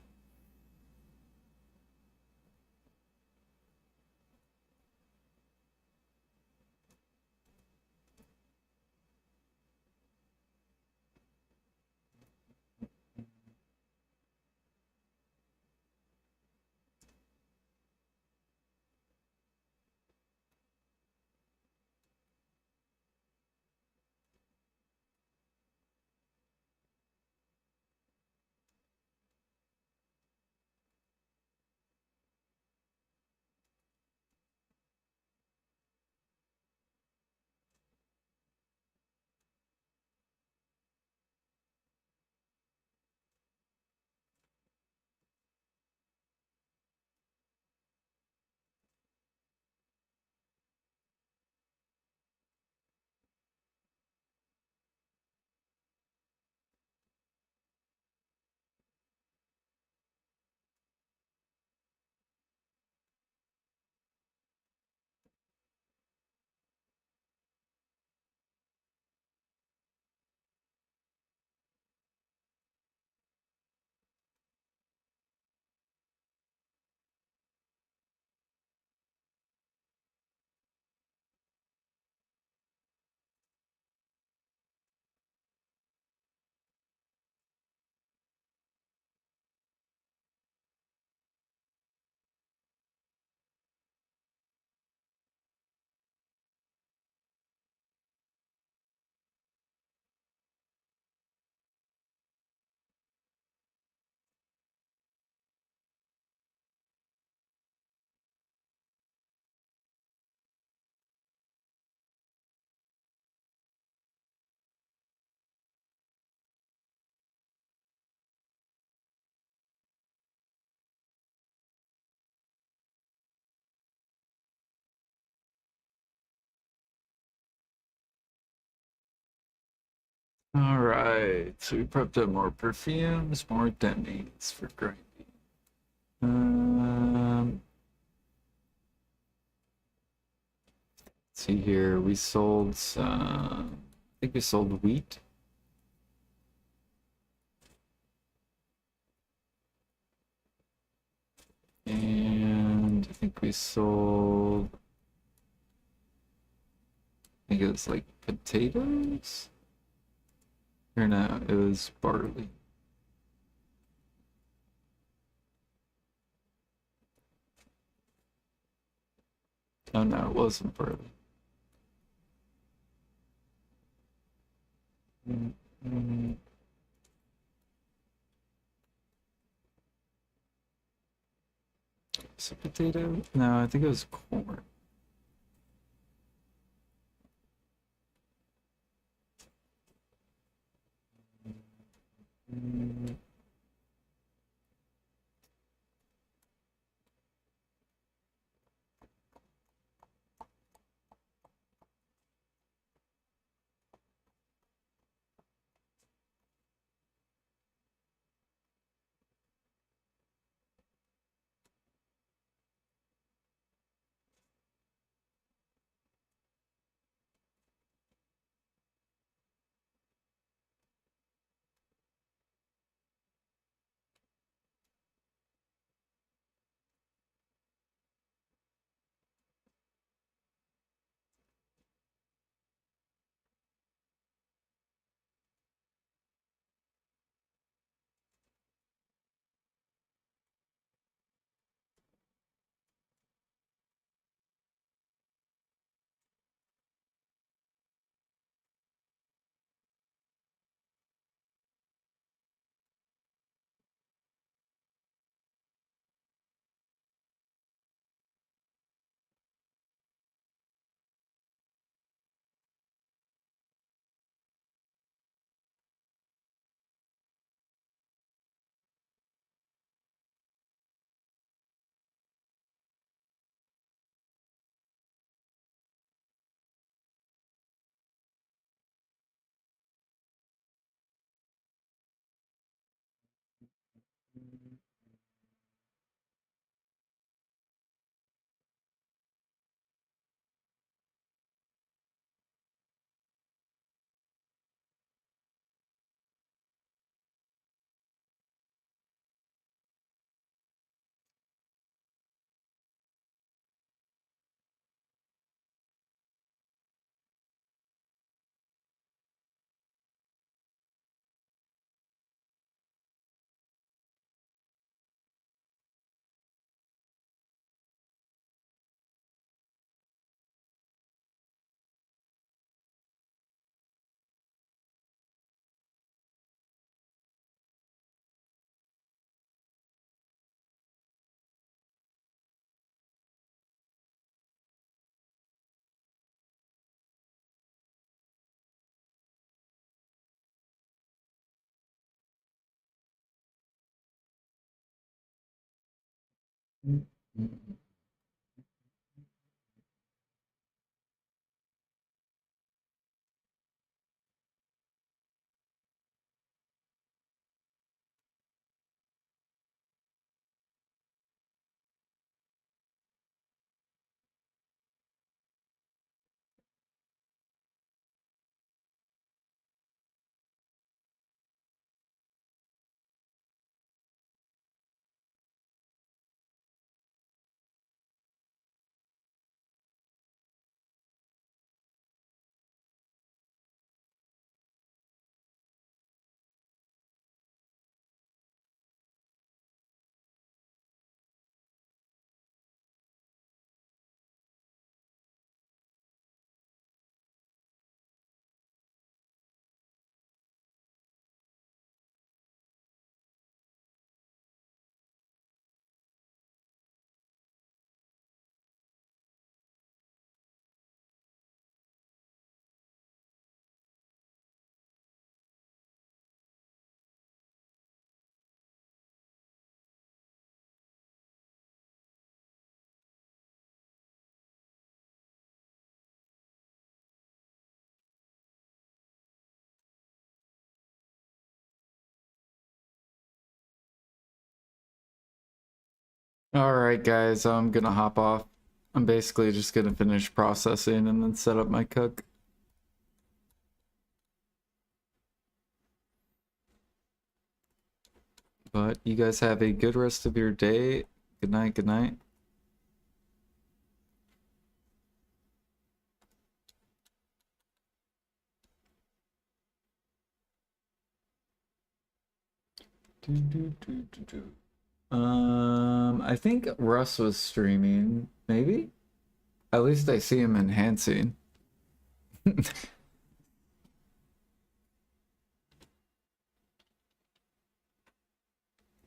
Alright, so we prepped up more perfumes, more demis for grinding. Let's see here, we sold some, I think we sold wheat. And I think we sold, I think it was like potatoes? Or no, it was barley. Oh no, it wasn't barley. Mm, mm, was it potato? No, I think it was corn. Mm, All right, guys, I'm gonna hop off. I'm basically just gonna finish processing and then set up my cook. But you guys have a good rest of your day. Good night, good night. I think Russ was streaming, maybe? At least I see him enhancing.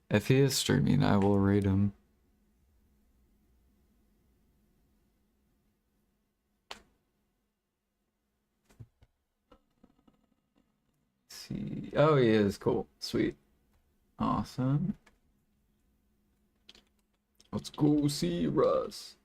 If he is streaming, I will raid him. See. Oh, he is cool. Sweet. Awesome. Let's go see Russ.